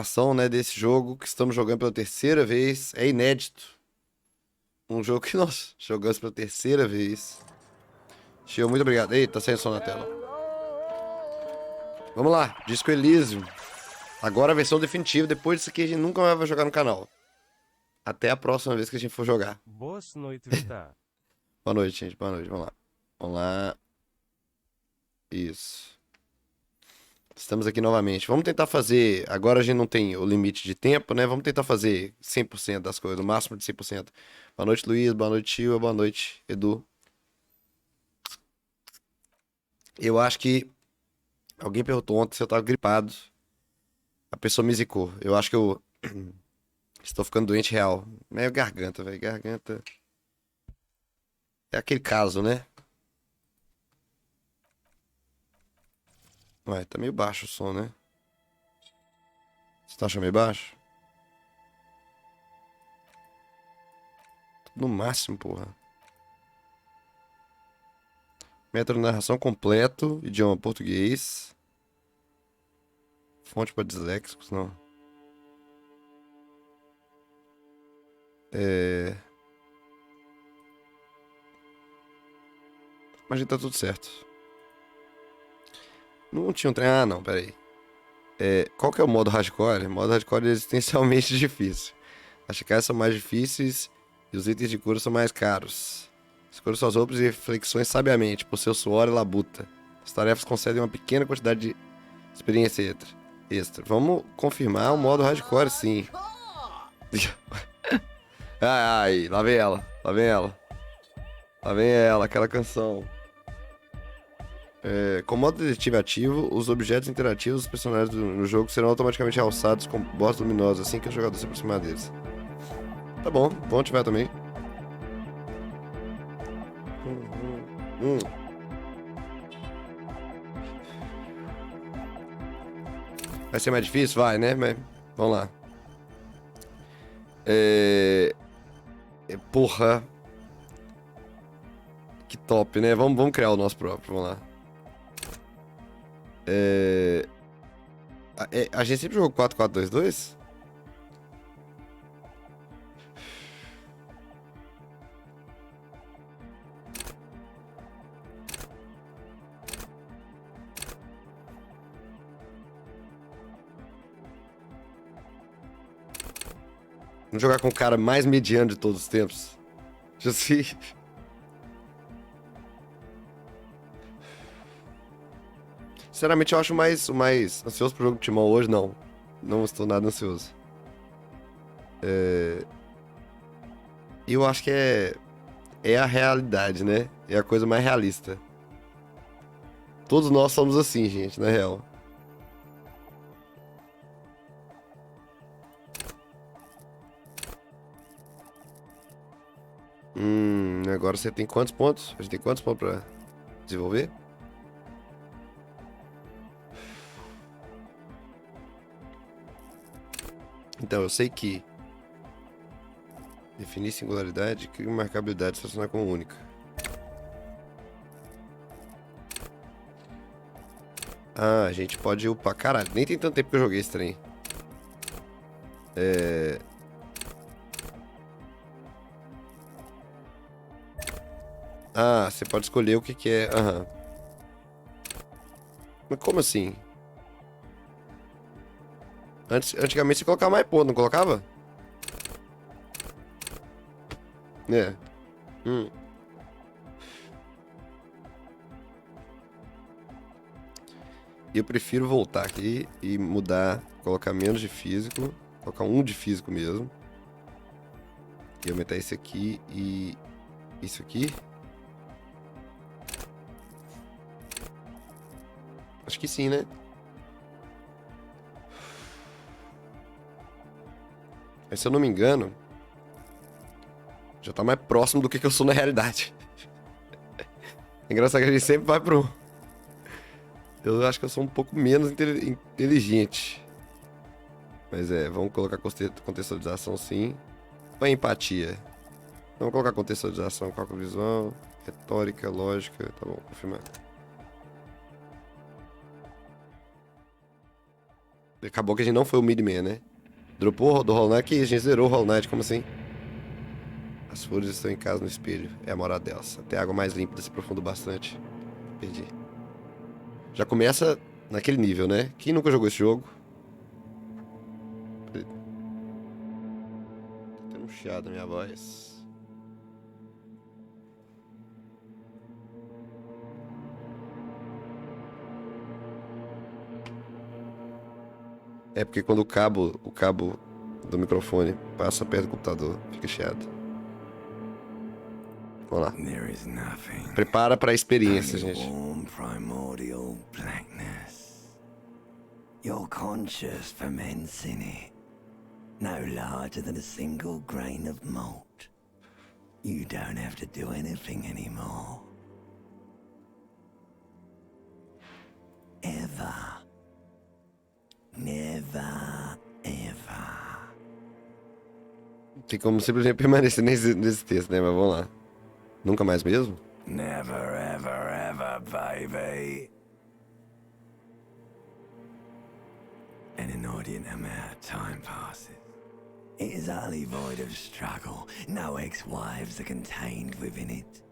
ação, né, desse jogo que estamos jogando pela terceira vez. É inédito. Um jogo que nós jogamos pela terceira vez. Tio, muito obrigado. Eita, tá saindo som na tela. Vamos lá, disco Elysium. Agora a versão definitiva. Depois disso aqui a gente nunca mais vai jogar no canal. Até a próxima vez que a gente for jogar. Boa noite, Vitar. Boa noite, gente. Boa noite. Vamos lá. Vamos lá. Isso. Estamos aqui novamente. Vamos tentar fazer... Agora a gente não tem o limite de tempo, né? Vamos tentar fazer 100% das coisas. O máximo de 100%. Boa noite, Luiz. Boa noite, Tio. Boa noite, Edu. Eu acho que... Alguém perguntou ontem se eu tava gripado. A pessoa me zicou. Eu acho que eu... Estou ficando doente real. Meio garganta, velho. Garganta... É aquele caso, né? Ué, tá meio baixo o som, né? Você tá achando meio baixo? No máximo, porra. Método de narração completo. Idioma português. Fonte para disléxicos, não. Mas já tá tudo certo. Não tinha um trem. Ah, não, peraí. Qual que é o modo hardcore? O modo hardcore é existencialmente difícil. As chicas são mais difíceis e os itens de cura são mais caros. Escolha suas roupas e reflexões sabiamente, por seu suor e labuta. As tarefas concedem uma pequena quantidade de experiência extra. Vamos confirmar o modo hardcore, sim. Ai, lá vem ela, lá vem ela. Lá vem ela, aquela canção. Com o modo detetive ativo, os objetos interativos dos personagens no jogo serão automaticamente alçados com botas luminosas assim que o jogador se aproximar deles. Tá bom, bom ativar também. Vai ser mais difícil? Vai, né? Mas vamos lá. Porra. Que top, né? Vamos criar o nosso próprio, vamos lá. A gente sempre jogou 4-4-2-2? Vamos jogar com o cara mais mediano de todos os tempos. Já sei. Sinceramente, eu acho o mais ansioso pro jogo de Timão hoje, não. Não estou nada ansioso. Eu acho que é a realidade, né? É a coisa mais realista. Todos nós somos assim, gente, na real. Agora você tem quantos pontos? A gente tem quantos pontos pra desenvolver? Então, eu sei que definir singularidade cria uma marcabilidade se funcionar como única. Ah, a gente pode upar. Caralho, nem tem tanto tempo que eu joguei esse trem. Ah, você pode escolher o que que é. Aham. Mas como assim? Antigamente você colocava mais ponto, não colocava? É. Eu prefiro voltar aqui e mudar, colocar menos de físico, colocar um de físico mesmo. E aumentar esse aqui e isso aqui. Acho que sim, né? Mas se eu não me engano, já tá mais próximo do que eu sou na realidade. É engraçado que a gente sempre vai pro... Eu acho que eu sou um pouco menos inteligente. Mas vamos colocar contextualização sim. Ou empatia? Vamos colocar contextualização, cálculo visual, retórica, lógica. Tá bom, confirmar. Acabou que a gente não foi o Midman, né? Dropou do Hollow Knight, que a gente zerou o Hollow Knight, como assim? As flores estão em casa no espelho. É a moral delas. Até a água mais límpida se aprofundou bastante. Perdi. Já começa naquele nível, né? Quem nunca jogou esse jogo? Tá tendo um chiado na minha voz. É porque quando o cabo do microfone passa perto do computador, fica chiado. Vamos lá. Prepara para a experiência, gente. Your conscious ferments in it, no larger than a single grain of malt. You don't have to do anything anymore. Ever. Never, ever. Tem como simplesmente permanecer nesse texto, né? Mas vamos lá. Nunca mais mesmo? Never, ever, ever, baby. An inordinate amount of time passes. It is utterly void of struggle. No ex-wives are contained within it.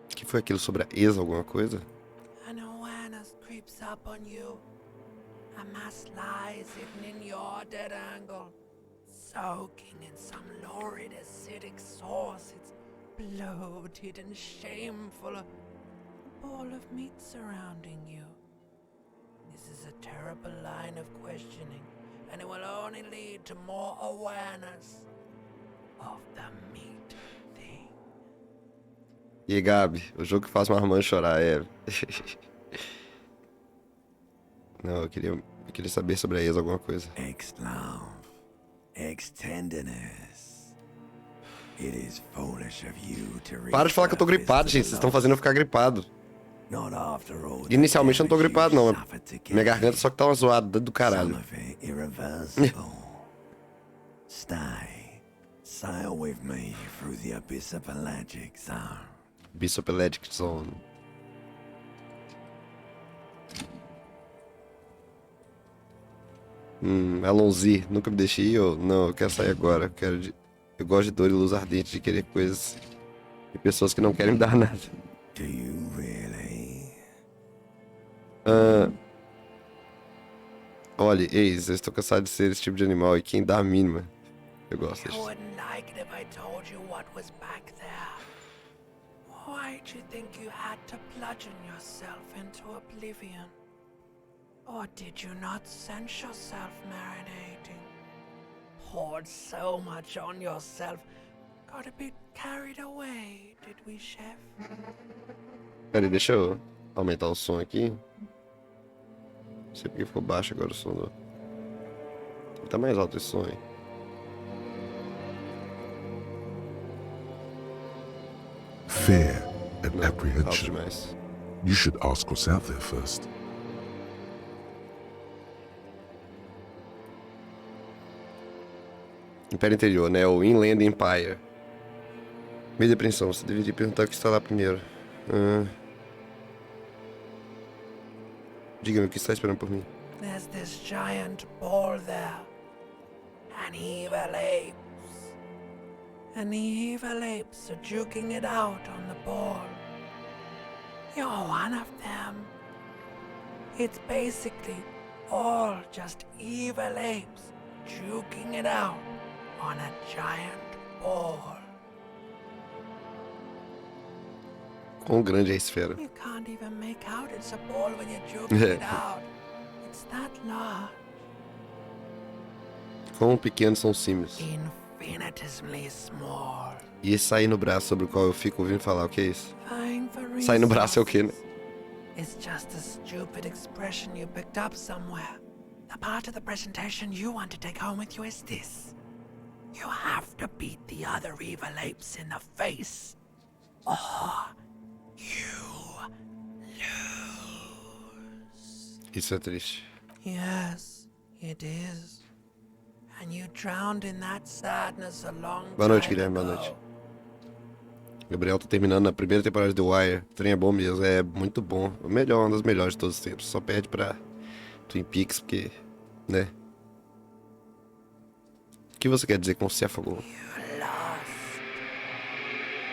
O que foi aquilo sobre a ex alguma coisa? An awareness creeps up on you. A mass lies hidden in your dead angle, soaking in some lurid acidic sauce. It's bloated and shameful. A ball of meat surrounding you. This is a terrible line of questioning, and it will only lead to more awareness of the meat thing. E aí, Gabi, o jogo que faz uma irmã chorar é... Não, eu queria saber sobre a ex alguma coisa. Ex-love, ex-tenderness. It is foolish of you to Para de falar que eu tô gripado, gente. Vocês estão fazendo eu ficar gripado. Inicialmente eu não tô gripado, não. Minha garganta só que tá uma zoada do caralho. Stay. Sail with me through the abyssopelagic zone. Abyssopelagic zone. Alonzi, nunca me deixei ir. Não, eu quero sair agora. Eu gosto de dor e luz ardente, de querer coisas e pessoas que não querem me dar nada. Do you really? Olha, ex, eu estou cansado de ser esse tipo de animal e quem dá a mínima. Eu gosto disso. Why'd you think you had to bludgeon yourself into oblivion? Or did you not sense yourself marinating? Poured so much on yourself, got a bit carried away, did we, chef? Peraí, deixa eu aumentar o som aqui. Não sei porque ficou baixo agora o som do... Tá mais alto esse som aí. Fear and Não, alto apprehension. demais. You should ask what's out there first. Império Interior, né? O Inland Empire. Meio depressão, você deveria perguntar o que está lá primeiro. Diga-me o que está esperando por mim. There's this giant ball there. And evil apes. And the evil apes are juking it out on the ball. You're one of them. It's basically all just evil apes juking it out on a giant ball. Quão grande é a esfera? You can't even make out it's a ball when you're juking it out. It's that large. Quão pequenos são os símios? Infinitesimally small. E esse sair no braço sobre o qual eu fico ouvindo falar, o que é isso? Vying for Sair no braço é o quê, né? It's just a stupid expression you picked up somewhere. The part of the presentation you want to take home with you is this. You have to beat the other evil apes in the face, or you lose. Isso é triste. Yes, it is. And you drowned in that sadness a long Boa noite, time Guilherme, boa ago. noite. Gabriel tá terminando na primeira temporada de The Wire. O trem é bom mesmo, é muito bom. O melhor, uma das melhores de todos os tempos. Só perde pra Twin Peaks, porque, né? O que você quer dizer com se afogou?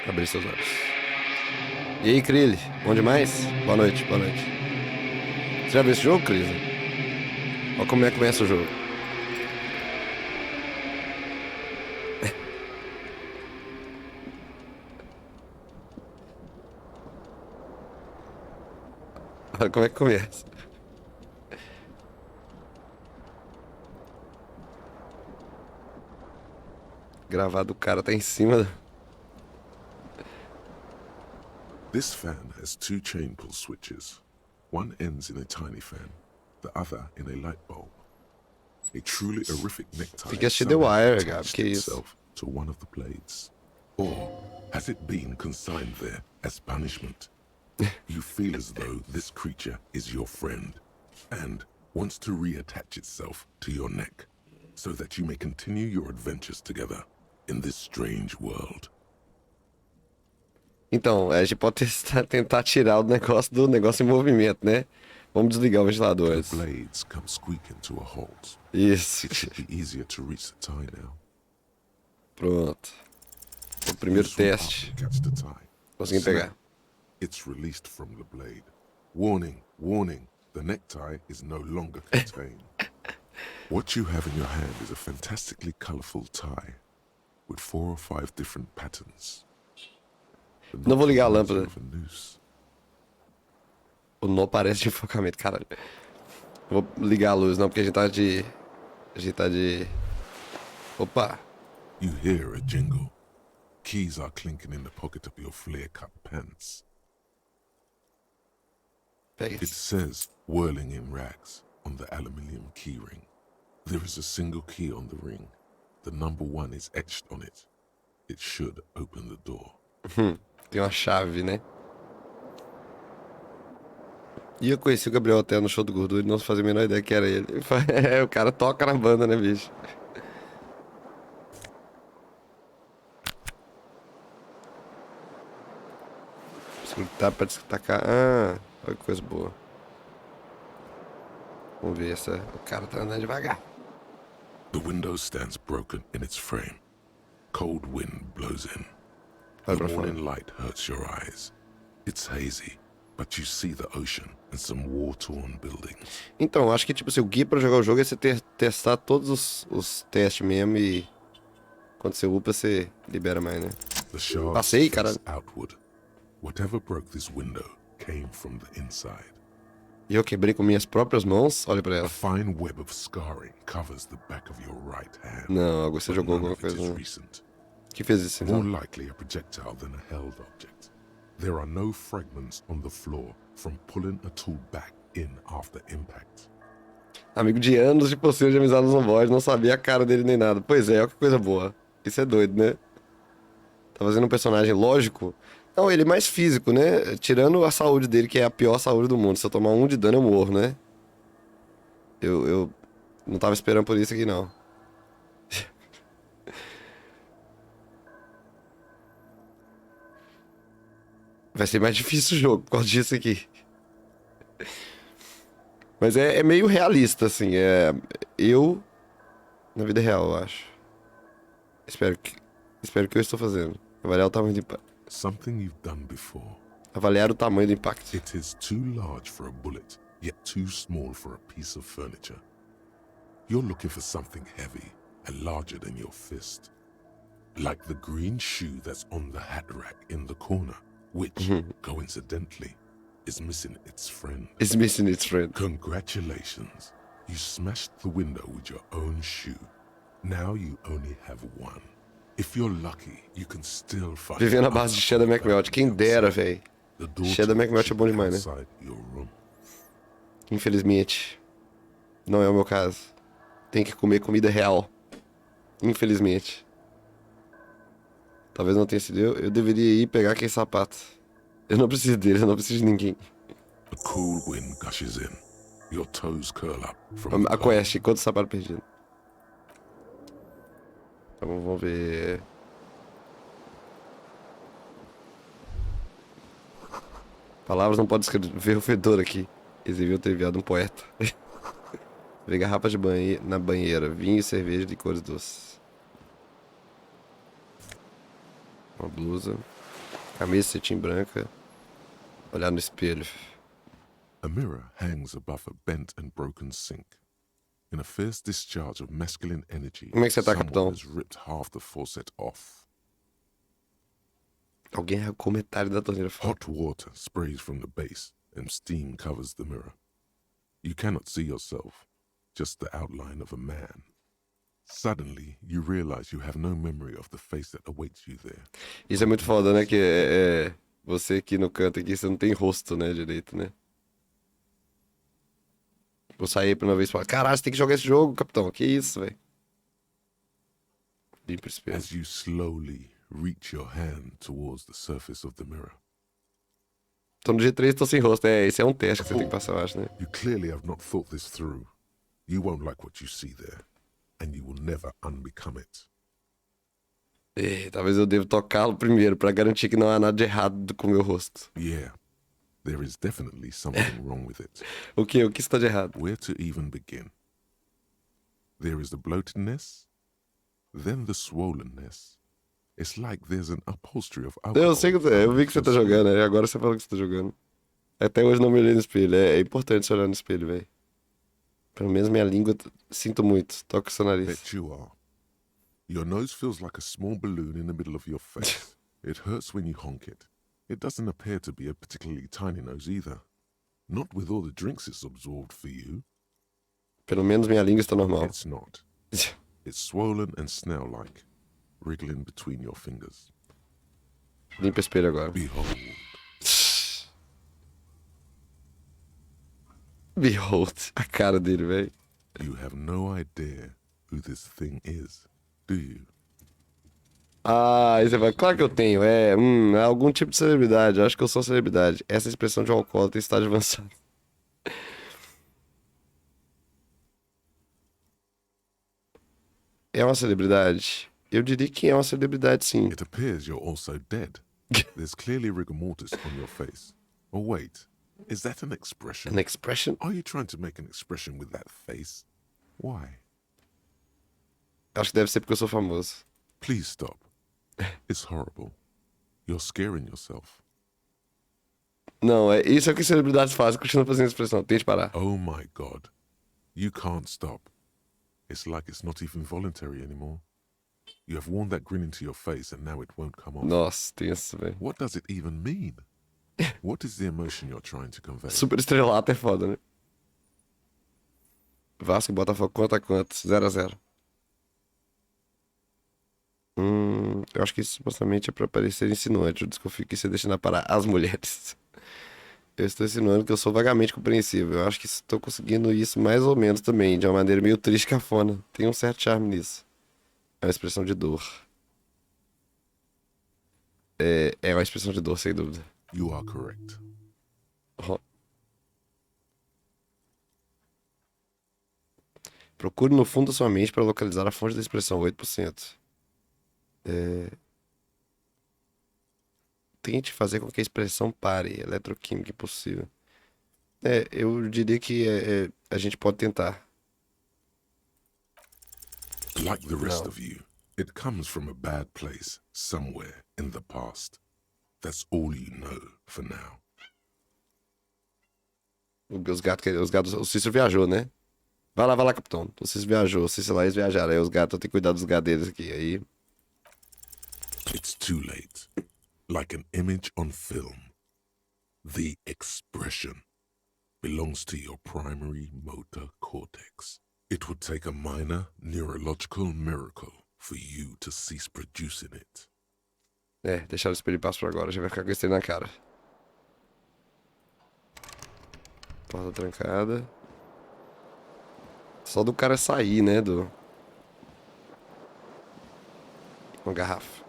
Abrir seus olhos. E aí, Krill? Bom demais? Boa noite, boa noite. Você já viu esse jogo, Krill? Olha como é que começa o jogo. Olha como é que começa. Gravado, o cara tá em cima. This fan has two chain pull switches. One ends in a tiny fan, the other in a light bulb. A truly horrific necktie Tem que assistir The Wire, Gabi, que isso. itself to one of the blades. Or has it been consigned there as punishment? You feel as though this creature is your friend and wants to reattach itself to your neck so that you may continue your adventures together in this strange world. Então, a gente pode tentar tirar o negócio do negócio em movimento, né? Vamos desligar o ventilador The antes. blades come squeaking to a halt. Isso. It should be easier to reach the tie now. Pronto. O primeiro You swoop up teste. and catch the tie. Consegui pegar. It's released from the blade. Warning, warning, the necktie is no longer contained. What you have in your hand is a fantastically colorful tie with 4 or 5 different patterns. The Não vou knot ligar a reminds you lâmpada. of a noose. O nó parece de enfocamento, caralho. Vou ligar a luz, não, porque a gente tá de... A gente tá de... Opa. You hear a jingle. Keys are clinking in the pocket of your flare-cut pants. Pega It isso. says whirling in rags on the aluminium keyring. There is a single key on the ring. The number 1 is etched on it. It should open the door. Tem uma chave, né? E eu conheci o Gabriel até no show do Gordura e não fazia a menor ideia que era ele. É, o cara toca na banda, né, bicho? Escutar pra destacar. Ah, olha que coisa boa. Vamos ver essa. O cara tá andando devagar. The window stands broken in its frame. Cold wind blows in. Vai The pra fora. morning light hurts your eyes. It's hazy, but you see the ocean and some war-torn buildings. Então, acho que tipo, se o guia pra jogar o jogo é você testar todos os testes mesmo e quando você upa, você libera mais, né? The shards Passei, face caralho. outward. Whatever broke this window came from the inside. E eu quebrei com minhas próprias mãos, olha pra A ela. fine web of scarring covers the back of your right hand. Não, você but jogou none alguma of it coisa. is Né? recent. Que fez isso More então? likely a projectile than a held object. There are no fragments on the floor from pulling a tool back in after impact. Amigo de anos de possível de amizade no voz, não sabia a cara dele nem nada. Pois é, olha que coisa boa. Isso é doido, né? Tá fazendo um personagem lógico. Não, ele é mais físico, né? Tirando a saúde dele, que é a pior saúde do mundo. Se eu tomar 1 de dano, eu morro, né? Eu não tava esperando por isso aqui, não. Vai ser mais difícil o jogo por causa disso aqui. Mas é meio realista, assim. Eu, na vida real, eu acho. Espero que eu estou fazendo. Avaliar o tamanho do impacto. Something you've done before. Avaliar o tamanho do impacto. It is too large for a bullet, yet too small for a piece of furniture. You're looking for something heavy and larger than your fist. Like the green shoe that's on the hat rack in the corner, which, coincidentally, is missing its friend. It's missing its friend. Congratulations. You smashed the window with your own shoe. Now you only have one. If you're lucky, you can still find Viver na base de Cheddar McMelt. Quem dera, véi. The door Cheddar to the McMelt é bom chip demais, né? outside your room. Infelizmente. Não é o meu caso. Tem que comer comida real. Infelizmente. Talvez não tenha sido eu. Eu deveria ir pegar aquele sapato. Eu não preciso dele, eu não preciso de ninguém. A cool wind gushes in. Your toes curl up from A quest, quanto sapato perdido? Então vamos ver. Palavras não podem descrever o fedor aqui. Eles deviam ter enviado um poeta. Ver garrafas de na banheira. Vinho e cerveja de cores doces. Uma blusa. Camisa cetim branca. Olhar no espelho. A mirror hangs above a bent and broken sink. In a fierce discharge of masculine energy, Como é que você tá, capitão? someone has ripped half the faucet off. Alguém arrancou metade da torneira fora. Hot water sprays from the base and steam covers the mirror. You cannot see yourself, just the outline of a man. Suddenly, you realize you have no memory of the face that awaits you there. Isso é muito foda, né? Que você aqui no canto aqui, você não tem rosto, né? Direito, né? Vou sair pra uma vez e falar, caralho, você tem que jogar esse jogo, capitão. Que isso, velho? Limpa o espelho. As you slowly reach your hand towards the surface of the mirror, Tô no G3 e tô sem rosto. Esse é um teste que você tem que passar, eu acho, né? you clearly have not thought this through. You won't like what you see there, and you will never unbecome it. Talvez eu deva tocá-lo primeiro pra garantir que não há nada de errado com o meu rosto. Yeah, there is definitely something wrong with it. O que? O que está de errado? Where to even begin? There is the bloatedness, then the swollenness. It's like there's an upholstery of alcohol. Eu sei que eu vi que você tá jogando, aí agora você fala que você tá jogando. Até hoje não me olhei no espelho. É importante você olhar no espelho, velho. Pelo menos minha língua, sinto muito. Toca o seu nariz. Bet you are. Your nose feels like a small balloon in the middle of your face. It hurts when you honk it. It doesn't appear to be a particularly tiny nose either. Not with all the drinks it's absorbed for you. Pelo menos minha língua está normal. It's not. It's swollen and snail-like, wriggling between your fingers. Limpa o espelho agora. Behold. Behold. A cara dele, velho. You have no idea who this thing is, do you? Ah, aí você vai. Claro que eu tenho. É algum tipo de celebridade. Eu acho que eu sou celebridade. Essa é a expressão de um alcoólatra em estágio avançado. É uma celebridade? Eu diria que é uma celebridade, sim. It appears you're also dead. There's clearly rigor mortis on your face. Oh, wait. Is that an expression? An expression? Are you trying to make an expression with that face? Why? Acho que deve ser porque eu sou famoso. Please stop. It's horrible. You're scaring yourself. Não, isso é o que celebridades fazem. Continua fazendo expressão. Tente parar. Oh my God. You can't stop. It's like it's not even voluntary anymore. You have worn that grin into your face and now it won't come off. Nossa, tenso, velho. What does it even mean? What is the emotion you're trying to convey? Super estrelato é foda, né? Vasco e Botafogo, quanto a quanto? 0-0. Eu acho que isso supostamente é pra parecer insinuante. Eu desconfio que isso é destinado para as mulheres. Eu estou insinuando que eu sou vagamente compreensível. Eu acho que estou conseguindo isso mais ou menos também, de uma maneira meio triste e cafona. Tem um certo charme nisso. É uma expressão de dor. É uma expressão de dor, sem dúvida. You are correct. Oh. Procure no fundo da sua mente para localizar a fonte da expressão 8%. Tente fazer com que a expressão pare. Eletroquímica impossível. Eu diria que a gente pode tentar. Like the rest No. of you, it comes from a bad place somewhere in the past. That's all you know for now. O Cícero viajou, né? Vai lá, capitão. O Cícero viajou. O Cícero lá, eles viajaram. Aí os gatos, eu tenho que cuidar dos gatos deles aqui. Aí. It's too late. Like an image on film. The expression belongs to your primary motor cortex. It would take a minor neurological miracle for you to cease producing it. Deixar o espelho em paz por agora. Já vai ficar com esse na cara. Porta trancada. Só do cara sair, né? Uma garrafa.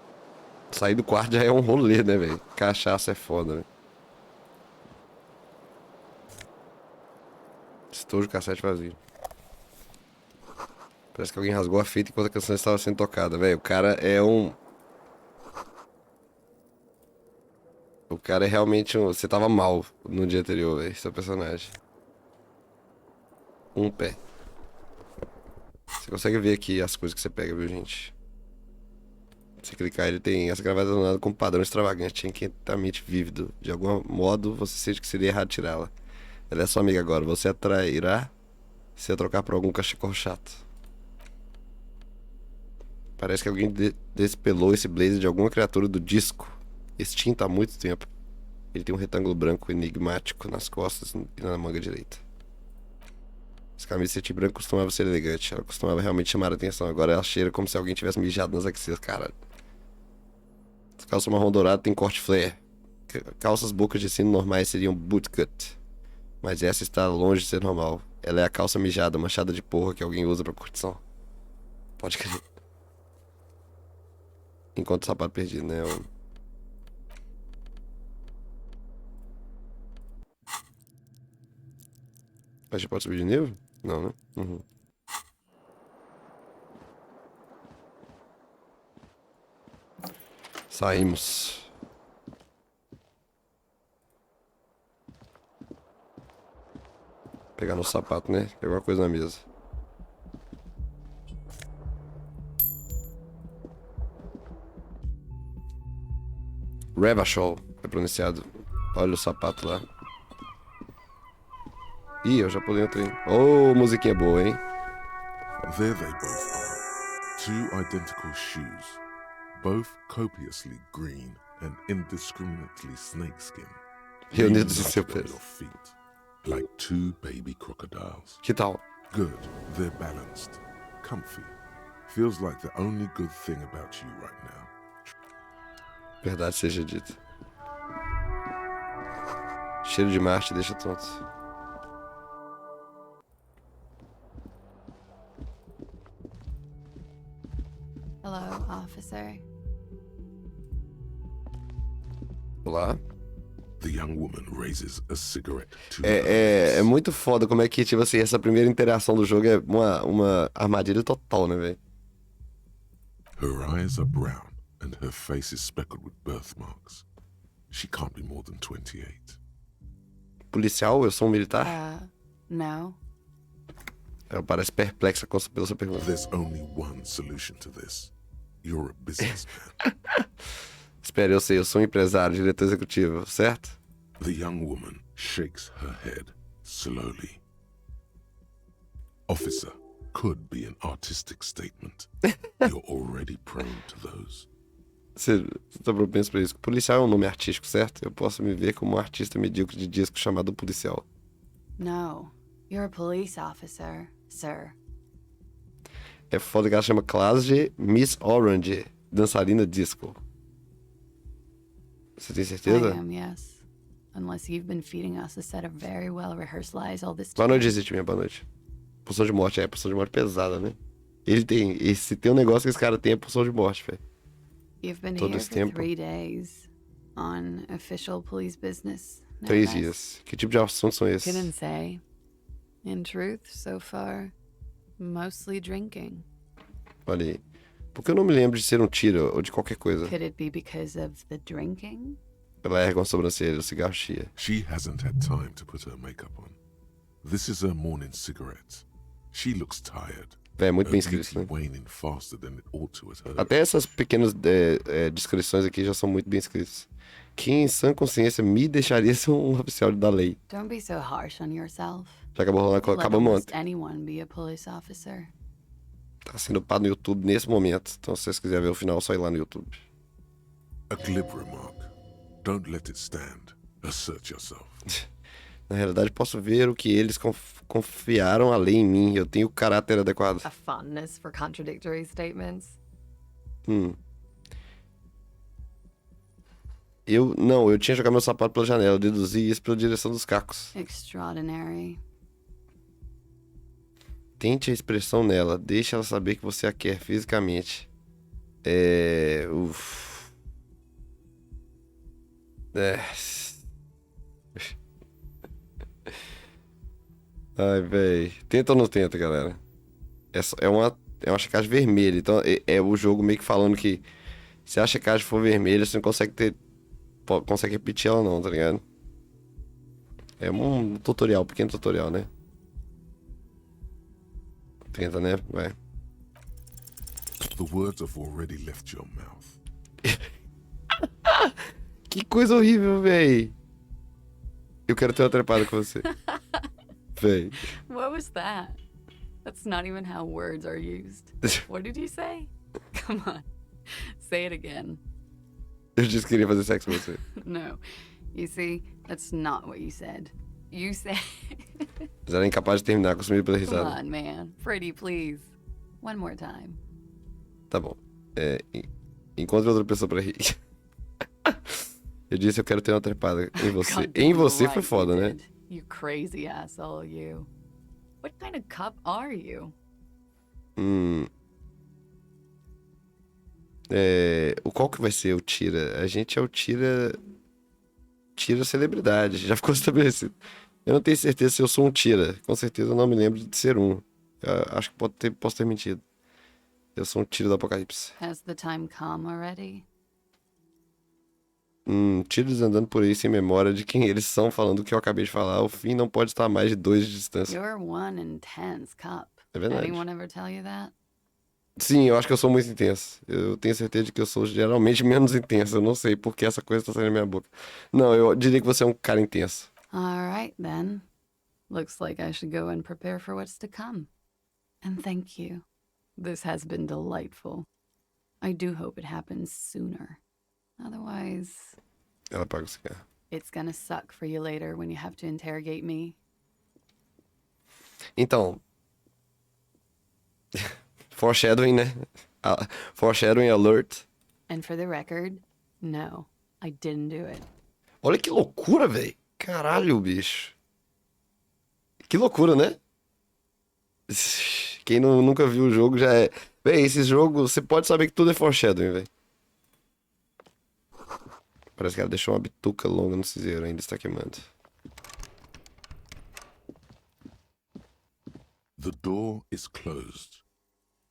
Sair do quarto já é um rolê, né, velho? Cachaça é foda, né? Estojo, cassete vazio. Parece que alguém rasgou a fita enquanto a canção estava sendo tocada, velho. O cara é um... O cara é realmente um... Você tava mal no dia anterior, velho, seu personagem. Um pé. Você consegue ver aqui as coisas que você pega, viu, gente? Se clicar, ele tem essa gravata do lado com padrão extravagante, inquietamente vívido. De algum modo, você sente que seria errado tirá-la. Ela é sua amiga agora. Você atrairá se a trocar por algum cachecol chato. Parece que alguém despelou esse blazer de alguma criatura do disco, extinta há muito tempo. Ele tem um retângulo branco enigmático nas costas e na manga direita. Essa camisa de cetim branco costumava ser elegante. Ela costumava realmente chamar a atenção. Agora ela cheira como se alguém tivesse mijado nas axilas. Caralho. As calças marrom dourado tem corte flare. Calças bocas de sino normais seriam bootcut. Mas essa está longe de ser normal. Ela é a calça mijada, manchada de porra que alguém usa pra curtição. Pode crer. Enquanto o sapato perdido, né? A gente pode subir de nível? Não, né? Uhum. Saímos. Pegar no sapato, né? Pegar uma coisa na mesa. Revachol é pronunciado. Olha o sapato lá. Ih, eu já pulei o trem. Oh, musiquinha boa, hein? There they both are. Two identical shoes. Both copiously green and indiscriminately snakeskin. Reunidos em seu United on peso. your feet, like two baby crocodiles. Que tal? Good, they're balanced, comfy. Feels like the only good thing about you right now. Verdade seja dita. Cheiro de mar te deixa tonto. Hello, officer. Olá. The young woman raises a cigarette to É muito foda como é que, tipo assim, essa primeira interação do jogo é uma armadilha total, né, velho? Her eyes are brown and her face is speckled with birthmarks. She can't be more than 28. Policial, eu sou um militar? No. Ela parece perplexa pela sua pergunta. There's only one solution to this. You're a businessman. Espera, eu sei, eu sou um empresário, diretor executivo, certo? The young woman shakes her head slowly. Officer could be an artistic statement. You're already prone to those. Você tá propenso pra isso. Policial é um nome artístico, certo? Eu posso me ver como um artista medíocre de disco chamado policial. No. You're a police officer, sir. É foda que ela chama Classe Miss Orange, dançarina disco. Você tem I certeza? am, yes. Unless you've been feeding us a set of very well-rehearsed lies all this Boa time. noite, existe minha boa noite. Poção de morte, poção de morte pesada, né? Se tem um negócio que esse cara tem, é poção de morte, velho. You've been todo here esse for tempo. 3 days. On official police business. no 3 less. dias. Que tipo de assuntos são esses? Couldn't say. In truth, so far, mostly drinking. Olha aí. Porque eu não me lembro de ser um tiro ou de qualquer coisa. Could it be because of the drinking? Ela erga uma sobrancelha, o cigarro chia. She hasn't had time to put her makeup on. This is her morning cigarette. She looks tired. Véi, muito bem Her escrito, beauty né? waning faster than it ought to at her. Até essas pequenas descrições aqui já são muito bem escritas. Quem em sã consciência me deixaria ser um oficial da lei? Don't be so harsh on yourself. Já acabou rolando, Let acabamos almost ontem. anyone be a police officer. Tá sendo upado no YouTube nesse momento. Então se vocês quiserem ver o final, é só ir lá no YouTube. A glib remark. Don't let it stand. Assert yourself. Na realidade, posso ver o que eles confiaram a lei em mim. Eu tenho o caráter adequado. A fondness for contradictory statements. Eu tinha jogado meu sapato pela janela. Eu deduzi isso pela direção dos cacos. Extraordinary. Tente a expressão nela. Deixe ela saber que você a quer fisicamente. Ai, véi. Tenta ou não tenta, galera? É uma checagem vermelha. Então é o jogo meio que falando que se a checagem for vermelha, você não consegue ter consegue repetir ela não, tá ligado? É um tutorial, um pequeno tutorial, né? Tenta, né? Vai. The words have already left your mouth. Que coisa horrível, véi. Eu quero ter uma trepada com você. Véi. What was that? That's not even how words are used. What did you say? Come on. Say it again. Eu disse que queria fazer sexo com você. No. You see, that's not what you said. You said... Mas ela é incapaz de terminar, consumido pela Come risada. on, man. Pretty, please. One more time. Tá bom. Encontre outra pessoa pra rir. Eu disse, eu quero ter uma trepada em você. Goddamn Em você foi right foda, you né? did. You crazy asshole, you. What kind of cup are you? Qual que vai ser o tira? A gente é o tira celebridade. Já ficou estabelecido. Eu não tenho certeza se eu sou um tira. Com certeza eu não me lembro de ser um. Eu acho que posso ter mentido. Eu sou um tira do apocalipse. Has the time come already? Tiros andando por aí sem memória de quem eles são, falando o que eu acabei de falar. O fim não pode estar a mais de 2 de distância. You're one intense cup. É verdade. Anyone ever tell you that? Sim, eu acho que eu sou muito intenso. Eu tenho certeza de que eu sou geralmente menos intenso. Eu não sei por que essa coisa tá saindo da minha boca. Não, eu diria que você é um cara intenso. All right, then. Looks like I should go and prepare for what's to come. And thank you. This has been delightful. I do hope it happens sooner. Otherwise, Ela apaga o cigarro. it's gonna suck for you later when you have to interrogate me. Então. Foreshadowing, né? Foreshadowing alert. And for the record, no, I didn't do it. Olha que loucura, velho. Caralho, bicho. Que loucura, né? Quem nunca viu o jogo já é... Véi, esse jogo, você pode saber que tudo é foreshadowing, velho. Parece que ela deixou uma bituca longa no cinzeiro, ainda está queimando. The door is closed.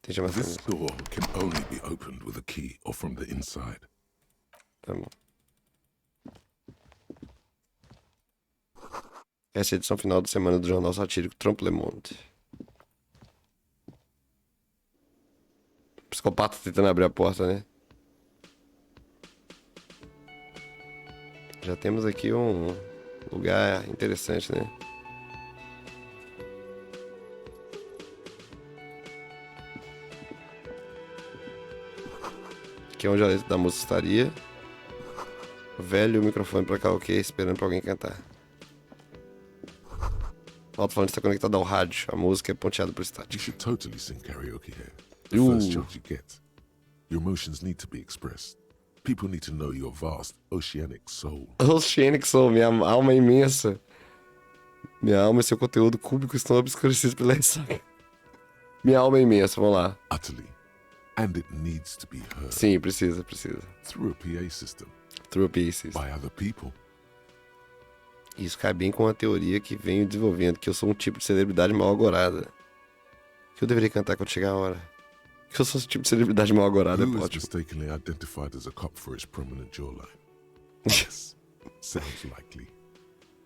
Deixa mais This door can only be opened with a key or from the inside. Tá bom. Essa é a edição final da semana do jornal satírico Trompe Le Monde. Psicopata tentando abrir a porta, né? Já temos aqui um lugar interessante, né? Aqui é onde a letra da música estaria. O velho microfone pra karaokê esperando pra alguém cantar. O alto-falante está conectado ao rádio. A música é ponteada por You estático. should totally sing karaoke here. The Ooh. first chance you get. Your emotions need to be expressed. People need to know your vast oceanic soul. Oceanic Soul, minha alma é imensa. Minha alma e seu conteúdo cúbico estão obscurecidos pela ressaca. Minha alma é imensa, vamos lá. Utterly. And it needs to be heard Sim, precisa. through a PA system Through pieces. by other people. Isso cai bem com a teoria que venho desenvolvendo, que eu sou um tipo de celebridade mal-agorada. Que eu deveria cantar quando chegar a hora. Que eu sou esse tipo de celebridade mal-agorada, é Who is ótimo. mistakenly identified as a cop for his prominent jawline? Yes, sounds likely.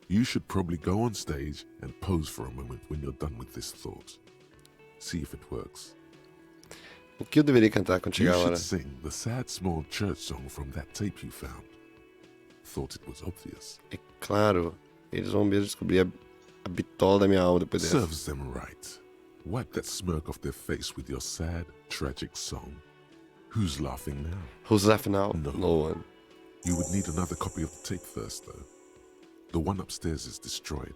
You should probably go on stage and pose for a moment when you're done with this thought. See if it works. O que eu deveria cantar quando You chegar a should hora? sing the sad small church song from that tape you found. Thought it was obvious. É claro, eles vão mesmo descobrir a bitola da minha alma depois dessa. Serves them right. Wipe that smirk off their face with your sad, tragic song. Who's laughing now? Who's laughing now? No. No one. You would need another copy of the tape first, though. The one upstairs is destroyed.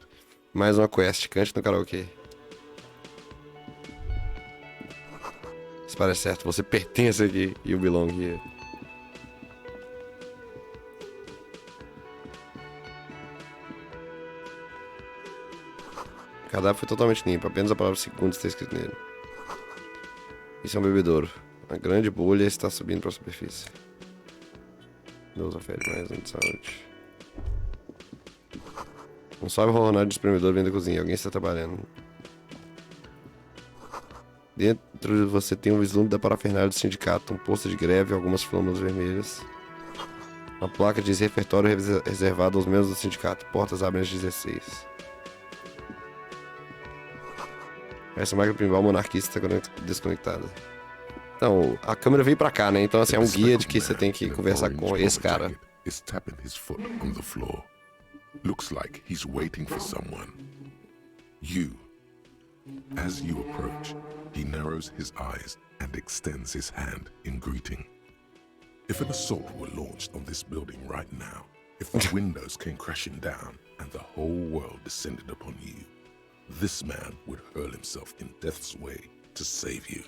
Mais uma quest, cante no karaokê. Isso parece certo, você pertence aqui. You belong here. O cadáver foi totalmente limpo, apenas a palavra segundos está escrito nele. Isso é um bebedouro. Uma grande bolha está subindo para a superfície. Deus ofere mais um de saúde. Um suave ronronar de espremedor vem da cozinha. Alguém está trabalhando. Dentro de você tem um vislumbre da parafernália do sindicato, um posto de greve e algumas flâmulas vermelhas. Uma placa diz repertório reservado aos membros do sindicato. Portas abrem às 16. Essa máquina pinball monarquista desconectada. Então, a câmera veio pra cá, né? Então, assim, é um guia de que você tem que conversar com esse cara. Is tapping his foot on the floor. Looks like he's waiting for someone. You. As you approach, he narrows his eyes and extends his hand in greeting. If an assault were launched on this building right now, if the windows came crashing down and the whole world descended upon you, this man would hurl himself in death's way to save you.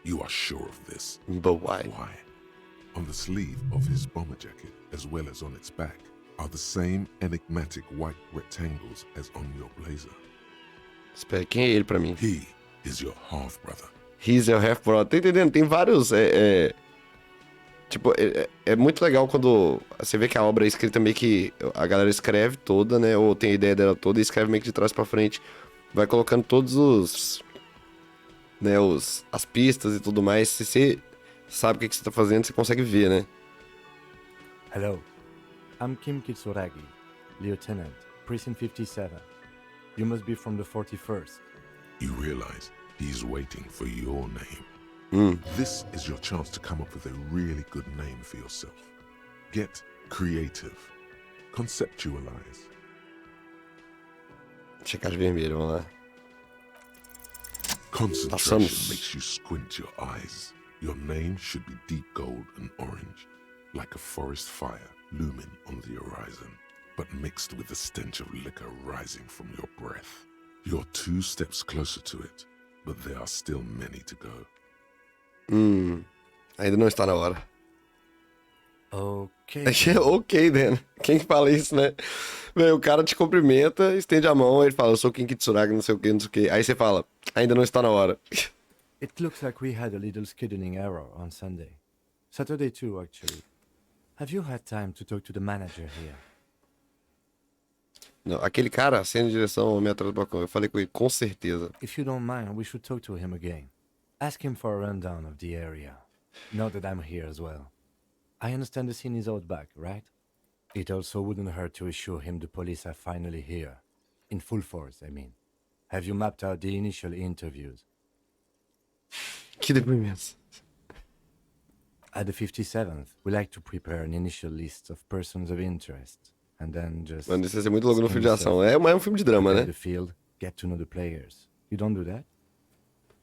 You are sure of this. But why? Why? On the sleeve of his bomber jacket, as well as on its back, are the same enigmatic white rectangles as on your blazer. Espera, quem é ele pra mim? He is your half-brother. He's your half-brother. Tá entendendo? Tem vários... Tipo, é muito legal quando você vê que a obra é escrita meio que... A galera escreve toda, né? Ou tem a ideia dela toda e escreve meio que de trás pra frente. Vai colocando todos os... Né, as pistas e tudo mais. Se você sabe o que você tá fazendo, você consegue ver, né? Hello, I'm Kim Kitsuragi, Lieutenant, Precinct 57. You must be from the 41st. You realize he's waiting for your name. This is your chance to come up with a really good name for yourself. Get creative. Conceptualize. Checagem vermelha, vamos lá. Concentration Passamos. makes you squint your eyes. Your name should be deep gold and orange, like a forest fire looming on the horizon, but mixed with the stench of liquor rising from your breath. You're 2 steps closer to it, but there are still many to go. Ainda não está na hora. Okay. Ok, Dan. Quem que fala isso, né? Véi, o cara te cumprimenta, estende a mão, ele fala, eu sou Ken Kitsuragi, não sei o que, não sei o que. Aí você fala, ainda não está na hora. It looks like we had a little scheduling error on Sunday. Saturday too, actually. Have you had time to talk to the manager here? Não, aquele cara, cena de direção, homem atrás do balcão. Eu falei com ele, com certeza. If you don't mind, we should talk to him again. Ask him for a rundown of the area. Now that I'm here as well. I understand the scene is out back, right? It also wouldn't hurt to assure him the police are finally here. In full force, I mean. Have you mapped out the initial interviews? Que depoimento. At the 57th, we like to prepare an initial list of persons of interest. And then just... Mano, isso ia ser muito louco no filme de skim ação. stuff. É um filme de drama, Prepare né? the field, get to know the players. You don't do that?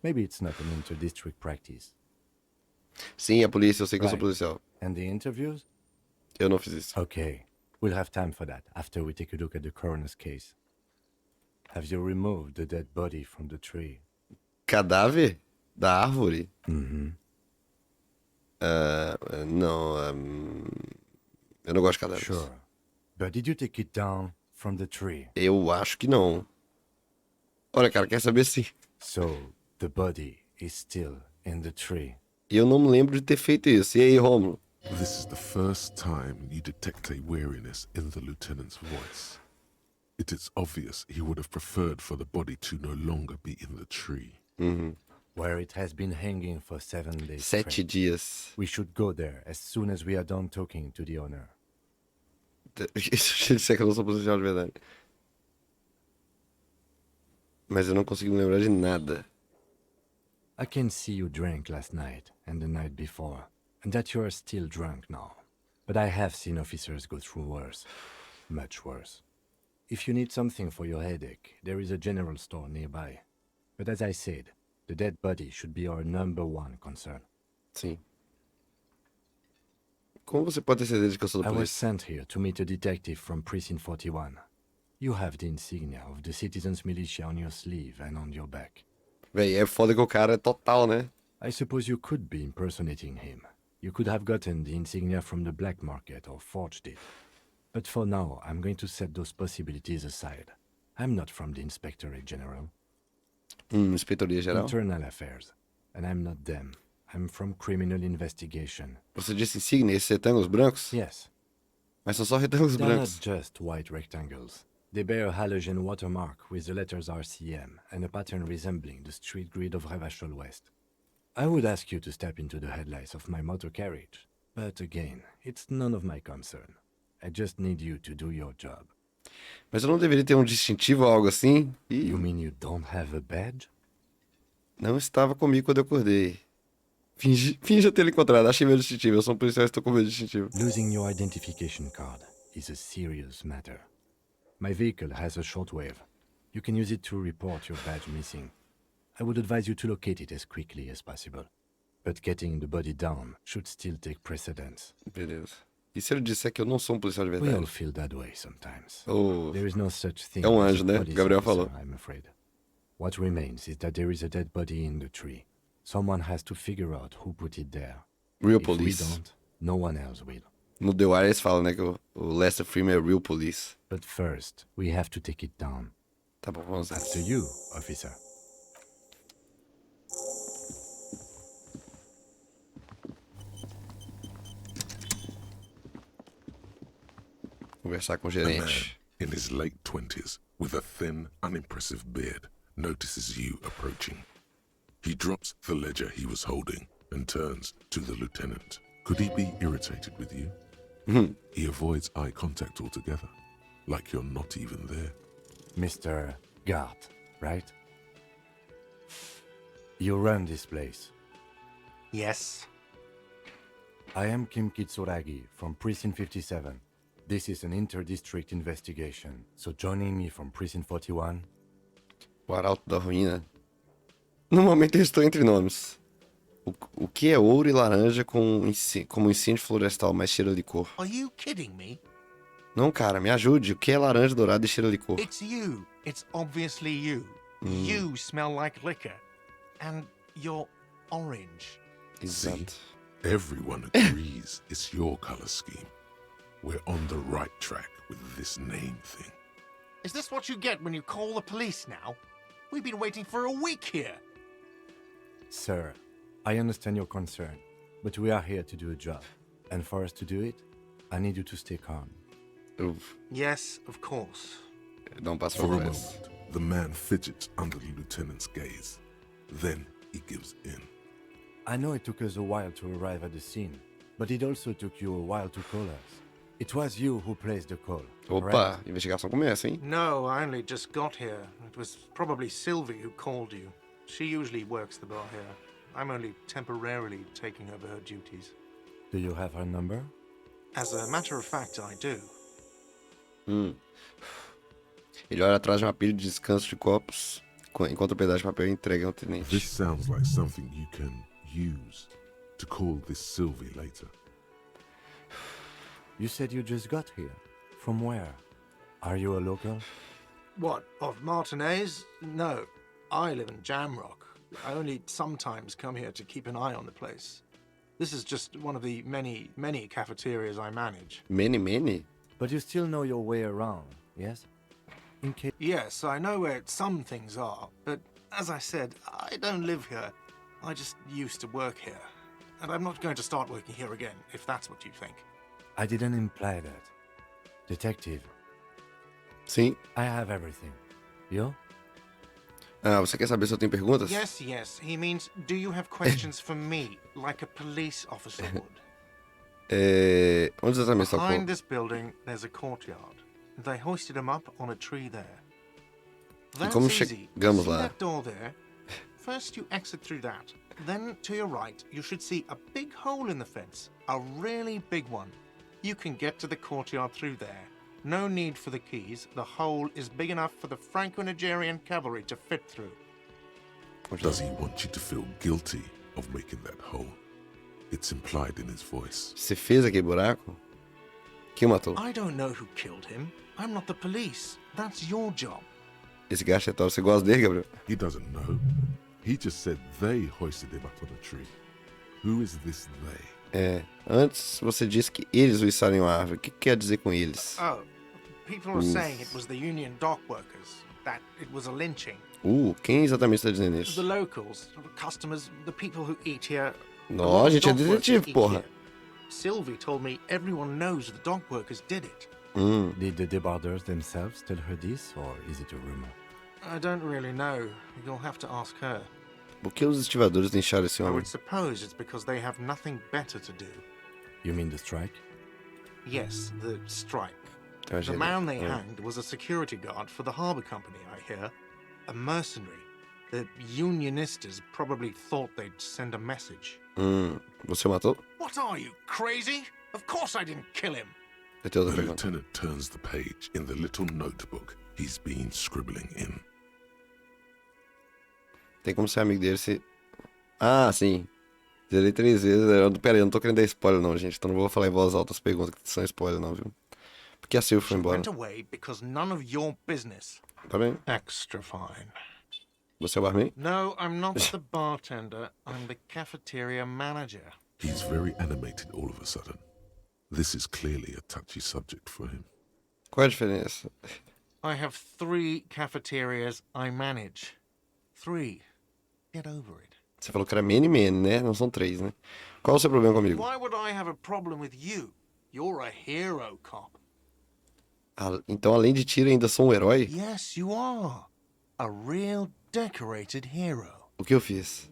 Maybe it's not an inter-district practice. Sim, a polícia, eu sei que eu sou Right. policial. And the interviews? Eu não fiz isso. Okay, we'll have time for that after we take a look at the coroner's case. Have you removed the dead body from the tree? Cadáver? Da árvore? Mm-hmm. Não, eu não gosto de cadáveres. Sure. But did you take it down from the tree? Eu acho que não. Olha, cara, quer saber sim. So, the body is still in the tree. Eu não me lembro de ter feito isso. E aí, Rômulo? This is the first time you detect a weariness in the lieutenant's voice. It is obvious he would have preferred for the body to no longer be in the tree. Where it has been hanging for 7 days 7 straight. dias. We should go there as soon as we are done talking to the owner. Isso é que eu não sou policial de verdade. Mas eu não consigo me lembrar de nada. I can see you drank last night and the night before, and that you are still drunk now. But I have seen officers go through worse. Much worse. If you need something for your headache, there is a general store nearby. But as I said, the dead body should be our #1 concern. Sim. Como você pode ter certeza de que eu sou da I was polícia? sent here to meet a detective from Precinct 41. You have the insignia of the Citizens Militia on your sleeve and on your back. Véi, é foda que o cara é total, né? I suppose you could be impersonating him. You could have gotten the insignia from the black market or forged it. But for now, I'm going to set those possibilities aside. I'm not from the Inspectorate General. Inspetoria Geral. Internal Affairs. And I'm not them. I'm from Criminal Investigation. Você disse insígnia, esses retângulos brancos? Yes, Mas são só retângulos they're not brancos. just white rectangles. They bear a halogen watermark with the letters RCM and a pattern resembling the street grid of Revachol West. I would ask you to step into the headlights of my motor carriage. But again, it's none of my concern. I just need you to do your job. Mas eu não deveria ter um distintivo ou algo assim? Ih, You mean you don't have a badge? não estava comigo quando eu acordei. Finja ter encontrado. Achei meu distintivo. Eu sou um policial e estou com meu distintivo. Losing your identification card is a serious matter. My vehicle has a shortwave. You can use it to report your badge missing. I would advise you to locate it as quickly as possible. But getting the body down should still take precedence. Beleza. E se ele disser que eu não sou um policial de We all verdade? feel that way sometimes. Oh, There is no such thing É um as anjo, a né? police Gabriel officer, falou. I'm afraid. What remains is that there is a dead body in the tree. Someone has to figure out who put it there. real If police. we don't, no one else will. No The Wire eles falam, né, que o Lester Freeman é real police. But first, we have to take it down. Tá bom, vamos After nessa. you, officer. Conversar com o A man gerente. in his late 20s with a thin, unimpressive beard notices you approaching. He drops the ledger he was holding and turns to the lieutenant. Could he be irritated with you? He avoids eye contact altogether, like you're not even there. Mr. Gart, right? You run this place. Yes. I am Kim Kitsuragi from Precinct 57. This is an inter-district investigation, so joining me from Precinct 41. O Arauto da Ruína. No momento eu estou entre nomes. O que é ouro e laranja como incêndio florestal, mas cheira licor? Are you kidding me? Não, cara, me ajude. O que é laranja dourada e cheira licor? It's you. It's obviously you. You smell like liquor. And you're orange. Exato. Everyone agrees it's your color scheme. We're on the right track with this name thing. Is this what you get when you call the police now? We've been waiting for a week here. Sir, I understand your concern, but we are here to do a job. And for us to do it, I need you to stay calm. Eu Yes, of course. não passo For por a conversa. moment, the man fidgets under the lieutenant's gaze. Then he gives in. I know it took us a while to arrive at the scene, but it also took you a while to call us. It was you who placed the call. Opa, correct? investigação começa, hein? No, I only just got here. It was probably Sylvie who called you. She usually works the bar here. I'm only temporarily taking over her duties. Do you have her number? As a matter of fact, I do. Ele olha atrás de uma pilha de descanso de copos, enquanto o pedaço de papel entrega ao tenente. This sounds like something you can use to call this Sylvie later. You said you just got here. From where? Are you a local? What, of Martinez? No. I live in Jamrock. I only sometimes come here to keep an eye on the place. This is just one of the many cafeterias I manage. Many? But you still know your way around, yes? In case... Yes, I know where some things are, but as I said, I don't live here. I just used to work here. And I'm not going to start working here again, if that's what you think. I didn't imply that. Detective, Sim. I have everything. You? Ah, você quer saber se eu tenho perguntas? Yes, he means, do you have questions for me, like a police officer would? Onde exatamente está o Behind corpo? this building, there's a courtyard. They hoisted him up on a tree there. That's como easy. chegamos See lá? that door there? First you exit through that. Then to your right, you should see a big hole in the fence. A really big one. You can get to the courtyard through there. No need for the keys. The hole is big enough for the Franco-Nigerian cavalry to fit through. Does he want you to feel guilty of making that hole? It's implied in his voice. Você fez aquele buraco? Quem o matou? I don't know who killed him. I'm not the police. That's your job. Esse gachetal, você gosta dele, Gabriel? He doesn't know. He just said they hoisted him up on a tree. Who is this they? Antes você disse que eles o içaram em uma árvore. O que quer dizer com eles? Oh, people are saying it was the union dock workers, that it was a lynching. Quem exatamente está dizendo The isso? locals, the customers, the people who eat here. a Não, lot a of gente é dock workers detetive, eat porra. here. Sylvie told me everyone knows the dock workers did it. Did the deboarders themselves tell her this, or is it a rumor? I don't really know. You'll have to ask her. Por que os estivadores deixaram esse I homem? would suppose it's because they have nothing better to do. You mean the strike? Yes, the strike. Tem uma The agenda. man they hanged was a security guard for the harbour company, I hear. A mercenary. The unionistas probably thought they'd send a message. Você o matou? What are you, crazy? Of course I didn't kill him. Eu tenho outra The pergunta. lieutenant turns the page in the little notebook he's been scribbling in. Tem como ser amigo dele se... Ah, sim. Zerei 3 vezes. Pera aí, eu não tô querendo dar spoiler não, gente. Então não vou falar em voz alta as perguntas que são spoiler não, viu? Porque a Sylvie foi She embora. went away because none of your business. Tá bem? Extra fine. Você é o barman? No, I'm not the bartender. I'm the cafeteria manager. He's very animated all of a sudden. This is clearly a touchy subject for him. Qual é a diferença? I have 3 cafeterias I manage. 3. Get over it. Você falou que era many, né? Não são 3, né? Qual é o seu problema comigo? Why would I have a problem with you? You're a hero cop. Então, além de tiro, ainda sou um herói? Yes, you are. A real decorated hero. O que eu fiz?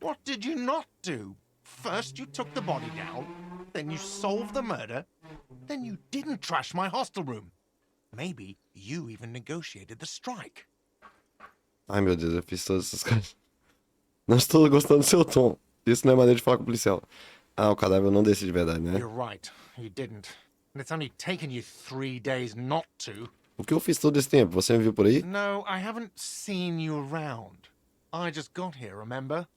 What did you not do? First you took the body down, then you solved the murder, then you didn't trash my hostel room. Maybe you even negotiated the strike. Ai, meu Deus, eu fiz todas essas coisas. Não estou gostando do seu tom. Isso não é maneira de falar com o policial. Ah, o cadáver eu não desci de verdade, né? You're right, you didn't. And it's only taken you 3 days not to. O que eu fiz todo esse tempo? Você me viu por aí? No, I haven't seen you around. I just got here, remember?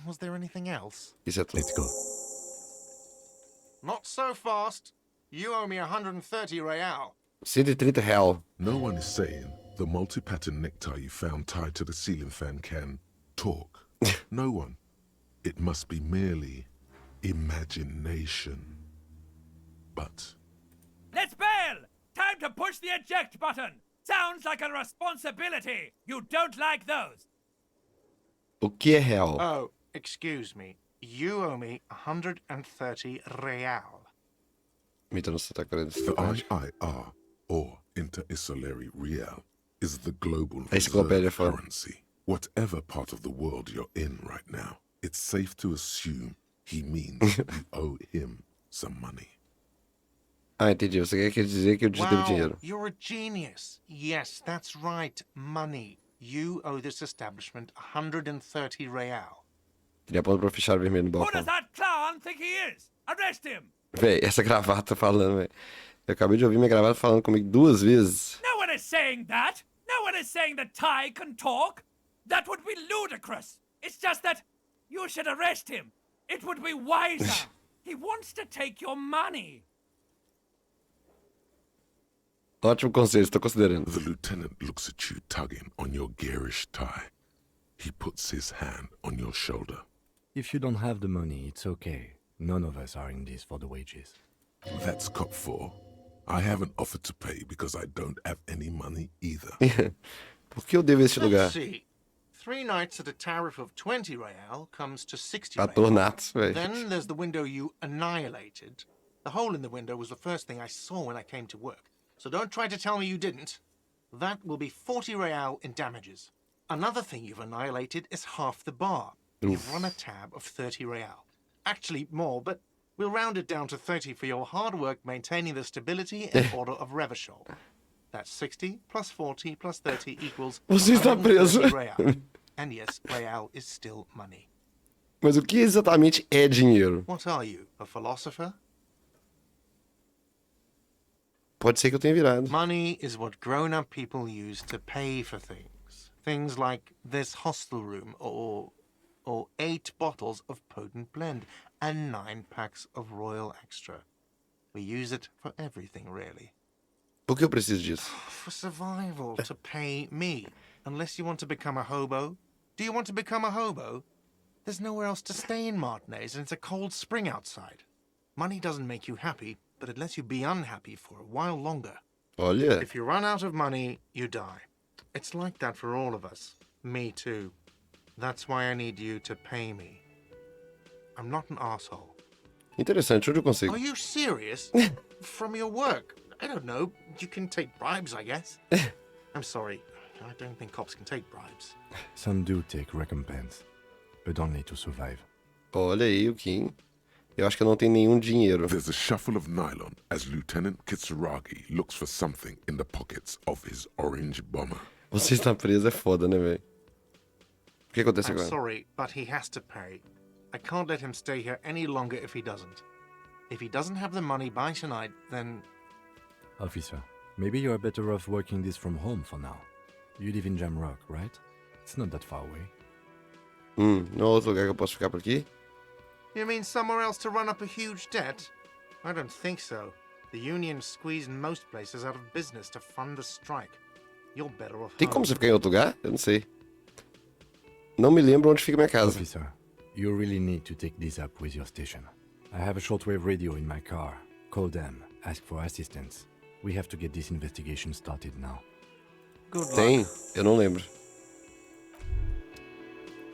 Was there anything else? Isso é tudo. Let's go. Not so fast. You owe me 130 real. 130 real. No one is saying the multi-pattern necktie you found tied to the ceiling fan can talk. No one. It must be merely imagination. But Let's bail! Time to push the eject button! Sounds like a responsibility! You don't like those! O que é real? Oh, excuse me. You owe me 130 real. Imitando o sotaque coreano. the IIR, or Inter-Isolary Real, is the global Encyclopedia reserve for- currency. Whatever part of the world you're in right now, it's safe to assume he means you owe him some money. Ah, entendi. Você quer dizer que eu te devo Wow, dinheiro. you're a genius. Yes, that's right. Money. You owe this establishment 130 real. Ele aponta pra fechar vermelho no Who balcão. does that clown think he is? Arrest him! Véi, essa gravata falando, véi. Eu acabei de ouvir minha gravata falando comigo 2 vezes. No one is saying that! No one is saying that Ty can talk! That would be ludicrous! It's just that you should arrest him! It would be wiser! He wants to take your money! Ótimo conselho, estou considerando. The lieutenant looks at you tugging on your garish tie. He puts his hand on your shoulder. If you don't have the money, it's okay. None of us are in this for the wages. That's cop 4. I haven't offered to pay because I don't have any money either. Por que eu devo este lugar? Let's see. 3 nights at a tariff of 20 real comes to 60 Ator real. nato, véi. Then there's the window you annihilated. The hole in the window was the first thing I saw when I came to work. So don't try to tell me you didn't. That will be 40 real in damages. Another thing you've annihilated is half the bar. You've run a tab of 30 real. Actually, more, but we'll round it down to 30 for your hard work maintaining the stability and order of Revachol. That's 60 plus 40 plus 30 equals Você está preso. 130 real. And yes, real is still money. Mas o que exatamente é dinheiro? What are you, a philosopher? Pode ser que eu tenha virado. Money is what grown-up people use to pay for things. Things like this hostel room or 8 bottles of potent blend and 9 packs of Royal Extra. We use it for everything, really. Por que eu preciso disso? For survival, to pay me. Unless you want to become a hobo. Do you want to become a hobo? There's nowhere else to stay in Martinez and it's a cold spring outside. Money doesn't make you happy, but it lets you be unhappy for a while longer. Olha, If you run out of money, you die. It's like that for all of us. Me too. That's why I need you to pay me. I'm not an asshole. interessante, onde eu consigo? Are you serious? From your work? I don't know. You can take bribes, I guess. I'm sorry. I don't think cops can take bribes. Some do take recompense, but only to survive. Olha aí o Kim. Eu acho que eu não tenho nenhum dinheiro. There's a shuffle of nylon as Lieutenant Kitsuragi looks for something in the pockets of his orange bomber. Você está preso é foda, né, velho? O que acontece I'm agora? sorry, but he has to pay. I can't let him stay here any longer if he doesn't. If he doesn't have the money by tonight, then... Officer, maybe you're better off working this from home for now. You live in Jamrock, right? It's not that far away. Não há outro lugar que eu posso ficar por aqui? You mean somewhere else to run up a huge debt? I don't think so. The union squeezed most places out of business to fund the strike. You're better off Tem home. como você ficar em outro lugar? Eu não sei. Não me lembro onde fica minha casa. Officer, you really need to take this up with your station. I have a shortwave radio in my car. Call them, ask for assistance. We have to get this investigation started now. Good luck. Tem? Eu não lembro.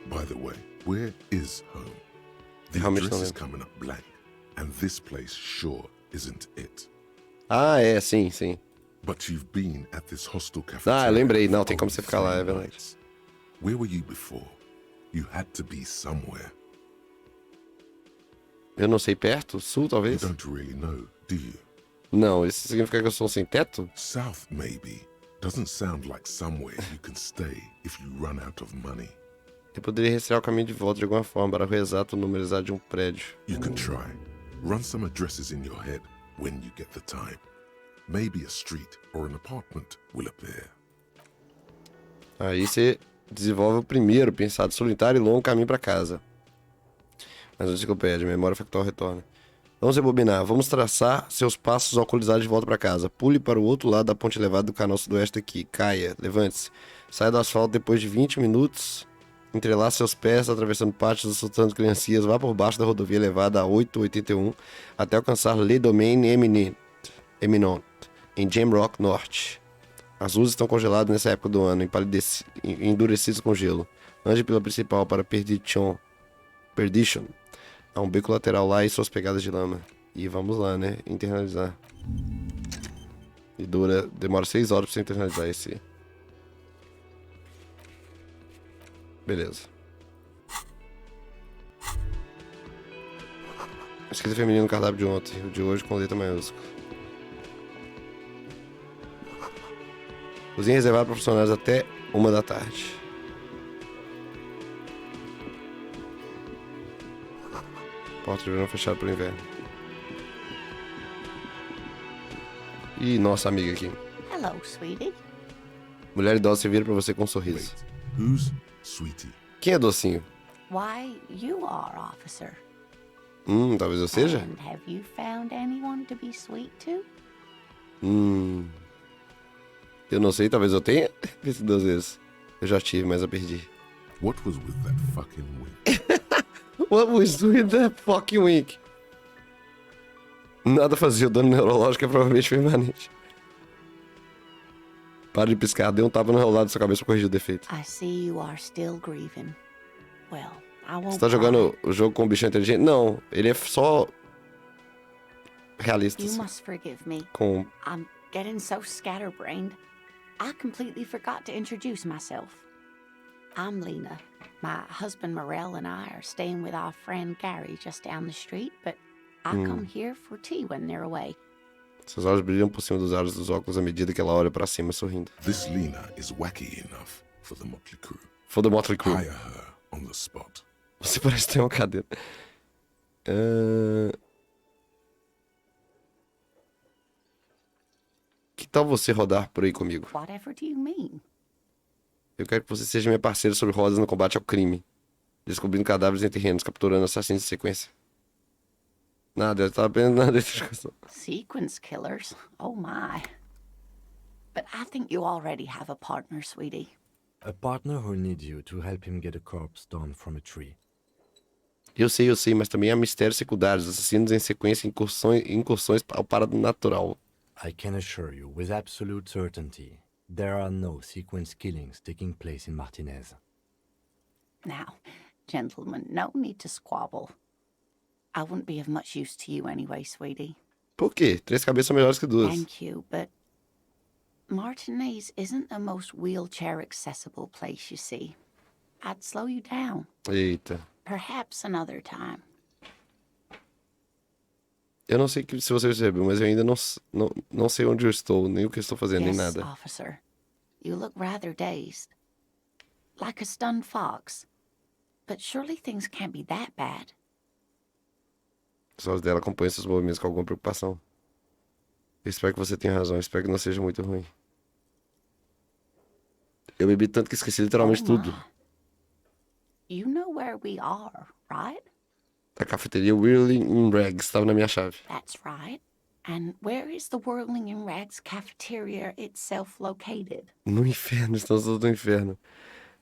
By the way, where is home? The How much address is time? coming up blank, and this place sure isn't it. Ah, é, sim, sim. But you've been at this hostel cafeteria. Ah, eu lembrei. Não, for tem como only você ficar lá, 3 é verdade. nights. Where were you before? You had to be somewhere. Eu não sei, perto? Sul, You talvez? don't really know, do you? Não, isso significa que eu sou sem teto? South, maybe. Doesn't sound like somewhere you can stay if you run out of money. Eu poderia rastrear o caminho de volta de alguma forma para o exato número exato de um prédio. You can try. Run some addresses in your head when you get the time. Maybe a street or an apartment will appear. Aí você desenvolve o primeiro, pensado solitário e longo caminho para casa. Mas a enciclopédia, memória factual retorna. Vamos rebobinar. Vamos traçar seus passos alcoolizados de volta para casa. Pule para o outro lado da ponte elevada do canal sudoeste aqui. Caia, levante-se. Saia do asfalto depois de 20 minutos. Entrelace seus pés, atravessando pátios, assaltando criancinhas. Vá por baixo da rodovia elevada a 881 até alcançar Le Domaine Eminent, em Jamrock Norte. As luzes estão congeladas nessa época do ano, endurecidas com gelo. Ande pela principal para Perdition. Há um beco lateral lá e suas pegadas de lama. E vamos lá, né? Internalizar. E demora 6 horas pra você internalizar esse. Beleza. Escrita feminina no cardápio de ontem. O de hoje com letra maiúscula. Cozinha reservada para funcionários até 1 da tarde. Porta de verão fechada pelo inverno. E nossa amiga aqui. Hello, sweetie. Mulher idosa se vira pra você com um sorriso. Wait, who's Sweetie? Quem é docinho? Why, you are, officer. Talvez eu seja? And have you found anyone to be sweet to? Eu não sei, talvez eu tenha. Fiz 2 vezes. Eu já tive, mas eu perdi. What was with that fucking wink? What was with that fucking wink? Nada fazia, o dano neurológico é provavelmente permanente. Para de piscar, dê um tapa no relógio da sua cabeça pra corrigir o defeito. I see you are still grieving. Well, I won't. Você tá jogando o jogo com um bichão inteligente? Não, ele é só realista. You Assim, must forgive me. com... I'm getting so scatterbrained. I completely forgot to introduce myself. I'm Lena. My husband Morel and I are staying with our friend Gary just down the street, but I come here for tea when they're away. Seus olhos brilham por cima dos aros dos óculos à medida que ela olha pra cima sorrindo. This Lena is wacky enough for the Motley Crew. For the Motley Crue. Hire her on the spot. Você parece ter uma cadeira. Que tal você rodar por aí comigo? Whatever do you mean? Eu quero que você seja minha parceira sobre rodas no combate ao crime. Descobrindo cadáveres em terrenos, capturando assassinos em sequência. Nada, eu tava aprendendo nada dessa discussão. Sequence killers? Oh my. But I think you already have a partner, sweetie. A partner who needs you to help him get a corpse down from a tree. Eu sei, mas também há mistérios secundários, assassinos em sequência, incursões ao paranatural. I can assure you with absolute certainty, there are no sequence killings taking place in Martinez. Now, gentlemen, no need to squabble. I wouldn't be of much use to you anyway, sweetie. Por quê? 3 cabeças são melhores que 2. Thank you, but Martinez isn't the most wheelchair-accessible place, you see. I'd slow you down. Eita. Perhaps another time. Eu não sei se você percebeu, mas eu ainda não sei onde eu estou, nem o que eu estou fazendo, nem Yes, nada. officer. You look rather dazed. Like a stunned fox. But surely things can't be that bad. Os olhos dela acompanham seus movimentos com alguma preocupação. Eu espero que você tenha razão, eu espero que não seja muito ruim. Eu bebi tanto que esqueci literalmente tudo. You know where we are, right? A cafeteria Whirling in Rags estava na minha chave. That's right. And where is the Whirling in Rags cafeteria itself located? No inferno, estamos todos no inferno.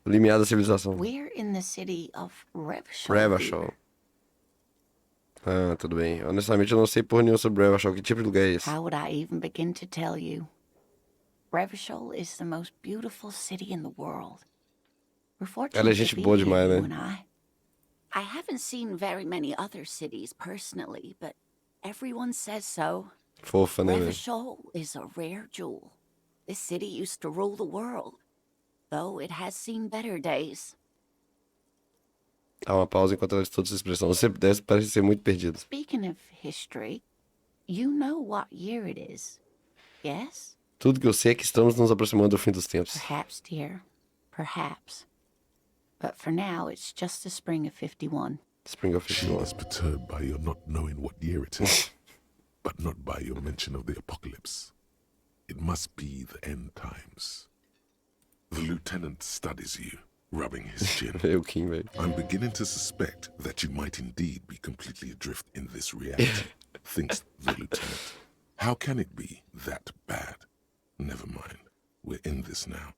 O limiar da civilização. We're in the city of Revachol. Revachol. Ah, tudo bem. Honestamente, eu não sei porra nenhuma sobre Revachol. Que tipo de lugar é esse? How would I even begin to tell you? Revachol is the most beautiful city in the world. We're fortunate Ela é gente to be boa here, demais, you né? and I haven't seen very many other cities personally, but everyone says so. Fofa, né, velho? Revachol is a rare jewel. This city used to rule the world, though it has seen better days. Há uma pausa enquanto ela estuda sua expressão. Você parece ser muito perdido. Speaking of history, you know what year it is, yes? Tudo que eu sei é que estamos nos aproximando do fim dos tempos. Perhaps, dear. Perhaps. But for now, it's just the spring of 51. Spring of She 51. is perturbed by your not knowing what year it is, but not by your mention of the apocalypse. It must be the end times. The lieutenant studies you, rubbing his chin. Eu, Kim, velho. I'm beginning to suspect that you might indeed be completely adrift in this reality, thinks the lieutenant. How can it be that bad? Never mind. We're in this now.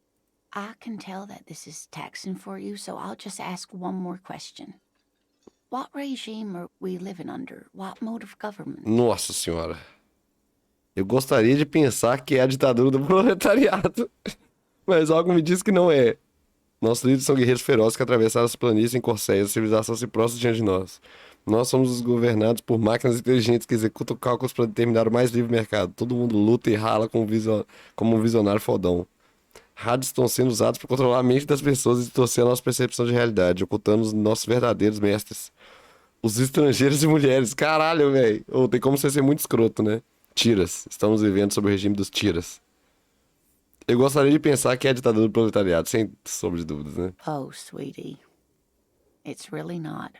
I can tell that this is taxing for you, so I'll just ask one more question. What regime are we living under? What mode of government? Nossa senhora. Eu gostaria de pensar que é a ditadura do proletariado. Mas algo me diz que não é. Nossos líderes são guerreiros ferozes que atravessaram as planícies em corcéis. A civilização se prostra diante de nós. Nós somos governados por máquinas inteligentes que executam cálculos para determinar o mais livre mercado. Todo mundo luta e rala como um visionário fodão. Rádios estão sendo usados para controlar a mente das pessoas e distorcer a nossa percepção de realidade, ocultando os nossos verdadeiros mestres. Os estrangeiros e mulheres. Caralho, velho. Oh, tem como você ser muito escroto, né? Tiras. Estamos vivendo sob o regime dos tiras. Eu gostaria de pensar que é a ditadura do proletariado, sem sombra de dúvidas, né? Oh, sweetie. It's really not.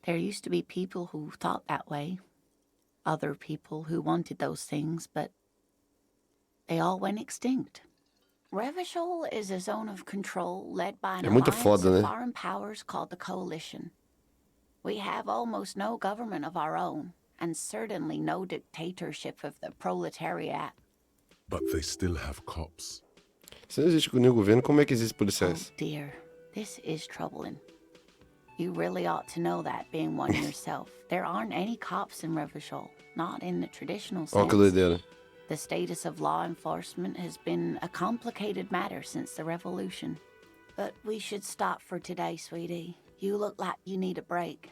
There used to be people who thought that way. Other people who wanted those things, but they all went extinct. Revachol is a zone of control led by an muito alliance foda, né? of foreign powers called the Coalition. We have almost no government of our own, and certainly no dictatorship of the proletariat. But they still have cops. Se não existe nenhum governo, como é que existem Oh policiais? dear, this is troubling. You really ought to know that, being one yourself. There aren't any cops in Revachol, not in the traditional Ó, que sense. doideira. The status of law enforcement has been a complicated matter since the revolution. But we should stop for today, sweetie. You look like you need a break.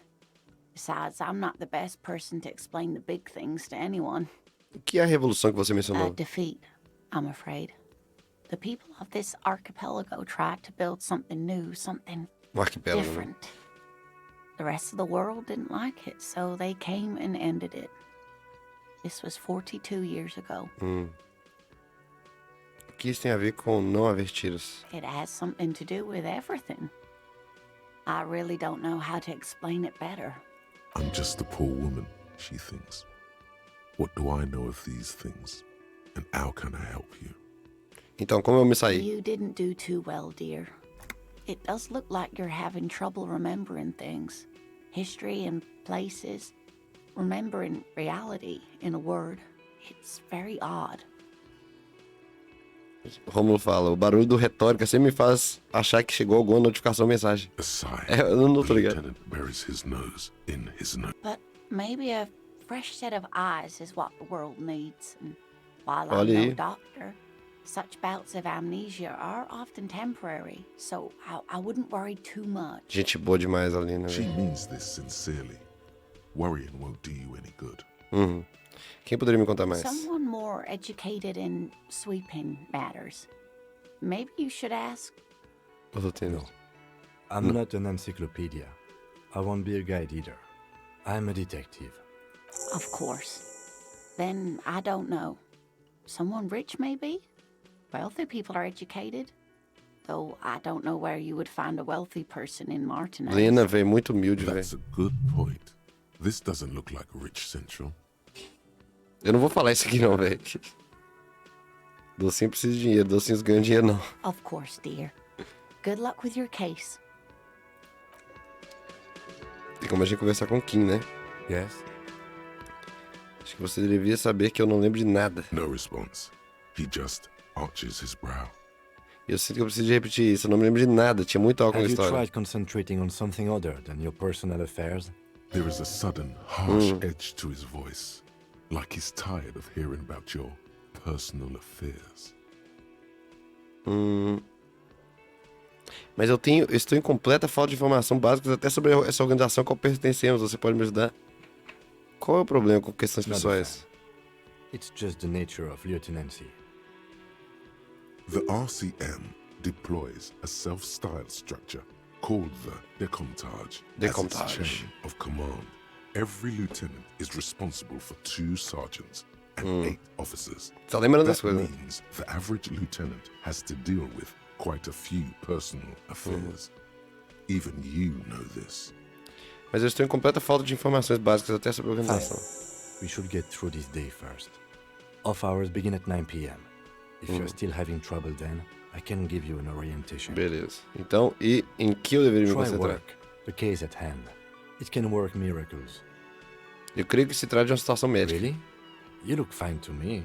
Besides, I'm not the best person to explain the big things to anyone. O que é a revolução que você A mencionou? defeat, I'm afraid. The people of this archipelago tried to build something new, something Um arquipélago, né? different. The rest of the world didn't like it, so they came and ended it. This was 42 years ago. O que isso tem a ver com não haver tiros? It has something to do with everything. I really don't know how to explain it better. I'm just a poor woman, she thinks. What do I know of these things? And how can I help you? Então, como eu me saí? You didn't do too well, dear. It does look like you're having trouble remembering things. History and places. Remembering reality, in a word. It's very odd. Rômulo fala, o barulho do retórica sempre me faz achar que chegou alguma notificação ou mensagem. A sigh. Eu não tô The ligado. lieutenant buries his nose in his nose. But maybe a fresh set of eyes is what the world needs. And while Olha I'm aí. no doctor, such bouts of amnesia are often temporary, so I wouldn't worry too much. Gente boa demais ali, né? She velho? means this sincerely. Worrying won't do you any good. Uhum. Quem poderia me contar mais? Someone more educated in sweeping matters. Maybe you should ask. Eu tô tendo. I'm not an encyclopedia. I won't be a guide either. I'm a detective. Of course. Then I don't know. Someone rich, maybe? Wealthy people are educated. Though I don't know where you would find a wealthy person in Martinez. Lena, velho, muito humilde, That's velho. a good point. This doesn't look like Rich Central. Eu não vou falar isso aqui não, velho. Docinho precisa de dinheiro, docinhos ganham dinheiro não. Of course, dear. Good luck with your case. Tem como a gente conversar com o Kim, né? Yes? Acho que você devia saber que eu não lembro de nada. No response. He just arches his brow. Eu sinto que eu preciso de repetir isso, eu não me lembro de nada, tinha muito álcool na Have you história. tried concentrating on something other than your personal affairs? There is a sudden, harsh edge to his voice, like he's tired of hearing about your personal affairs. Mas eu estou em completa falta de informação básica até sobre essa organização a qual pertencemos, você pode me ajudar? Qual é o problema com questões Not a pessoais? It's just the nature of lieutenancy. The RCM deploys a self-styled structure called the decomptage. Decomptage. As its chain of command. Every lieutenant is responsible for 2 sergeants and 8 officers. Tá lembrando das That coisas. means the average lieutenant has to deal with quite a few personal affairs. Even you know this. Mas eu estou em completa falta de informações básicas até sobre a organização. We should get through this day first. Off hours begin at 9 p.m. If you're still having trouble then, I can give you an orientation. Beleza. Então, e em que eu deveria me Try concentrar? work, the case at hand. It can work miracles. Eu creio que se trata de uma situação médica. Really? You look fine to me.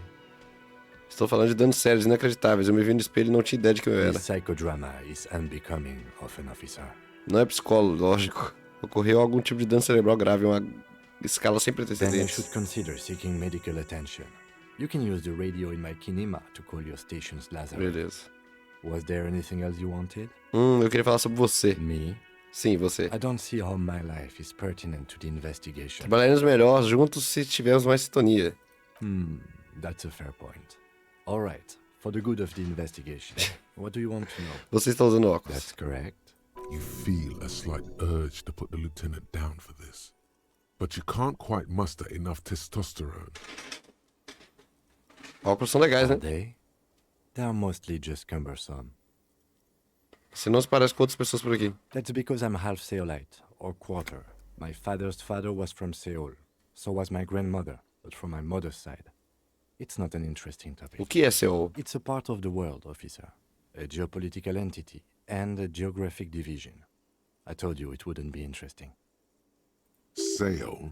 Estou falando de danos sérios, inacreditáveis. Eu me vi no espelho e não tinha ideia de que eu era. This psychodrama is unbecoming of an officer. Não é psicológico. Ocorreu algum tipo de dano cerebral grave, uma escala sem Then you precedentes. should consider seeking medical attention. You can use the radio in my kinema to call your station's Lazarus. Beleza. Was there anything else you wanted? Eu queria falar sobre você. Me? Sim, você. I don't see how my life is pertinent to the investigation. Trabalharemos melhor juntos se tivermos mais sintonia. That's a fair point. All right, for the good of the investigation, what do you want to know? Você está usando óculos. That's correct. You feel a slight urge to put the lieutenant down for this. But you can't quite muster enough testosterone. Óculos são legais, né? They are mostly just cumbersome. Você não se parece com outras pessoas por aqui. That's because I'm half Seolite, or quarter. My father's father was from Seoul. So was my grandmother, but from my mother's side. It's not an interesting topic. O que é Seul? It's a part of the world, officer. A geopolitical entity and a geographic division. I told you it wouldn't be interesting. Seoul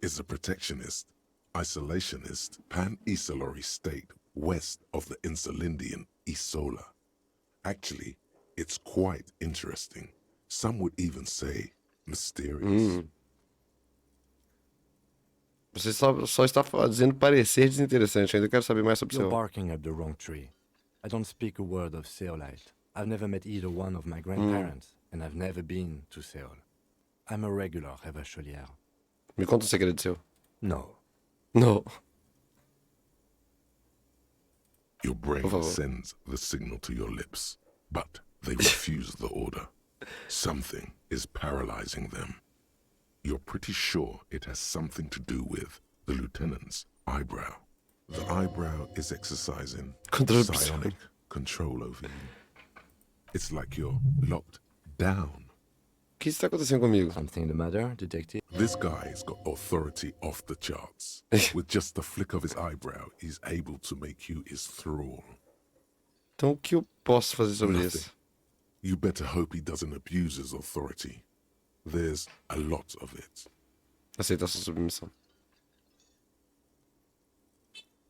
is a protectionist, isolationist, pan-Isolari state west of the Insulindian Isola. Actually, it's quite interesting. Some would even say mysterious. Você só está dizendo parecer desinteressante. Ainda quero saber mais sobre You're Seul. barking up the wrong tree. I don't speak a word of Seolite. I've never met either one of my grandparents, and I've never been to Seoul. I'm a regular Revacholière. Me conta um segredo seu. No. Não. Your brain Por favor. sends the signal to your lips, but they refuse the order. Something is paralyzing them. You're pretty sure it has something to do with the lieutenant's eyebrow. The eyebrow is exercising Control psionic control over you. It's like you're locked down. O que está acontecendo comigo? Something the matter, detective? This guy's got authority off the charts. With just the flick of his eyebrow, he's able to make you his thrall. Então o que eu posso fazer sobre Nothing. isso? You better hope he doesn't abuse his authority. There's a lot of it. Aceitar sua submissão.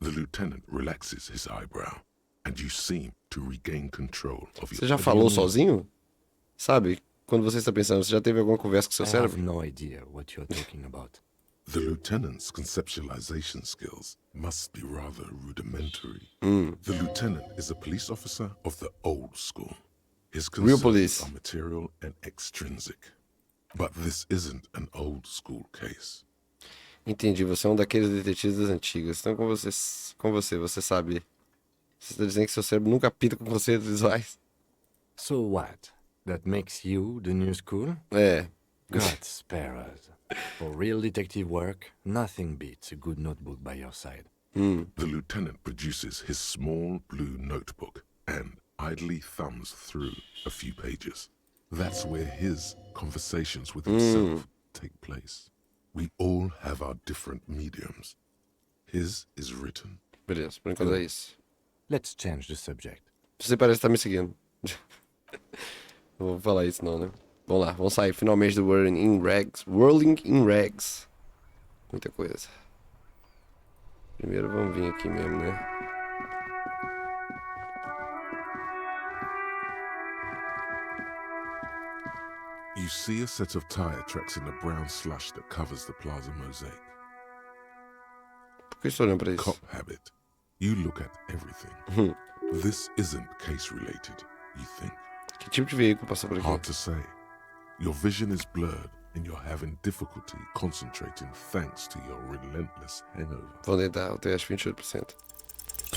The lieutenant relaxes his eyebrow, and you seem to regain control of Você your... já falou sozinho? Sabe, quando você está pensando, você já teve alguma conversa com seu I have cérebro? no idea what you're talking about. The lieutenant's conceptualization skills must be rather rudimentary. The lieutenant is a police officer of the old school. His Real concerns police. are material and extrinsic. But this isn't an old school case. Entendi, você é um daqueles detetives das antigas. Então você sabe. Você está dizendo que seu cérebro nunca pita com conceitos visuais? So what? That makes you the new school? É. God spare us. For real detective work, nothing beats a good notebook by your side. The lieutenant produces his small blue notebook and idly thumbs through a few pages. That's where his conversations with himself take place. We all have our different mediums. His is written. Beleza, por enquanto é isso. Let's change the subject. Você parece estar me seguindo. Não vou falar isso não, né? Vamos lá, vamos sair finalmente do Whirling in Rags. Whirling in Rags. Muita coisa. Primeiro vamos vir aqui mesmo, né? You see a set of tire tracks in the brown slush that covers the plaza mosaic. Por que estou olhando pra isso? Cop habit. You look at everything. This isn't case related, you think. Que tipo de veículo passou por aqui? Hard to say. Your vision is blurred and you're having difficulty concentrating thanks to your relentless hangover. Vou tentar, eu tenho acho 28%.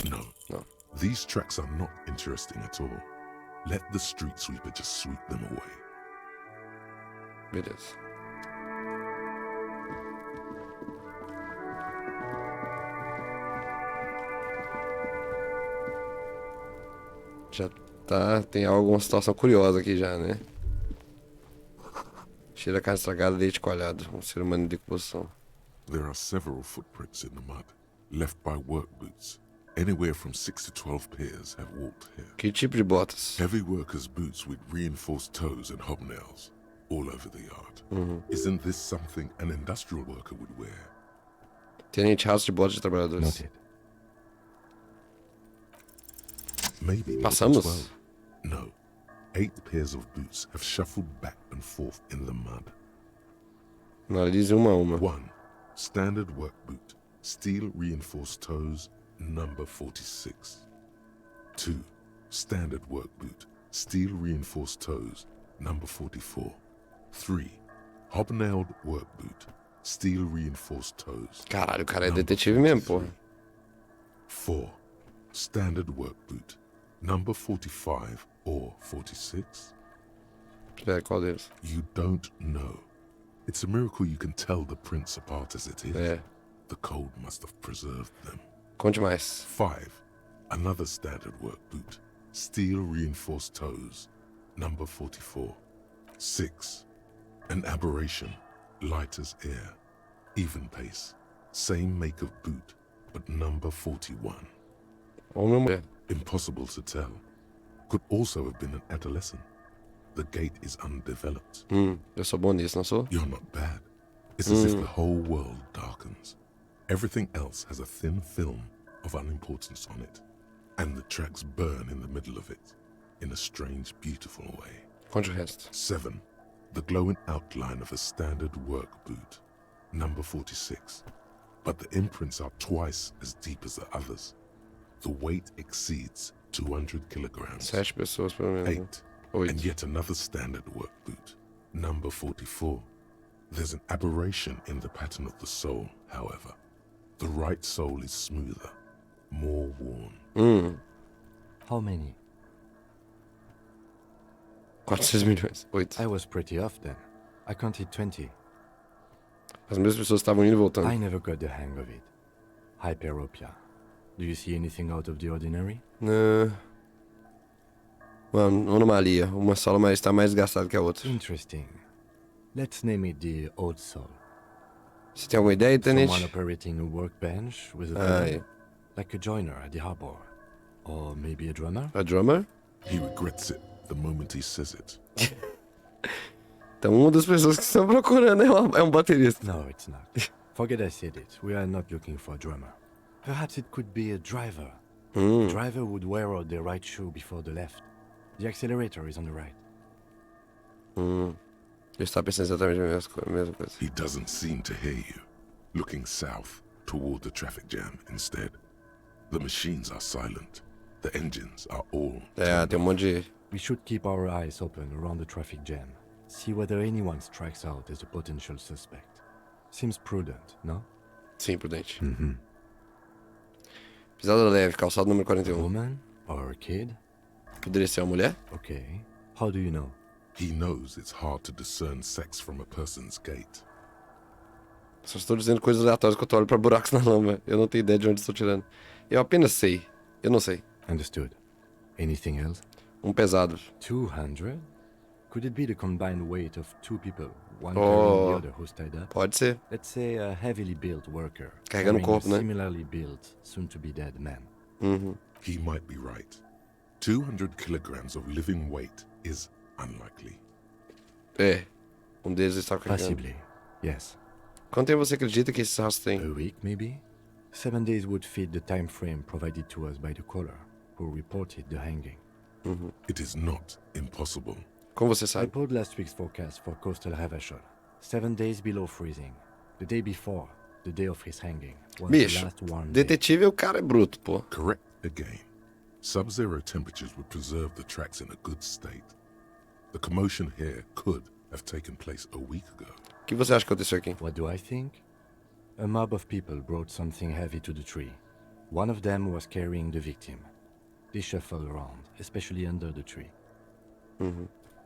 No. No. These tracks are not interesting at all. Let the street sweeper just sweep them away. Beleza. Já tá, tem alguma situação curiosa aqui já, né? Cheira a carne estragada, leite coalhado. Um ser humano em decomposição. There are several footprints in the mud, left by work boots. Anywhere from 6 to 12 pairs have walked here. Que tipo de botas? Heavy workers' boots with reinforced toes and hobnails all over the yard. Isn't this something an industrial worker would wear? Tenente House de botas de trabalhadores. Noted. Maybe more than Passamos? 12. No. 8 pairs of boots have shuffled back and forth in the mud. Analise uma a uma. 1. Standard work boot. Steel reinforced toes, number 46. 2. Standard work boot. Steel reinforced toes, number 44. 3. Hobnailed work boot. Steel reinforced toes. Caralho, o cara é number detetive mesmo, porra. 4. Standard work boot. Number 45 or 46? Espera, qual deles? You don't know. It's a miracle you can tell the prints apart as it is. É. The cold must have preserved them. Conte mais. 5. Another standard work boot. Steel reinforced toes. Number 44. 6. An aberration. Light as air. Even pace. Same make of boot, but number 41. Homem ou mulher? Impossible to tell. Could also have been an adolescent. The gait is undeveloped. Eu sou bom nisso, não sou? You're not bad. It's as if the whole world darkens. Everything else has a thin film of unimportance on it. And the tracks burn in the middle of it, in a strange, beautiful way. Conte o resto. 7. The glowing outline of a standard work boot. Number 46. But the imprints are twice as deep as the others. The weight exceeds 200 kilograms. 7 pessoas, pelo menos. 8. And 8. yet another standard work boot. Number 44. There's an aberration in the pattern of the sole, however. The right sole is smoother, more worn. How many? 400 milhões. 8. I was pretty off then. I counted 20. As mesmas pessoas estavam indo e voltando. I never got the hang of it. Hyperopia. Do you see anything out of the ordinary? Uma anomalia. Uma sola mais está mais desgastada que a outra. Interesting. Let's name it the old soul. Você tem alguma ideia, Someone tenente? operating a workbench with a Ah, pedal, yeah. like a joiner at the harbor. Or maybe a drummer? A drummer? He regrets it the moment he says it. Então, uma das pessoas que estão procurando é um baterista. No, it's not. Forget I said it. We are not looking for a drummer. Perhaps it could be a driver. A driver would wear out the right shoe before the left. The accelerator is on the right. Eu estava pensando exatamente a mesma coisa. He doesn't seem to hear you, looking south toward the traffic jam instead. The machines are silent. The engines are all É, turned tem um off. monte de... We should keep our eyes open around the traffic jam. See whether anyone strikes out as a potential suspect. Seems prudent, no? Sim, prudente. Pisada leve, calçado número A 41. woman or a kid? Poderia ser uma mulher? Okay. How do you know? He knows it's hard to discern sex from a person's gait. Só estou dizendo coisas aleatórias que eu tô olhando pra buracos na lama. Eu não tenho ideia de onde estou tirando. Eu apenas sei. Eu não sei. Understood. Anything else? Pesado. 200? Could it be the combined weight of two people, one carrying the other who's tied up? Pode ser. Let's say a heavily built worker Carregando o carrying corpo, a né? similarly built, soon-to-be-dead man. He might be right. 200 kilograms of living weight is unlikely. É. Deles está carregando. Possibly, yes. Quanto tempo você acredita que esse rastro tem? A week, maybe? 7 days would fit the time frame provided to us by the caller, who reported the hanging. It is not impossible. Como você I sabe? pulled last week's forecast for coastal Havashol. 7 days below freezing. The day before, the day of his hanging, was the Bicho, last warm day. detetive, o cara é bruto, pô. Correct again. Sub-zero temperatures would preserve the tracks in a good state. The commotion here could have taken place a week ago. O que você acha que aconteceu aqui? What do I think? A mob of people brought something heavy to the tree. One of them was carrying the victim. They shuffled around, especially under the tree.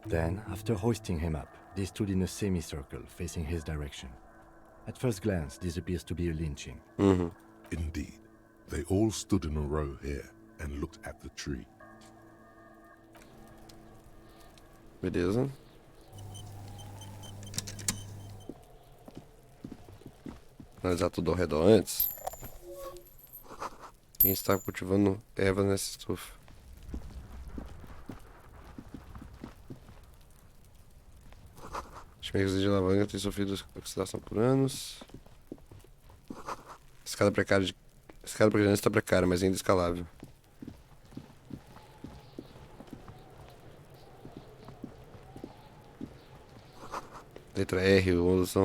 Then, after hoisting him up, they stood in a semicircle facing his direction. At first glance, this appears to be a lynching. Indeed, they all stood in a row here and looked at the tree. Beleza. Analisar tudo ao redor antes. Quem está cultivando erva nessa estufa? Os meios de lavanda têm sofrido oxidação por anos. Escada para criança está precária, mas ainda escalável. Letra R, usa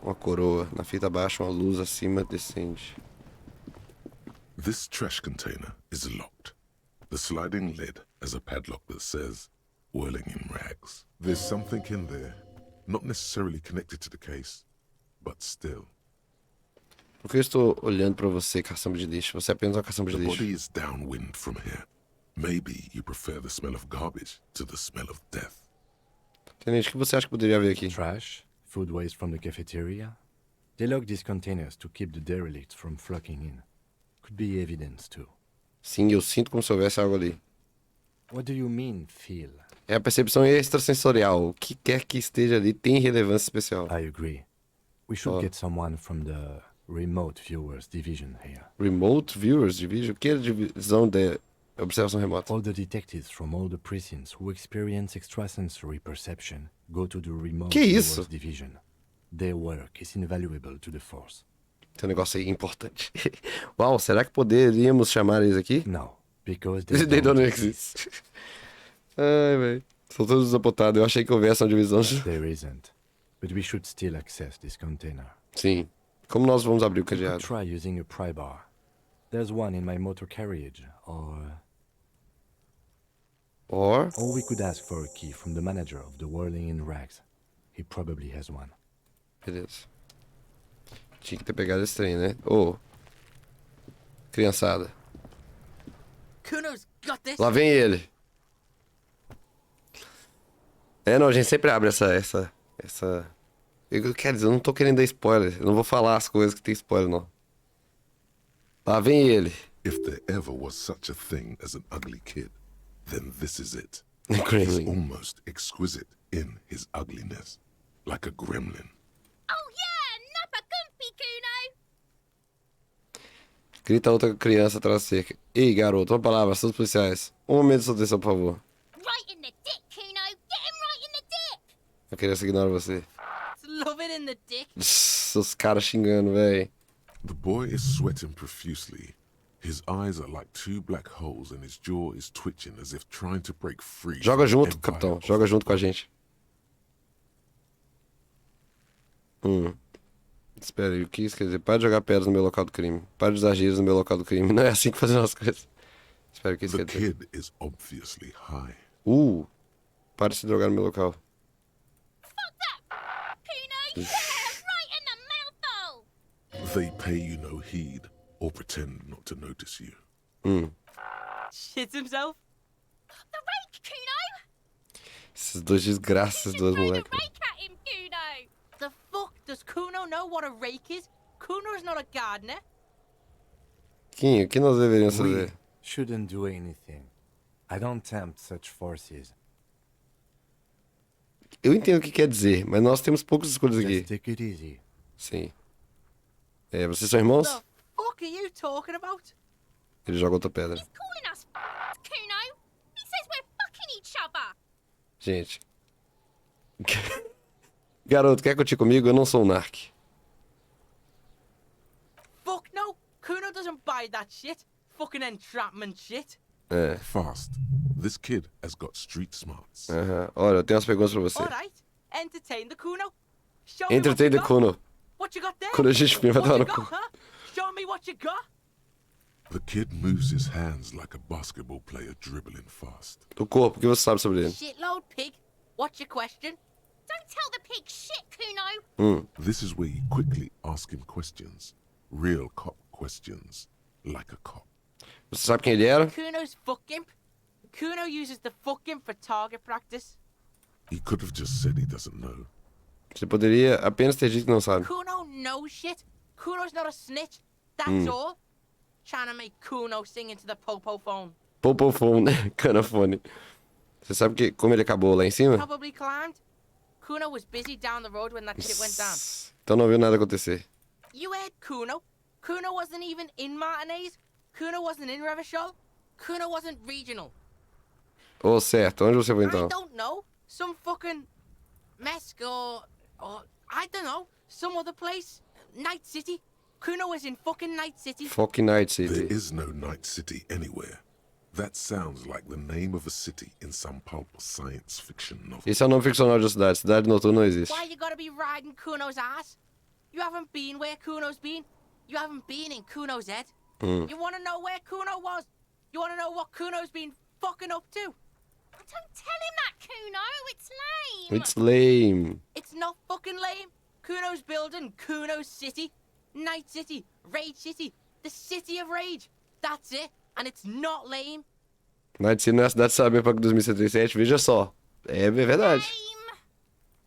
uma coroa. Na fita abaixo, uma luz acima descende. This trash container is locked. The sliding lid has a padlock that says, whirling in rags. There's something in there, not necessarily connected to the case, but still. Por que eu estou olhando pra você, caçamba de lixo? Você é apenas uma caçamba de The lixo. body is downwind from here. Maybe you prefer the smell of garbage to the smell of death. Tenente, o que você acha que poderia haver aqui? Trash, food waste from the cafeteria. They lock these containers to keep the derelicts from flocking in. Could be evidence too. Sim, eu sinto como se houvesse algo ali. What do you mean, feel? É a percepção extrasensorial. O que quer que esteja ali tem relevância especial. I agree. We should get someone from the remote viewers division here. Remote Viewers Division? O que é a divisão de observação remota? All the detectives from all the precincts who experience extrasensory perception go to the remote Que viewers isso? division. Their work is invaluable to the force. Tem um negócio aí importante. Uau, será que poderíamos chamar eles aqui? No, because They don't exist. Ai, velho. São todos desapontados. Eu achei que houvesse uma divisão. There isn't. But we should still access this container. Sim. Como nós vamos abrir o We could cadeado? try using a pry bar. There's one in my motor carriage, or we could ask for a key from the manager of the Whirling in Rags. He probably has one. Beleza. Tinha que ter pegado esse trem, né? Ô. Criançada. Kuno's got this. Lá vem ele. Não, a gente sempre abre essa... Eu quero dizer, eu não tô querendo dar spoiler. Eu não vou falar as coisas que tem spoiler, não. Lá vem ele. If there ever was such a thing as an ugly kid, then this is it. Gremlin. He's almost exquisite in his ugliness, like a gremlin. Oh yeah, Nappa Gumpy, Kuno! Grita a outra criança atrás da cerca. Ei, garoto, uma palavra, assuntos policiais. Um momento de sua atenção, por favor. Right in the dick, Kuno! Get him right in the dick! A criança ignora você. It's love it in the dick. Os caras xingando, véi. The boy is sweating profusely. His eyes are like two black holes and his jaw is twitching as if trying to break free. Joga from the junto, empire capitão. of Joga the junto com a world. gente. Espera aí, o que isso quer dizer? Para de jogar pedras no meu local do crime. Para de usar giros no meu local do crime. Não é assim que fazem as coisas. Espera, o que isso The quer dizer? kid is obviously high. Para de se drogar no meu local. Kuno, yeah! Right in the mouthhole! They pay you no heed or pretend not to notice you. Shits himself. The rake, Kuno! Esses dois desgraças, duas Throw the moleques. rake at him, Kuno. The fuck? Does Kuno know what a rake is? Kuno's not a gardener. Quem, o que nós deveríamos We fazer? shouldn't do anything. I don't tempt such forces. Eu entendo o que quer dizer, mas nós temos poucas escolhas aqui. Just take it easy. Sim. Vocês são irmãos? The fuck are you talking about? Ele joga outra pedra. He's calling us Kuno. He says we're fucking each other. Gente. Garoto, quer curtir comigo? Eu não sou um narc. Fuck no. Kuno doesn't buy that shit. Fucking entrapment shit. Fast. This kid has got street smarts. Aham. Olha, eu tenho umas perguntas pra você. Alright. Entertain the Kuno. Show me Entertain the what you got. Kuno. What you got there? Quando a gente vai What dar you no got, cu. huh? Show me what you got. The kid moves his hands like a basketball player dribbling fast. O corpo, o que você sabe sobre ele? Shitload pig. What's your question? Don't tell the pig shit, Kuno. This is where you quickly ask him questions. Real cop questions. Like a cop. Você sabe quem ele era? Kuno's fuck gimp. Kuno uses the fuck gimp for target practice. He could have just said he doesn't know. Você poderia apenas ter dito que não sabe. Kuno knows shit. Kuno's not a snitch. That's all. Trying to make Kuno sing into the popo phone. Popofone, canafone. Você sabe como ele acabou lá em cima? Probably climbed. Kuno was busy down the road when that shit went down. Então não viu nada acontecer. You heard Kuno. Kuno wasn't even in Martinez. Kuno wasn't in Revachol. Kuno wasn't regional. Ô, certo. Onde você foi I então? don't know. Some fucking Mesk or I don't know. Some other place. Night City. Kuno was in fucking Night City. Fucking Night There City. is no night city anywhere. That sounds like the name of a city in some pulp science fiction novel. Esse é o nome ficcional de uma cidade. Cidade noturna não existe. Why you gotta be riding Kuno's ass? You haven't been where Kuno's been. You haven't been in Kuno's head. You wanna know where Kuno was? You wanna know what Kuno's been fucking up to? Don't tell him that, Kuno. It's lame. It's lame. It's not fucking lame. Kuno's building Kuno's city. Night City. Rage City. The city of rage. That's it. And it's not lame. Night City não é a cidade Cyberpunk 2077. Veja só. É verdade. Lame.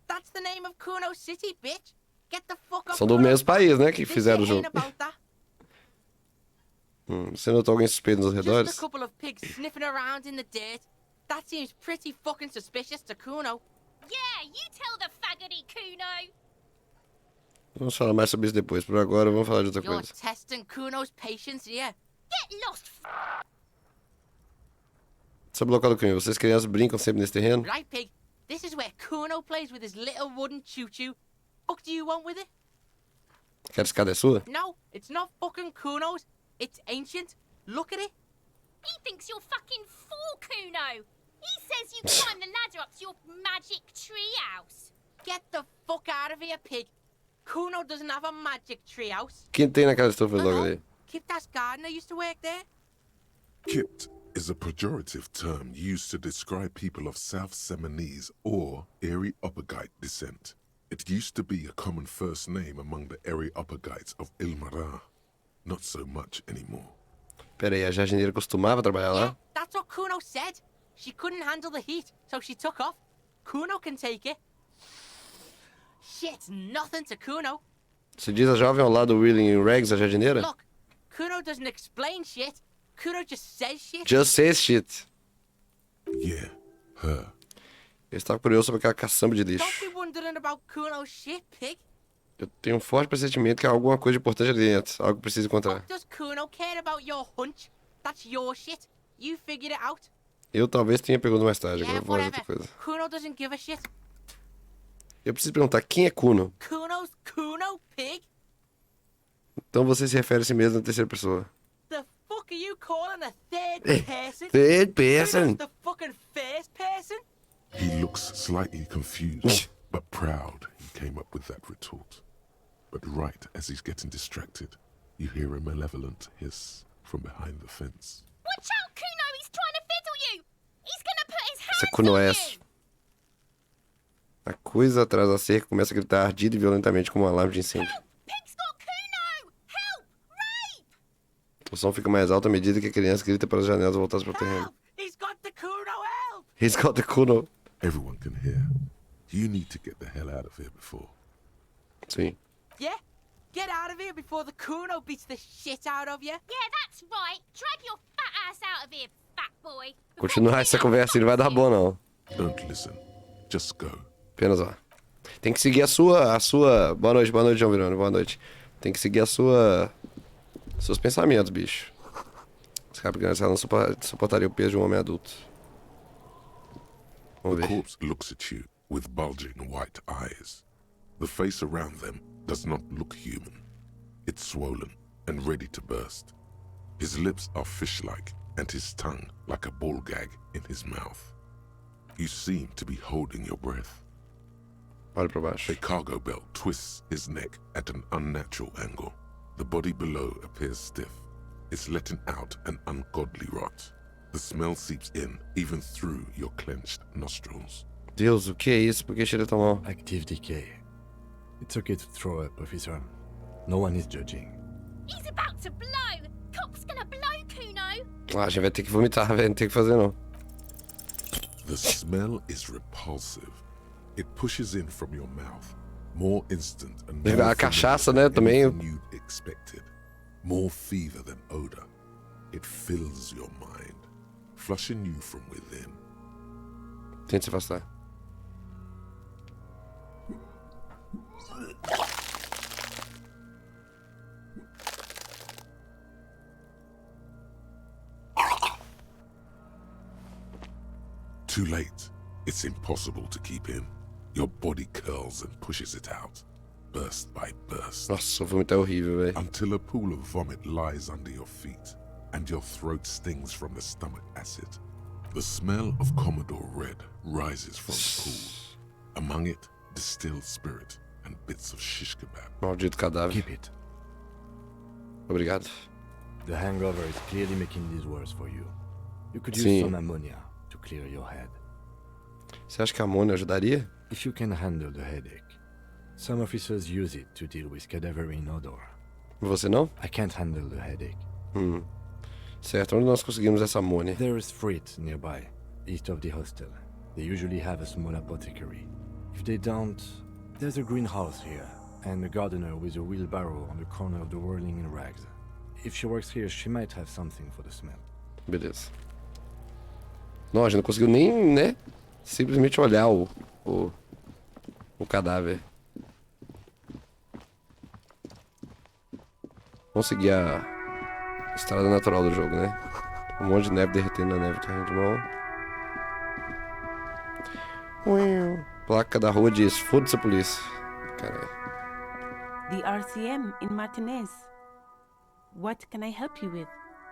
That's the name of Kuno City, bitch. Get the fuck up. São do Kuno. mesmo país, né? Que This fizeram o shit jogo. ain't about that. Você notou alguém suspeito nos Just arredores? a couple of pigs sniffing around in the dirt. That seems pretty fucking suspicious to Kuno. Yeah, you tell the faggoty, Kuno. Vamos falar mais sobre isso depois. Por agora, vamos falar de outra You're coisa. testing Kuno's patience here. Get lost. Sobre o local do crime. Vocês crianças brincam sempre nesse terreno? Right, pig? This is where Kuno plays with his little wooden choo-choo. Fuck do you want with it? Aquela escada é sua? No, it's not fucking Kuno's. It's ancient. Look at it. He thinks you're fucking fool, Kuno. He says you climb the ladder up to your magic tree house. Get the fuck out of here, pig. Kuno doesn't have a magic treehouse. Quem tem naquela estufa logo ali? Kiptas gardener used to work there. Kipt is a pejorative term used to describe people of South Seminese or Erie-Uppergite descent. It used to be a common first name among the Erie-Uppergites of Ilmará. Not so much anymore. Pera aí, a jardineira costumava trabalhar Yeah, lá? that's what Kuno said. She couldn't handle the heat, so she took off. Kuno can take it. Shit's nothing to Kuno. Se diz a jovem ao lado do Willing Rags, a jardineira? Look, Kuno doesn't explain shit. Kuno just says shit. Just says shit. Yeah, her. Eu estava curioso sobre aquela caçamba de Don't lixo. be wondering about Kuno's shit, pig. Eu tenho um forte pressentimento que há alguma coisa importante ali dentro. Algo que preciso encontrar. Fuck does Kuno care about your hunch? That's your shit. You figured it out. Eu talvez tenha pergunta mais tarde. Agora Yeah, eu vou falar de whatever. outra coisa. Kuno doesn't give a shit. Eu preciso perguntar, quem é Kuno? Kuno's Kuno, pig? Então você se refere a si mesmo na terceira pessoa. The fuck are you calling a third person? Third Kuno's person? the fucking first person? He looks slightly confused, but proud he came up with that retort. But right as he's getting distracted, you hear a malevolent hiss from behind the fence. Watch out, Kuno. He's trying to fiddle you. He's gonna put his Essa hands Kuno on é you. essa. A coisa atrás da cerca começa a gritar ardida e violentamente como um alarme de incêndio. Pig's got Kuno. Help! Rape! O som fica mais alto à medida que a criança grita para as janelas voltadas para o terreno. Help! He's got the Kuno, help! He's got the Kuno. Everyone can hear. You need to get the hell out of here before. Sim. Yeah? Get out of here before the Kuno beats the shit out of you. Yeah, that's right. Drag your fat ass out of here, fat boy. Continuar essa conversa não vai dar bom, não. Don't listen. Just go. Apenas, ó. Tem que seguir a sua... Boa noite, João Virano, boa noite. Tem que seguir seus pensamentos, bicho. Esse cara criança não suportaria o peso de um homem adulto. Vamos The ver. corpse looks at you with bulging white eyes. The face around them does not look human. It's swollen and ready to burst. His lips are fish-like and his tongue like a ball gag in his mouth. You seem to be holding your breath. Olha pra baixo. A cargo belt twists his neck at an unnatural angle. The body below appears stiff. It's letting out an ungodly rot. The smell seeps in, even through your clenched nostrils. Deus, o que é isso? Por que cheira tão mal? Active decay. It's okay to throw up, officer. No one is judging. He's about to blow. Cop's gonna blow, Kuno. Ah, a gente vai ter que vomitar, velho. Não tem o que fazer, não. The smell is repulsive. It pushes in from your mouth, more instant and more A cachaça, familiar né, than também. anything you'd expected. More fever than odor. It fills your mind, flushing you from within. Tente se afastar. Too late. It's impossible to keep in. Your body curls and pushes it out, burst by burst, Nossa, o vomitar é horrível, velho. until a pool of vomit lies under your feet and your throat stings from the stomach acid. The smell of Commodore Red rises from the pool. Among it, distilled spirit and bits of shish kebab. Maldito cadáver. Keep it. Obrigado. The hangover is clearly making this worse for you. You could use Sim. some ammonia to clear your head. Você acha que a amônia ajudaria? If you can handle the headache. Some officers use it to deal with cadaverine odor. Você não? I can't handle the headache. Certo, onde nós conseguimos essa amônia? There is freight nearby, east of the hostel. They usually have a small apothecary. If they don't, there's a greenhouse here, and a gardener with a wheelbarrow on the corner of the whirling in rags. If she works here, she might have something for the smell. Beleza. Não, a gente não conseguiu nem, né? Simplesmente olhar o cadáver. Vamos seguir a estrada natural do jogo, né? Um monte de neve derretendo na neve, carrinho de mão. Placa da rua diz: foda-se a polícia. Caralho. The RCM in Martinez. What can I help you with?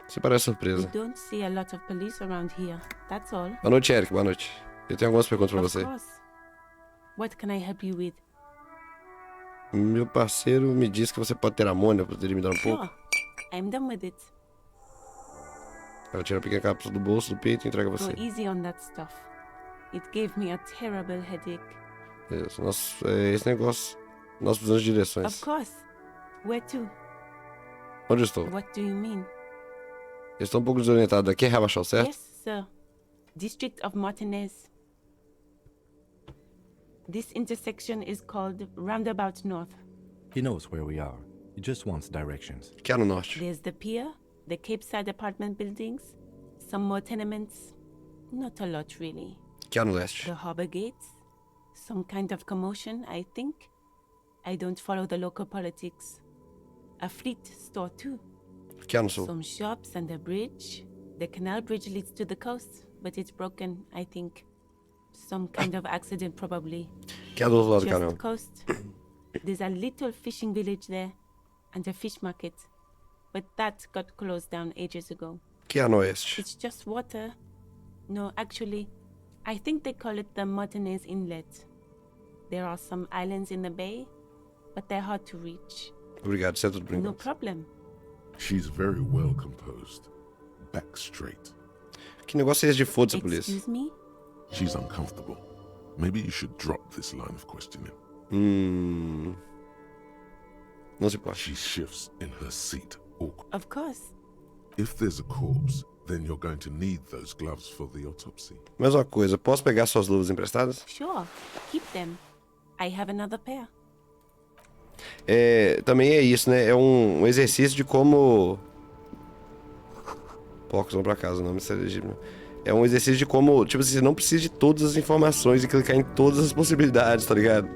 Você parece We surpresa. don't see a lot of police around here. That's all. Boa noite, Eric. Boa noite. Eu tenho algumas perguntas pra Of você. course. What can I help you with? Meu parceiro me disse que você pode ter amônia. Poderia me dar um pouco? Sure. I'm done with it. Ela tira a pequena cápsula do bolso, do peito e entrega a Go você. easy on that stuff. It gave me a terrible headache. Isso, esse negócio. Nós precisamos de direções. Of course. Where to? Onde eu estou? What do you mean? Eu estou um pouco desorientado. Aqui é Rabachal, certo? Yes, sir. District of Martinez. This intersection is called Roundabout North. He knows where we are. He just wants directions. Aqui é no norte. There's the pier, the Capeside apartment buildings, some more tenements. Not a lot, really. Aqui é no leste. The harbor gates, some kind of commotion, I think. I don't follow the local politics. A fleet store, too. Aqui é no sul. Some shops and a bridge. The canal bridge leads to the coast, but it's broken, I think. Some kind of accident, probably. Aqui é do outro lado do Just canal. coast. There's a little fishing village there, and a fish market. But that got closed down ages ago. Aqui é no oeste. It's just water. No, actually, I think they call it the Martinez Inlet. There are some islands in the bay, but they're hard to reach. Obrigado, isso é tudo por No enquanto. problem. She's very well composed, back straight. Que negócio é esse de foda-se a polícia? Excuse me? She's uncomfortable. Maybe you should drop this line of questioning. Não se pode. She shifts in her seat awkwardly. Of course. If there's a corpse, Then you're going to need those gloves for the autopsy. Mais uma coisa, posso pegar suas luvas emprestadas? Sure, keep them. I have another pair. Também é isso, né? É um exercício de como... Porcos vão pra casa, não me legível. É um exercício de como, tipo assim, você não precisa de todas as informações e clicar em todas as possibilidades, tá ligado?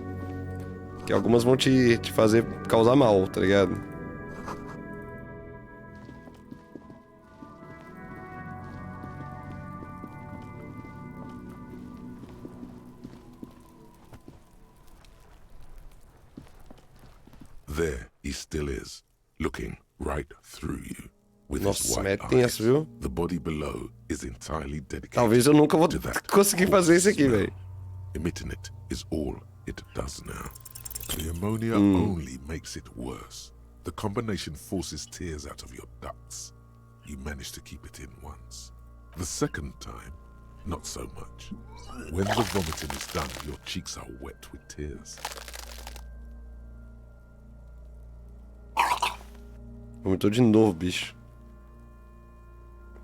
Que algumas vão te fazer causar mal, tá ligado? There he still is, looking right through you. With his Nossa, white mas tem essa, eyes. viu? The body below is entirely dedicated. Talvez eu nunca vou to that conseguir fazer isso aqui, smell. velho. Emitting it is all it does now. The ammonia only makes it worse. The combination forces tears out of your ducts. You manage to keep it in once. The second time, not so much. When the vomiting is done, your cheeks are wet with tears. Vomitou de novo, bicho.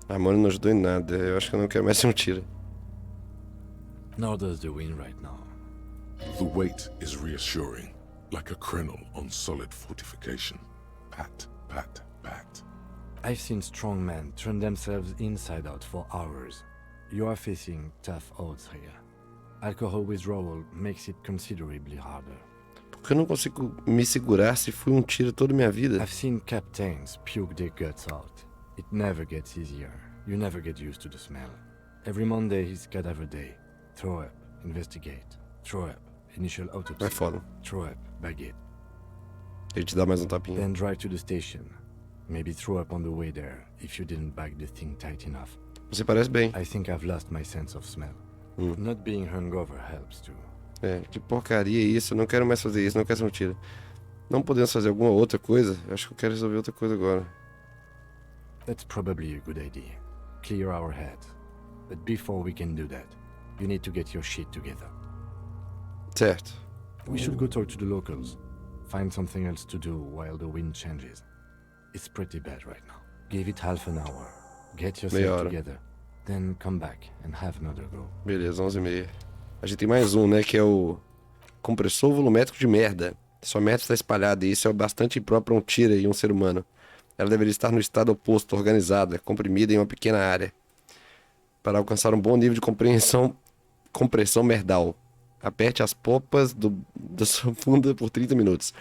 A mão não ajudou em nada. Eu acho que eu não quero mais ser um tira. Nor does the wind right now. The weight is reassuring, like a crenel on solid fortification. Pat, pat, pat. I've seen strong men turn themselves inside out for hours. You are facing tough odds here. Alcohol withdrawal makes it considerably harder. Porque eu não consigo me segurar se fui um tiro toda a minha vida. I've seen captains puke their guts out. It never gets easier. You never get used to the smell. Every Monday is cadaver day. Throw up, investigate. Throw up, initial autopsy. É foda. Throw up, bag it. Ele te dá mais um tapinha. Then drive to the station. Maybe throw up on the way there if you didn't bag the thing tight enough. Você parece bem. I think I've lost my sense of smell. Not being hungover helps too. Que porcaria é isso? Eu não quero mais fazer isso, não quero ser um tiro. Não podemos fazer alguma outra coisa? Eu acho que eu quero resolver outra coisa agora. That's probably a good idea. Clear our heads. But before we can do that, you need to get your shit together. Certo. We should go talk to the locals. Find something else to do while the wind changes. It's pretty bad right now. Give it half an hour. Get Meia yourself hora. together. Then come back and have another go. Beleza, 11h30. A gente tem mais um, né? Que é o compressor volumétrico de merda. Sua merda está espalhada e isso é bastante impróprio para um tira e um ser humano. Ela deveria estar no estado oposto, organizada, comprimida em uma pequena área. Para alcançar um bom nível de compressão merdal. Aperte as popas da sua bunda por 30 minutos.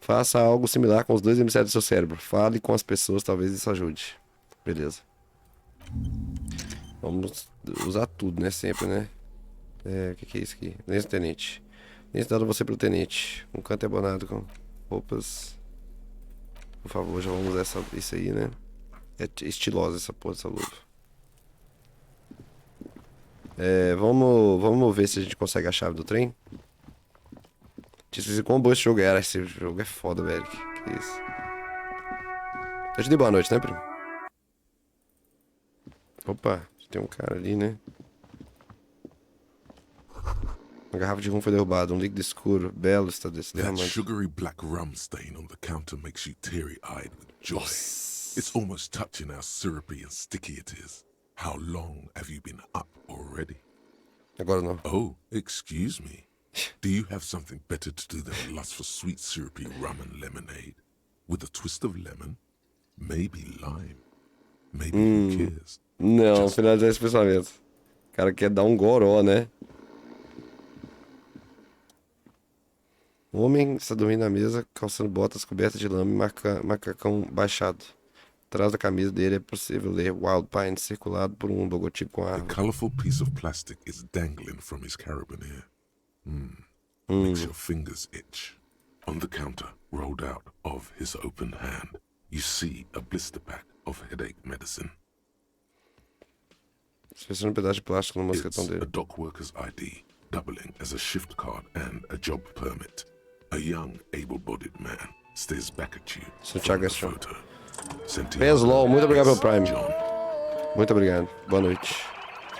Faça algo similar com os dois hemisférios do seu cérebro. Fale com as pessoas, talvez isso ajude. Beleza. Vamos usar tudo, né? Sempre, né? O que é isso aqui? Lenço tenente. Lenço dado a você pelo tenente. Um canto abonado com roupas. Por favor, já vamos usar isso aí, né? É estilosa essa porra dessa luva. Vamos ver se a gente consegue a chave do trem. Esqueci quão bom esse jogo era. Esse jogo é foda, velho. Que isso? Eu te dei boa noite, né, primo? Opa, tem um cara ali, né? Uma garrafa de rum foi derrubada, um líquido escuro, belo está That derramando. sugary black rum stain on the counter makes you teary-eyed with joy. It's almost touching how syrupy and sticky it is. How long have you been up already? Agora não. Oh, excuse me. Do you have something better to do than lust for sweet syrupy rum and lemonade? With a twist of lemon? Maybe lime? Maybe who cares? Não, finalizar esse pensamento. O cara quer dar um goró, né? O homem está dormindo na mesa, calçando botas cobertas de lama e macacão baixado. Atrás da camisa dele é possível ler Wild Pine circulado por um logotipo com a A árvore. colorful piece of plastic is dangling from his carabiner. Makes your fingers itch. On the counter, rolled out of his open hand, you see a blister pack of headache medicine. Especialmente um pedaço de plástico no It's mosquetão a dele. dock worker's ID, doubling as a shift card and a job permit. A young, able-bodied man stares back at you Santiago from the Estrada. photo. Santiago Peslow, muito obrigado pelo Prime. John. Muito obrigado. Boa noite.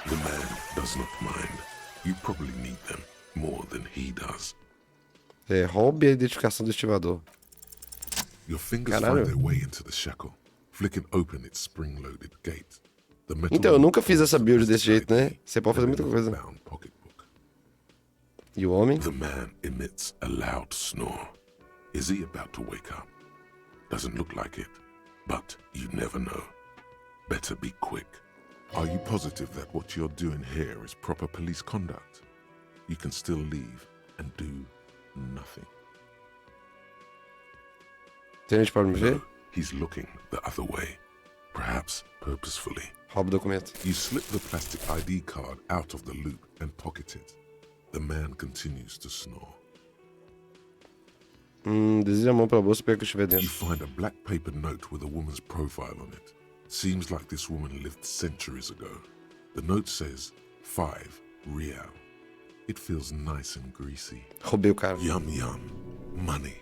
The man does not mind. You probably need them more than he does. Roube a identificação do estivador. Your fingers Caralho. find their way into the shackle, flicking open its spring-loaded gate. The metal Então, eu nunca fiz holds essa build desse jeito, né? ID Você pode fazer and muita in a coisa. bound pocketbook. E o homem? The man emits a loud snore. Is he about to wake up? Doesn't look like it, but you never know. Better be quick. Are you positive that what you're doing here is proper police conduct? You can still leave and do nothing. Tem gente pode me ver? No, he's looking the other way, perhaps purposefully. Rouba o documento. You slip the plastic ID card out of the loop and pocket it. The man continues to snore. Desvia a mão pela bolsa e pega o que estiver You dentro. find a black paper note with a woman's profile on it. Seems like this woman lived centuries ago. The note says 5 real. It feels nice and greasy. Roubei o cara. Yum yum. Money.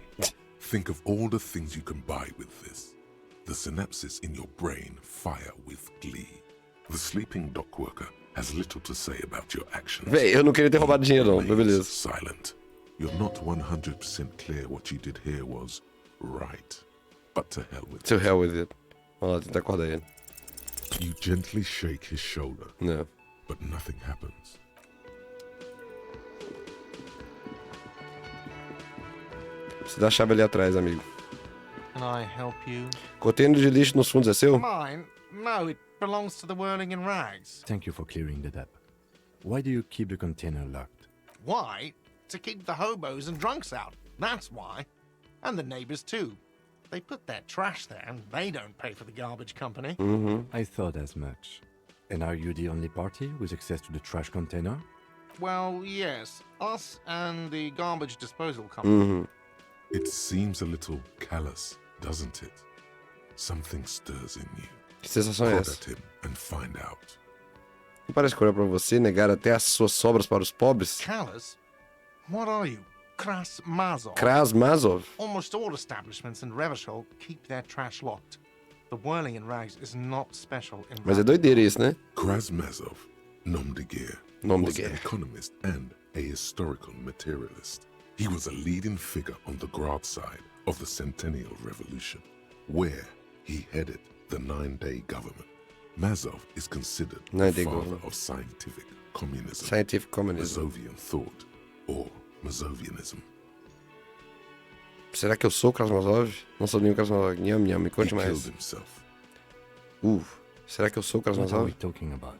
Think of all the things you can buy with this. The synapses in your brain fire with glee. The sleeping dock worker has little to say about your actions. Véi, eu não queria ter roubado dinheiro não, mas Remains beleza. silent. You're not 100% clear what you did here was right. But to hell with To it. hell with it. Vamos lá, tentar acordar ele. You gently shake his shoulder, Não. but nothing happens. Você dá a chave ali atrás, amigo. Can I help you? Container de lixo nos fundos é seu? Mine? No, it belongs to the Whirling in Rags. Thank you for clearing that up. Why do you keep the container locked? Why? To keep the hobos and drunks out. That's why. And the neighbors too. They put their trash there and they don't pay for the garbage company. I thought as much. And are you the only party with access to the trash container? Well, yes. Us and the garbage disposal company. It seems a little callous, doesn't it? Something stirs in you. Que sensação é Prod essa? at him and find out. Não parece cruel pra você negar até as suas sobras para os pobres? Callous? What are you? Kras Mazov? Krasmazov? Almost all establishments in Revachol keep their trash locked. The Whirling in Rags is not special in Mas é doideira isso, né? Krasmazov, nom de guerre, Nom de was an guerre. economist and a historical materialist. He was a leading figure on the Grad side of the Centennial Revolution, where he headed the 9-day government. Mazov is considered the 9-day father government. of scientific communism, Scientific communism. Mazovian thought, or Mazovianism. Será que eu sou o Krasmazov? Não sou nenhum Krasmazov. Nham, nham, me He conte killed mais. himself. Será que eu sou o What are Krasmazov? we talking about?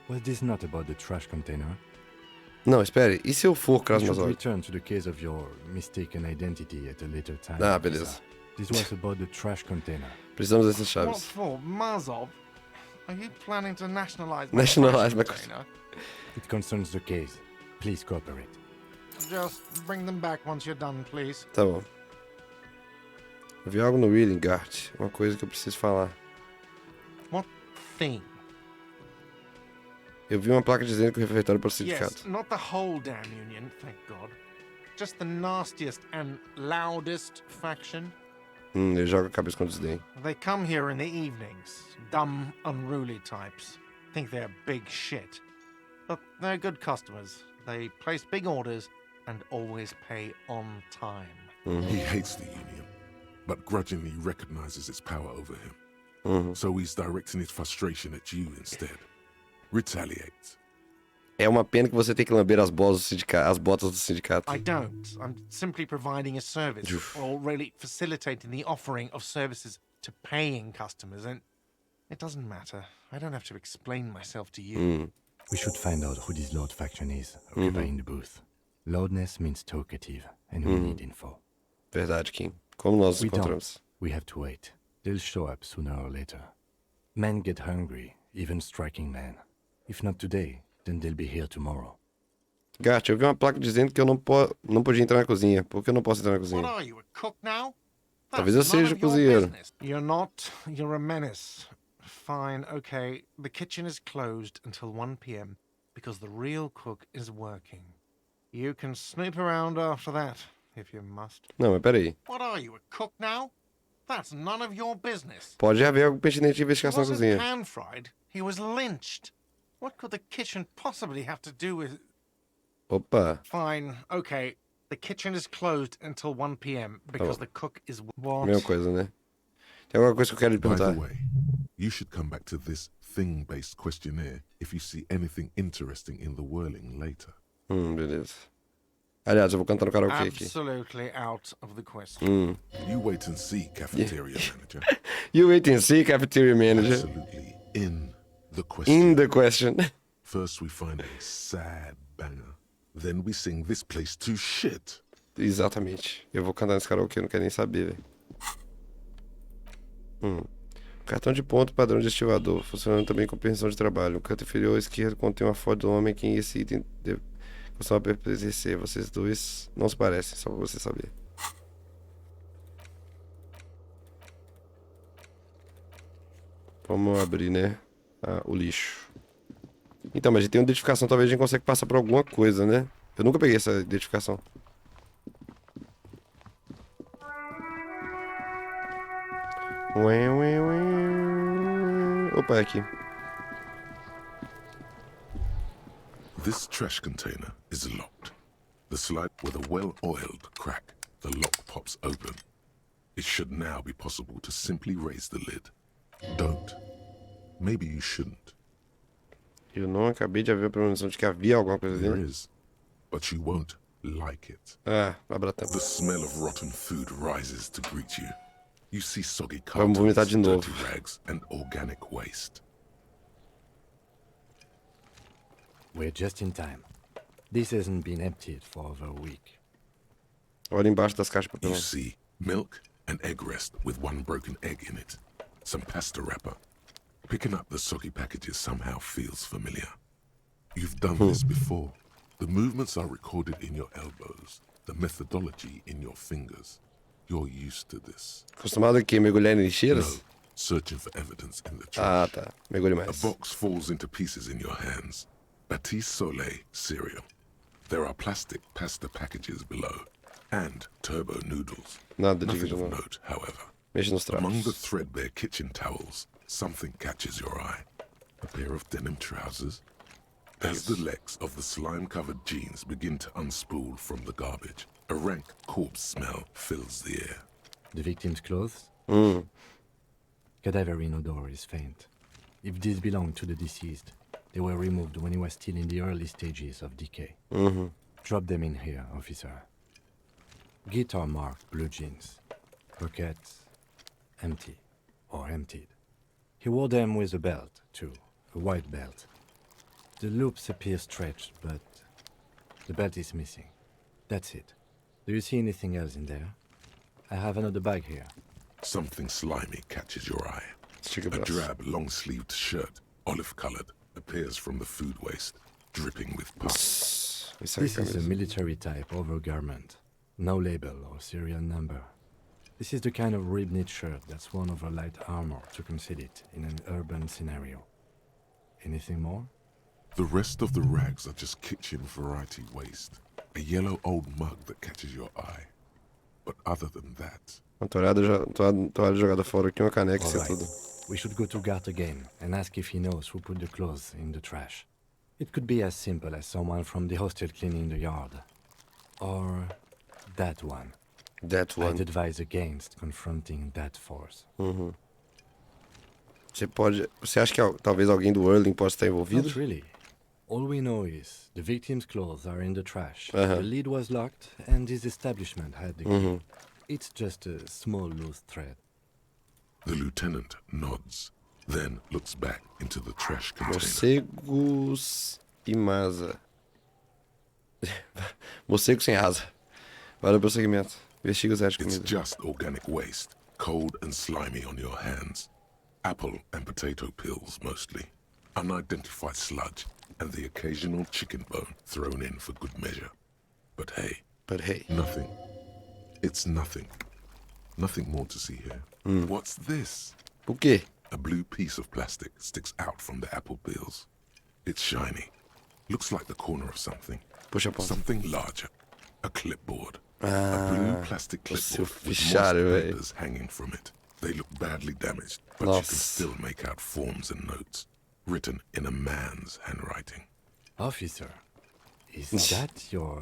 Was this not about the trash container? Não, espere. E se eu for We should Krasmazov? return to the case of your mistaken identity at a later time. Ah, officer. beleza. This was about the trash container. Precisamos dessas What chaves. for? Mazov? Are you planning to nationalize Nationalize my container? It concerns the case. Please cooperate. Just bring them back once you're done, please. Tá bom. Eu vi algo no Reading Guard. Uma coisa que eu preciso falar. What thing? Eu vi uma placa dizendo que o refeitório para o Yes, sindicato. not the whole damn union, thank God. Just the nastiest and loudest faction. Ele joga a cabeça com desdém. They come here in the evenings. Dumb, unruly types. Think they're big shit. But they're good customers. They place big orders and always pay on time. He hates the Union, but grudgingly recognizes its power over him. So he's directing his frustration at you instead. Retaliate. É uma pena que você tem que lamber as botas do sindicato. I don't. I'm simply providing a service, or really facilitating the offering of services to paying customers, and it doesn't matter. I don't have to explain myself to you. We should find out who this Lord faction is, occupying the booth. Loudness means talkative, and we need info. Verdade, Kim. Como nós nos We don't. encontramos? We have to wait. They'll show up sooner or later. Men get hungry, even striking men. If not today, then they'll be here tomorrow. Gart, eu vi uma placa dizendo que eu não podia entrar na cozinha. Por que eu não posso entrar na What cozinha? are you, a cook now? Talvez eu That's none seja of your cozinheiro. business. You're not. You're a menace. Fine, okay. The kitchen is closed until 1 p.m. because the real cook is working. You can snoop around after that, if you must. Não, mas peraí. What are you, a cook now? That's none of your business. Pode haver algo pertinente de He investigação na wasn't cozinha. pan-fried. He was lynched. What could the kitchen possibly have to do with... Opa. Fine, okay. The kitchen is closed until 1 p.m. because Oh. the cook is... What? Mesma coisa, né? Tem alguma coisa que eu quero lhe By the perguntar. way, you should come back to this thing-based questionnaire if you see anything interesting in the whirling later. Beleza. Aliás, eu vou cantar no karaokê aqui. Absolutely out of the question. You wait and see, cafeteria manager. You wait and see, cafeteria manager. Absolutely in the question. In the question. First we find a sad banger. Then we sing this place to shit. Exatamente. Eu vou cantar nesse karaokê, não quero nem saber, velho. Cartão de ponto padrão de estivador, funcionando também com permissão de trabalho. No canto inferior esquerdo contém uma foto do homem que esse item costuma pertencer. Vocês dois não se parecem, só pra você saber. Vamos abrir, né? O lixo. Então, mas a gente tem uma identificação, talvez a gente consiga passar por alguma coisa, né? Eu nunca peguei essa identificação. Opa, é aqui. This trash container is locked. The slide with a well-oiled crack, the lock pops open. It should now be possible to simply raise the lid. Don't. Maybe you shouldn't. Eu não acabei de haver a premonição de que havia alguma coisa There dentro. is, but you won't like it. Abra a tampa. The smell of rotten food rises to greet you. You see soggy Vamos vomitar cartons, de novo. dirty rags, and organic waste. We're just in time. This hasn't been emptied for over a week. Olha embaixo das caixas de papelão. You see milk and egg rest with one broken egg in it. Some pasta wrapper. Picking up the soggy packages somehow feels familiar. You've done this before. The movements are recorded in your elbows. The methodology in your fingers. You're used to this. Acostumado a quê? Mergulhar em lixeiras? No, searching for evidence in the trash. Tá. Mergulhe A mais. box falls into pieces in your hands. Batiste Soleil cereal. There are plastic pasta packages below. And turbo noodles. Nada de Nothing vídeo, of não. note, however. Mexe nos Among the trapos. threadbare kitchen towels, something catches your eye. A pair of denim trousers. As the legs of the slime-covered jeans begin to unspool from the garbage, a rank corpse smell fills the air. The victim's clothes? Cadaverine odor is faint. If these belong to the deceased, they were removed when he was still in the early stages of decay. Drop them in here, officer. Guitar-marked blue jeans. Pockets empty or emptied. He wore them with a belt, too. A white belt. The loops appear stretched, but the belt is missing. That's it. Do you see anything else in there? I have another bag here. Something slimy catches your eye. Estica o A braço. drab, long-sleeved shirt, olive-colored, appears from the food waste, dripping with pus. Isso aí, This is a camisa. military type overgarment. No label or serial number. This is the kind of rib-knit shirt that's worn over light armor to conceal it in an urban scenario. Anything more? The rest of the rags are just kitchen variety waste. A yellow old mug that catches your eye. But other than that, Uma toalha jogada fora aqui, uma caneca, isso é Alright. tudo. We should go to Gart again and ask if he knows who put the clothes in the trash. It could be as simple as someone from the hostel cleaning the yard. Or that one. That I'd one. advise against confronting that force. Você acha que talvez alguém do Whirling possa estar envolvido? Not really. All we know is the victim's clothes are in the trash. Uh-huh. The lid was locked and his establishment had the key. It's just a small loose thread. the lieutenant nods, then looks back into the trash container. Morcegos e masa. Morcego sem asa. Valeu pelo segmento. Investiga os restos de It's comida. just organic waste, cold and slimy on your hands. Apple and potato peels mostly. Unidentified sludge, and the occasional chicken bone thrown in for good measure. But hey, nothing. It's nothing. Nothing more to see here. What's this? O quê? A blue piece of plastic sticks out from the apple peels. It's shiny. Looks like the corner of something. Puxa a ponta. Something larger. A clipboard. A blue plastic seu clipboard with fichário, moist véi. papers hanging from it. They look badly damaged, but you can Nossa. still make out forms and notes, written in a man's handwriting. Officer, is that your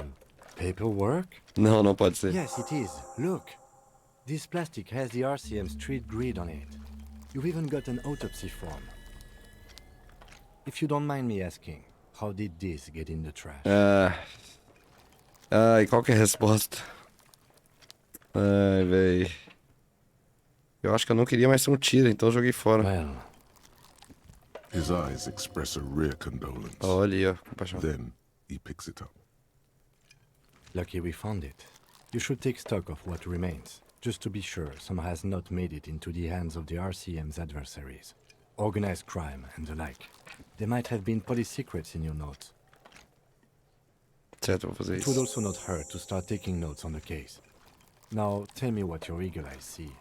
paperwork? Não, não pode ser. Yes, it is. Look. This plastic has the RCM street grid on it. You've even got an autopsy form. If you don't mind me asking, how did this get in the trash? Ai, qual que é a resposta? Ai, véi. Eu acho que eu não queria mais ser um tiro, então eu joguei fora. Well, His eyes express a rare condolence. Olha aí, ó, compaixão. Then he picks it up. lucky we found it. You should take stock of what remains, just to be sure some has not made it into the hands of the RCM's adversaries. Organized crime and the like. There might have been police secrets in your notes. Certo, vou fazer It would isso. also not hurt to start taking notes on the case. Now, tell me what your eagle eyes see.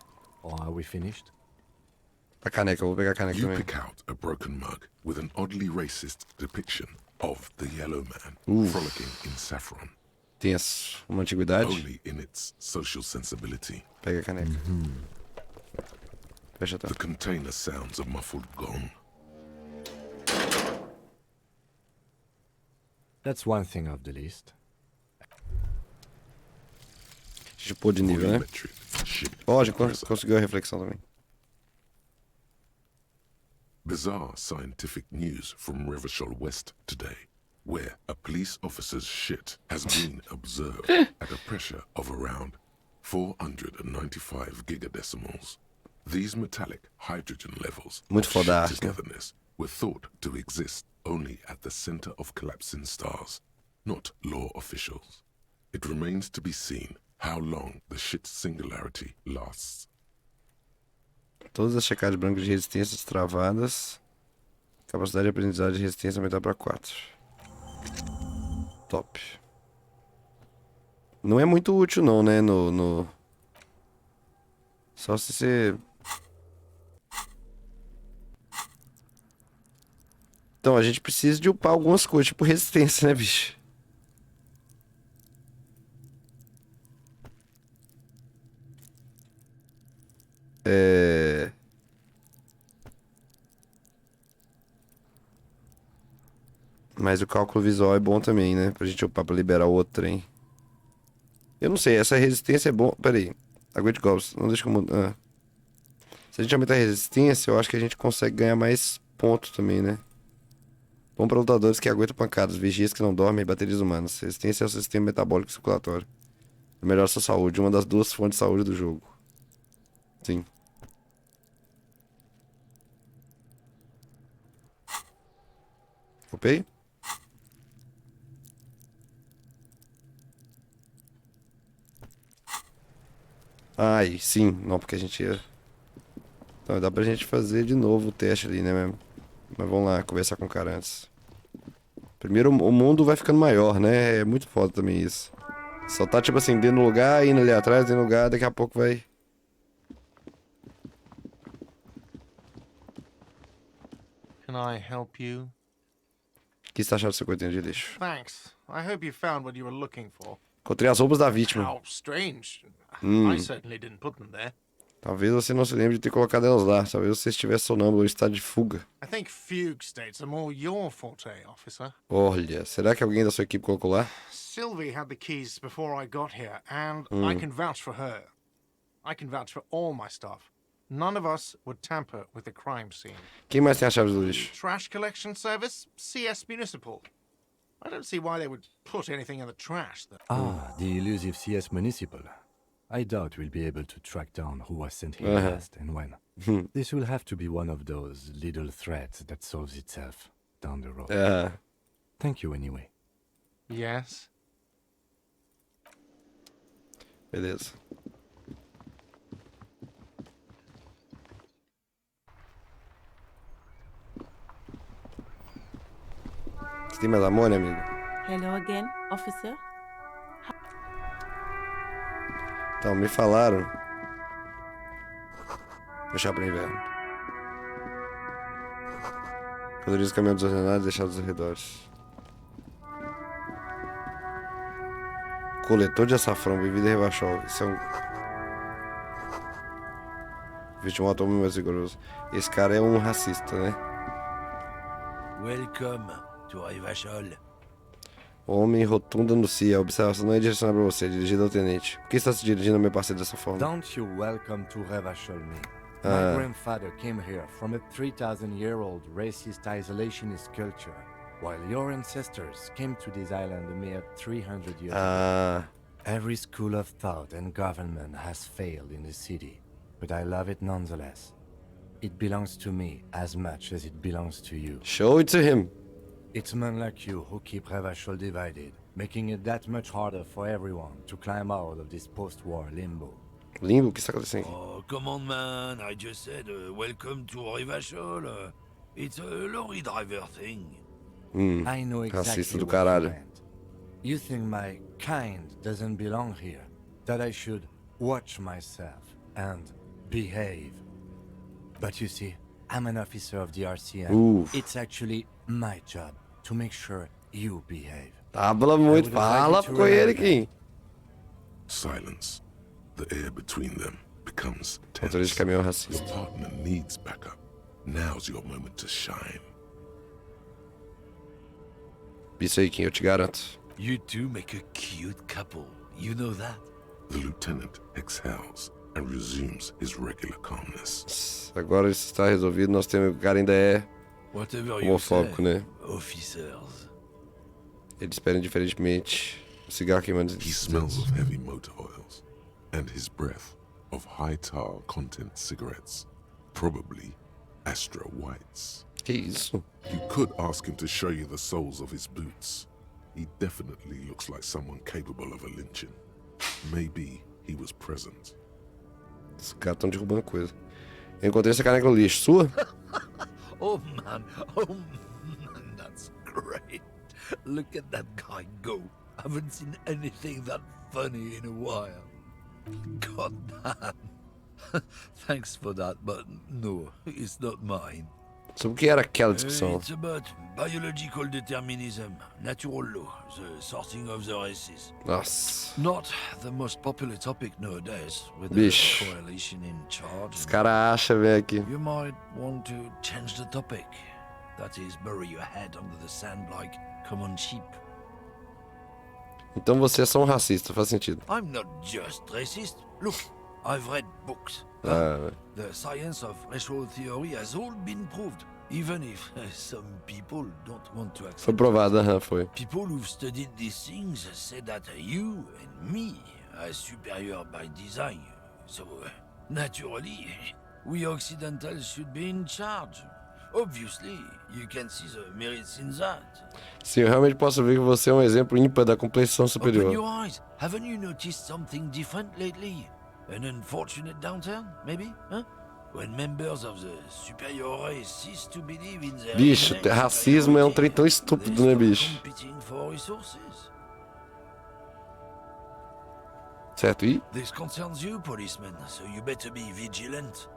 Or are we finished? A caneca, eu vou pegar a caneca You também. pick out a broken mug with an oddly racist depiction of the yellow man frolicking in saffron, Tenso. Uma antiguidade. only in its social sensibility. Pega a caneca. Fecha a The tampa. container sounds a muffled gong. That's one thing off the list. A gente pôde de nível, né? Volumetric ship Ó, a gente compressor. conseguiu a reflexão também. Bizarre scientific news from Revachol West today, where a police officer's shit has been observed at a pressure of around 495 gigadecimals. These metallic hydrogen levels Muito of shit fodástico. togetherness were thought to exist only at the center of collapsing stars, not law officials. It remains to be seen how long the shit singularity lasts. Todas as checagens brancas de resistência travadas. Capacidade de aprendizagem de resistência aumentar para 4. Top. Não é muito útil não, né? Só se você... Então, a gente precisa de upar algumas coisas, tipo resistência, né, bicho? Mas o cálculo visual é bom também, né? Pra gente upar pra liberar o outro trem. Eu não sei, essa resistência é bom. Pera aí. Aguente golpes. Não deixa como. Se a gente aumentar a resistência, eu acho que a gente consegue ganhar mais pontos também, né? Bom pra lutadores que aguentam pancadas, vigias que não dormem e baterias humanas. Resistência é o sistema metabólico e circulatório. Melhora sua saúde, uma das duas fontes de saúde do jogo. Sim. Upei? Ai, sim. Não, porque a gente ia... Então, dá pra gente fazer de novo o teste ali, né, mesmo? Mas vamos lá, conversar com o cara antes. Primeiro, o mundo vai ficando maior, né? É muito foda também isso. Só tá, tipo assim, dentro do lugar, indo ali atrás, dentro do lugar, daqui a pouco vai... Can I help you? O que você tá achando do seu coitinho de lixo? Thanks. I hope you found what you were looking for. Encontrei as roupas da vítima. How strange. I certainly didn't put them there. Talvez você não se lembre de ter colocado elas lá. Talvez você estivesse sonâmbulo ou está de fuga. I think fugue states are more your forte, officer. Olha, será que alguém da sua equipe colocou lá? Sylvie had the keys before I got here, and I can vouch for her. I can vouch for all my staff. None of us would tamper with the crime scene. Quem mais tem as chaves do lixo? Trash collection service, CS Municipal. I don't see why they would put anything in the trash, though. Ah, the elusive CS Municipal. I doubt we'll be able to track down who was sent here last and when. This will have to be one of those little threats that solves itself down the road. Thank you anyway. Yes? Beleza. Você tem mais amor, né, amigo? Hello again, officer. Então, me falaram. Puxar para inverno. Valoriza o caminhão desordenado e deixar os arredores. Coletor de açafrão, bebida revachol. Isso é um... Vítima um automóvel mais rigoroso. Esse cara é um racista, né? Welcome to Revachol. Homem rotunda no CIA. A observação não é direcionada para você, é dirigida ao tenente. Por que está se dirigindo ao meu parceiro dessa forma? Don't you welcome to Revachol me. My grandfather came here from a 3,000-year-old racist isolationist culture, while your ancestors came to this island a mere 300 years ago. Every school of thought and government has failed in the city, but I love it nonetheless. It belongs to me as much as it belongs to you. Show it to him. It's men like you who keep Revachol divided, making it that much harder for everyone to climb out of this post-war limbo. Limbo? O que está acontecendo aqui? Oh, come on, man. I just said welcome to Revachol. It's a lorry driver thing. I know exactly Racista do what you caralho. meant. You think my kind doesn't belong here, that I should watch myself and behave. But you see, I'm an officer of the RCM. Oof. It's actually my job to make sure you behave. Habla muito, fala com ele aqui. Silence. The air between them becomes tense. Motorista de caminhão Your racista. partner needs backup. Now's your moment to shine. Isso aí, Kim, eu te garanto. You two make a cute couple. You know that? The lieutenant exhales and resumes his regular calmness. Agora isso está resolvido, nós temos... O cara ainda é Whatever you say, homofóbico, né? officers. Eles esperam diferentemente. O cigarro queimando. He smells of heavy motor oils and his breath of high tar content cigarettes, probably Astra Whites. Que isso? You could ask him to show you the soles of his boots. He definitely looks like someone capable of a lynching. Maybe he was present. Os caras estão derrubando coisa. Eu encontrei essa caneca no lixo. Sua? Oh man, that's great. Look at that guy go. Haven't seen anything that funny in a while. God damn. Thanks for that, but no, it's not mine. Sobre o que era aquela discussão? It's about biological determinism, natural law, the sorting of the races. Nossa. Not the most popular topic nowadays, with Bicho. the coalition in charge. Os caras acham, velho, aqui. You might want to change the topic. That is, bury your head under the sand like common sheep. Então você é só um racista, faz sentido. I'm not just racist. Look, I've read books. The science of racial theory has all been proved, even if some people don't want to accept Foi provado, foi. People who've studied these things say that you and me are superior by design. So, naturally, we Occidentals should be in charge. Obviously, you can see the merits in that. Sim, eu realmente posso ver que você é um exemplo ímpar da complexão Open superior. your eyes. Haven't you noticed something different lately? An unfortunate downturn, maybe? Huh? When members of the superior race cease to believe in their Bicho, innate racismo é um trem tão superiority, estúpido, they né, stop bicho? competing for resources. Certo? E? This concerns you, policeman, so you better be vigilant.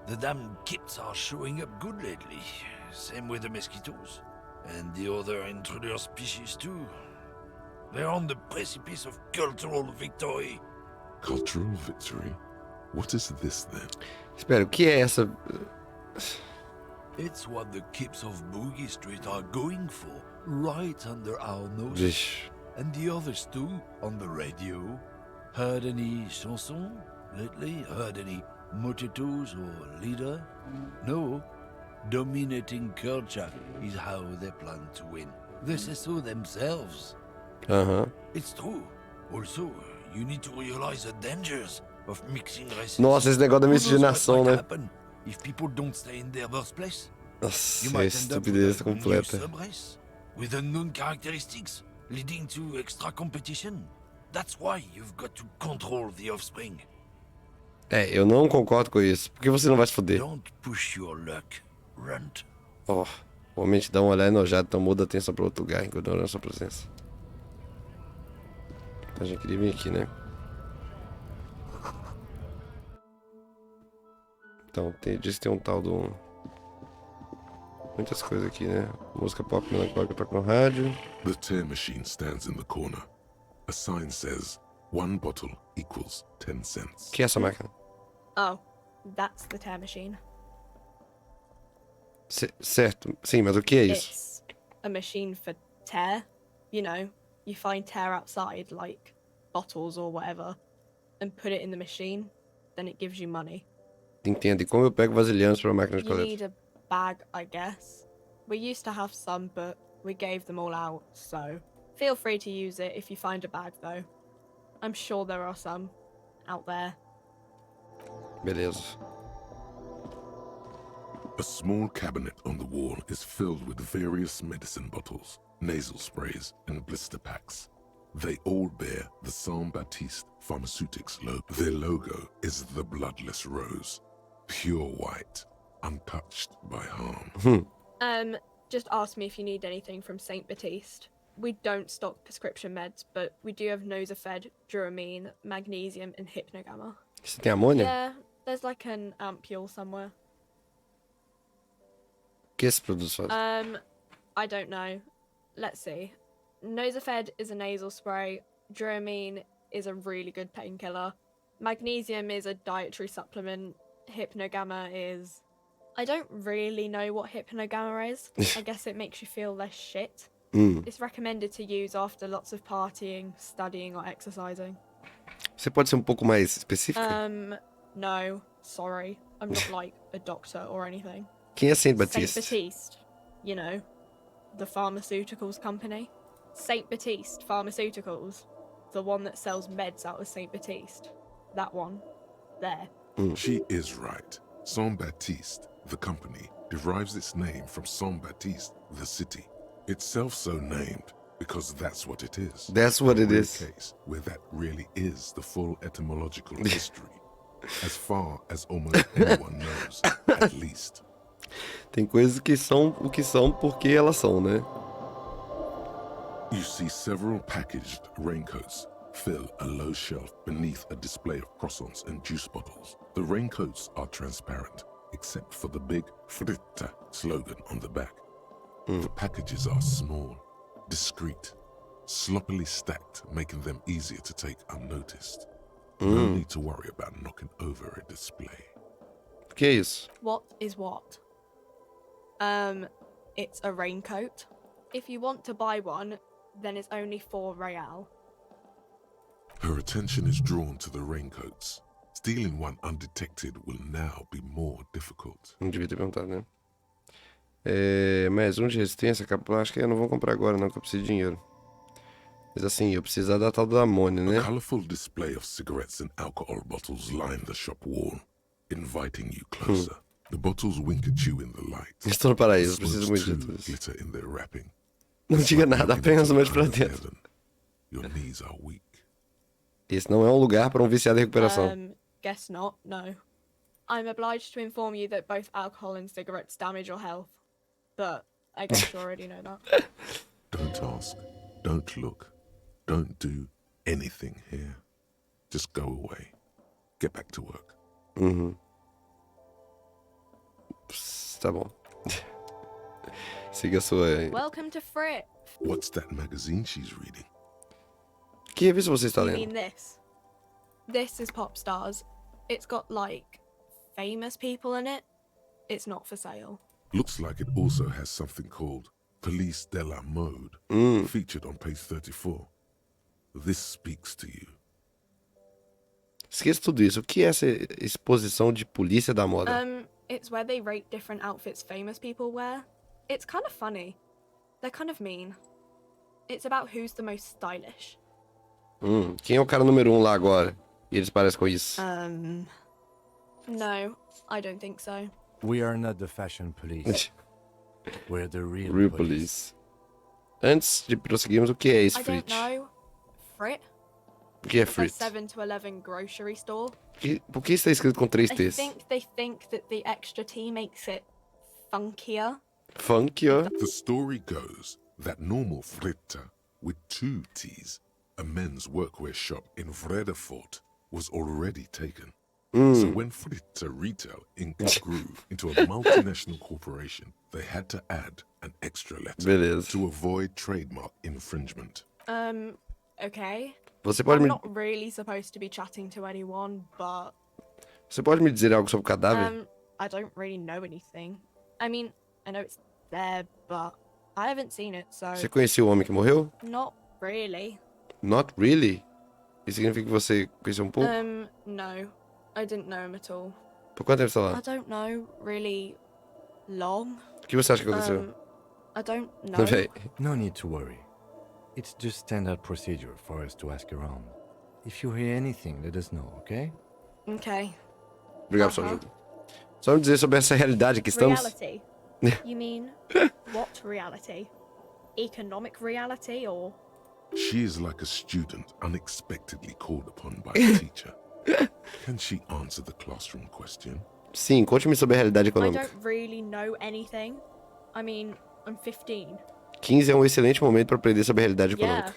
The damn kits are showing up good lately. Same with the mosquitoes. And the other intruder species too. They're on the precipice of cultural victory. Cultural victory? What is this then? Espera, o que é essa? It's what the kips of Boogie Street are going for, right under our noses. Vixe. And the others too, on the radio. Heard any chansons lately? Heard any motetos or leader? No. Dominating culture is how they plan to win. They say so themselves. It's true. Also, you need to realize the dangers of mixing races. Nossa, esse negócio da miscigenação, né? If people don't stay in their birthplace, you Nossa, é might end up with estupidez a new completa. subrace with unknown characteristics, leading to extra competition. That's why you've got to control the offspring. É, eu não concordo com isso. Por que você não vai se foder? Don't push your luck, runt. Ó, o homem te dá uma olhada enojada, então muda a atenção para outro lugar, ignorando a sua presença. A gente queria vir aqui, né? Então, diz que tem um tal do... Muitas coisas aqui, né? Música pop melancólica toca no rádio. The tear machine stands in the corner. A sign says, 1 bottle equals 10 cents. O que é essa máquina? Oh, that's the tear machine. Certo. Sim, mas o que é isso? It's a machine for tear. You know, you find tear outside, like bottles or whatever, and put it in the machine, then it gives you money. Entende? Como eu pego vasilhames para a máquina de You coleta? need a bag, I guess. We used to have some, but we gave them all out, so feel free to use it if you find a bag, though. I'm sure there are some out there. Beleza. A small cabinet on the wall is filled with various medicine bottles, nasal sprays, and blister packs. They all bear the Saint Baptiste Pharmaceutics logo. Their logo is the bloodless rose, pure white, untouched by harm. Just ask me if you need anything from Saint Baptiste. We don't stock prescription meds, but we do have Nosafed, Duramine, Magnesium, and Hypnogamma. Você tem amônia? Yeah, there's like an ampule somewhere. O que esse produto faz? I don't know. Let's see. Nosafed is a nasal spray. Duramine is a really good painkiller. Magnesium is a dietary supplement. Hypnogamma is... I don't really know what Hypnogamma is. I guess it makes you feel less shit. It's recommended to use after lots of partying, studying, or exercising. Você pode ser um pouco mais específica? No, sorry. I'm not like a doctor or anything. Quem é Saint Baptiste? Saint Baptiste, you know, the pharmaceuticals company. Saint Baptiste Pharmaceuticals, the one that sells meds out of Saint Baptiste. That one, there. She is right. Saint Baptiste, the company, derives its name from Saint Baptiste, the city. Itself so named because that's what it is. That's what it is. A case where that really is the full etymological history, as far as almost anyone knows, at least. Tem coisas que são o que são porque elas são, né? You see several packaged raincoats fill a low shelf beneath a display of croissants and juice bottles. The raincoats are transparent, except for the big Fritta slogan on the back. The packages are small, discreet, sloppily stacked, making them easier to take unnoticed. No need to worry about knocking over a display. O que é isso? What is what? It's a raincoat. If you want to buy one, then it's only 4 real. Her attention is drawn to the raincoats. Stealing one undetected will now be more difficult. Não devia ter perguntado, né? Mais um de resistência, capa plástica, eu não vou comprar agora não, que eu preciso de dinheiro. Mas assim, eu preciso da tal da amônia, né? A colorful display of cigarettes and alcohol bottles line the shop wall, inviting you closer. The bottles wink at you in the light. Estou no paraíso, preciso muito de tudo isso. Glitter in their wrapping. Não diga nada, apenas um pra dentro. Your knees are weak. Esse não é um lugar para um viciado em recuperação. Guess not, no. I'm obliged to inform you that both alcohol and cigarettes damage your health. But I guess you already know that. Don't ask. Don't look. Don't do anything here. Just go away. Get back to work. Tá bom. Siga a sua... Welcome to Frit. What's that magazine she's reading? Que revista você está You lendo? mean this? This is Pop Stars. It's got, like, famous people in it. It's not for sale. Looks like it also has something called Police de la Mode, featured on page 34. This speaks to you. Esqueça tudo isso. O que é essa exposição de polícia da moda? It's where they rate different outfits famous people wear. It's kind of funny. They're kind of mean. It's about who's the most stylish. Quem é o cara número 1 lá agora? E eles parecem com isso. No, I don't think so. We are not the fashion police. We're the Real police. Antes de prosseguirmos, o que é esse I don't Frit? know. Frit? O que é It's a Frit? 7 to 11 grocery store. Por que está escrito com 3 I T's? think they think that the extra T makes it funkier. Funk, ó. The story goes that normal Fritta with 2 T's, a men's workwear shop in Vredefort, was already taken. So when Fritta Retail Inc. grew into a multinational corporation, they had to add an extra letter Beleza. to avoid trademark infringement. Okay. Você pode I'm me... not really supposed to be chatting to anyone, but Você pode me dizer algo sobre o cadáver? I don't really know anything. I mean, I know it's there, but I haven't seen it, so Você conhecia o homem que morreu? not really. Not really? Isso significa que você conheceu um pouco? No, I didn't know him at all. Por quanto tempo você tá I lá? don't know, really long. O que você acha que aconteceu? I don't know. Véi. No need to worry. It's just standard procedure for us to ask around. If you hear anything, let us know, okay? Okay. Obrigado pela sua ajuda. Só me dizer sobre essa realidade que estamos. Reality? You mean what reality? Economic reality or? She is like a student unexpectedly called upon by a teacher. Can she answer the classroom question? Sim, conte-me sobre a realidade I econômica. don't really know anything. I mean, I'm 15. 15 é um excelente momento para aprender sobre a realidade Yeah, econômica.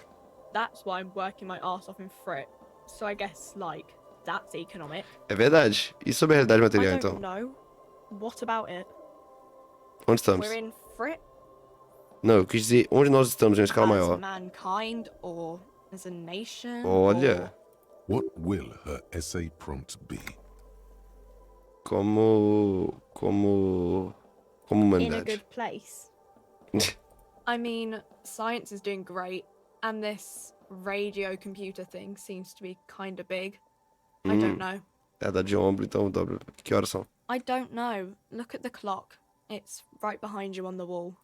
that's why I'm working my ass off in Frit. So I guess, like, that's economic. É verdade. E sobre a realidade material, I então? don't know. What about it? Onde estamos? We're in Frit Não, eu quis dizer onde nós estamos em uma escala as maior. mankind or as a nation? Olha, What will her essay prompt be? como Or in a humanidade. good place. I mean, science is doing great, and this radio computer thing seems to be kind of big. I don't know. É da de ombro, então dobra. Que horas são? I don't know. Look at the clock. It's right behind you on the wall.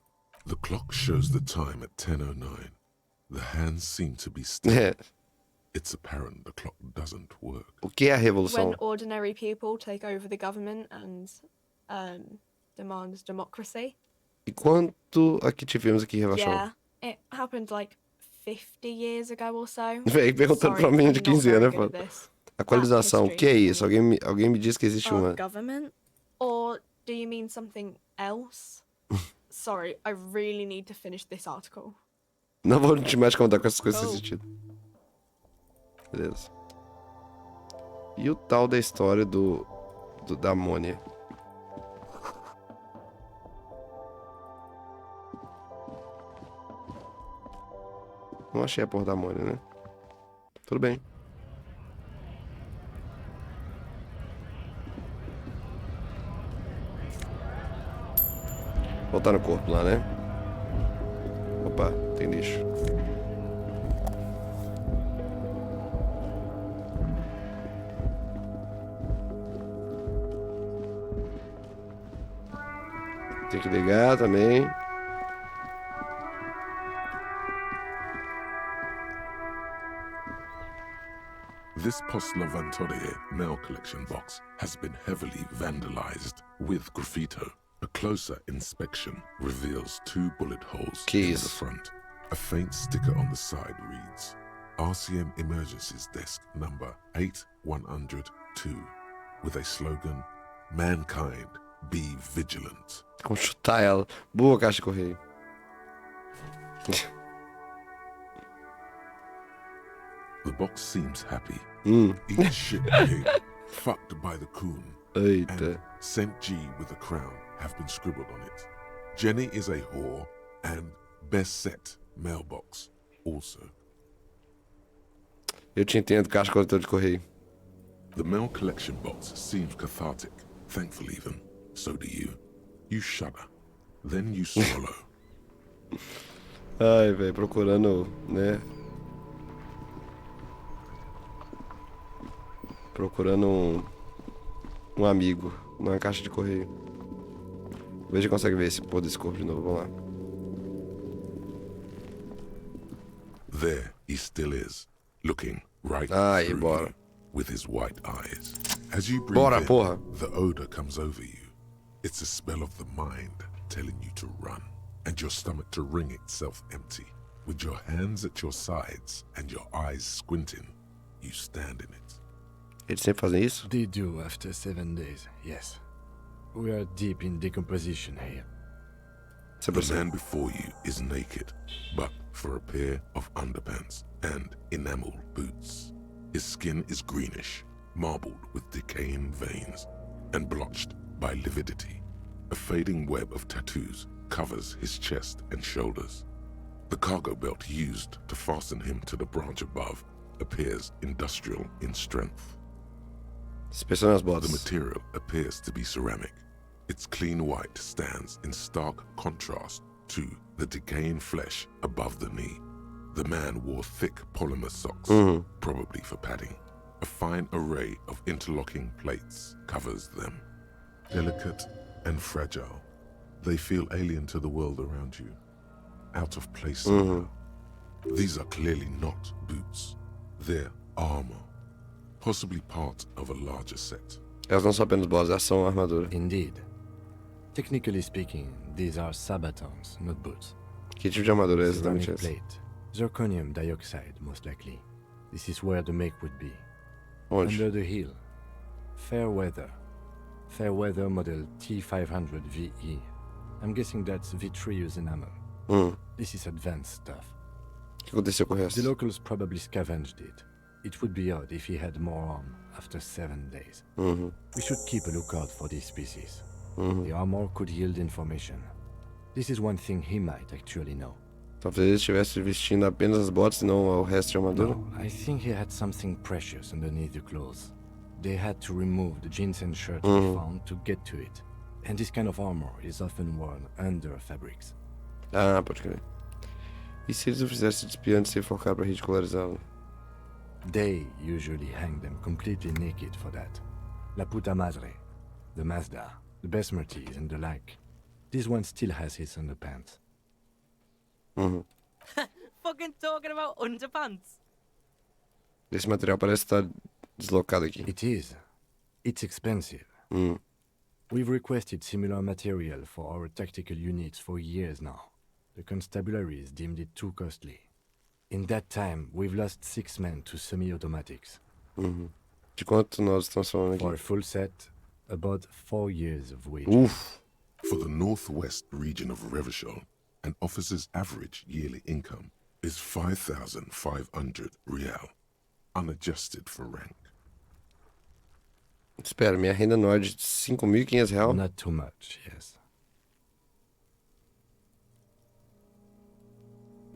The clock shows the time at 10:09. The hands seem to be still. É. It's apparent the clock doesn't work. O que é a revolução? When ordinary people take over the government and demand democracy. E quanto aqui tivemos aqui, Revachon? Yeah, it happened like 50 years ago or so. Véi, perguntando pra Sorry, mim I'm de not 15 very anos, good né, at pô? this. Atualização, o That's que é history isso? for Alguém me disse que existe Our uma. government? Or do you mean something else? Sorry, I really need to finish this article. Não vou te mais contar com essas coisas sem Oh. sentido. Beleza. E o tal da história da amônia? Não achei a porra da amônia, né? Tudo bem. Voltar no corpo lá, né? Opa, tem lixo. Tem que ligar também. This Postlavantorie mail collection box has been heavily vandalized with graffito. A closer inspection reveals 2 bullet holes in the Keys. front. A faint sticker on the side reads, RCM Emergencies Desk number 8102, with a slogan, Mankind, be vigilant. Como chutar ela. Boa caixa de correio. The box seems happy. Hum. Eat shit pig, fucked by the coon, Eita. and Saint G with a crown have been scribbled on it. Jenny is a whore, and best set mailbox also. Eu te entendo, caixa coletor de correio. The mail collection box seems cathartic, thankful even. So do you. You shudder. Then you swallow. Ai, velho, procurando, né? Procurando um amigo numa caixa de correio. Veja se consegue ver esse pôr desse corpo de novo. Vamos lá. There he still is, looking right Ai, through bora. you with his white eyes. As you breathe Bora, in, porra. the odor comes over you. It's a spell of the mind telling you to run, and your stomach to wring itself empty. With your hands at your sides and your eyes squinting, you stand in it. Eles sempre fazem isso? They do after 7 days, yes. We are deep in decomposition here. The man before you is naked, but for a pair of underpants and enamel boots. His skin is greenish, marbled with decaying veins, and blotched by lividity. A fading web of tattoos covers his chest and shoulders. The cargo belt used to fasten him to the branch above appears industrial in strength. Inspeção nas The botas. material appears to be ceramic. Its clean white stands in stark contrast to the decaying flesh above the knee. The man wore thick polymer socks, probably for padding. A fine array of interlocking plates covers them. Delicate and fragile, they feel alien to the world around you, out of place somehow. These are clearly not boots. They're armor, possibly part of a larger set. Elas não são apenas bolas, elas são armadura. Indeed. Technically speaking, these are sabatons, not boots. Que tipo de armadura é Ceramic exatamente essa? plate. Zirconium dioxide, most likely. This is where the make would be. Onde? Under the heel. Fair weather. Fair weather model T500 VE. I'm guessing that's vitreous enamel. This is advanced stuff. O que aconteceu com o resto? The locals probably scavenged it. It would be odd if he had more on after 7 days. We should keep a lookout for these species. The armor could yield information. This is one thing he might actually know. Talvez ele estivesse vestindo apenas as botas e não o resto de armadura. No, I think he had something precious underneath the clothes. They had to remove the jeans and shirt we found to get to it. And this kind of armor is often worn under fabrics. Ah, pode crer. E se eles o fizessem de espiante sem focar pra ridicularizá-lo? They usually hang them completely naked for that. La puta madre, the Mazda, the Besmerties and the like. This one still has his underpants. Fucking talking about underpants. Esse material parece estar deslocado aqui. It is. It's expensive. We've requested similar material for our tactical units for years now. The constabularies deemed it too costly. In that time, we've lost 6 men to semi-automatics. De quanto nós estamos falando For a aqui? full set, about 4 years of wages. Uf! For the northwest region of Revachol, an officer's average yearly income is 5,500 real, unadjusted for rank. Espera, minha renda anual é de 5.500 reais? Not too much, yes.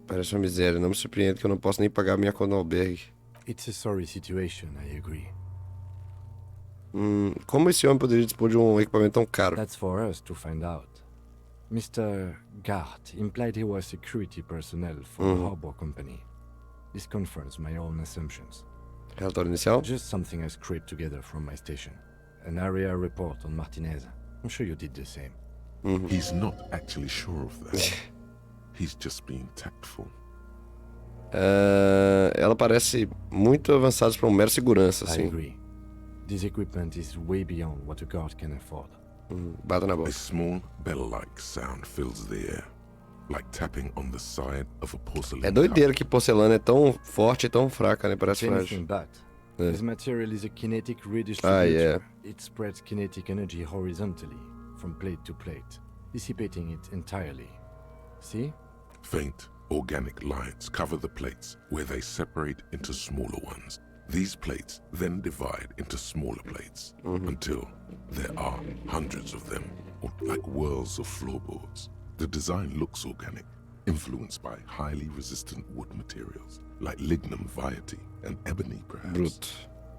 Parece uma miséria. Não me surpreende que eu não posso nem pagar minha conta no albergue. It's a sorry situation, I agree. Como esse homem poderia dispor de um equipamento tão caro? That's for us to find out. Mr. Gart implied he was security personnel for the harbor company. This confirms my own assumptions. Relatório inicial? Just something I scraped together from my station. An area report on Martinez. I'm sure you did the same. He's not actually sure of that. He's just being tactful. Ela parece muito avançada para um mero segurança, I assim. agree. This equipment is way beyond what a guard can afford. Bata na A boca. small bell-like sound fills the air, like tapping on the side of a porcelain É doideira cup. que porcelana é tão forte e tão fraca, né? Parece If frágil. anything but, this material is a kinetic Ah, redistributor. yeah. It spreads kinetic energy horizontally, from plate to plate, dissipating it entirely. See? Faint, organic lines cover the plates where they separate into smaller ones. These plates then divide into smaller plates until there are hundreds of them, or like whirls of floorboards. The design looks organic, influenced by highly resistant wood materials, like lignum vitae and ebony perhaps. Bruto.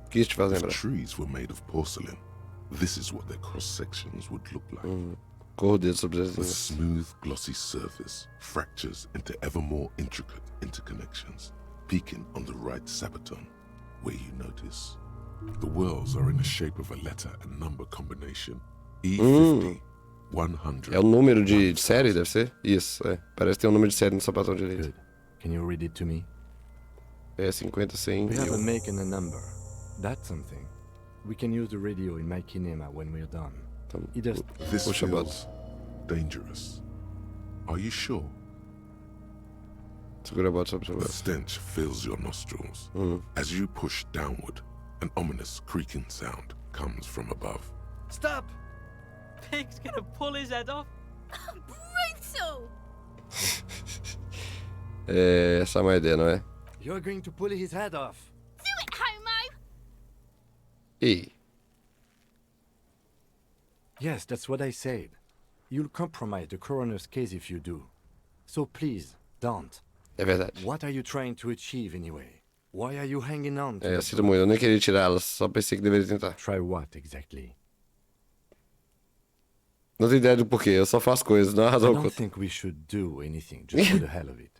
O que isso te faz If lembrar? trees were made of porcelain, this is what their cross-sections would look like. Corro o dedo sobre as The linhas. smooth, glossy surface fractures into ever more intricate interconnections, peaking on the right sabaton, where you notice the whirls are in the shape of a letter and number combination. E50, 100. É o número de série, deve ser? Isso, é. Parece que tem um número de série no sapatão direito. Good. Can you read it to me? É 50, 100 We have a e make and a number. That's something. We can use the radio in my kinema when we're done. It does. This Push a button. feels dangerous. Are you sure? Segura a bota sobre a The bota. stench fills your nostrils. As you push downward, an ominous creaking sound comes from above. Stop! Pig's gonna pull his head off. Brutal! É, essa é uma ideia, não é? You're going to pull his head off. Do it, homo! Ei, Yes, that's what I said. You'll compromise the coroner's case if you do. So please, don't. é verdade. What are you trying to achieve anyway? Why are you hanging on to É, the sinto muito, eu nem queria tirá-la, só pensei que deveria tentar. Try what exactly? Não tenho ideia do porquê, eu só faço coisas, não há I razão don't oculta. think we should do anything just for the hell of it.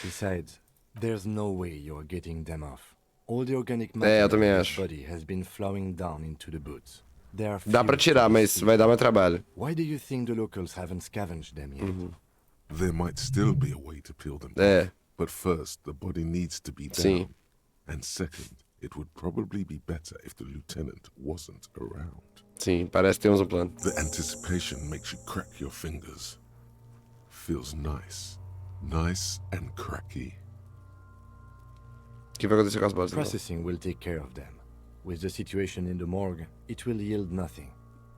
Besides, there's no way you're getting them off. All the organic eu matter também of his acho. body has been flowing down into the boots. They are Dá pra fused tirar, to the mas steel. vai dar mais trabalho. Why do you think the locals haven't scavenged them yet? There might still be a way to peel them É, off, but first the body needs to be Sim. down. And second, it would probably be better if the lieutenant wasn't around. sim, parece que temos um plano. The anticipation makes you crack your fingers. Feels nice. Nice and cracky. O que vai acontecer com as balas? então? Processing will take care of them. With the situation in the morgue, it will yield nothing.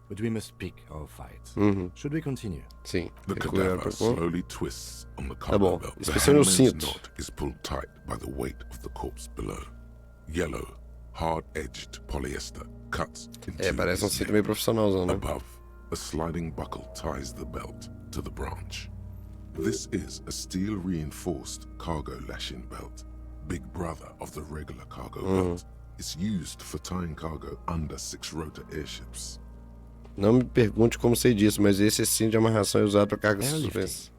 But we must pick our fights. Should we continue? Sim. The Recolher cadaver pra cor. slowly twists on the Tá cargo bom. belt. The Inspeção no hangman's cinto. knot is pulled tight by the weight of the corpse below. Yellow, hard-edged polyester cuts into É, parece um his cinto neck. meio profissionalzão, né? Above, a sliding buckle ties the belt to the branch. This is a steel-reinforced cargo lashing belt, big brother of the regular cargo belt. It's used for tying cargo under six-rotor airships. Não me pergunte como sei disso, mas esse cinto de amarração é usado para cargas Airlifting. suspensas.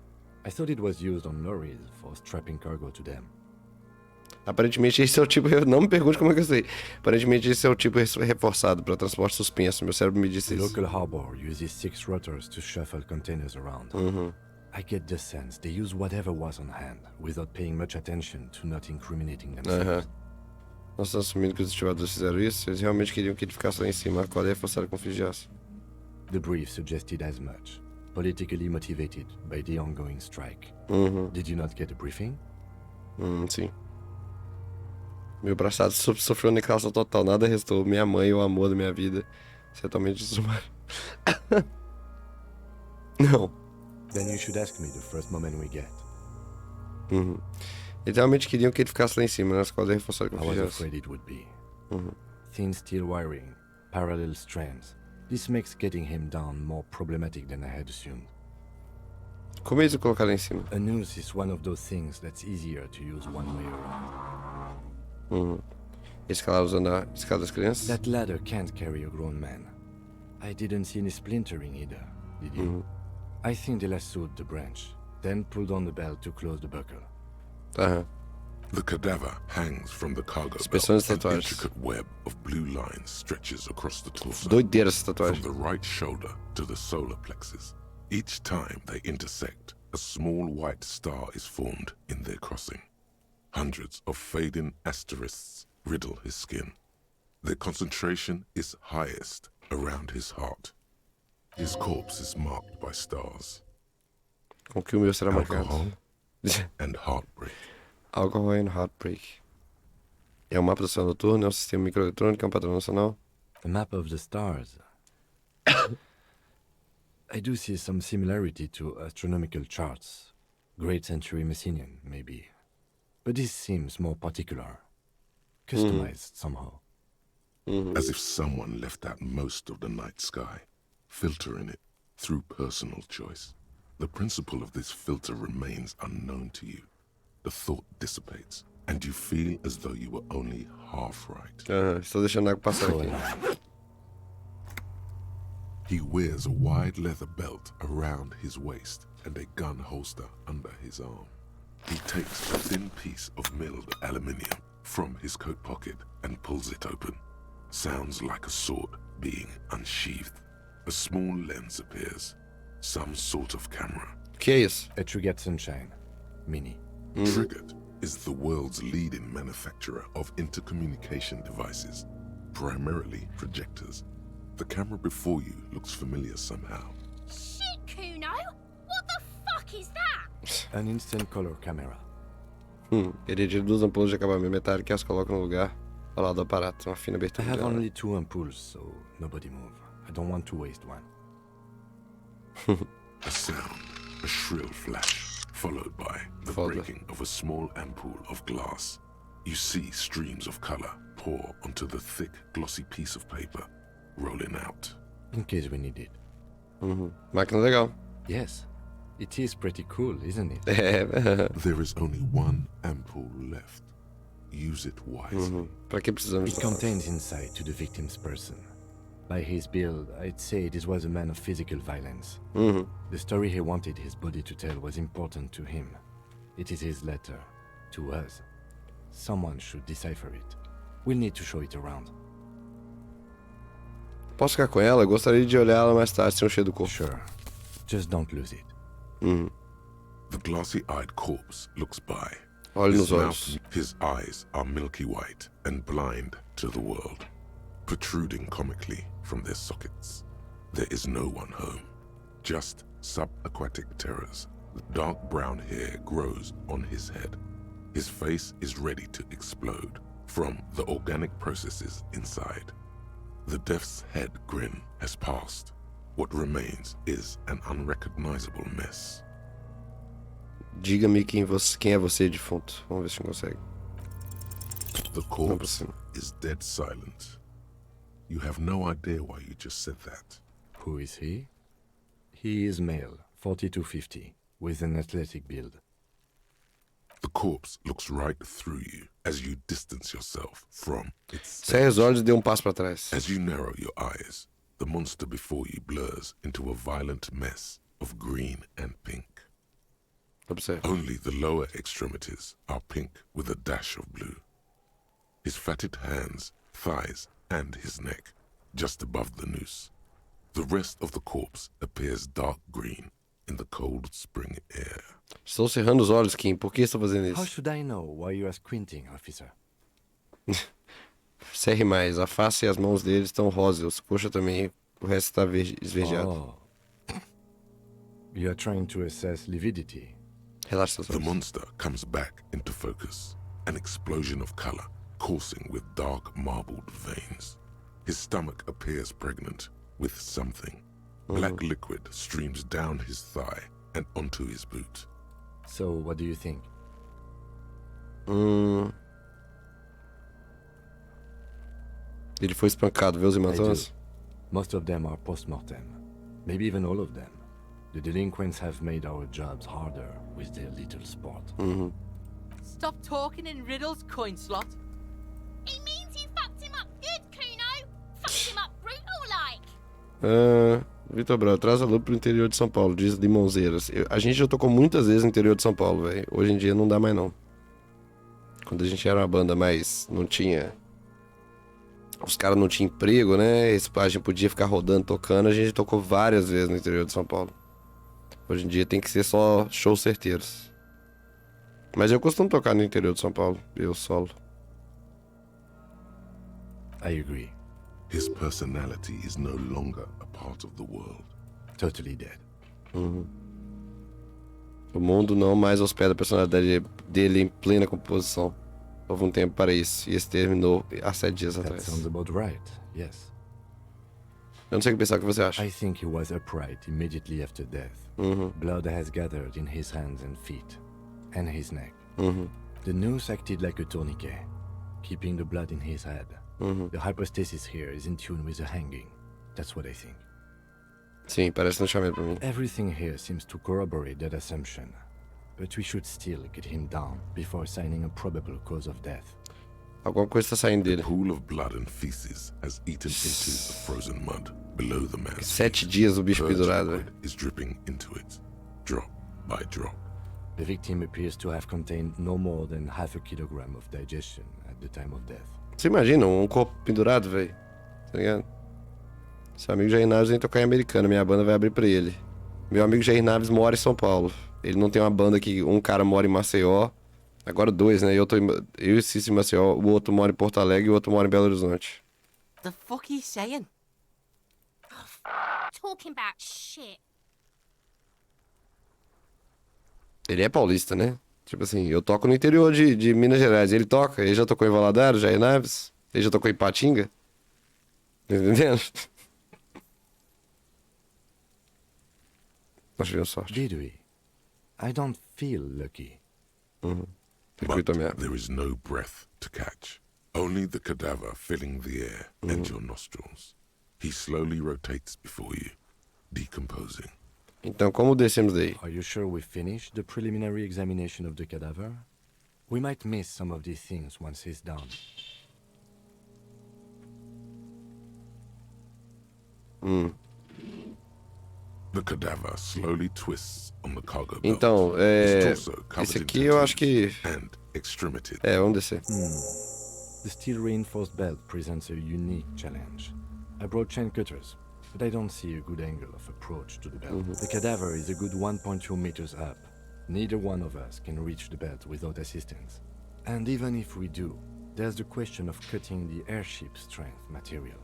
I thought it was used on lorries for strapping cargo to them. Aparentemente esse é o tipo... Não me pergunte como é que eu sei. Aparentemente esse é o tipo reforçado para transporte suspenso. Meu cérebro me disse The isso. local harbor uses 6 rotors to shuffle containers around. I get the sense they use whatever was on hand, without paying much attention to not incriminating themselves. Nós estamos assumindo que os estivadores fizeram isso. Eles realmente queriam que ele ficasse lá em cima. A corda é reforçada com fios de aço. The brief suggested as much, politically motivated by the ongoing strike. Did you not get a briefing? Sim. Meu braçado sofreu necrosa total. Nada restou. Minha mãe, o amor da minha vida. Isso é totalmente desumano. Não. Then you should ask me the first moment we get. Eles realmente queriam que ele ficasse lá em cima, nas cordas reforçadas com I fios was de aço. afraid it would be. Thin steel wiring, parallel strands. This makes getting him down more problematic than I had assumed. Como eles o colocaram lá em cima? A noose is one of those things that's easier to use one way around. Eles escalaram usando a escada das crianças? That ladder can't carry a grown man. I didn't see any splintering either, did you? I think they lassoed the branch, then pulled on the belt to close the buckle. Aham. The cadaver hangs from the cargo Inspeções belt. An tatuagens. intricate web of blue lines stretches across the torso. Doideira essa From tatuagem. the right shoulder to the solar plexus. Each time they intersect, a small white star is formed in their crossing. Hundreds of fading asterisks riddle his skin. Their concentration is highest around his heart. His corpse is marked by stars. Com que o meu será marcado? Alcohol and heartbreak. Alcohol and Heartbreak. É um mapa do céu noturno, é um sistema microeletrônico, é um padrão nacional. A map of the stars. I do see some similarity to astronomical charts. Great Century Messinian, maybe. But this seems more particular. Customized somehow. As if someone left out most of the night sky, filtering it through personal choice. The principle of this filter remains unknown to you. The thought dissipates, and you feel as though you were only half right. Estou deixando a água passar aqui. He wears a wide leather belt around his waist and a gun holster under his arm. He takes a thin piece of milled aluminium from his coat pocket and pulls it open. Sounds like a sword being unsheathed. A small lens appears. Some sort of camera. Que é isso? A Trigat Sunshine. Mini. Trigat is the world's leading manufacturer of intercommunication devices, primarily projectors. The camera before you looks familiar somehow. Shit, Kuno! What the fuck is that? An instant color camera. Ele tira duas ampolas de acabamento metálico e as coloca no lugar ao lado do aparato, uma fina I abertura. have dela. only 2 ampoules, so nobody move. I don't want to waste one. A sound, a shrill flash, followed by the Foda. breaking of a small ampoule of glass. You see streams of color pour onto the thick, glossy piece of paper, rolling out. In case we need it. Máquina legal. Yes. It is pretty cool, isn't it? É. There is only one ampoule left. Use it wisely. Pra que precisamos It de contains insight to the victim's person. By his build, I'd say this was a man of physical violence. The story he wanted his body to tell was important to him. It is his letter. To us. Someone should decipher it. We'll need to show it around. Posso ficar com ela? Eu gostaria de olhá-la mais tarde, sem o cheiro do corpo. Sure. Just don't lose it. The glassy-eyed corpse looks by. Olhe His nos olhos. mouth, his eyes are milky white and blind to the world, protruding comically from their sockets. There is no one home, just subaquatic terrors. Dark brown hair grows on his head. His face is ready to explode from the organic processes inside. The death's head grin has passed. What remains is an unrecognizable mess. Diga-me quem é você, defunto. Vamos ver se a gente consegue. The corpse is dead silent. You have no idea why you just said that. Who is he? He is male, 40 to 50, with an athletic build. The corpse looks right through you as you distance yourself from its Cerre os olhos e dê passo para trás. As you narrow your eyes, the monster before you blurs into a violent mess of green and pink. Observe. Only the lower extremities are pink with a dash of blue. His fatted hands, thighs, and his neck, just above the noose. The rest of the corpse appears dark green in the cold spring air. Estou cerrando os olhos, Kim. Por que estou fazendo How isso? should I know why you are squinting, officer? Cerre mais. A face e as mãos dele estão rosas. Coxa também. O resto está esverdeado. Oh. You are trying to assess lividity. Relaxa seus The olhos. monster comes back into focus, an explosion of color coursing with dark marbled veins. His stomach appears pregnant with something. Black liquid streams down his thigh and onto his boot. So, what do you think? Ele foi espancado, viu os I hematomas? do. Most of them are post-mortem. Maybe even all of them. The delinquents have made our jobs harder with their little sport. Stop talking in riddles, coin slot. He means you fucked him up good, Kuno. Fucked him up brutal like. Vitor Brau, traz a lupa pro interior de São Paulo, diz Limonzeiras. A gente já tocou muitas vezes no interior de São Paulo, velho. Hoje em dia não dá mais não. Quando a gente era uma banda mais... não tinha... Os caras não tinham emprego, né? A gente podia ficar rodando, tocando. A gente tocou várias vezes no interior de São Paulo. Hoje em dia tem que ser só shows certeiros. Mas eu costumo tocar no interior de São Paulo, eu solo. I agree. His personality is no longer a part of the world. Totally dead. O mundo não mais hospeda a personalidade dele em plena composição. Houve um tempo para isso, e esse terminou há 7 dias That atrás. sounds about right, yes. Eu não sei o que pensar, o que você acha? I think he was upright immediately after death. Blood has gathered in his hands and feet, and his neck. The noose acted like a tourniquet, keeping the blood in his head. The hypostasis here is in tune with the hanging. That's what I think. Sim, parece um chamado pra mim. Everything here seems to corroborate that assumption. But we should still get him down before assigning a probable cause of death. Alguma coisa está saindo The dele. pool of blood and feces has eaten into the frozen mud below the man's 7 feet. dias o bicho Purge pendurado, velho. liquid is dripping into it, drop by drop. The victim appears to have contained no more than half a kilogram of digestion at the time of death. Você imagina um corpo pendurado, velho? Tá ligado? Seu amigo Jair Naves vem tocar em Americana, minha banda vai abrir pra ele. Meu amigo Jair Naves mora em São Paulo. Ele não tem uma banda que um cara mora em Maceió. Agora 2, né? Eu e o Cício em Maceió, o outro mora em Porto Alegre e o outro mora em Belo Horizonte. The fuck he's saying? Talking about shit. Ele é paulista, né? Tipo assim, eu toco no interior de Minas Gerais. Ele toca, ele já tocou em Valadares, Jair Naves. Ele já tocou em Patinga. Tá entendendo? Nós tivemos sorte. Did we? I don't feel lucky. But there is no breath to catch. Only the cadaver filling the air and your nostrils. He slowly rotates before you, decomposing. Então, como descemos daí? Are you sure we finished the preliminary examination of the cadaver? We might miss some of these things once he's done. The cadaver slowly twists on the cargo belt. Então, His torso covered esse in aqui eu acho que... tattoos and extremities. Vamos descer. The steel reinforced belt presents a unique challenge. I brought chain cutters, but I don't see a good angle of approach to the belt. The cadaver is a good 1.2 meters up. Neither one of us can reach the belt without assistance. And even if we do, there's the question of cutting the airship strength material.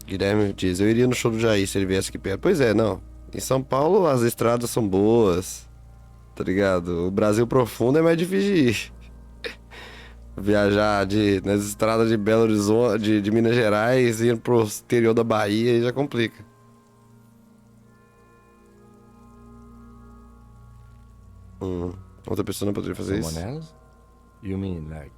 Guilherme diz, eu iria no show do Jair se ele viesse aqui perto. Pois é, não. Em São Paulo as estradas são boas, tá ligado? O Brasil profundo é mais difícil de ir. Viajar nas estradas de Belo Horizonte, de Minas Gerais, ir pro interior da Bahia aí já complica. Outra pessoa não poderia fazer isso? Someone else? You mean like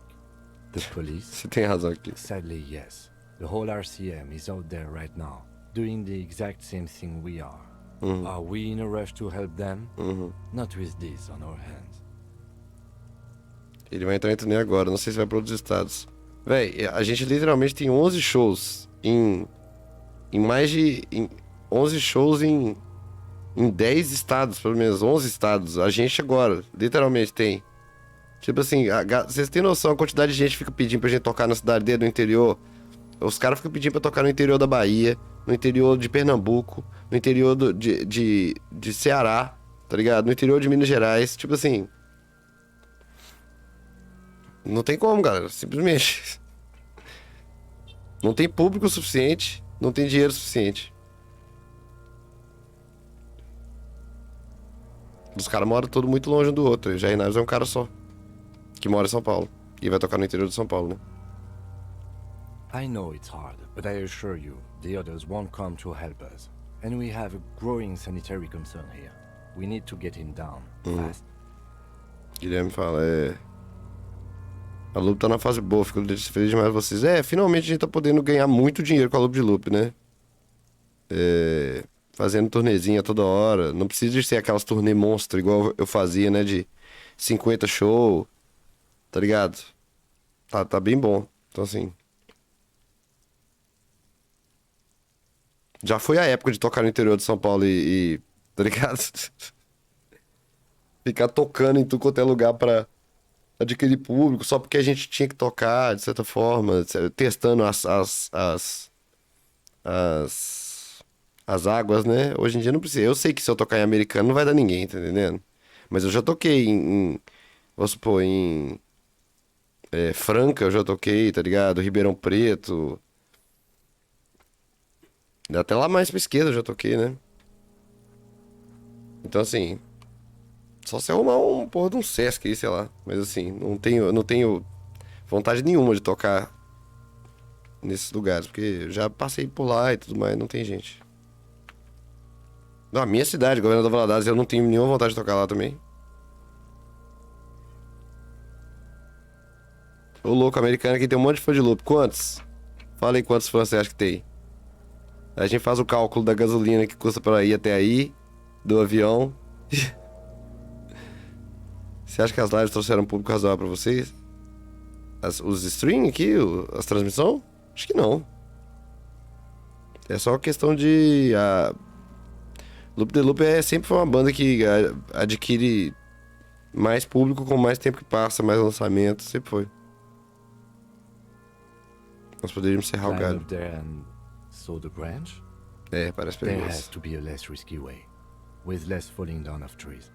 the police? Você tem razão aqui. Sadly, yes. The whole RCM is out there right now, doing the exact same thing we are. Are we in a rush to help them? Not with this on our hands. Ele vai entrar em turnê agora, não sei se vai para outros estados. Véi, a gente literalmente tem 11 shows em 11 shows em 10 estados, pelo menos 11 estados. A gente agora, literalmente tem. Tipo assim, vocês têm noção a quantidade de gente que fica pedindo pra gente tocar na cidade dele, no interior? Os caras ficam pedindo pra tocar no interior da Bahia, no interior de Pernambuco, no interior de Ceará, tá ligado? No interior de Minas Gerais, tipo assim... Não tem como, galera, simplesmente. Não tem público suficiente, não tem dinheiro suficiente. Os caras moram todos muito longe um do outro. O Jair Naves é um cara só, que mora em São Paulo. E vai tocar no interior de São Paulo, né? I know it's hard, but I assure you, the others won't come to help us. And we have a growing sanitary concern here. We need to get him down, fast. Guilherme fala, a Loop tá na fase boa, fico feliz demais com vocês. Finalmente a gente tá podendo ganhar muito dinheiro com a Loop de Loop, né? Fazendo turnezinha toda hora. Não precisa de ser aquelas turnê monstro igual eu fazia, né? De 50 show, tá ligado? Tá bem bom. Então assim... Já foi a época de tocar no interior de São Paulo e tá ligado? Ficar tocando em tudo quanto é lugar pra adquirir público, só porque a gente tinha que tocar, de certa forma, testando as águas, né? Hoje em dia não precisa. Eu sei que se eu tocar em americano não vai dar ninguém, tá entendendo? Mas eu já toquei vamos supor, em Franca, eu já toquei, tá ligado? Ribeirão Preto... Até lá mais pra esquerda eu já toquei, né? Então assim... Só se arrumar um porra de um Sesc aí, sei lá. Mas assim, não tenho vontade nenhuma de tocar nesses lugares. Porque eu já passei por lá e tudo mais, não tem gente. Não, a minha cidade, Governador Valadares, eu não tenho nenhuma vontade de tocar lá também. Ô louco, americano aqui tem um monte de fã de loop. Quantos? Fala aí quantos fãs você acha que tem. A gente faz o cálculo da gasolina que custa pra ir até aí, do avião. Você acha que as lives trouxeram um público razoável pra vocês? Os stream aqui, as transmissões? Acho que não. É só questão de... Loop the Loop sempre foi uma banda que adquire mais público com mais tempo que passa, mais lançamentos, sempre foi. Nós poderíamos serrar o galho. So the branch? Parece There perigoso. has to be a less risky way, with less falling down of trees.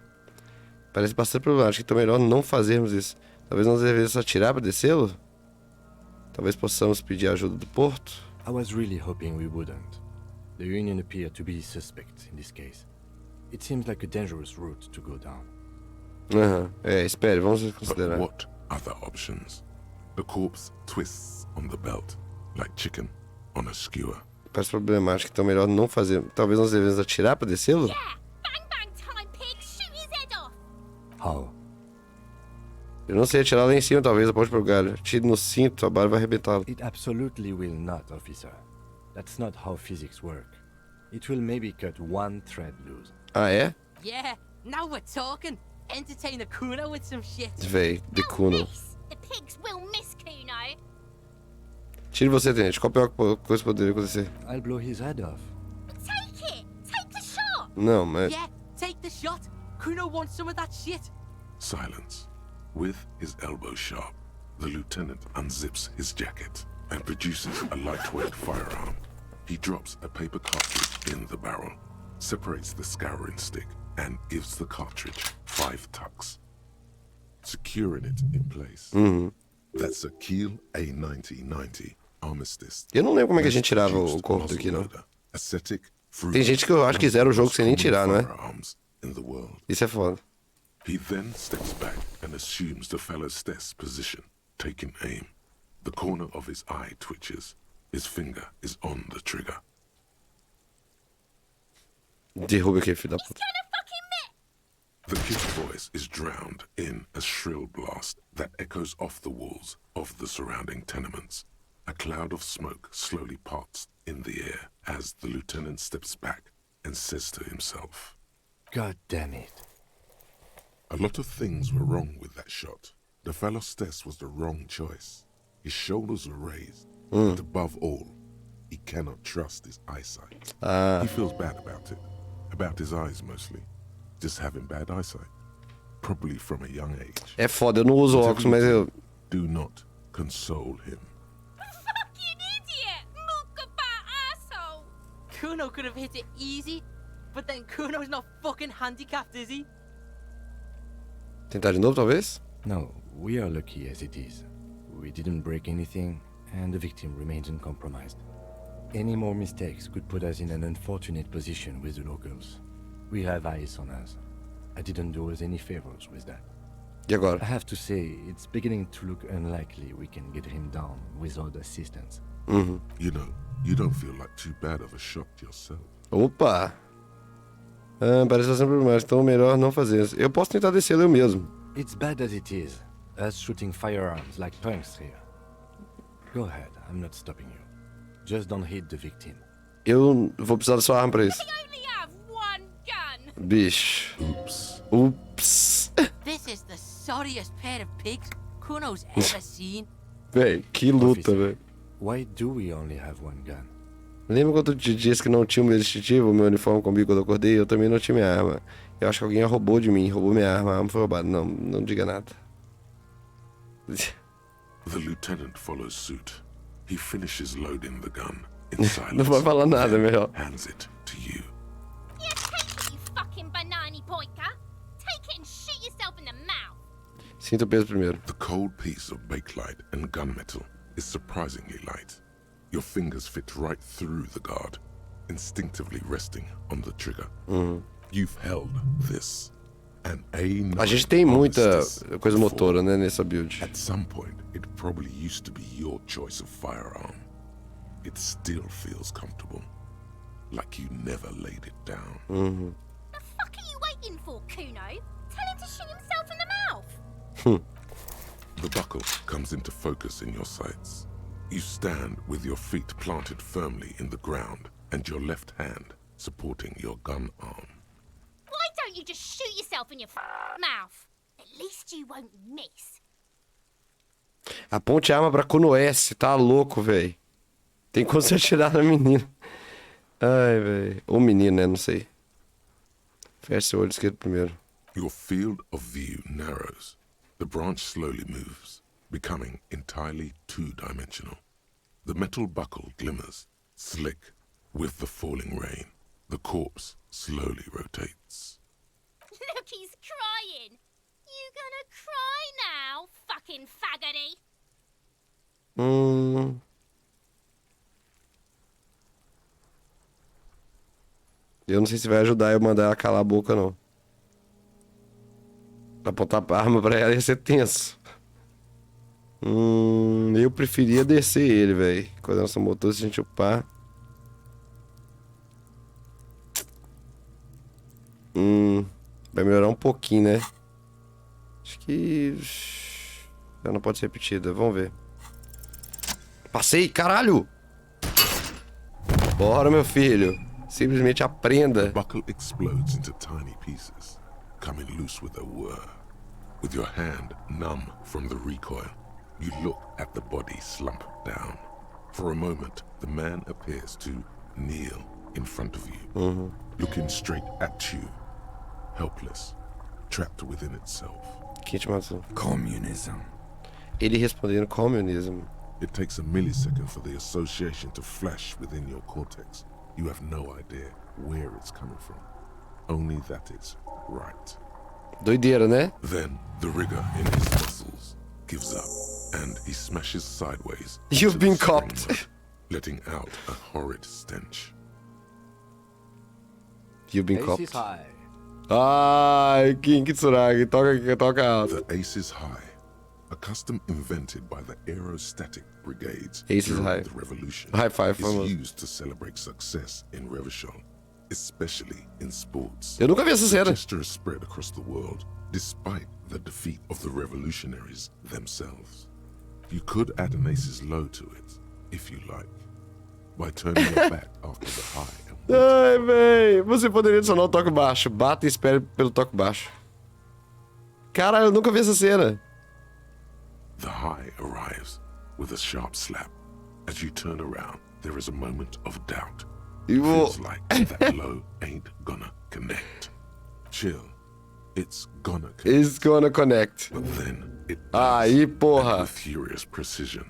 Parece bastante problemático, então é melhor não fazermos isso. Talvez nós devêssemos atirar para descê-lo? Talvez possamos pedir a ajuda do porto? I was really hoping we wouldn't. The Union appeared to be suspect in this case. It seems like a dangerous route to go down. Espere, vamos But considerar. what other options? The corpse twists on the belt, like chicken on a skewer. Parece problemático, então é melhor não fazer. Talvez nós devemos atirar para descê-lo? Yeah! Bang bang time, pig! Shoot his head off! How? Eu não sei atirar lá em cima, talvez aponte pro galho. Tire no cinto, a bala vai arrebentá-lo. It absolutely will not, officer. That's not how physics work. It will maybe cut one thread loose. Ah, é? Yeah, now we're talking. Entertain a Kuno with some shit. Véi, de Kuno. The pigs will miss Kuno. Tire você, tenente. Qual a pior coisa que poderia acontecer? I'll blow his head off. Take it! Take the shot! Não, mas... Yeah, take the shot. Kuno wants some of that shit. Silence. With his elbow sharp, the lieutenant unzips his jacket and produces a lightweight firearm. He drops a paper cartridge in the barrel, separates the scouring stick, and gives the cartridge 5 tucks, securing it in place. That's a Kiel A9090 armistice. Eu não lembro como é que a gente tirava o corpo daqui, não. Tem gente que eu acho que zera o jogo sem nem tirar, não é? Isso é foda. He then steps back and assumes the fellow's stess position, taking aim. The corner of his eye twitches. His finger is on the trigger. Derruba aquele filho da puta. The kid's voice is drowned in a shrill blast that echoes off the walls of the surrounding tenements. A cloud of smoke slowly parts in the air as the lieutenant steps back and says to himself, God damn it. A lot of things were wrong with that shot. The fellow's stess was the wrong choice. His shoulders were raised, but above all, he cannot trust his eyesight. He feels bad about his eyes mostly. Just having bad eyesight, probably from a young age. É foda, eu não uso óculos, mas eu... Do not console him. Fucking idiot! Mukabat asshole! Kuno could have hit it easy, but then Kuno's not fucking handicapped, is he? Tentar de novo, talvez? No, we are lucky as it is. We didn't break anything, and the victim remains uncompromised. Any more mistakes could put us in an unfortunate position with the locals. We have eyes on us. I didn't do us any favors with that. E agora? I have to say, it's beginning to look unlikely we can get him down without assistance. You know, you don't feel like too bad of a shot yourself. Opa! Parece estar sempre mais, então melhor não fazer isso. Eu posso tentar descer eu mesmo. It's bad as it is, us shooting firearms like punks here. Go ahead, I'm not stopping you. Just don't hit the victim. Eu vou precisar da sua arma pra isso. Only have one gun! Bicho. Ups. This is the sorriest pair of pigs Kuno's ever seen. Véi, que luta, velho. Why do we only have one gun? Lembra quando eu te disse que não tinha um distintivo, o meu uniforme comigo quando eu acordei? Eu também não tinha minha arma. Eu acho que alguém roubou de mim, roubou minha arma, a arma foi roubada. Não diga nada. The lieutenant follows suit. He finishes loading the gun in silence. Não vai falar nada, melhor. Hands it to you. Yeah, take it, you fucking banana poika! Take it and shoot yourself in the mouth! Sinta o peso primeiro. The cold piece of bakelite and gunmetal is surprisingly light. Your fingers fit right through the guard, instinctively resting on the trigger. You've held this. An A9 A gente tem muita armistice coisa before. motora, né, nessa build. At some point, it probably used to be your choice of firearm. It still feels comfortable, like you never laid it down. The fuck are you waiting for, Kuno? Tell him to shoot himself in the mouth! The buckle comes into focus in your sights. You stand with your feet planted firmly in the ground and your left hand supporting your gun arm. Why don't you just shoot yourself in your mouth? At least you won't miss. Aponte a arma pra Kuno Esse, tá louco, velho. Tem como você atirar na menina. Ai, velho. Ou menino, né? Não sei. Feche seu olho esquerdo primeiro. Your field of view narrows. The branch slowly moves, becoming entirely two-dimensional. The metal buckle glimmers, slick, with the falling rain. The corpse slowly rotates. Look, he's crying! You gonna cry now, fucking faggoty? Eu não sei se vai ajudar eu mandar ela calar a boca, não. Apontar a arma pra ela ia ser tenso. Eu preferia descer ele, velho. Coordenação motor, se a gente upar. Vai melhorar um pouquinho, né? Acho que... já não pode ser repetida. Vamos ver. Passei, caralho! Bora, meu filho. Simplesmente aprenda. The buckle explodes into tiny pieces, coming loose with a whir. With your hand numb from the recoil, you look at the body slump down. For a moment, the man appears to kneel in front of you, looking straight at you, helpless, trapped within itself. Quem te matou? Communism. Ele respondendo communism. It takes a millisecond for the association to flash within your cortex. You have no idea where it's coming from. Only that it's right. Doideira, né? Then the rigor in his muscles gives up, and he smashes sideways. You've into been the spring copped. mud, letting out a horrid stench. You've been Ace copped. is high. Ai, King Kitsuragi, toca alto. The Ace is High, a custom invented by the aerostatic brigades Ace is during high. the revolution, High five, is vamos. used to celebrate success in Revachol, especially in sports. Eu nunca vi essa The cena. gesture is spread across the world, despite the defeat of the revolutionaries themselves. You could add an Ace's low to it, if you like, by turning your back after the high. Ai, véi. Você poderia adicionar o toque baixo. Bata e espere pelo toque baixo. Caralho, eu nunca vi essa cena. The high arrives with a sharp slap. As you turn around, there is a moment of doubt. E vou... Feels like that low ain't gonna connect. Chill. It's gonna connect. It's gonna connect. But then it does, Aí, and porra. with furious precision.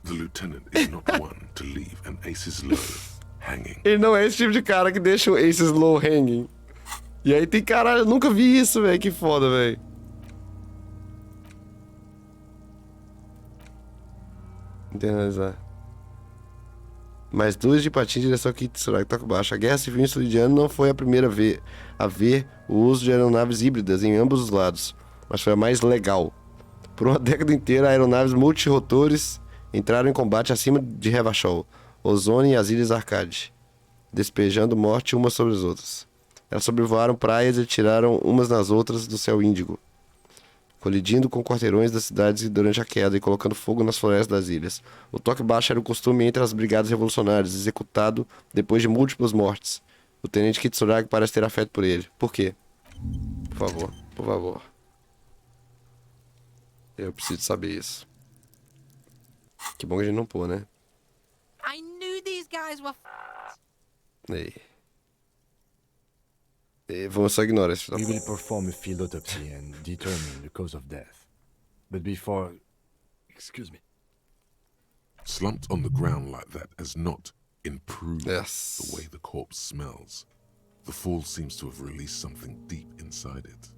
The lieutenant is not one to leave an Ace's low hanging. Ele não é esse tipo de cara que deixa o Aces low hanging. E aí tem caralho, eu nunca vi isso, velho. Que foda, velho. Internacionalizar. Mais 2 de patins em direção aqui, Tsuraki, toque baixo. A guerra civil indiana não foi a primeira a ver o uso de aeronaves híbridas em ambos os lados, mas foi a mais legal. Por uma década inteira, aeronaves multirotores entraram em combate acima de Revachol, Ozone e as Ilhas Arcade, despejando morte umas sobre as outras. Elas sobrevoaram praias e tiraram umas nas outras do céu índigo, colidindo com quarteirões das cidades durante a queda e colocando fogo nas florestas das ilhas. O toque baixo era o costume entre as brigadas revolucionárias, executado depois de múltiplas mortes. O tenente Kitsuragi parece ter afeto por ele. Por quê? Por favor, por favor. Eu preciso saber isso. Que bom que a gente não pôr, né? I knew these guys were Aí. Vamos só ignorar esse. We will perform a field autopsy and determine the cause of death. But before... Excuse me. Slumped on the ground like that has not improved Yes. the way the corpse smells. The fall seems to have released something deep inside it.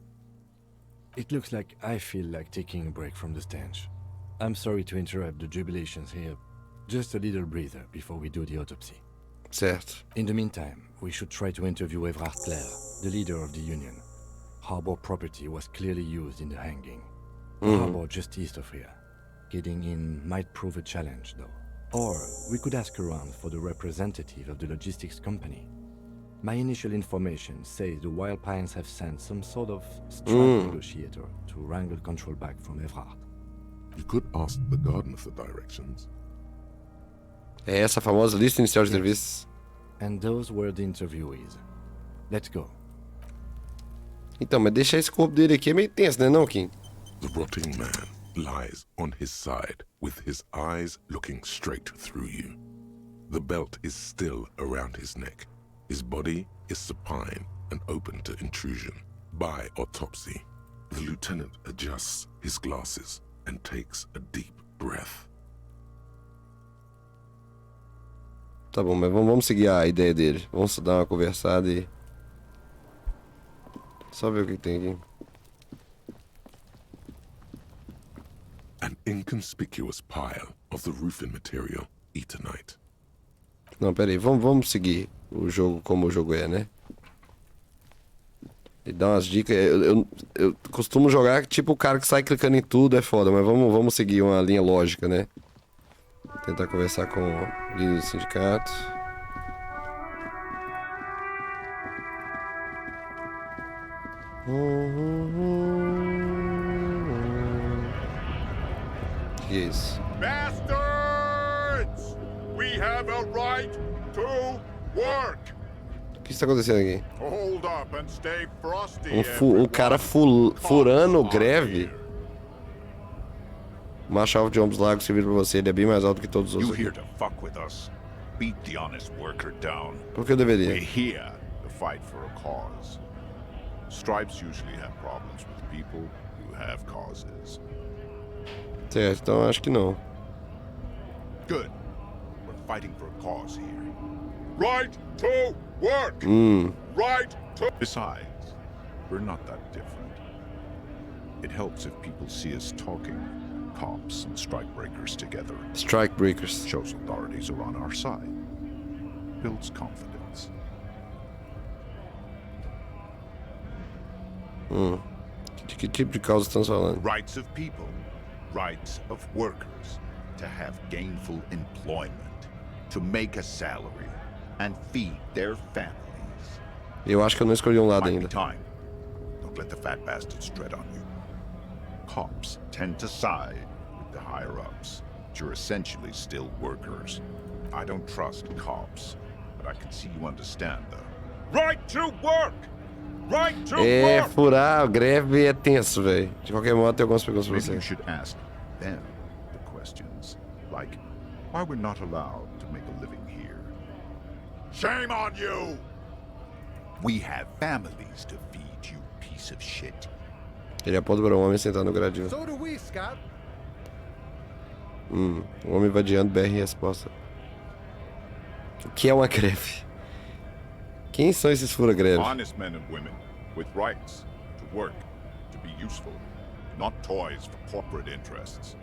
It looks like I feel like taking a break from the stench. I'm sorry to interrupt the jubilations here. Just a little breather before we do the autopsy. Certo. In the meantime, we should try to interview Evrard Clare, the leader of the union. Harbor property was clearly used in the hanging. The harbor just east of here. Getting in might prove a challenge, though. Or we could ask around for the representative of the logistics company. My initial information says the Wild Pines have sent some sort of strike negotiator to wrangle control back from Evrard. You could ask the gardener for directions. É essa famosa lista inicial de entrevistas. And those were the interviewees. Let's go. Então, mas deixar esse corpo dele aqui é meio tenso, né, não, Kim? The rotting man lies on his side, with his eyes looking straight through you. The belt is still around his neck. His body is supine and open to intrusion. By autopsy, the lieutenant adjusts his glasses and takes a deep breath. Tá bom, mas vamos seguir a ideia dele. Vamos dar uma conversada e... Só ver o que tem aqui. An inconspicuous pile of the roofing material, eternite. Não, pera aí. Vamos seguir o jogo como o jogo é, né? E dar umas dicas. Eu costumo jogar tipo o cara que sai clicando em tudo, é foda. Mas vamos seguir uma linha lógica, né? Tentar conversar com o líder do sindicato. Que é isso? Bastards! We have a right to work. O que está acontecendo aqui? Hold up and stay frosty. Um cara furando greve. O macho-alvo de ombros largos se vira pra você, ele é bem mais alto que todos os You outros. here to fuck with us? Beat the honest worker down. Por que eu deveria? We're here to fight for a cause. Stripes usually have problems with people who have causes. Certo, então acho que não. Good. We're fighting for a cause here. Right to work! Right to... Besides, we're not that different. It helps if people see us talking, cops and strikebreakers together. Strikebreakers. Shows authorities are on our side. Builds confidence. De que tipo de causa estamos falando? Rights of people. Rights of workers. To have gainful employment. To make a salary. And feed their families. Eu acho que eu não escolhi um lado Might be ainda. time. Don't let the fat bastards tread on you. Cops tend to side with the higher-ups. But you're essentially still workers. I don't trust cops. But I can see you understand the right to work! Right to É, work! furar, greve é tenso, velho. De qualquer modo, tem algumas perguntas pra Maybe você. you should ask them the questions. Like, why we're not allowed to make a living here. Shame on you! We have families to feed, you piece of shit. Ele aponta para um homem sentado no gradil. So do we, Scott. O homem vadiando BR em resposta. O que é uma greve? Quem são esses fura-greve? Honest men and women with rights to work, to be useful, not toys for corporate interests.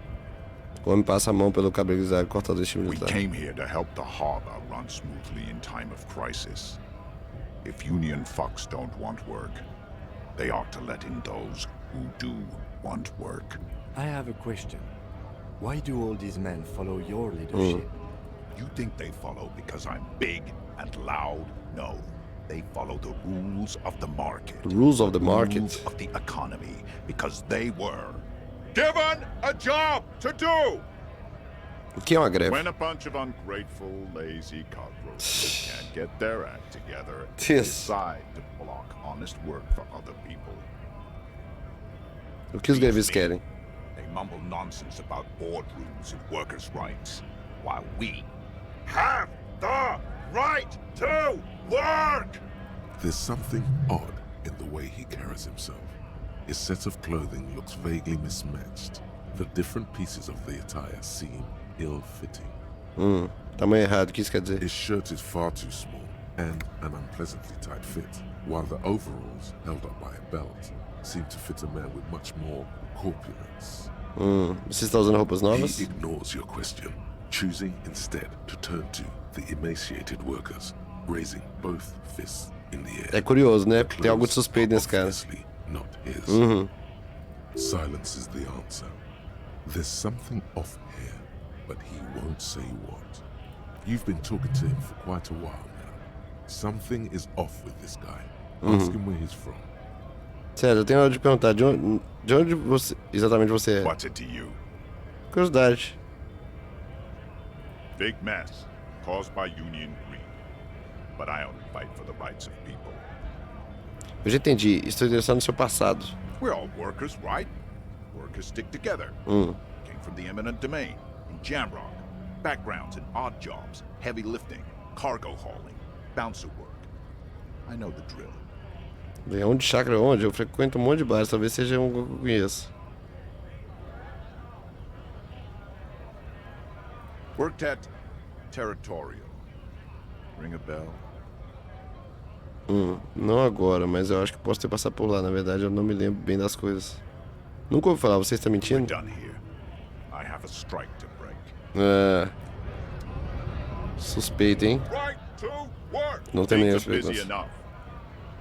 O homem passa a mão pelo cabelo grisalho cortado do estilo We militar. came here to help the harbor run smoothly in time of crisis. If union fucks don't want work, they ought to let in those who do want work. I have a question. Why do all these men follow your leadership? You think they follow because I'm big and loud? No. They follow the rules of the market. The rules of the market. Rules of the economy. Because they were given a job to do! O que é uma greve? When a bunch of ungrateful, lazy cockroaches can't get their act together and Yes. decide to block honest work for other people. O que os grevistas querem? They mumble nonsense about boardrooms and workers' rights, while we have the right to work! There's something odd in the way he carries himself. His set of clothing looks vaguely mismatched. The different pieces of the attire seem ill-fitting. Tamanho errado, o que isso quer dizer? His shirt is far too small and an unpleasantly tight fit, while the overalls, held up by a belt, seem to fit a man with much more corpulence. Você está usando roupas novas? He ignores your question, choosing instead to turn to the emaciated workers, raising both fists in the air. É curioso, né? Porque tem algo de suspeito nesse cara. Obviously not his. Silence is the answer. There's something off here, but he won't say what. You've been talking to him for quite a while now. Something is off with this guy. Ask him where he's from. Sério, eu tenho hora de perguntar, de onde você, exatamente você é? What's it to you? Curiosidade. Big mess caused by union greed. But I only fight for the rights of people. Eu já entendi, estou interessado no seu passado. We're all workers, right? Workers stick together. Came from the eminent domain, in Jamrock. Backgrounds in odd jobs, heavy lifting, cargo hauling, bouncer work. I know the drill. Leão de chácara onde? Eu frequento um monte de bares, talvez seja um que eu conheço. Worked at Territorial. Ring a bell? Não agora, mas eu acho que posso ter passado por lá. Na verdade, eu não me lembro bem das coisas. Nunca ouvi falar, você está We're mentindo? done here. I have a strike to break. Suspeito, hein? Right to work! Não terminei Things as are busy perguntas. enough.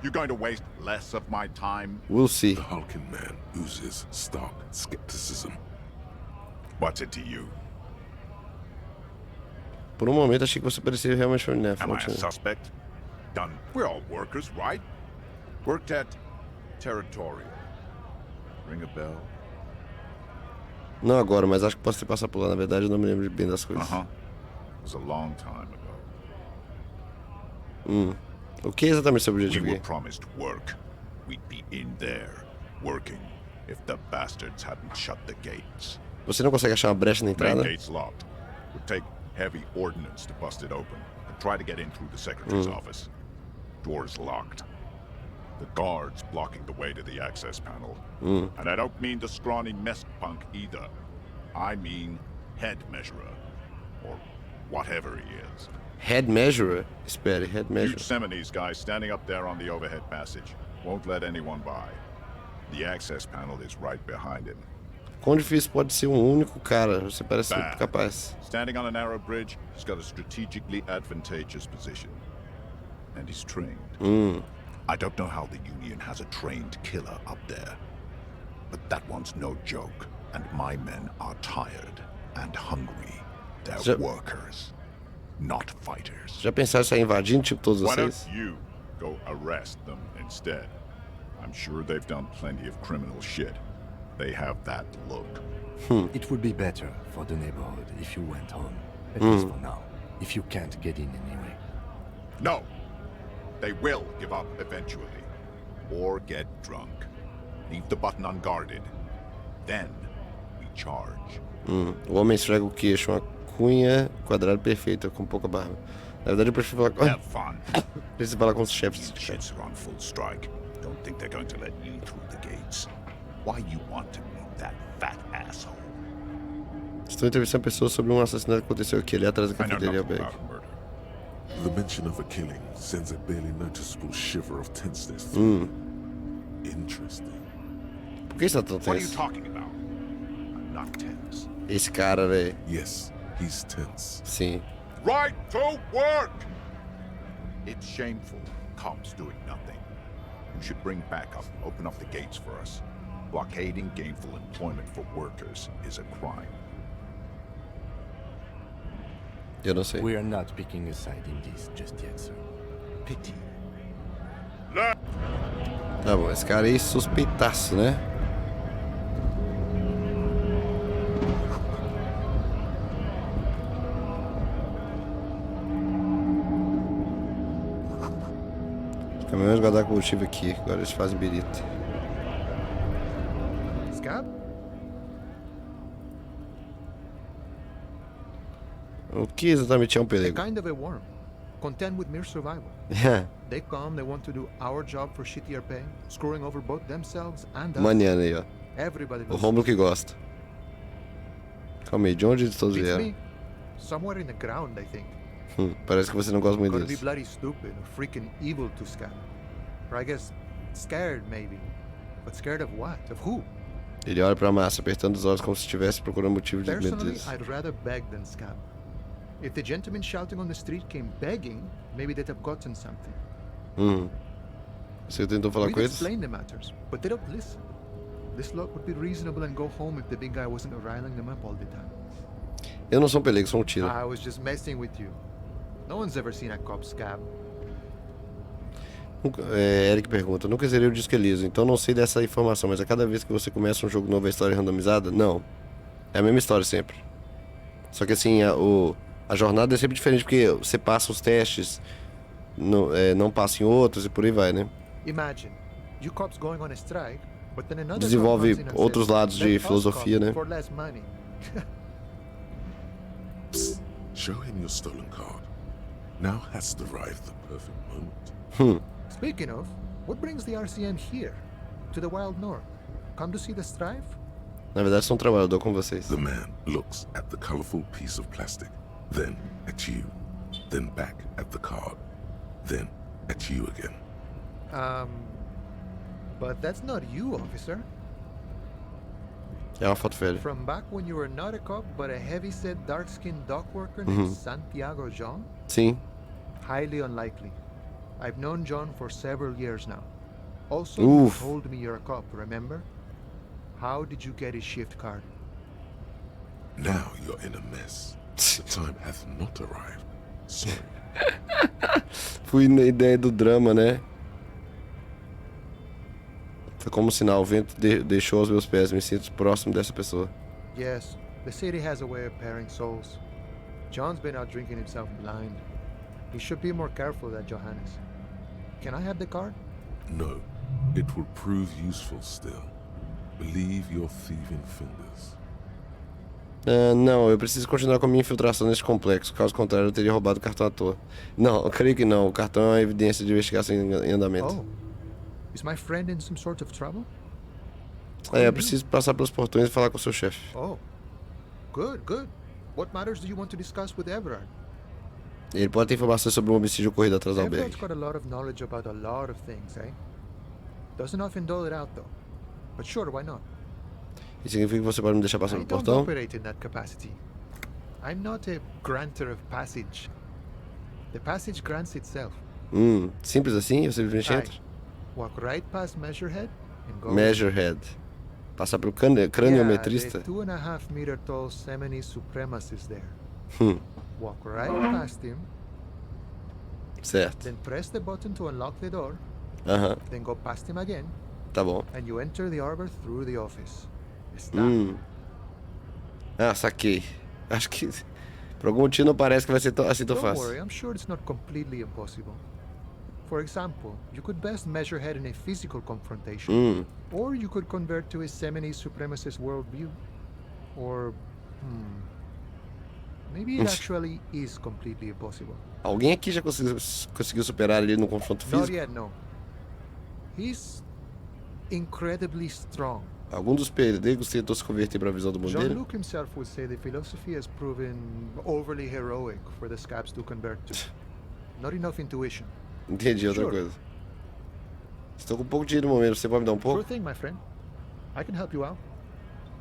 You going to waste less of my time? We'll see. The hulking man oozes stark skepticism. What's it to you? Por um momento achei que você parecia realmente familiar. Am I a Continua. suspect? Done. We're all workers, right? Worked at Territorial. Ring a bell? Não agora, mas acho que posso ter passado por lá. Na verdade, eu não me lembro bem das coisas. It was a long time ago. O que é exatamente seu We objetivo were aqui? promised work. We'd be in there, working, if the bastards hadn't shut the gates. Você não consegue achar uma brecha na Main entrada? gate's locked. Would take heavy ordnance to bust it open and try to get in through the secretary's office. Door's locked. The guards blocking the way to the access panel. Hum. And I don't mean the scrawny mess punk either. I mean head measurer. Or whatever he is. Head measurer? Espere, head measurer. Huge Seminoles guy standing up there on the overhead passage. Won't let anyone by. The access panel is right behind him. Quão difícil pode ser único cara? Você parece capaz. Standing on a narrow bridge, he's got a strategically advantageous position. And he's trained. I don't know how the Union has a trained killer up there. But that one's no joke. And my men are tired and hungry. They're workers, not fighters. Já pensaram em sair invadindo, tipo todos Why vocês? don't you go arrest them instead? I'm sure they've done plenty of criminal shit. They have that look. It would be better for the neighborhood if you went home. At least for now. If you can't get in anyway. No! They will give up eventually. Or get drunk. Leave the button unguarded. Then we charge. O homem esfrega o queixo, uma cunha quadrada perfeita, com pouca barba. Na verdade, eu prefiro falar com... Have fun. Preciso falar com os chefes. Shits are on full strike. Don't think they're going to let you through the gates. Why you want to meet that fat asshole? Estou entrevistando pessoas sobre um assassinato que aconteceu aqui, ali atrás da cafeteria Beck. The mention of a killing sends a barely noticeable shiver of tenseness through me. Interesting. Por que está tão What are you tenso? talking about? I'm not tense. Esse cara, velho. Yes, he's tense. Sim. Right to work! It's shameful. Cops doing nothing. You should bring backup. Open up the gates for us. Blockading gainful employment for workers is a crime. Eu não sei. We are not picking a side in this just yet, sir. Pity. Tá bom, esse cara aí suspeitaço, né? Caminhões de guardar combustível aqui, agora eles fazem birita. Scab? O que exatamente é um A pelego? kind of a worm, content with mere survival. Yeah. They come, they want to do our job for shittier pay, screwing over both themselves and us. Maniana aí, ó. Everybody O Rômulo que gosta. Calma aí, de onde eles todos Beats vieram? me. Somewhere in the ground, I think. Parece que você não gosta muito Gotta be deles. bloody stupid or freaking evil to Scab. Or I guess scared, maybe. But scared of what? Of who? Ele olha pra massa, apertando os olhos como se estivesse procurando motivo de medo Personally, deles. I'd rather beg than Scab. If the gentleman shouting on the street came begging, maybe they'd have gotten something. Você tentou falar We'd com eles? explain the matters, but they don't listen. This lot would be reasonable and go home if the big guy wasn't riling them up all the time. Eu não sou um pelego, sou um tira. I was just messing with you. No one's ever seen a cop Scab. Eric pergunta, nunca zerei o disco Elysium, então não sei dessa informação, mas a cada vez que você começa um jogo novo a história é randomizada? Não. É a mesma história sempre. Só que assim, a jornada é sempre diferente, porque você passa os testes, não passa em outros e por aí vai, né? Imagine, you cops going on a strike, but then another Desenvolve cop comes in and outros says, lados de "Let us filosofia, cop né? for less money." Psst, show him your stolen card. Now has arrived the perfect moment. Speaking of, what brings the RCM here? To the wild north? Come to see the strife? Na verdade, sou um trabalhador com vocês. The man looks at the colorful piece of plastic, then at you, then back at the card, then at you again. But that's not you, officer. É uma foto velha. From back when you were not a cop, but a heavy-set, dark-skinned dock worker named Santiago John? Sim. Highly unlikely. I've known John for several years now. Also, Oof. you told me you're a cop, remember? How did you get his shift card? Now you're in a mess. The time hath not arrived. Sorry. Fui na ideia do drama, né? Foi como um sinal, o vento deixou aos meus pés, me sinto próximo dessa pessoa. Yes, the city has a way of pairing souls. John's been out drinking himself blind. He should be more careful than Johannes. Can I have the card? No, it will prove useful still. Believe your thieving fingers. Não, eu preciso continuar com a minha infiltração nesse complexo. Caso contrário, eu teria roubado o cartão à toa. Não, eu creio que não. O cartão é uma evidência de investigação em andamento. Oh, Is my friend in some sort of trouble? Eu preciso passar pelos portões e falar com o seu chefe. Oh, good, good. What matters do you want to discuss with Everard? Ele pode ter informações sobre um homicídio ocorrido atrás do Everard's albergue. got a lot of knowledge about a lot of things, eh? Doesn't often dole it out, though. But sure, why not? Isso significa que você pode me deixar passar I no don't portão? operate in that capacity. I'm not a granter of passage. The passage grants itself. Simples assim? Você simplesmente Aye. entra? Walk right past Measurehead and go. Measurehead. Passar pelo craniometrista? Yeah, the 2.5 meter tall Semini supremacist there. Walk right past him. Certo. Then press the button to unlock the door. Then go past him again. Tá bom. And you enter the arbor through the office. Está. Ah, saquei. Acho que por algum motivo não parece que vai ser assim tão Don't fácil. worry, I'm sure it's not completely impossible. For example, you could best Measurehead in a physical confrontation. Or you could convert to his Semini supremacist worldview. Or, maybe it actually is completely impossible. Alguém aqui já conseguiu superar ele no confronto Not físico? yet, no. He's incredibly strong. Algum dos peregrinos tentou se converter para a visão do mundo dele? Jean-Luc himself would say the philosophy has proven overly heroic for the scabs to convert to. Not enough intuition. Entendi, outra coisa. Estou com um pouco de dinheiro no momento, você pode me dar um pouco? Sure thing, my friend. I can help you out.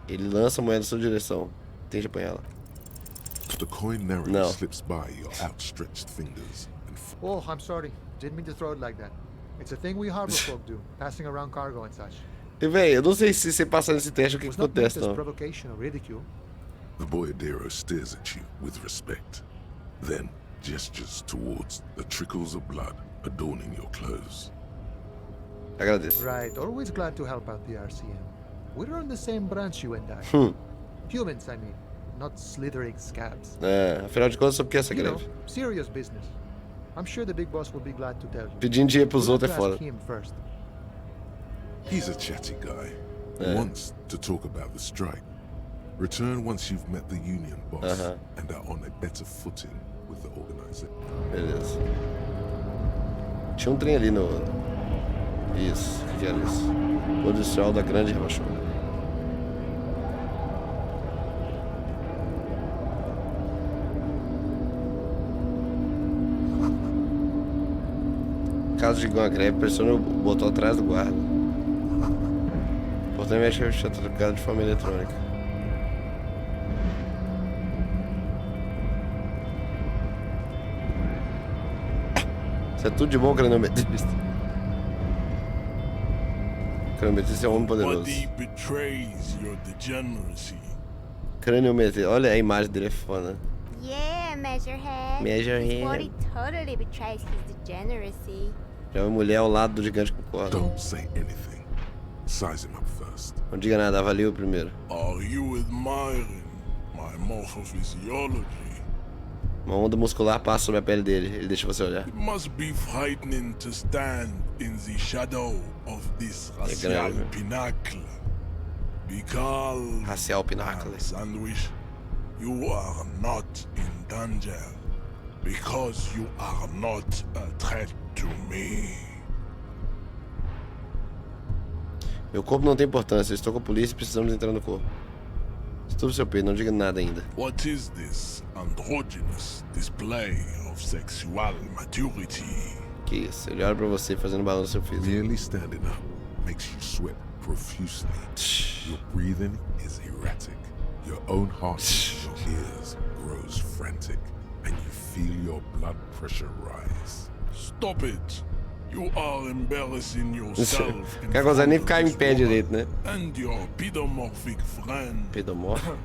Ele lança a moeda na sua direção. Tente apanhá-la. The coin narrowly No. slips by your outstretched fingers and Oh, I'm sorry. Didn't mean to throw it like that. It's a thing we harbor folk do, passing around cargo and such. E véi, eu não sei se você passar nesse teste o que Was not meant acontece, as não. provocation or ridicule. the boyadero stares at you with respect, then gestures towards the trickles of blood adorning your clothes. Agradeço. Right, always glad to help out the RCM. We're on the same branch, you and I. Humans, I mean, not slithering scabs. É, afinal de contas, sobre o que é essa You know, greve? serious business. I'm sure the big boss will be glad to tell you. Pedindo dinheiro pros We'll outros é have to foda. ask him first. He's a chatty guy. Yeah. Wants to talk about the strike. Return once you've met the union boss and are on a better footing with the organizer. Beleza. Tinha um trem ali no... Isso, o que era isso? O industrial da grande rebaixou. Caso de uma greve, pressione o botão atrás do guarda. O portão mexe que está trocado de forma eletrônica. Isso é tudo de bom, craniometrista. Craniometrista é um homem poderoso. Body betrays your degeneracy. Craniometrista, olha a imagem dele, é foda. Yeah, Measurehead. Measurehead. His body totally betrays his degeneracy. Já uma mulher ao lado do gigante com corda. Don't say anything. Size him up first. Não diga nada, avalie o primeiro. Are you admiring my morphophysiology? Uma onda muscular passa sobre a pele dele, ele deixa você olhar. It must be frightening to stand in the shadow of this racial grave. pinnacle. Because, Racial pináculo. Sandwich, you are not in danger. Because you are not a threat to me. Meu corpo não tem importância, eu estou com a polícia e precisamos entrar no corpo. Estupe seu peito, não diga nada ainda. What is this androgynous display of sexual maturity? Que isso? Ele olha pra você fazendo balanço seu físico. Merely standing up makes you sweat profusely. Your breathing is erratic. Your own heart in your ears grows frantic. And you feel your blood pressure rise. Stop it! You are embarrassing yourself. O cara consegue nem ficar em pé direito, né? And your pedomorphic friend. Pedomórfico?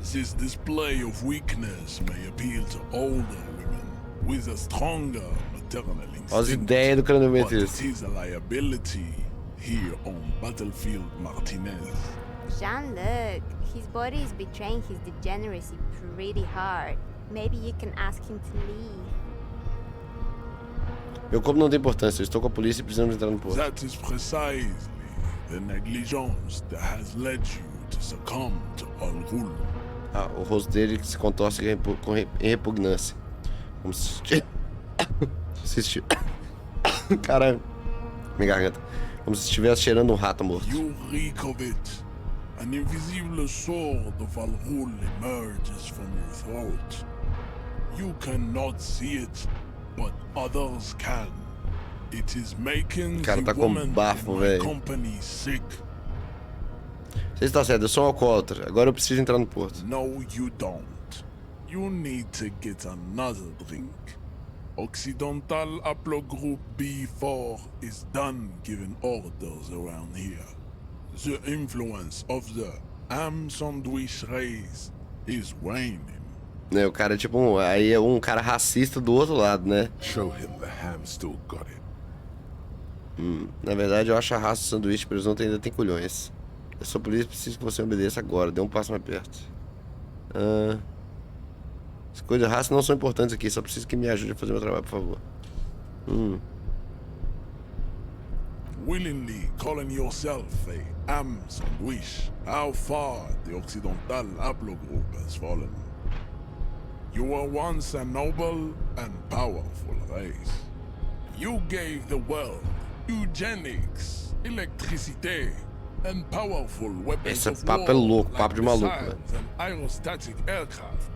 This display of weakness may appeal to older women with a stronger maternal Olha as instinct. ideias do But it craniometrista. is a liability here on Battlefield Martinez. Jean-Luc, his body is betraying his degeneracy pretty hard. Maybe you can ask him to leave. Meu corpo não tem importância, eu estou com a polícia e precisamos entrar no porto. That is precisely the negligence that has led you to succumb to Al-Ghul. Ah, o rosto dele se contorce em repugnância. Como se... Caralho. Minha garganta. Como se estivesse cheirando um rato morto. You reek of it. An invisible sword of Al-Ghul emerges from your throat. You cannot see it, but others can. It is making Cara, tá the com woman bafo, in my velho. company sick. Você está certo, eu sou um alcoólatra. Agora eu preciso entrar no porto. No, you don't. You need to get another drink. Occidental Haplogroup B4 is done giving orders around here. The influence of the ham sandwich race is waning. Né, o cara é tipo aí é um cara racista do outro lado, né? Show him the ham still got it. Na verdade, eu acho a raça do sanduíche de presunto ainda tem culhões. Eu sou polícia e preciso que você obedeça agora. Dê um passo mais perto. As coisas de raça não são importantes aqui. Só preciso que me ajude a fazer meu trabalho, por favor. Willingly calling yourself a ham sandwich, how far the Occidental Haplogroup has fallen. You were once a noble and powerful race. You gave the world eugenics, electricity, and powerful weapons Esse of papo é war louco, papo de maluco, missiles velho. and aerostatic aircraft.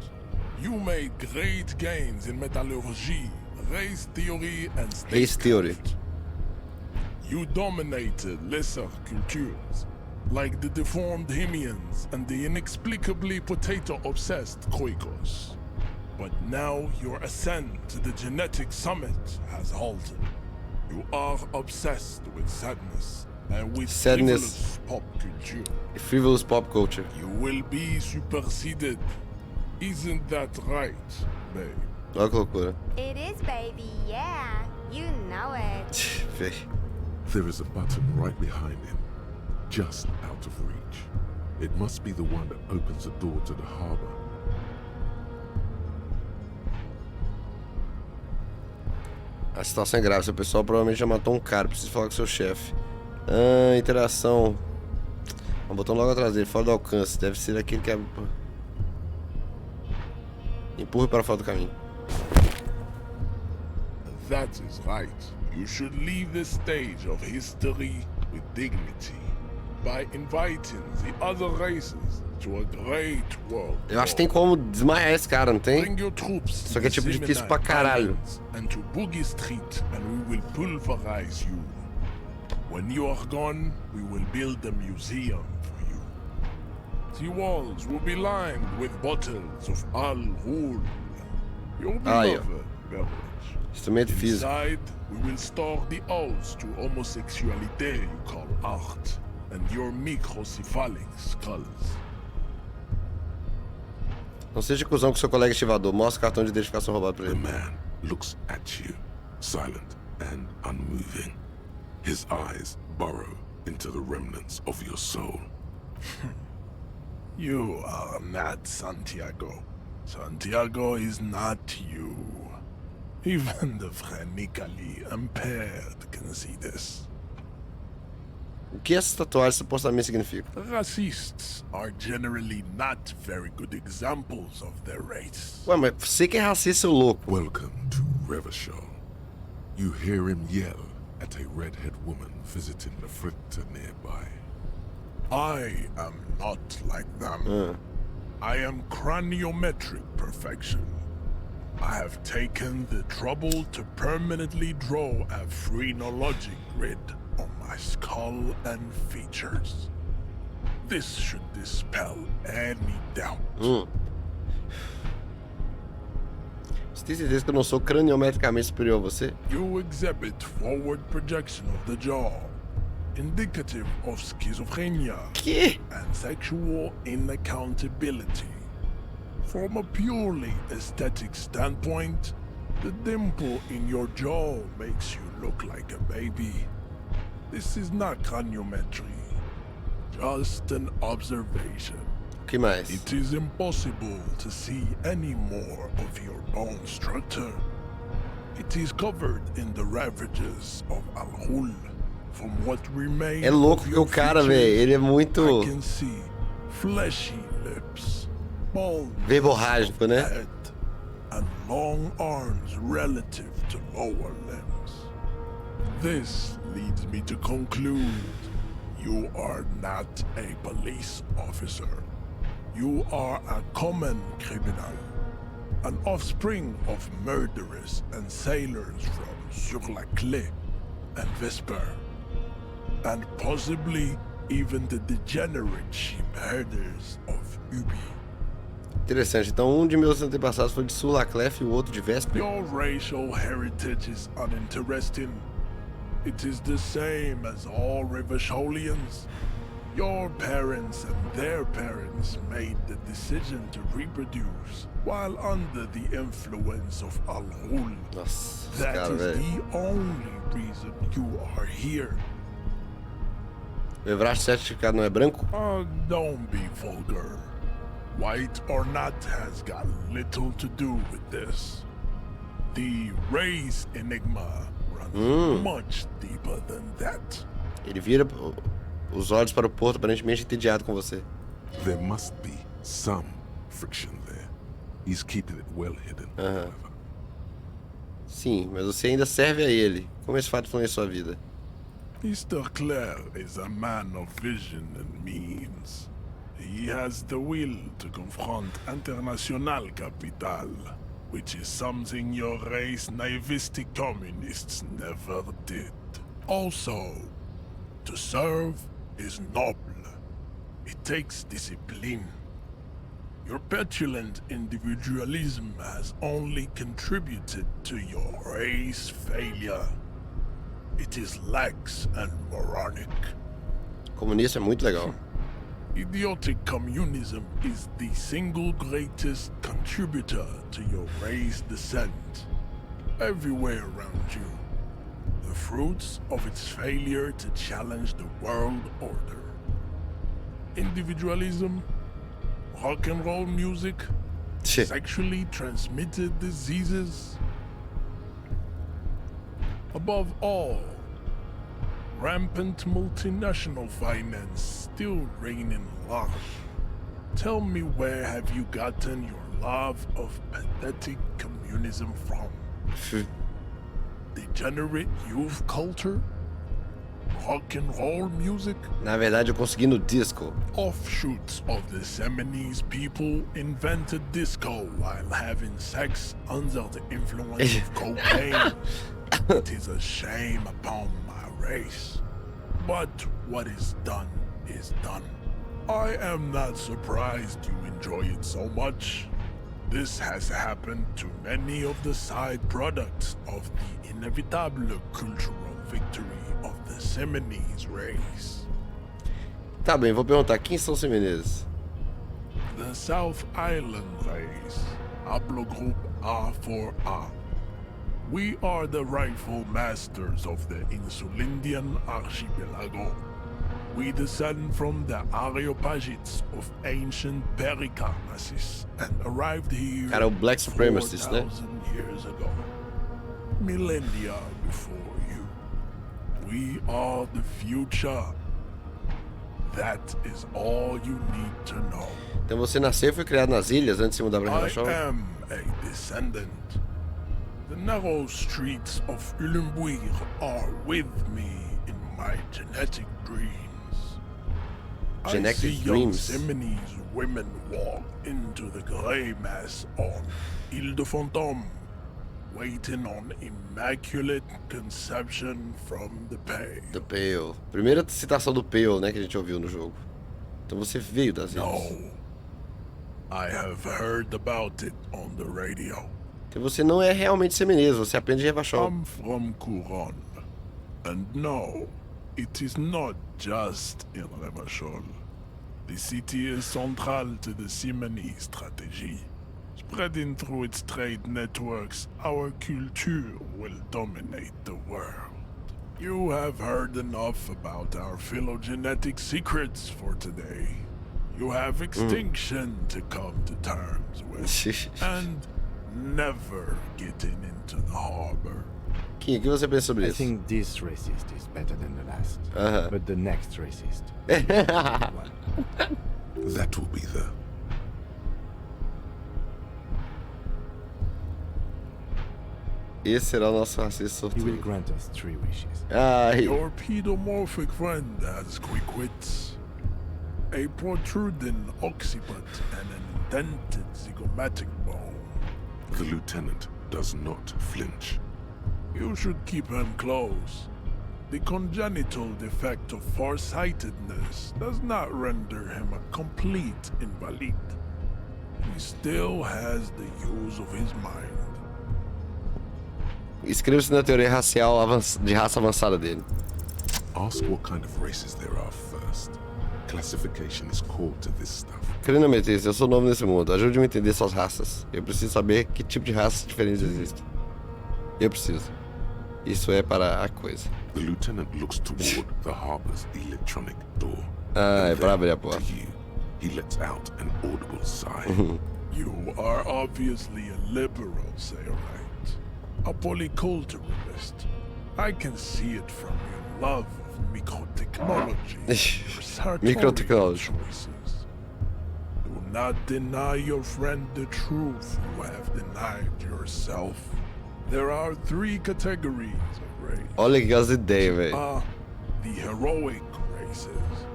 You made great gains in metallurgy, race theory, and Race theory. statecraft. You dominated lesser cultures, like the deformed Hemians and the inexplicably potato-obsessed Khoikos. But now your ascent to the genetic summit has halted. You are obsessed with sadness and with Sadness. frivolous pop culture. Frivolous pop culture. You will be superseded. Isn't that right, babe? Olha que loucura. It is, baby, yeah. You know it. Véi. There is a button right behind him, just out of reach. It must be the one that opens the door to the harbor. A situação é grave. Seu pessoal provavelmente já matou um cara. Preciso falar com seu chefe. Interação. Um botão logo atrás dele, fora do alcance. Deve ser aquele que é. Empurre para fora do caminho. That is right. You should leave the stage of history with dignity by inviting the other races to a great world. Eu acho que tem como desmaiar esse cara, não tem? Bring your troops Só que é tipo difícil pra caralho. and to Boogie Street, and we will pulverize you. When you are gone, we will build a museum for you. The walls will be lined with bottles of Al-Ghul, your Aí, ó. beloved beverage. Instrumento físico. Inside, we will store the odes to homosexuality you call art, and your microcephalic skulls. Não seja cuzão com seu colega estivador. Mostra o cartão de identificação roubado pra The ele. man looks at you, silent and unmoving. His eyes burrow into the remnants of your soul. You are not Santiago. Santiago is not you. Even the phrenically impaired can see this. O que essas tatuagens supostamente significam? Racists are generally not very good examples of their race. Ué, mas você que é racista, seu louco. Welcome to Revachol. You hear him yell at a redhead woman visiting the fritter nearby. I am not like them. I am craniometric perfection. I have taken the trouble to permanently draw a phrenologic grid on my skull and features. This should dispel any doubt. Você tem certeza que eu não sou craniometricamente superior a você? You exhibit forward projection of the jaw, indicative of schizophrenia and sexual inaccountability. From a purely aesthetic standpoint, the dimple in your jaw makes you look like a baby. This is not craniometry, just an observation. Que mais? It is impossible to see any more of your bone structure. It is covered in the ravages of Al-Ghul. From what remains É louco of que your o cara, features, velho, ele é muito I can see fleshy lips, bald verborrágico, né? head, and long arms relative to lower limbs. This leads me to conclude you are not a police officer. You are a common criminal, an offspring of murderers and sailors from Sur la Clé and Vesper, and possibly even the degenerate sheep herders of Ubi. Interessante. Então, um de meus antepassados foi de Sulaclef e o outro de Vesper. Your racial heritage is uninteresting. It is the same as all Rivasholians. Your parents and their parents made the decision to reproduce while under the influence of Al-Ghul. That is the only reason you are here. O Evrasto certificado não é branco? Don't be vulgar. White or not has got little to do with this. The race enigma runs much deeper than that. Ele vira os olhos para o porto, aparentemente entediado com você. There must be some friction there. He's keeping it well hidden. Sim, mas você ainda serve a ele. Como esse fato influencia sua vida? Mr. Clare is a man of vision and means. He has the will to confront international capital, which is something your race naivistic communists never did. Also, to serve is noble. It takes discipline. Your petulant individualism has only contributed to your race failure. It is lax and moronic. Comunista é muito legal. Idiotic communism is the single greatest contributor to your race descent. Everywhere around you, the fruits of its failure to challenge the world order. Individualism, rock and roll music, sexually transmitted diseases. Above all, rampant multinational finance still reigning large. Tell me, where have you gotten your love of pathetic communism from? Degenerate youth culture? Rock and roll music? Na verdade, eu consegui no disco. Offshoots of the Seminoles people invented disco while having sex under the influence of cocaine. It is a shame upon my race. But what is done is done. I am not surprised you enjoy it so much. This has happened to many of the side products of the inevitable cultural victory of the Seminoles race. Tá bem, vou perguntar, quem são os Semeneses? The South Island race, haplogroup A4A. We are the rightful masters of the Insulindian archipelago. We descend from the Areopagites of ancient Pericarnassus and arrived here Cara, o Black Supremacist, né? 4,000 years ago. Millennia before you. We are the future. That is all you need to know. Então você nasceu e foi criado nas ilhas antes de se mudar para Rivachol? I am a descendant. The narrow streets of Ulimbuir are with me in my genetic dreams. I see young Seminoles women walk into the grey mass on Ile de Fantôme, waiting on immaculate conception from the Pale. The Pale. Primeira citação do Pale, né, que a gente ouviu no jogo. Então você veio das ilhas. No. I have heard about it on the radio. Então você não é realmente semenês, você aprende de Rivachol. I'm from Couronne. And no, it is not just in Rivachol. The city is central to the Simony strategy. Spreading through its trade networks, our culture will dominate the world. You have heard enough about our phylogenetic secrets for today. You have extinction to come to terms with, and never getting into the harbor. Kim, o que você pensa sobre I isso? think this racist is better than the last, but the next racist. That will be the... Esse será o nosso racista He will sortudo. grant us 3 wishes. Ai. Your pedomorphic friend has quick wits, a protruding occiput, and an indented zygomatic bone. The lieutenant does not flinch. You should keep him close. The congenital defect of farsightedness does not render him a complete invalid. He still has the use of his mind. Inscreva-se na teoria racial de raça avançada dele. Ask what kind of races there are first. Classification is core to this stuff. Querendo meter, eu sou novo nesse mundo. Ajude-me a entender suas raças. Eu preciso saber que tipo de raças diferentes existem. Eu preciso. Isso é para a coisa. The lieutenant looks toward the harbor's electronic door. Ah, é And para abrir a then, porta. to you, he lets out an audible sigh. You are obviously a liberal, Sailorite. A polyculturalist. I can see it from your love of microtechnology. Your sartorial Microtechnology. choices. Do not deny your friend the truth you have denied yourself. There are 3 categories of race. Olha que as ideias, velho. The heroic races.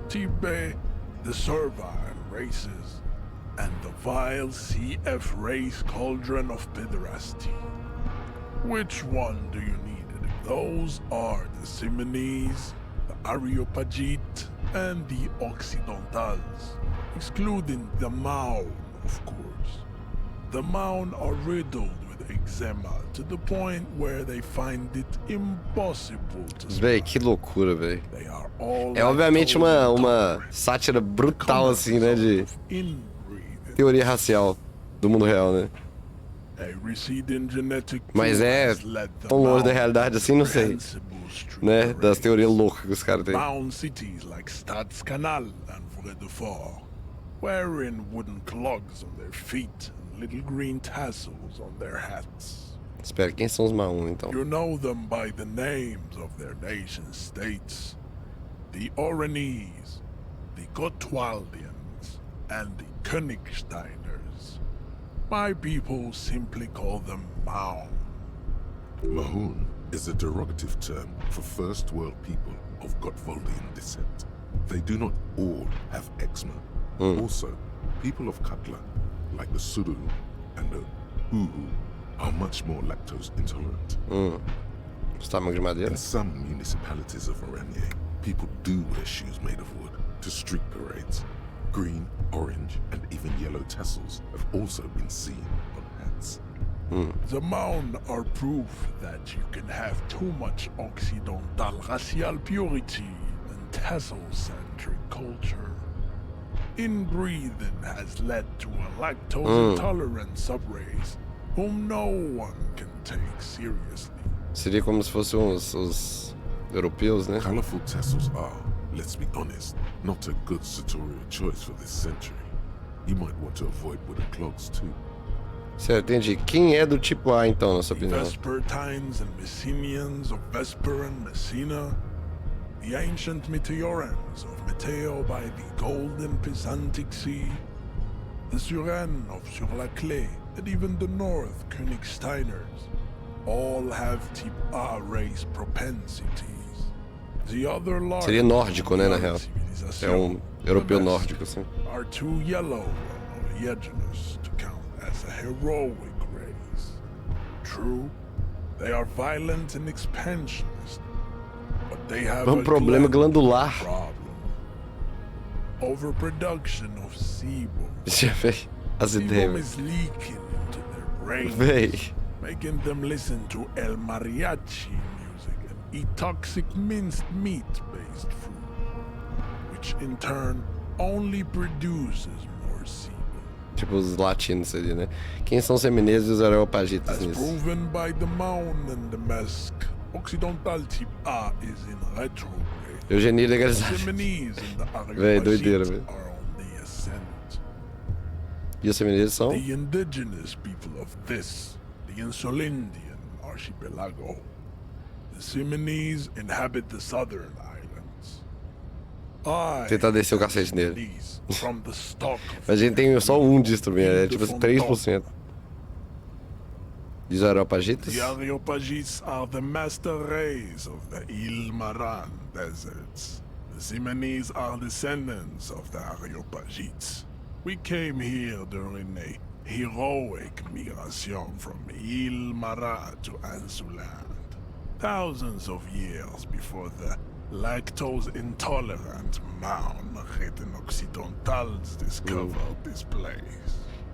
Tibe, the servile races. And the vile CF race cauldron of pederasty. Which one do you need? Those are the Simonese, the Areopagite, and the Occidentals, excluding the Maun, of course. The Maun are riddled with eczema to the point where they find it impossible to Véi, que loucura, velho. They are all É obviamente uma sátira brutal, assim, né? De teoria racial do mundo real, né? Mas é tão longe da realidade assim, não sei. Né? Das teorias loucas que os caras têm. Bound cities like Stadskanal and Vredefort, wearing wooden clogs on their feet and little green tassels on their hats. Espera, quem são os Maun, então? You know them by the names of their nation states. The Oranese, the Gotwaldians, and the Königsteiners. My people simply call them Maun. Mahoon is a derogative term for first world people of Gotwaldian descent. They do not all have eczema. Also, people of Katla, like the Suru and the Uhu, are much more lactose intolerant. Estômago de madeira. In some municipalities of Oranje, people do wear shoes made of wood to street parades. Green, orange, and even yellow tassels have also been seen on hats. The Maun are proof that you can have too much Occidental racial purity and tassel-centric culture. Inbreeding has led to a lactose-intolerant subrace whom no one can take seriously. Seria como se fossem os europeus, né? Colorful tassels are, let's be honest, not a good sartorial choice for this century. You might want to avoid wooden clogs too. Certo, entendi. Quem é do tipo A, então, na sua The opinião? Vespertines and Messenians of Vesper and Messina, the ancient Meteorans of Meteo by the golden Pisantic Sea, the Suren of Sur-la-Clé, and even the North Königsteiners, all have type A race propensities. The other large Seria nórdico, né, na real. É europeu nórdico, assim. are too yellow and oleaginous to count as a heroic race. True, they are violent and expansionist, but they have a problema glandular. problem. Overproduction of sebum. Já véi, as Sebum ideias. is leaking into their brains, Véi. making them listen to El Mariachi music and eat toxic minced meat-based food, which in turn only produces more sebum. Tipo os latinos seria, né? Quem são os semineses e os areopagitas As nisso? proven by the Maun and the Mesk, Occidental type A is in retrograde. Eugenia legalizada. Simonese and the Véi, doideira, Areopagite velho. are on the ascent. E os semineses são? The indigenous people of this, the Insulindian archipelago. The Simonese inhabit the southern islands. Tentar descer o cacete nele. These from the stock of A gente tem só um disso também, é tipo 3%. Diz o Areopagitas. The Areopagites are the master race of the Ilmaran deserts. The Simonese are descendants of the Areopagites. We came here during a heroic migration from Ilmara to Ansuland. Thousands of years before the lactose-intolerant Maun-ridden Occidentals discovered this place.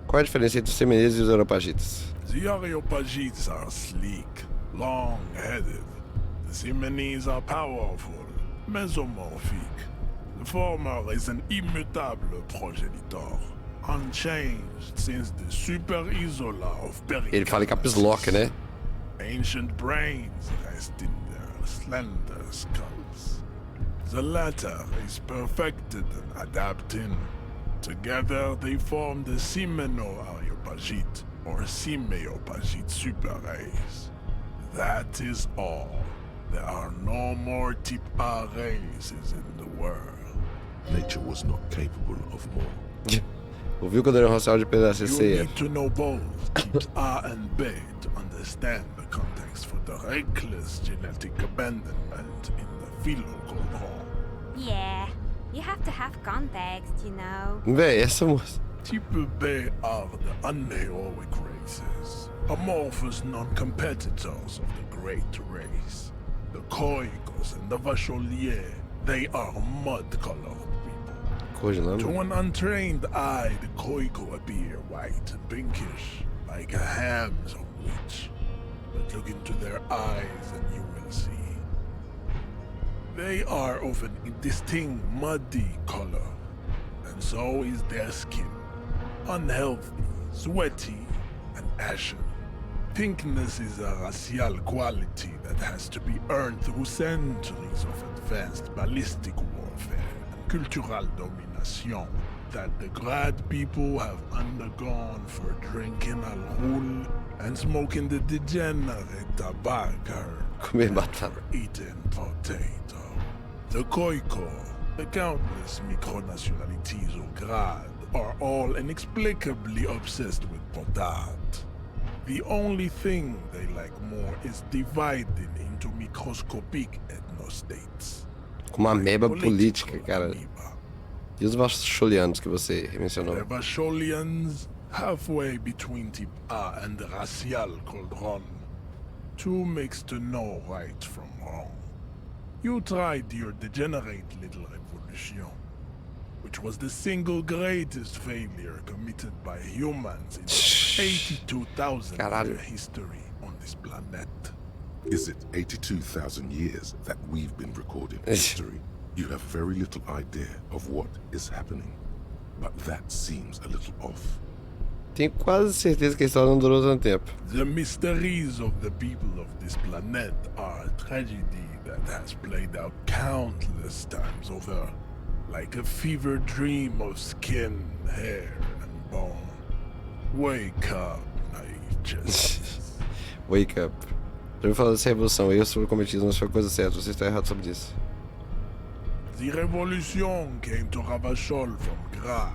Qual é a diferença entre os Simonese e os Areopagitas? The Areopagites are sleek, long-headed. The Simonese are powerful, mesomorphic. The former is an immutable progenitor, unchanged since the Super Isola of Pericles. Ele fala em caps lock, né? Ancient brains rest in their slender skulls. The latter is perfected and adapting. Together they form the Simeno-Areopagite, or Simeopagite super race. That is all. There are no more type A races in the world. Nature was not capable of more. Ouviu quando era um racial de PSC? You need to know both types A and B to understand the context for the reckless genetic abandonment in the phyllocolon. Yeah, you have to have context, you know. Véi, essa moça. Type B are the unheroic races, amorphous non-competitors of the great race. The Koikos and the Vacholier, they are mud-colored people. To an untrained eye, the Koiko appear white and pinkish, like a ham's witch. But look into their eyes and you will see. They are of an indistinct muddy color, and so is their skin. Unhealthy, sweaty, and ashen. Pinkness is a racial quality that has to be earned through centuries of advanced ballistic warfare and cultural domination that the Grad people have undergone for drinking alcohol and smoking the degenerate tobacco and eating potato. The Koiko, the countless micronationalities of Grad, are all inexplicably obsessed with potat. The only thing they like more is dividing into microscopic ethnostates. Com uma ameba política, cara. E os Vacholianos que você mencionou? The Vacholians, halfway between type A and the racial cauldron. Two mixed to know right from wrong. You tried your degenerate little revolution, which was the single greatest failure committed by humans in 82,000 year history on this planet. Is it 82,000 years that we've been recording history? You have very little idea of what is happening, but that seems a little off. Tenho quase certeza que a história não durou tanto tempo. The mysteries of the people of this planet are a tragedy that has played out countless times over, like a fever dream of skin, hair, and bone. Wake up, naive justice. Wake up. Já ouviu falar dessa revolução? Eu sou cometido, não foi a coisa certa. Você está errado sobre isso. The revolution came to Ravachol from Grad,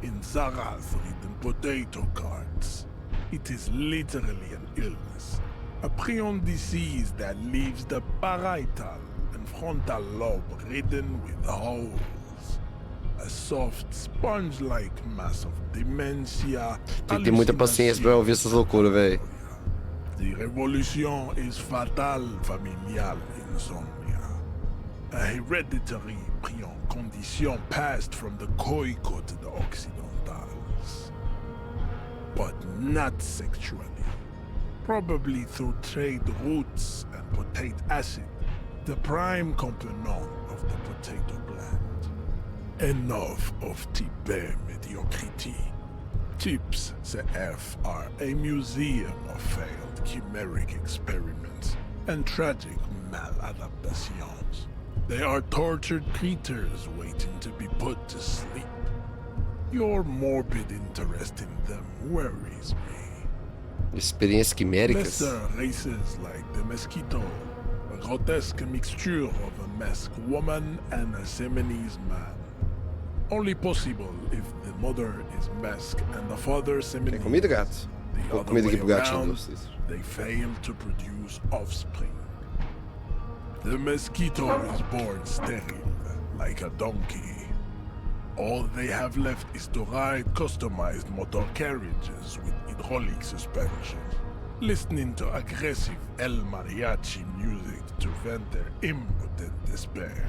in Zarath-ridden potato carts. It is literally an illness, a prion disease that leaves the parietal and frontal lobe ridden with holes. A soft, sponge-like mass of dementia. Tem que ter muita paciência pra ouvir essas loucuras, velho. The revolution is fatal familial insomnia. A hereditary prion condition passed from the Koiko to the Occidentals. But not sexually. Probably through trade routes and potate acid, the prime component of the potato plant. Enough of type mediocrity. Types CF are a museum of failed chimeric experiments and tragic maladaptations. They are tortured creatures waiting to be put to sleep. Your morbid interest in them worries me. Experiências quiméricas? Lesser races like the mosquito, a grotesque mixture of a masked woman and a Simonese man. Only possible if the mother is masked and the father Simonese. Tem comida, gato? The other comida aqui way pro gatinho de around, vocês. they fail to produce offspring. The mosquito is born sterile, like a donkey. All they have left is to ride customized motor carriages with hydraulic suspension, listening to aggressive El Mariachi music to vent their impotent despair.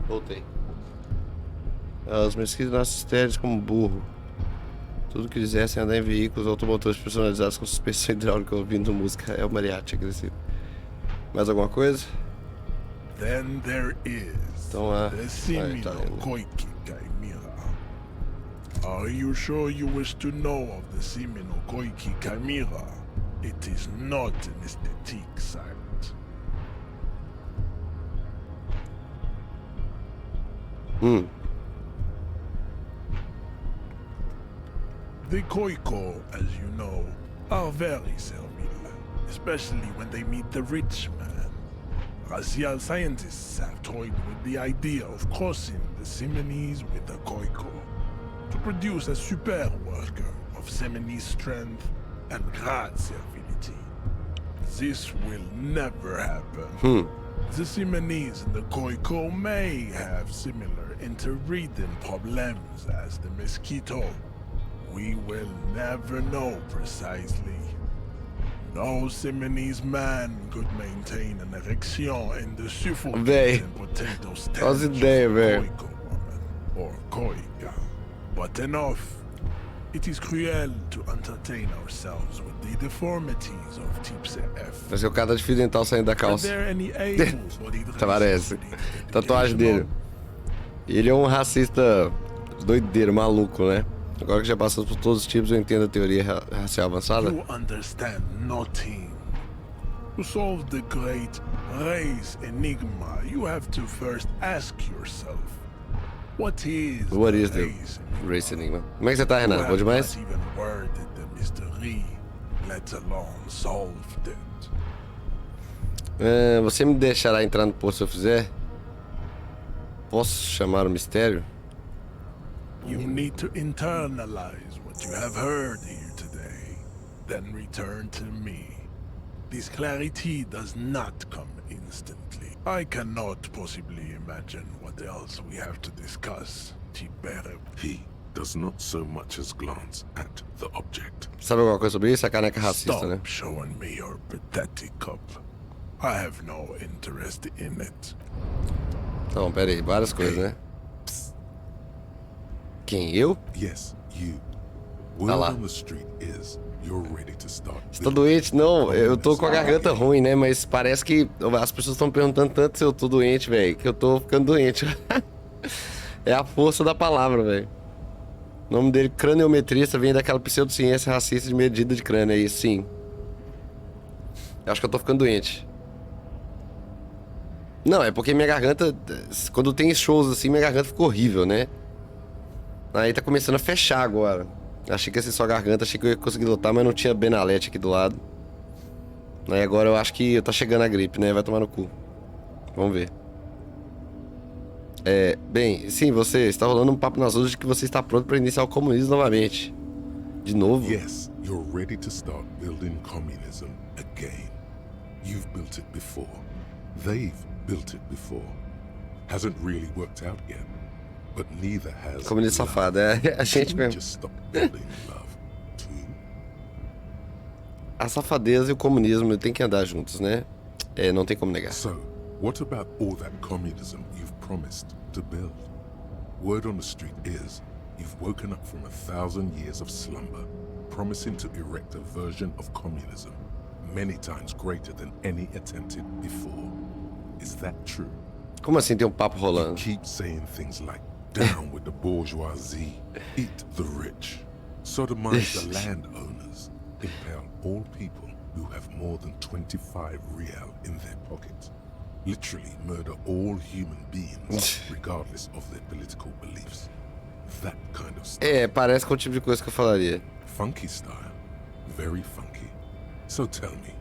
Voltei. Os mosquitos nascem estéreis como burro. Tudo que quisessem andar em veículos automotores personalizados com suspensão hidráulica ouvindo música. É o mariachi agressivo. Mais alguma coisa? Then there is the Simino Koiki Chimera. Are you sure you wish to know of the Simino Koiki Chimera? It is not an aesthetic site. The Koiko, as you know, are very servile, especially when they meet the rich man. Racial scientists have toyed with the idea of crossing the Simonese with the Koiko to produce a super worker of Simonese strength and great servility. This will never happen. The Simonese and the Koiko may have similar interbreeding problems as the mosquito. We will never know precisely. No Simonese man could maintain an erection in the suffocating potato stench of a Koiko woman or Koika. But enough. It is cruel to entertain ourselves with the deformities of Type F. Vai ser o cara de fio dental saindo da calça. Parece. Tatuagem dele. E ele é um racista doideiro, maluco, né? Agora que já passou por todos os tipos, eu entendo a teoria racial avançada. You understand nothing. To solve the great race enigma, you have to first ask yourself, what is the race enigma? Como é que você tá, Renan? Bom demais? You have not even worded the mystery, let alone solved it. Você me deixará entrar no posto se eu fizer? Posso chamar o mistério? You need to internalize what you have heard here today, then return to me. This clarity does not come instantly. I cannot possibly imagine what else we have to discuss, Tibere. He does not so much as glance at the object. Sabe alguma coisa sobre isso? A caneca racista, né? Stop showing me your pathetic cup. I have no interest in it. Então, pera aí, várias coisas, né? Quem, eu? Yes, you. Ah lá. On the street is you're ready to start. Você tá doente? Não, eu tô com a garganta ruim, né? Mas parece que as pessoas estão perguntando tanto se eu tô doente, velho, que eu tô ficando doente. É a força da palavra, velho. O nome dele, craniometrista, vem daquela pseudociência racista de medida de crânio aí, sim. Eu acho que eu tô ficando doente. Não, é porque minha garganta, quando tem shows assim, minha garganta fica horrível, né? Aí tá começando a fechar agora. Achei que ia ser só garganta, achei que eu ia conseguir lutar, mas não tinha Benalete aqui do lado. Aí agora eu acho que tá chegando a gripe, né? Vai tomar no cu. Vamos ver. Bem, sim, você está rolando um papo nas ruas de que você está pronto para iniciar o comunismo novamente. De novo? Yes, you're ready to start building communism again. You've built it before. They've built it before. Hasn't really worked out yet. But neither has. Comunista safado, a gente mesmo. Just stop building love too. A safadeza e o comunismo tem que andar juntos, né? Não tem como negar. So, What about all that communism you've promised to build? Word on the street is you've woken up from 1,000 years of slumber, promising to erect a version of communism many times greater than any attempted before. Is that true? Como assim tem papo rolando? You keep saying things like, down with the bourgeoisie, eat the rich, sodomize the landowners, impale all people who have more than 25 real in their pockets, literally murder all human beings, regardless of their political beliefs. That kind of stuff. Parece com o tipo de coisa que eu falaria. Funky style. Very funky. So tell me,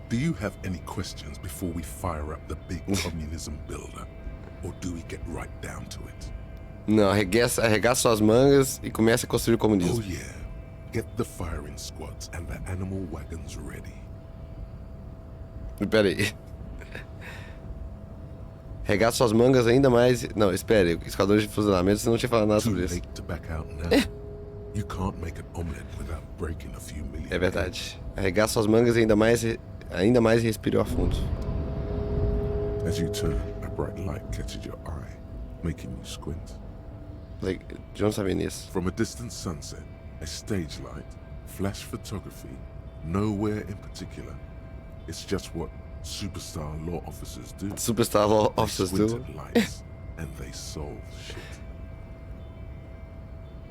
do you have any questions before we fire up the big communism builder? Or do we get right down to it? Não, arregaça suas mangas e comece a construir o comunismo. Oh yeah. Get the firing squads and the animal wagons ready. Pera aí. Arregaça suas mangas ainda mais... Não, espere. Esquadrões de fuzilamento, você não tinha falado nada sobre isso. You can't make an omelette without breaking a few million. É verdade. Arregaça suas mangas e ainda mais respire a fundo. As you turn, a bright light catches your eye, making you squint. De onde sabia nisso? From a distant sunset, a stage light, flash photography, nowhere in particular. It's just what superstar law officers do. Superstar law officers do. Lights and they solve shit.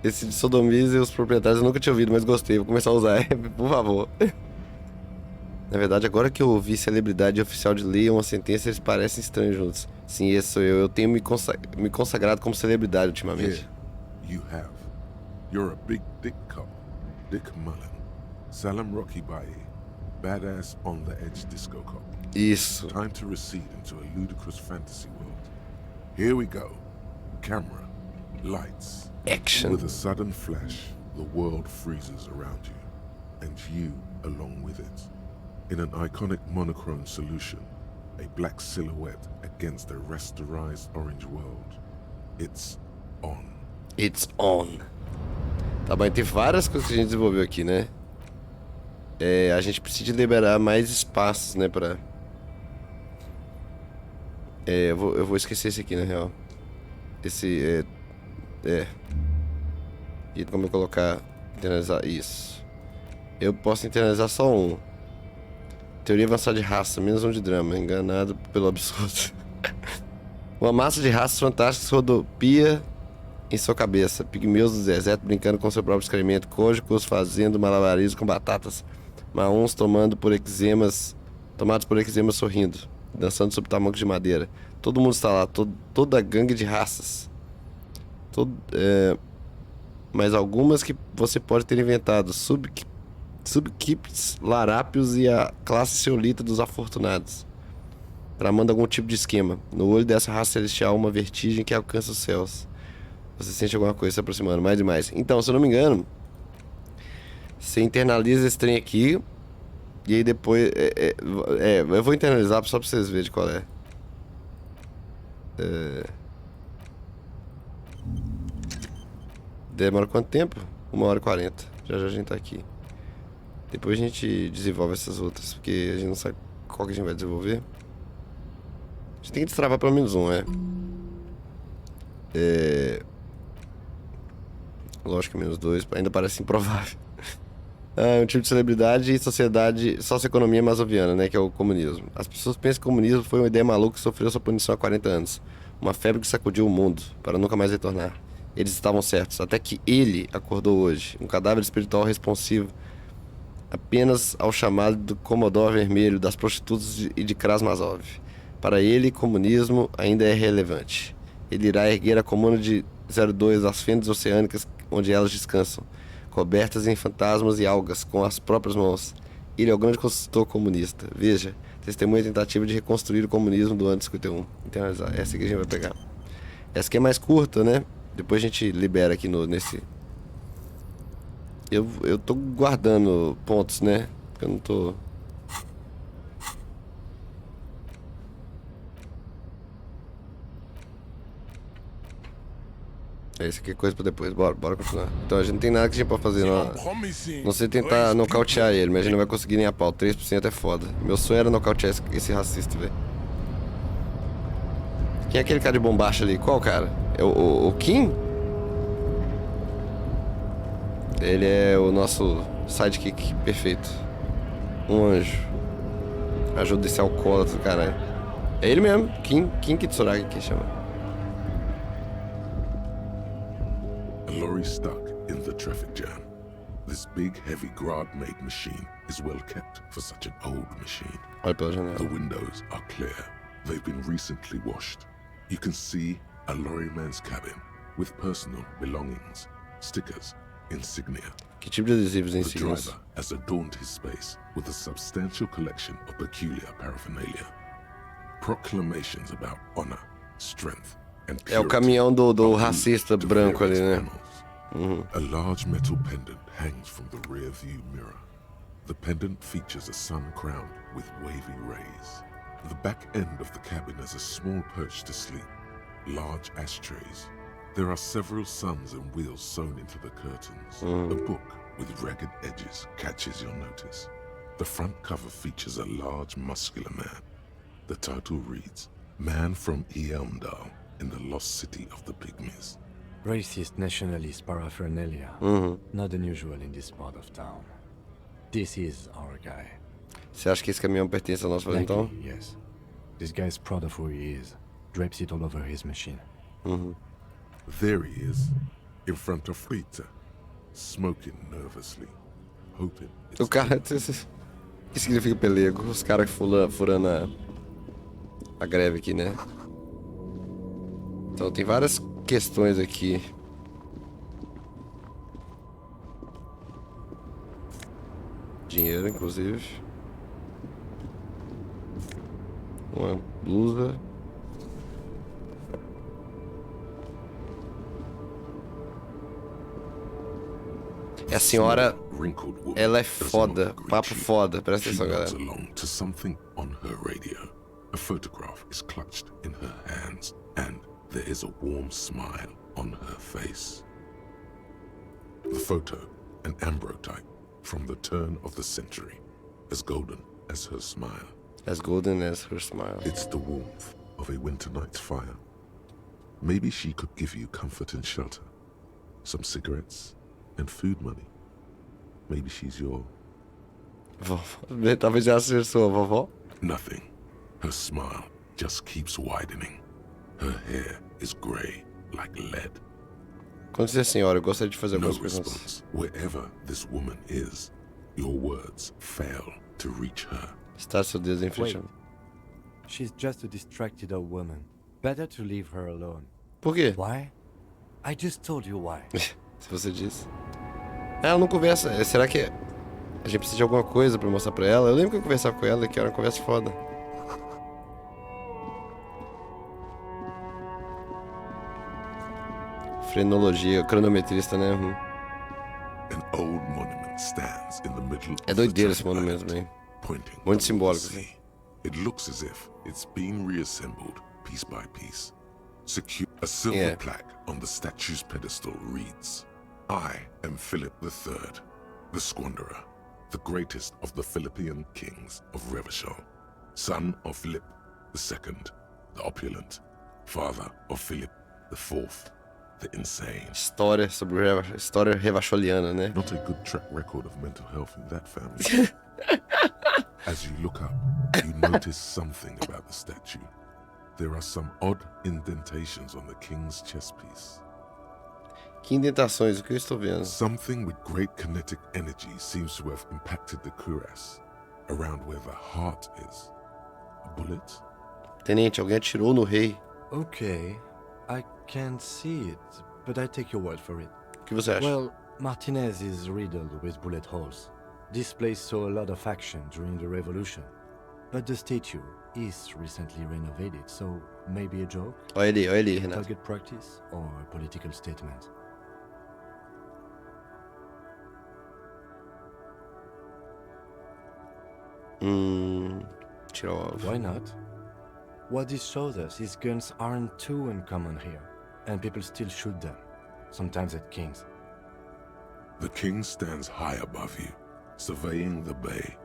Esse de sodomiza e os proprietários eu nunca tinha ouvido, mas gostei. Vou começar a usar, por favor. Na verdade, agora que eu ouvi celebridade oficial de lei uma sentença, eles parecem estranhos juntos. Sim, esse sou eu. Eu tenho me consagrado como celebridade ultimamente. Yeah, you have. You're a big dick couple. Dick Mullen. Salem Rocky Baye. Badass on the edge disco couple. Isso. Time to recede into a ludicrous fantasy world. Here we go. Camera. Lights. Action. With a sudden flash, the world freezes around you. And you along with it. In an iconic monochrome solution, a black silhouette against a rasterized orange world. It's on. It's on. Tá bom, tem várias coisas que a gente desenvolveu aqui, né? A gente precisa liberar mais espaços, né, pra... eu vou esquecer esse aqui, na real. Esse, E como eu colocar... Internalizar isso. Eu posso internalizar só um. Teoria avançada de raça, menos um de drama. Enganado pelo absurdo. Uma massa de raças fantásticas rodopia em sua cabeça. Pigmeus do deserto brincando com seu próprio excremento. Cônicos fazendo malabarismo com batatas. Maúns tomados por eczemas sorrindo. Dançando sob tamancos de madeira. Todo mundo está lá. Toda a gangue de raças. Mas algumas que você pode ter inventado. Subkipes, larápios e a classe seolita dos afortunados. Tramando algum tipo de esquema. No olho dessa raça celestial, uma vertigem que alcança os céus. Você sente alguma coisa se aproximando, mais e mais. Então, se eu não me engano, você internaliza esse trem aqui. E aí depois... eu vou internalizar só pra vocês verem de qual é. Demora quanto tempo? 1h40. Já a gente tá aqui. Depois a gente desenvolve essas outras, porque a gente não sabe qual que a gente vai desenvolver. A gente tem que destravar pelo menos um, Lógico que menos dois, ainda parece improvável. Um tipo de celebridade e socioeconomia masoviana, né, que é o comunismo. As pessoas pensam que o comunismo foi uma ideia maluca que sofreu sua punição há 40 anos. Uma febre que sacudiu o mundo, para nunca mais retornar. Eles estavam certos, até que ele acordou hoje, um cadáver espiritual responsivo apenas ao chamado do Comodoro Vermelho, das prostitutas e de Krasmazov. Para ele, comunismo ainda é relevante. Ele irá erguer a comuna de 02 das fendas oceânicas onde elas descansam, cobertas em fantasmas e algas, com as próprias mãos. Ele é o grande consultor comunista. Veja, testemunha a tentativa de reconstruir o comunismo do ano de 51. Internalizar. Essa aqui a gente vai pegar. Essa aqui é mais curta, né? Depois a gente libera aqui nesse... Eu tô guardando pontos, né? Porque eu não tô... Esse aqui é coisa pra depois. Bora continuar. Então a gente não tem nada que a gente pode fazer. Não sei tentar nocautear ele, mas a gente não vai conseguir nem a pau. 3% é foda. Meu sonho era nocautear esse racista, velho. Quem é aquele cara de bombacha ali? Qual cara? É o Kim? Ele é o nosso sidekick perfeito. Um anjo. Ajuda esse alcoólatra do caralho. É ele mesmo, Kim Kitsuragi que chama. A lorry stuck in the traffic jam. This big, heavy Grad-made machine is well kept for such an old machine. Olha pela janela. The windows are clear. They've been recently washed. You can see a lorryman's cabin with personal belongings, stickers, insignia. Que tipo de adesivos e The insígnias? driver has adorned his space with a substantial collection of peculiar paraphernalia. Proclamations about honor, strength, and purity. É o caminhão do racista branco ali, né? A large metal pendant hangs from the rear view mirror. The pendant features a sun crowned with wavy rays. The back end of the cabin has a small perch to sleep, large ashtrays. There are several suns and wheels sewn into the curtains. A book with ragged edges catches your notice. The front cover features a large muscular man. The title reads, Man from Eamdal in the lost city of the Pygmies. Racist nationalist paraphernalia. Not unusual in this part of town. This is our guy. Você acha que esse caminhão pertence ao nosso valentão? Likely, yes. This guy's proud of who he is. Drapes it all over his machine. There he is, in front of Rita, smoking nervously, hoping it's O cara... O que significa pelego? Os caras furando a greve aqui, né? Então tem várias questões aqui. Dinheiro, inclusive. Uma blusa. É a senhora... Ela é foda. Papo foda. Presta atenção, galera. along to something on her radio. A photograph is clutched in her hands, and there is a warm smile on her face. The photo, an ambrotype from the turn of the century, as golden as her smile. As golden as her smile. It's the warmth of a winter night's fire. Maybe she could give you comfort and shelter, some cigarettes and food money. Maybe she's your... Vovó. Talvez ela seja sua vovó. Nothing. Her smile just keeps widening. Her hair is grey like lead. Quando você é senhora, eu gostaria de fazer No algumas perguntas. response. Wherever this woman is, your words fail to reach her. Está seu dedo em frente. Wait. She's just a distracted old woman. Better to leave her alone. Por quê? Why? I just told you why. Se você disse. Ela não conversa. Será que a gente precisa de alguma coisa pra mostrar pra ela? Eu lembro que eu conversava com ela e que era uma conversa foda. Frenologia, cronometrista, né? An old monument stands in the middle É of doideira the esse monumento traffic também. light, pointing Muito towards simbólico, the assim. sea. It looks as if it's been reassembled piece by piece. Secure. A silver plaque on the statue's pedestal reads, I am Philip III, the Squanderer, the greatest of the Philippian kings of Revachol, son of Philip II, the opulent, father of Philip IV, the insane. História sobre história revacholiana, né? Not a good track record of mental health in that family. As you look up, you notice something about the statue. There are some odd indentations on the king's chest piece. Que indentações, o que eu estou vendo? Something with great kinetic energy seems to have impacted the cuirass, around where the heart is. A bullet? Tenente, alguém atirou no rei. Okay, I can't see it, but I take your word for it. O que você acha? Well, Martinez is riddled with bullet holes. This place saw a lot of action during the revolution. But the statue is recently renovated, so maybe a joke? Olha ali, Renato. Target practice or a political statement? Tirar o alvo. Why not? What this shows us is guns aren't too uncommon here, and people still shoot them, sometimes at kings. The king stands high above you, surveying the bay,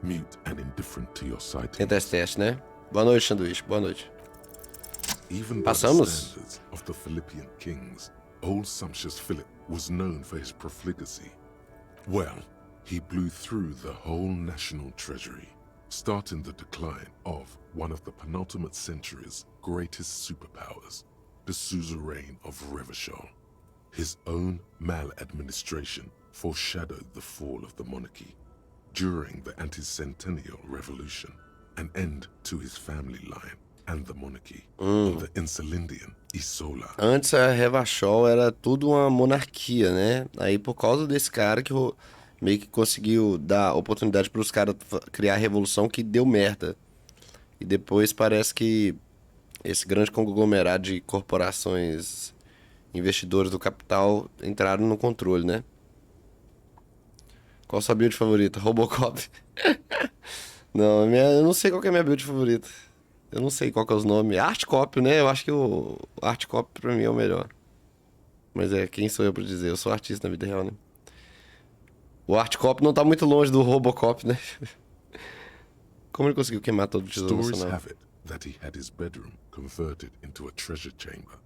mute and indifferent to your sight. Tenta esse teste, né? Boa noite, sanduíche. Boa noite. Even by the Passamos. standards of the Philippian kings, old sumptuous Philip was known for his profligacy. Well, he blew through the whole national treasury, starting the decline of one of the penultimate century's greatest superpowers, the suzerain of Revachol. His own maladministration foreshadowed the fall of the monarchy. During the anti-centennial revolution, an end to his family line and the monarchy, the Insulindian Isola. Antes a Revachol era tudo uma monarquia, né? Aí por causa desse cara que meio que conseguiu dar oportunidade para os caras criar a revolução que deu merda. E depois parece que esse grande conglomerado de corporações, investidores do capital entraram no controle, né? Qual a sua build favorita? Robocop. Não, eu não sei qual que é a minha build favorita. Eu não sei qual que é os nomes. Artcop, né? Eu acho que o Artcop pra mim é o melhor. Mas quem sou eu pra dizer? Eu sou artista na vida real, né? O Artcop não tá muito longe do Robocop, né? Como ele conseguiu queimar todo o tesouro nacional? Have it that he had his bedroom converted into a treasure chamber,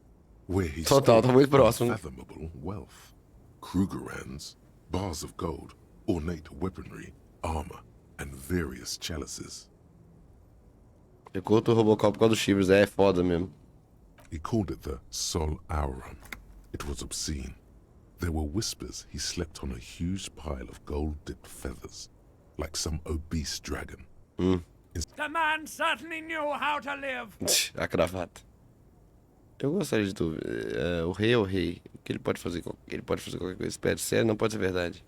where he Total, tá muito próximo. unfathomable wealth. Krugerrands, bars of gold, ornate weaponry, armor, and various chalices. Eu curto o Robocop por causa dos chifres, é foda mesmo. He called it the Sol Auron. It was obscene. There were whispers he slept on a huge pile of gold-dipped feathers, like some obese dragon. The man certainly knew how to live. A cravata. Eu gostaria de tudo. O rei é o rei. O que ele pode fazer? Ele pode fazer qualquer coisa. Espera, sério, não pode ser verdade.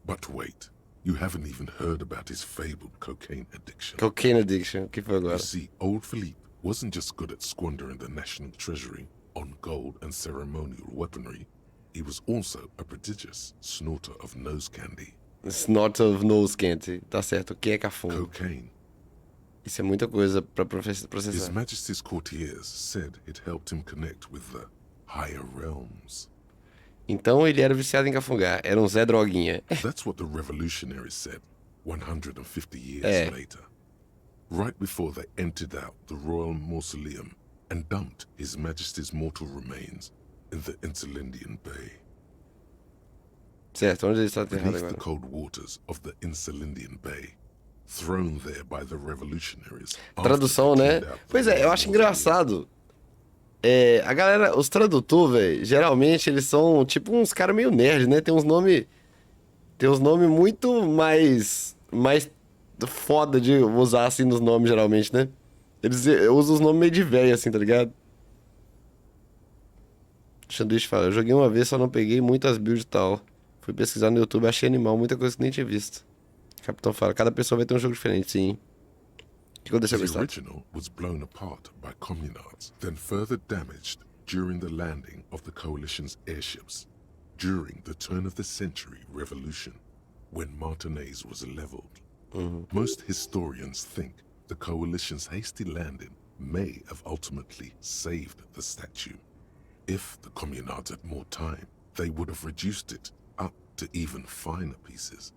But wait, you haven't even heard about his fabled cocaine addiction. Cocaine addiction, o que foi agora? You see, old Philippe wasn't just good at squandering the national treasury on gold and ceremonial weaponry. He was also a prodigious snorter of nose candy. Snorter of nose candy. Tá certo, o que é cafona? Cocaine. Isso é muita coisa pra processar. His Majesty's courtiers said it helped him connect with the higher realms. Então ele era viciado em cafungar. Era um Zé Droguinha. That's what the revolutionaries said 150 years later. Right before they emptied out the royal mausoleum and dumped His Majesty's mortal remains in the Insulindian Bay. Certo, onde ele está aterrado Beneath agora? the cold waters of the Insulindian Bay, thrown there by the revolutionaries. Tradução, né? Pois é, eu acho engraçado. A galera, os tradutores, velho, geralmente eles são tipo uns caras meio nerd, né? Tem uns nomes muito mais foda de usar assim nos nomes, geralmente, né? Eles usam os nomes meio de velho, assim, tá ligado? Sanduíche fala, eu joguei uma vez, só não peguei muitas builds e tal. Fui pesquisar no YouTube, achei animal, muita coisa que nem tinha visto. Capitão fala, cada pessoa vai ter um jogo diferente, sim. O que aconteceu com The isso? original was blown apart by communards, then further damaged during the landing of the coalition's airships, during the turn of the century revolution, when Martinez was leveled. Most historians think the coalition's hasty landing may have ultimately saved the statue. If the communards had more time, they would have reduced it up to even finer pieces.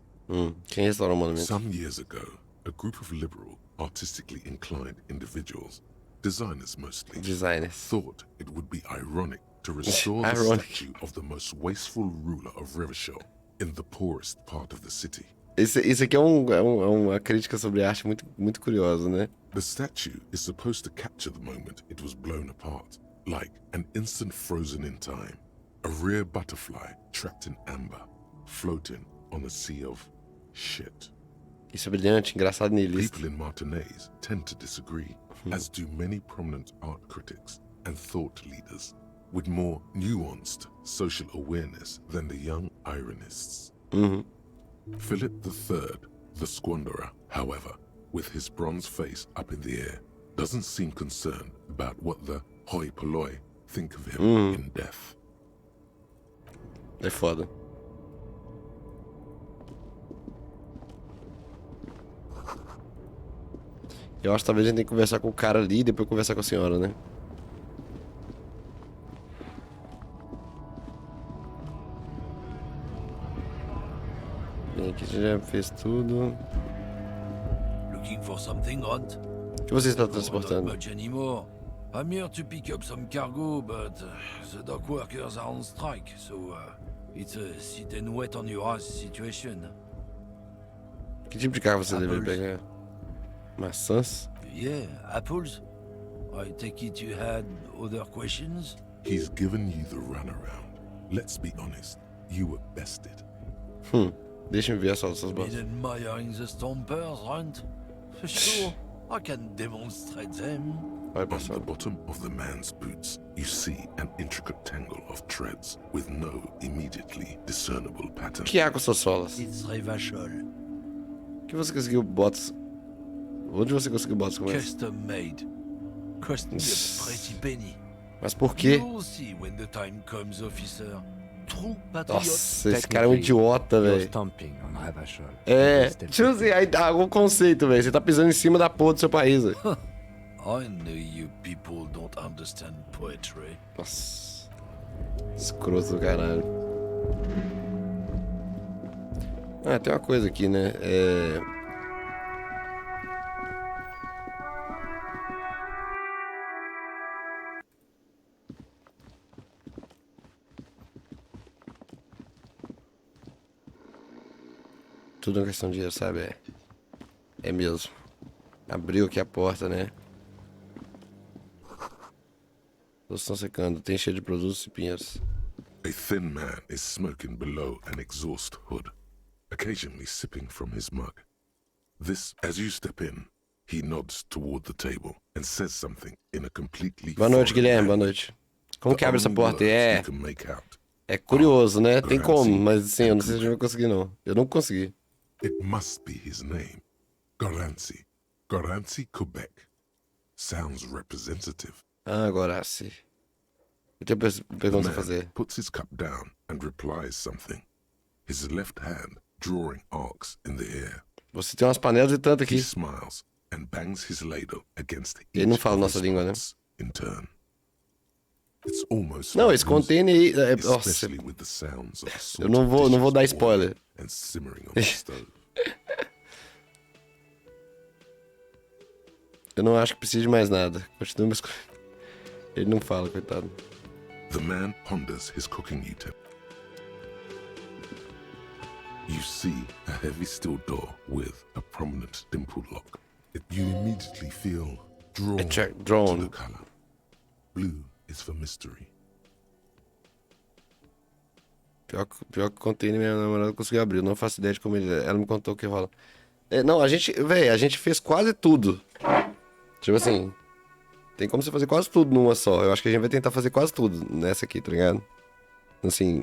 Quem restaurou o monumento? Some years ago, a group of liberal, artistically inclined individuals, designers mostly, thought it would be ironic to restore the statue of the most wasteful ruler of Revachol in the poorest part of the city. Isso aqui é uma crítica sobre arte muito curiosa, né? The statue is supposed to capture the moment it was blown apart, like an instant frozen in time, a rare butterfly trapped in amber, floating on a sea of shit. Isso é brilhante, engraçado niilista. People in Martinez tend to disagree, as do many prominent art critics and thought leaders with more nuanced social awareness than the young ironists. Philip III, the squanderer, however, with his bronze face up in the air, doesn't seem concerned about what the hoi polloi think of him in death. É foda. Eu acho que talvez a gente tenha que conversar com o cara ali e depois conversar com a senhora, né? Bem, aqui a gente já fez tudo. Looking for something, Hunt? O que você está transportando? Not much anymore. I'm here to pick up some cargo, but the dock workers are on strike, so it's a sit and wait on your ass situation. Que tipo de carro você deveria pegar? Maçãs? Yeah, apples? I take it you had other questions? He's given you the runaround. Let's be honest, you were bested. Deixa-me ver só essas botas. Been admiring the stompers, right? For sure, I can demonstrate them. On the bottom of the man's boots, you see an intricate tangle of threads with no immediately discernible pattern. O que há com suas solas? It's Revachol. Que você conseguiu botas? Onde você conseguiu botas como essa? Custom made. Cost me a pretty penny. Mas por quê? You'll see when the time comes, officer. True patriot. Nossa, esse cara é um idiota, velho. Stomping on Revachol. É, tipo assim, aí dá algum conceito, velho. Você tá pisando em cima da porra do seu país, velho. I know you people don't understand poetry. Nossa. Escroto do caralho. Ah, tem uma coisa aqui, né? Tudo é uma questão de dinheiro, sabe? É mesmo. Abriu aqui a porta, né? Todos estão secando. Tem cheio de produtos e pinheiros. A thin man is smoking below an exhaust hood, occasionally sipping from his mug. This, as you step in, he nods toward the table and says something in a completely Boa noite, foreign Guilherme. Boa language. noite. Como que abre essa porta? You can make out. É curioso, né? Tem como, mas assim, eu não sei se a gente vai conseguir, não. Eu não consegui. It must be his name. Garanzi. Garanzi Quebec. Sounds representative. Ah, Goraci. Eu tenho pergunta a fazer. Puts his cup down and replies something. His left hand drawing arcs in the air. Você tem umas panelas e tanto aqui. He smiles and bangs his ladle against Ele não fala nossa língua, né? in turn. It's almost não, like esse container aí... nossa. especially with the sounds of Eu não vou dar spoiler. and simmering on the stove. Eu não acho que precise de mais nada. Continua me escolhendo. Ele não fala, coitado. The man ponders his cooking utensil. You see a heavy steel door with a prominent dimpled lock. You immediately feel drawn to the color. Blue is for mystery. Pior que o container minha namorada conseguiu abrir. Eu não faço ideia de como ele é. Ela me contou o que rola. Não, a gente fez quase tudo. Tipo assim, tem como você fazer quase tudo numa só. Eu acho que a gente vai tentar fazer quase tudo nessa aqui, tá ligado? Assim,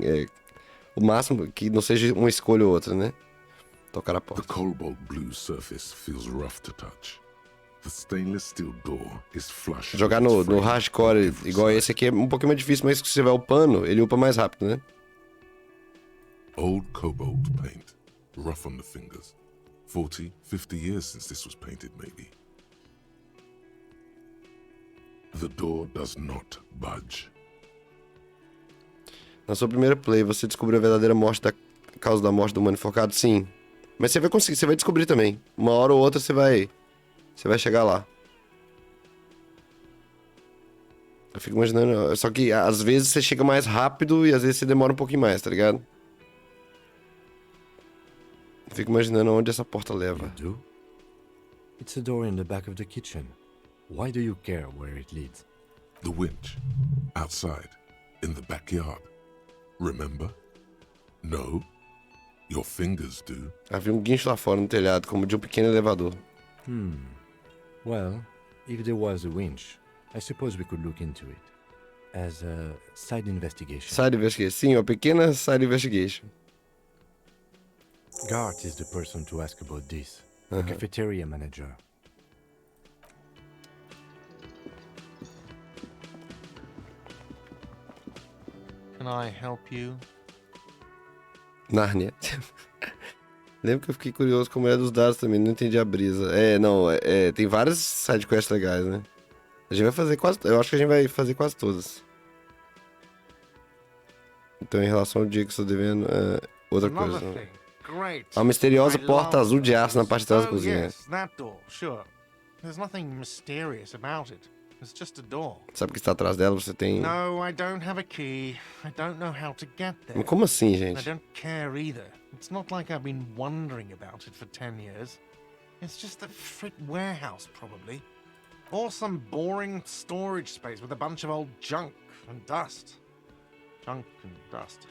o máximo que não seja uma escolha ou outra, né? Tocar a porta. The cobalt blue surface feels rough to touch. The stainless steel door is flush. Jogar no hardcore igual esse aqui é um pouquinho mais difícil, mas se você tiver o pano, ele upa mais rápido, né? Old cobalt paint, rough on the fingers. 40, 50 years since this was painted, maybe. The door does not budge. Na sua primeira play, você descobriu a verdadeira causa da morte do humano enforcado? Sim. Mas você vai conseguir, você vai descobrir também. Uma hora ou outra você vai chegar lá. Eu fico imaginando, só que às vezes você chega mais rápido e às vezes você demora um pouquinho mais, tá ligado? Eu fico imaginando onde essa porta leva. It's a door in the back of the kitchen. Why do you care where it leads? The winch. Outside. In the backyard. Remember? No? Your fingers do. Havia um guincho lá fora no telhado, como de um pequeno elevador. Well, if there was a winch, I suppose we could look into it. As a side investigation. Side investigation. Sim, uma pequena side investigation. Gart is the person to ask about this. The cafeteria manager. Can I help you? Nárnia. Lembro que eu fiquei curioso como era dos dados também, não entendi a brisa. Tem várias sidequests legais, né? A gente vai fazer quase... Eu acho que a gente vai fazer quase todas. Então, em relação ao dia que estou devendo, outra coisa. Há uma misteriosa porta azul de aço na parte de trás da cozinha. Yes, that door, sure. There's nothing mysterious about it. It's just a door. Sabe o que está atrás dela? Você tem... No, I don't have a key. I don't know how to get there. Mas como assim, I gente? don't care either. It's not like I've been wondering about it for 10 years. It's just a frit warehouse, probably. Or some boring storage space with a bunch of old junk and dust. Junk and dust.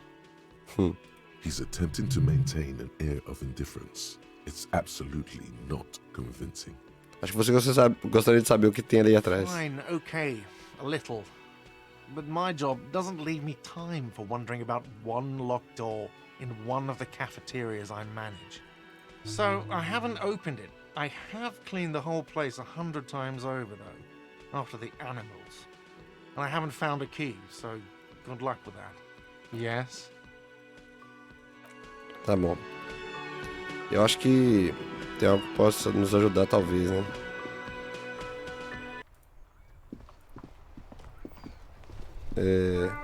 He's attempting to maintain an air of indifference. It's absolutely not convincing. Acho que você gostaria de saber o que tem ali atrás. Fine, okay, a little. But my job doesn't leave me time for wondering about one locked door in one of the cafeterias I manage. So I haven't opened it. I have cleaned the whole place 100 times over, though, after the animals. And I haven't found a key, so good luck with that. Yes? Tá bom. Eu acho que tem algo que possa nos ajudar, talvez, né?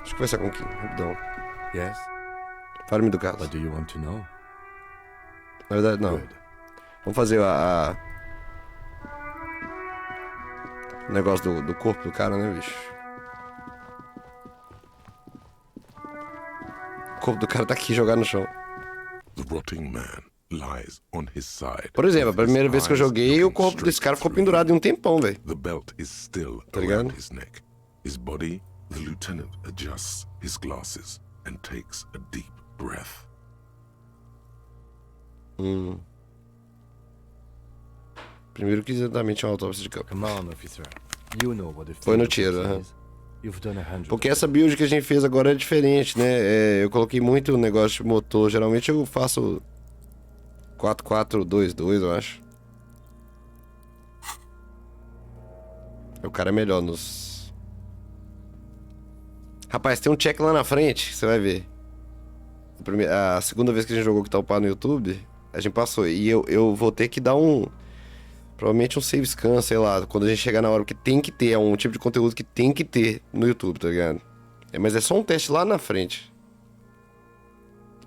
Acho que vai ser com o Kim, rapidão. Yes? Fale-me do caso. What do you want to know? Na verdade, não. Vamos fazer o negócio do corpo do cara, né, bicho? O corpo do cara tá aqui jogado no chão. The rotting man lies on his side. Por exemplo, a primeira vez que eu joguei, o corpo desse cara ficou pendurado em um tempão, velho. The belt is still Tá ligado? around his neck. His body, the lieutenant adjusts his glasses and takes a deep breath. Primeiro que exatamente é uma autópsia de campo. Come on, officer. You know what the Foi no field tiro, autopsy is. You've done 100. Porque essa build que a gente fez agora é diferente, né? Eu coloquei muito negócio de motor. Geralmente eu faço 4422, eu acho. O cara é melhor nos... Rapaz, tem um check lá na frente, você vai ver. A segunda vez que a gente jogou que tá upado no YouTube, a gente passou. E eu vou ter que dar provavelmente um save scan, sei lá, quando a gente chegar na hora, porque tem que ter, é um tipo de conteúdo que tem que ter no YouTube, tá ligado? Mas é só um teste lá na frente.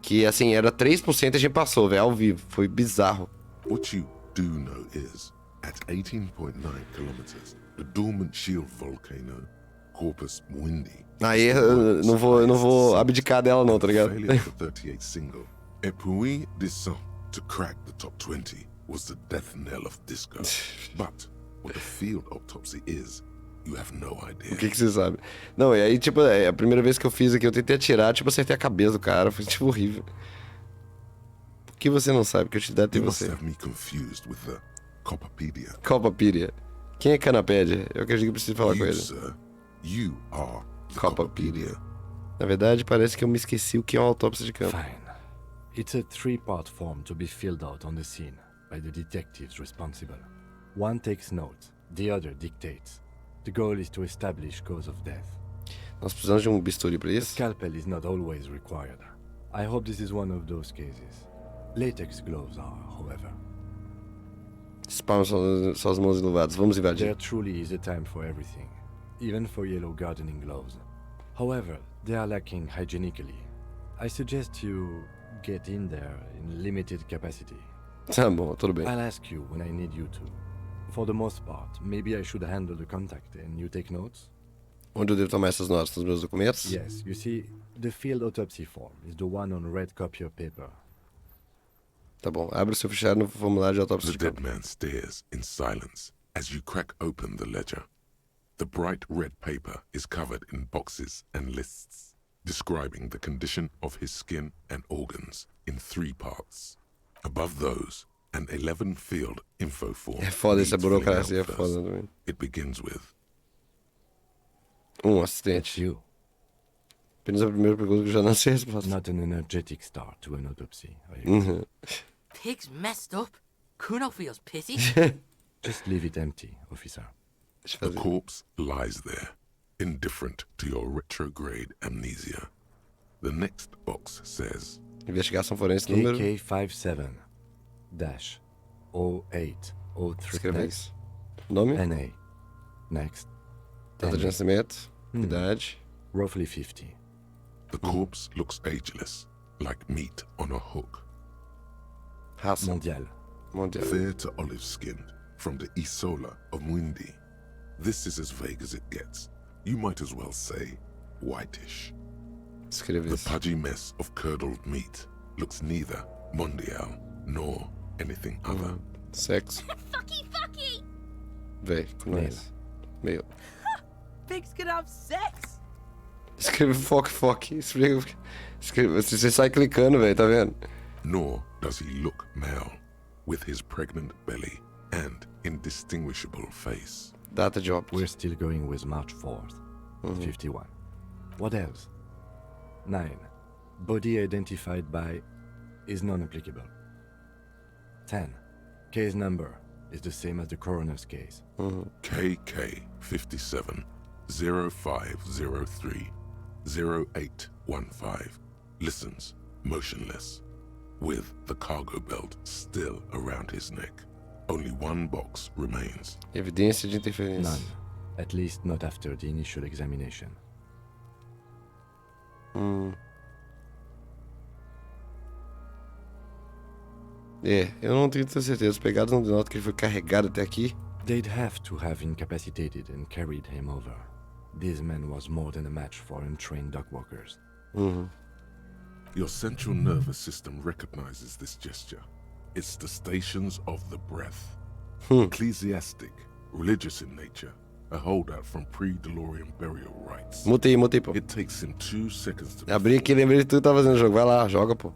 Que, assim, era 3% e a gente passou, velho, ao vivo. Foi bizarro. What you do know is, at 18.9 kilometers, the dormant shield volcano, Corpus Mundi. Aí eu não vou abdicar dela não, tá ligado? Failure of the 38 single, Et puis descend to crack the top 20 was the death knell of disco. But what the field autopsy is, you have no idea. O que você sabe? Não, e aí, tipo, a primeira vez que eu fiz aqui, eu tentei atirar, tipo, acertei a cabeça do cara. Foi, tipo, horrível. Por que você não sabe que eu te dei You você? must have me confused with the Copapedia. Copapedia. Quem é Canapédia? Eu acredito que preciso falar com ele. Sir, you are the Copapedia. Na verdade, parece que eu me esqueci o que é uma autópsia de campo. Fine. It's a 3-part form to be filled out on the scene by the detectives responsible. One takes notes, the other dictates. The goal is to establish cause of death. Nós precisamos de um bisturi pra A isso? scalpel is not always required. I hope this is one of those cases. Latex gloves are, however. Spam suas mãos enluvadas. Vamos invadir. There truly is a time for everything, even for yellow gardening gloves. However, they are lacking hygienically. I suggest you get in there in limited capacity. Tá bom, tudo bem. I'll ask you when I need you to. For the most part, maybe I should handle the contact and you take notes? Onde eu devo tomar essas notas? Nos meus documentos? Yes, you see, the field autopsy form is the one on red copier paper. Tá bom, abre o seu fichário no formulário de autópsia The de dead campo. man stares in silence as you crack open the ledger. The bright red paper is covered in boxes and lists, describing the condition of his skin and organs in 3 parts. Above those, an 11-field info form. É foda essa needs filling burocracia, é out foda first. também. It begins with Assistente. You. Apenas a primeira pergunta que eu já não sei a resposta. Not an energetic start to an autopsy. Pig's messed up. Kuno feels pity. Just leave it empty, officer. the corpse lies there, indifferent to your retrograde amnesia. The next box says Investigação forense número... KK57-0803. Escreve isso. Nome? NA. Next. Data de nascimento. Idade. Roughly 50. the corpse looks ageless, like meat on a hook. Raça. Mondial. Mondial. Fair to olive skinned, from the Isola of Mundi. This is as vague as it gets. You might as well say whitish. Escreve The isso. pudgy mess of curdled meat looks neither mondial nor anything other. Sexo. Fucky! Véi, com nós. Meio. Pigs can have sex! Escreve foque. Escreve. Você sai clicando, velho, tá vendo? Nor does he look male, with his pregnant belly and indistinguishable face. Data de óbito. We're still going with March 4th, 51. What else? 9. Body identified by is non-applicable. 10. Case number is the same as the coroner's case. KK 57 0503 0815 listens motionless, with the cargo belt still around his neck. Only one box remains. Evidência de interferência. None. At least not after the initial examination. Eu não tenho certeza. Os pegados não denotam que ele foi carregado até aqui. They'd have to have incapacitated and carried him over. This man was more than a match for untrained dogwalkers. Your central nervous system recognizes this gesture. It's the stations of the breath. Ecclesiastic, religious in nature, a holdout from pre-DeLorean burial rites. Mutei, pô. It takes him 2 seconds to Abri aqui, lembrei de tudo que tava fazendo o jogo. Vai lá, joga, pô.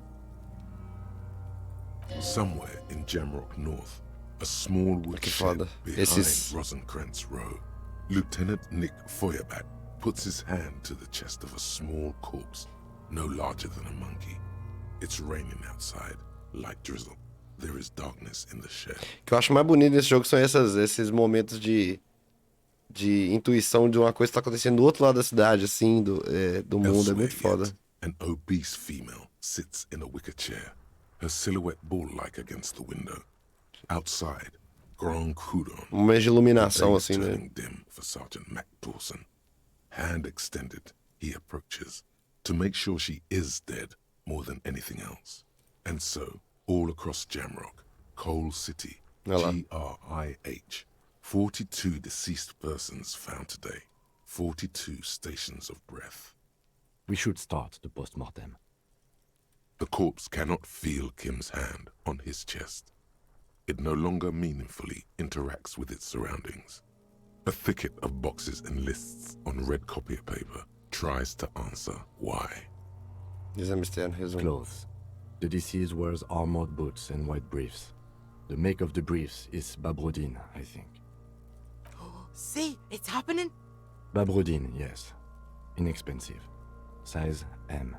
Somewhere in Jamrock North, a small wood Que shed foda. behind Esses... Rosencrantz Row, Lieutenant Nick Feuerbach puts his hand to the chest of a small corpse, no larger than a monkey. It's raining outside, light drizzle. There is darkness in the shed. O que eu acho mais bonito nesse jogo são esses momentos de intuição de uma coisa que tá acontecendo do outro lado da cidade, assim, do mundo. É muito foda. An obese female sits in a wicker chair, her silhouette ball-like against the window. Outside, Grand Coudon. Um mês de iluminação, The day is assim, né? turning dim for Sergeant Mac Dawson. Hand extended, he approaches to make sure she is dead more than anything else. And so, all across Jamrock, Coal City, GRIH, 42 deceased persons found today, 42 stations of breath. We should start the post-mortem. The corpse cannot feel Kim's hand on his chest. It no longer meaningfully interacts with its surroundings. A thicket of boxes and lists on red copier paper tries to answer why. Exame externo, resumo. Clothes. The deceased wears armored boots and white briefs. The make of the briefs is Babrodine, I think. See, it's happening. Babrodine, yes. Inexpensive. Size M.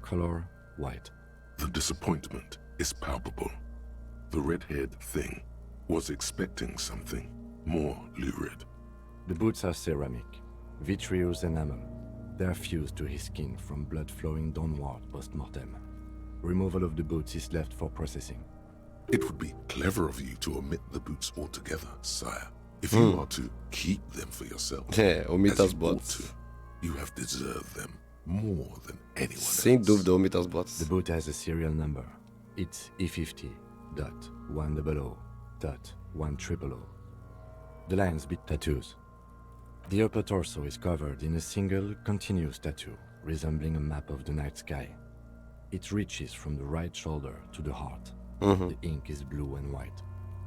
Color white. The disappointment is palpable. The red-haired thing was expecting something more lurid. The boots are ceramic, vitreous enamel. They are fused to his skin from blood flowing downward post-mortem. Removal of the boots is left for processing. It would be clever of you to omit the boots altogether, sire. If you are to keep them for yourself, omita as as you ought botas. to, you have deserved them more than anyone Sem else. dúvida, omita as botas. The boot has a serial number. It's E50.100.100. The lines beat tattoos. The upper torso is covered in a single, continuous tattoo, resembling a map of the night sky. It reaches from the right shoulder to the heart. The ink is blue and white.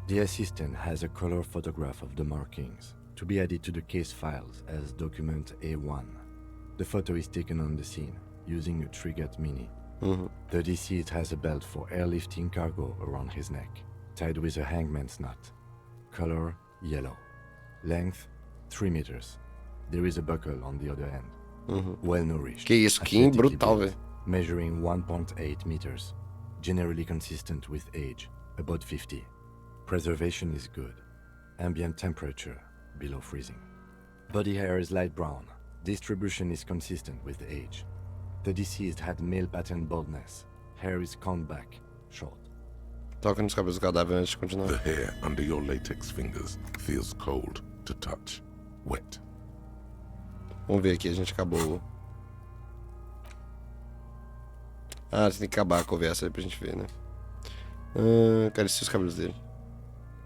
The assistant has a color photograph of the markings, to be added to the case files as document A1. The photo is taken on the scene, using a Trigat Mini. The deceased has a belt for airlifting cargo around his neck, tied with a hangman's knot. Color yellow. Length 3 meters. There is a buckle on the other end. Well nourished. Que isso, que athletically brutal, built, velho. measuring 1.8 meters. Generally consistent with age, about 50. Preservation is good. Ambient temperature below freezing. Body hair is light brown. Distribution is consistent with age. The deceased had male pattern baldness. Hair is combed back, short. Toca nos cabelos do cadáver antes de continuar. The hair under your latex fingers feels cold to touch, wet. Vamos ver aqui, a gente acabou. Ah, você tem que acabar a conversa aí pra gente ver, né? Acaricia os cabelos dele.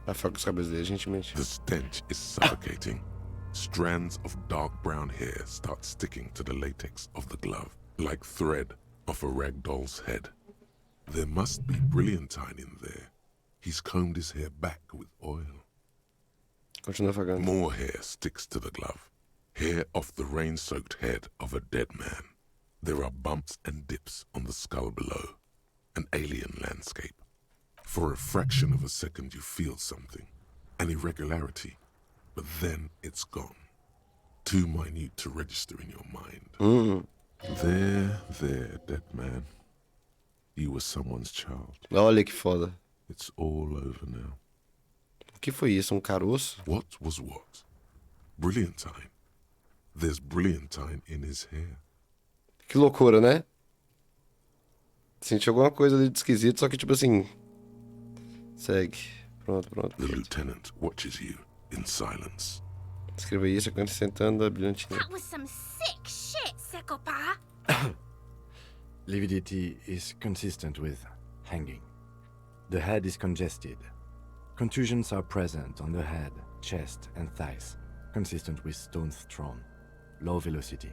Afaga os cabelos dele, gentilmente. The stench is suffocating. strands of dark brown hair start sticking to the latex of the glove, like thread off a rag doll's head. There must be brilliantine in there. He's combed his hair back with oil. Continua afagando. More hair sticks to the glove. Hair off the rain-soaked head of a dead man. There are bumps and dips on the skull below. An alien landscape. For a fraction of a second you feel something. An irregularity. But then it's gone. Too minute to register in your mind. There, dead man. You were someone's child. Olha que foda. It's all over now. O que foi isso? Caroço? What was what? Brilliantine. There's brilliantine in his hair. Que loucura, né? Senti alguma coisa ali de esquisito, só que tipo assim... Segue. Pronto. The lieutenant watches you in silence. Escreva isso, acrescentando a brilhantina. That was some sick shit, Sekopa. Lividity is consistent with hanging. The head is congested. Contusions are present on the head, chest, and thighs, consistent with stones thrown. Low velocity.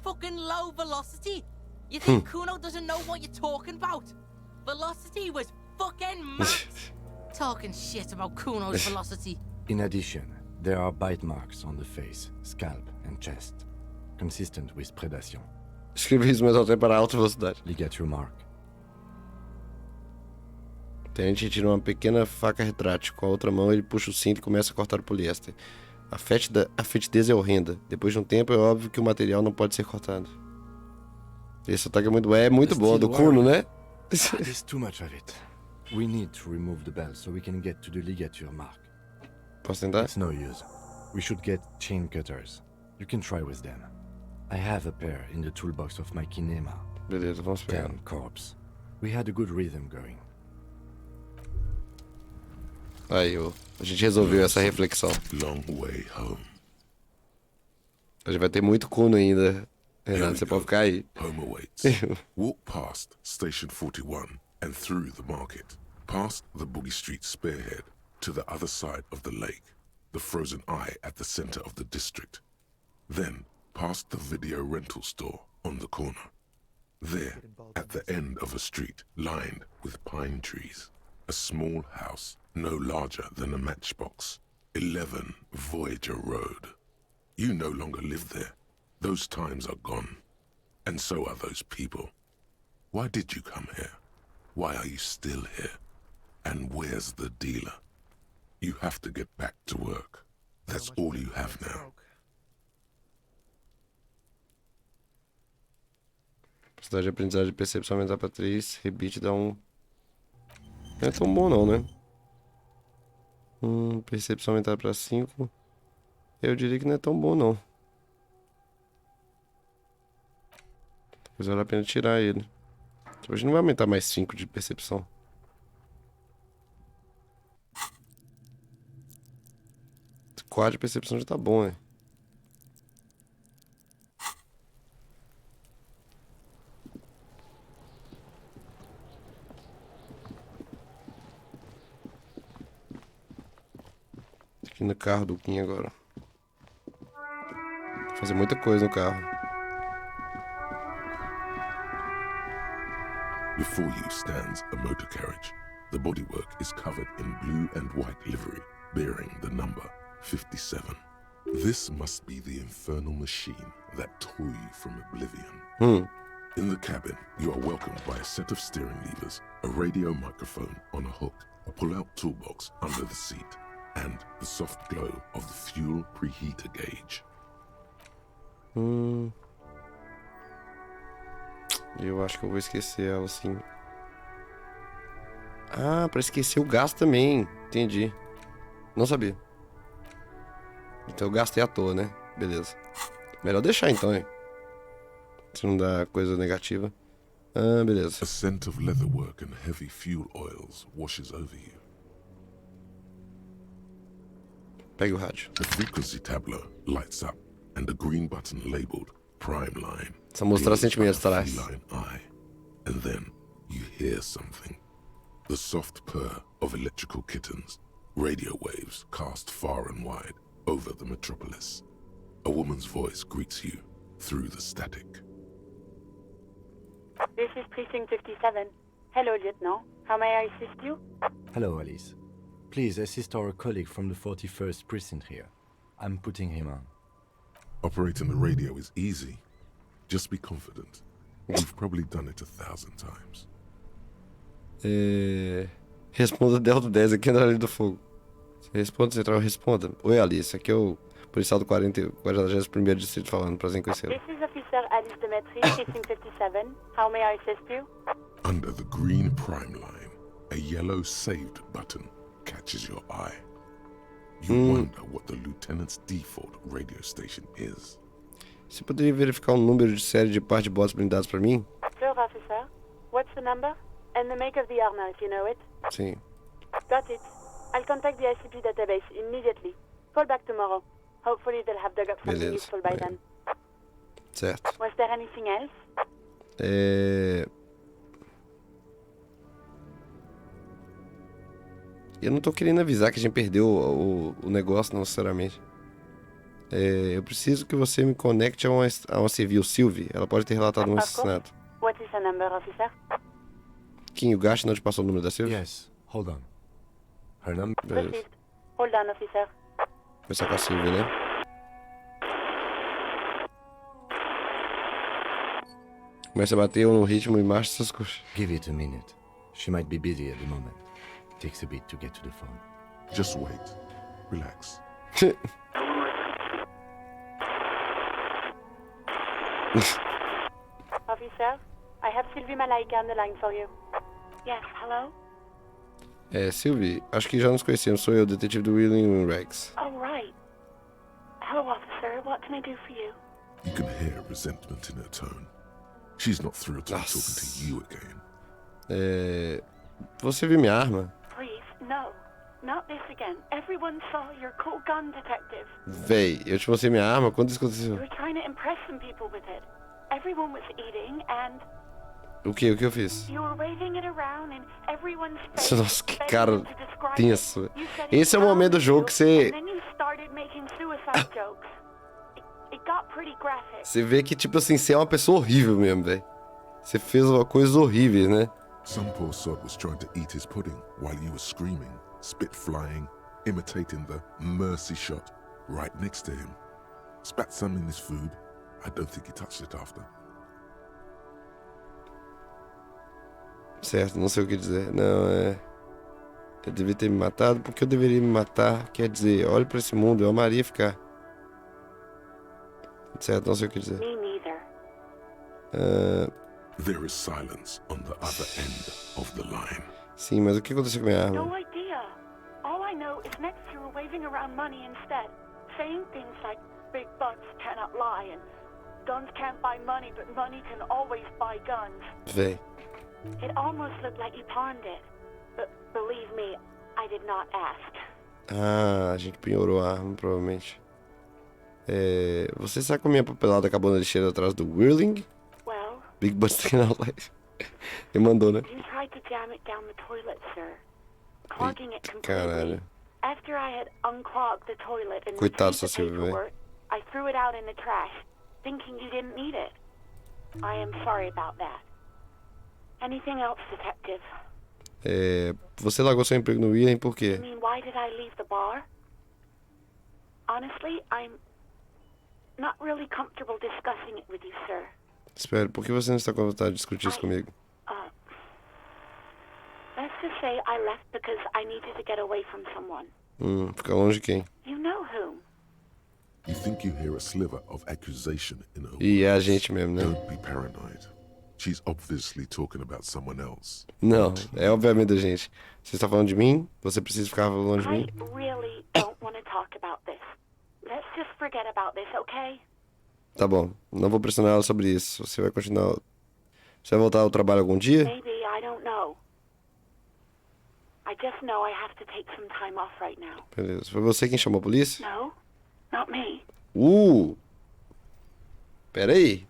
Fucking low velocity? You think Kuno doesn't know what you're talking about? Velocity was fucking max. Talking shit about Kuno's velocity. In addition, there are bite marks on the face, scalp, and chest, consistent with predation. Escreva isso mais alto para alta velocidade. Ligature mark. O tenente tira uma pequena faca retrátil. Com a outra mão ele puxa o cinto e começa a cortar o poliéster. A fetidez é horrenda. Depois de um tempo é óbvio que o material não pode ser cortado. Esse ataque é muito bom, do Kuno, né? There's too much of it. We need to remove the bell so we can get to the ligature mark. Posso tentar? It's no use. We should get chain cutters. You can try with them. I have a pair in the toolbox of my kinema. Beleza, vamos pegar. Damn corpse. We had a good rhythm going. Aí, a gente resolveu essa reflexão. Long way home. A gente vai ter muito Kuno ainda. Renato, você pode ficar aí. Home awaits. Walk past Station 41 and through the market, past the Boogie Street spearhead to the other side of the lake, the frozen eye at the center of the district. Then past the video rental store on the corner. There, at the end of a street lined with pine trees, a small house no larger than a matchbox. 11 Voyager Road. You no longer live there. Those times are gone. And so are those people. Why did you come here? Why are you still here? And where's the dealer? You have to get back to work. That's all you have now. Velocidade de aprendizagem de percepção aumentar para 3. Rebite dá 1. Não é tão bom não, né? Percepção aumentar para 5. Eu diria que não é tão bom não. Talvez vale a pena tirar ele. Hoje não vai aumentar mais 5 de percepção. Quadro de percepção já tá bom, né? Aqui no carro do Kim agora. Vou fazer muita coisa no carro. Before you stands a motor carriage. The bodywork is covered in blue and white livery, bearing the number 57. This must be the infernal machine that tore you from oblivion. In the cabin, you are welcomed by a set of steering levers, a radio microphone on a hook, a pull-out toolbox under the seat, and the soft glow of the fuel preheater gauge. Eu acho que eu vou esquecer ela, sim. Ah, pra esquecer o gás também. Entendi. Não sabia. Então eu gastei à toa, né? Beleza. Melhor deixar então, hein? Se não dá coisa negativa. Ah, beleza. A scent of leatherwork and heavy fuel oils washes over you. Pegue o rádio. The frequency tableau lights up and a green button labeled Prime Line. Só mostrar sentimentos atrás. And then you hear something. The soft purr of electrical kittens. Radio waves cast far and wide over the metropolis. A woman's voice greets you through the static. This is Precinct 57. Hello, Lieutenant. How may I assist you? Hello, Alice. Please assist our colleague from the 41st precinct here. I'm putting him on. Operating the radio is easy. Just be confident. You've probably done it 1,000 times. Responda Delta 10 aqui na linha do fogo. Responda, Central, responda. Oi, Alice. Aqui é o policial do 41º Distrito falando. Prazer em conhecê-lo. This is Officer Alice Demetri, Precinct 57. How may I assist you? Under the green prime line, a yellow saved button catches your eye. You wonder what the lieutenant's default radio station is. Você poderia verificar um número de série de par de bots blindados para mim? Sure, officer. What's the number? And the make of the armor, if you know it. Sim. Got it. I'll contact the ICP database immediately. Call back tomorrow. Hopefully they'll have dug up something useful by then. Certo. Was there anything else? Eu não tô querendo avisar que a gente perdeu o negócio, não, sinceramente. Eu preciso que você me conecte a uma civil, Sylvie. Ela pode ter relatado um assassinato. What is the number, officer? Kim, o Gash não te passou o número da Sylvie? Yes, hold on. Her number... Received. Hold on, officer. Começar com a Sylvie, né? Começa a bater no ritmo e marcha essas coisas. Give it a minute. She might be busy at the moment. Takes a bit to get to the phone. Just wait. Relax. Officer, I have Sylvie Malaika on the line for you. Yes, hello? Sylvie, acho que já nos conhecemos. Sou eu, detetive do William Rex. Oh, right. Hello, officer. What can I do for you? You can hear resentment in her tone. She's not thrilled to be talking to you again. Você viu minha arma? Please, no. Not this again. Everyone saw your cool gun, detective. Véi, eu te mostrei minha arma? Quando isso You aconteceu? were trying to impress some people with it. Everyone was eating and O que eu fiz? you were waving it around in everyone's face. Nossa, que begging cara them to describe tenso. it. You said it Esse é o momento do jogo que você... and then you started making suicide jokes. It got pretty graphic. Você vê que, tipo assim, você é uma pessoa horrível mesmo, velho. Você fez uma coisa horrível, né? Some poor sod was trying to eat his pudding while you were screaming, spit flying, imitating the mercy shot right next to him. Spat some in his food. I don't think he touched it after. Certo, não sei o que dizer. Não, eu devia ter me matado porque eu deveria me matar. Quer dizer, olhe pra esse mundo, eu amaria ficar. Certo, não sei o que dizer. Me neither. There is silence on the other end of the line. Sim, mas o que aconteceu com minha arma? No idea. All I know is next you were waving around money instead, saying things like big bucks cannot lie and guns can't buy money, but money can always buy guns. Véi. It almost looked like you pawned it, but believe me, I did not ask. Ah, a gente penhorou a arma, provavelmente. Você sabe como minha papelada acabou na lixeira atrás do Whirling? Well, Big Buster Now Life. Ele mandou, né? you tried to jam it down the toilet, sir, clogging it completely. Caralho. After I had unclogged the toilet and Coitado retrieved the dessa Silvia, velho. paperwork, I threw it out in the trash, thinking you didn't need it. I am sorry about that. Anything else, detective? Você largou seu emprego no Whirling por I quê? mean, why did I leave the bar? Honestly, I'm not really comfortable discussing it with you, sir. Espera, por que você não está com vontade de discutir isso comigo? Let's just say I left because I needed to get away from someone. Ficar longe de quem? You know whom? You think you hear a sliver of accusation in her E é a gente mesmo, né? Don't be paranoid. She's obviously talking about someone else. Não, é obviamente a gente. Você está falando de mim? Você precisa ficar longe de mim? I really don't want to talk about this. Let's just forget about this, okay? Tá bom, não vou pressionar ela sobre isso. Você vai continuar... Você vai voltar ao trabalho algum dia? Maybe, I don't know. I just know I have to take some time off right now. Beleza. Foi você quem chamou a polícia? No, not me. Pera aí.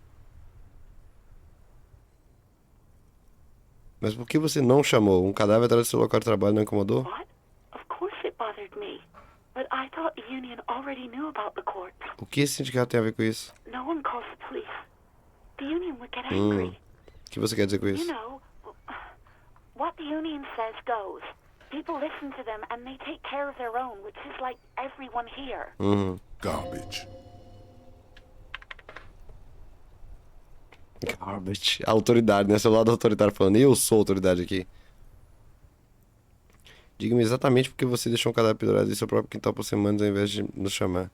Mas por que você não chamou? Um cadáver atrás do seu local de trabalho não incomodou? What? Of course it bothered me. But I thought the union already knew about the court. O que esse sindicato tem a ver com isso? No one calls the police. The union would get angry. O que você quer dizer com You isso? know, what the union says goes. People listen to them and they take care of their own, which is like everyone here. Garbage. Garbage. A autoridade, né? Seu lado autoritário falando, eu sou autoridade aqui. Diga-me exatamente porque você deixou um cadáver pendurado em seu próprio quintal por semanas ao invés de nos chamar.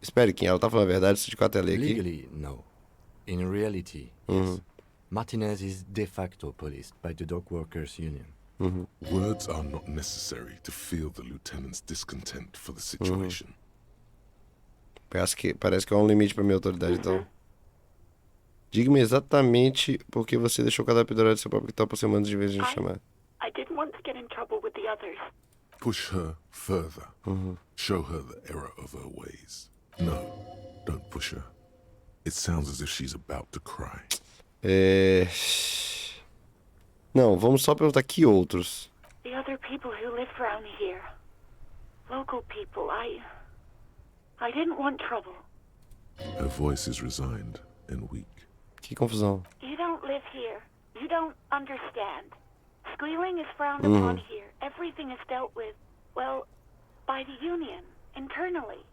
Espere, quem ela tá falando a verdade? O sindicato é ler aqui? Legally, no. In reality, yes. Martinez is de facto policed by the dock workers union. Words are not necessary to feel the lieutenant's discontent for the situation. Parece que há um limite pra minha autoridade, então. Diga-me exatamente por que você deixou o cadáver pendurado em seu próprio quintal por semanas em vez de nos chamar. I didn't want to get in trouble with the others. Push her further. Show her the error of her ways. No, don't push her. It sounds as if she's about to cry. Não, vamos só perguntar que outros. The other people who live around here. Local people. I didn't want trouble. Her voice is resigned and weak. Que confusão. You don't live here. You don't understand. Squealing is frowned upon here. Everything is dealt with, well, by the union, internally.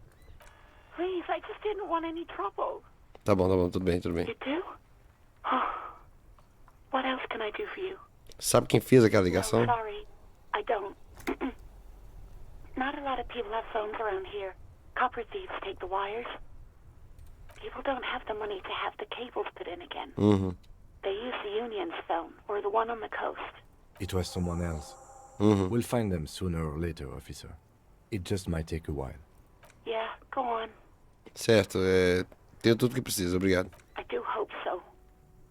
Please, I just didn't want any trouble. Tá bom, tudo bem. You do? What else can I do for you? Sabe quem fez aquela ligação? No, sorry, I don't. Not a lot of people have phones around here. Copper thieves take the wires. People don't have the money to have the cables put in again. They use the union's phone, or the one on the coast. It was someone else. We'll find them sooner or later, officer. It just might take a while. Yeah, go on. Certo, tenho tudo que preciso, obrigado. I do hope so.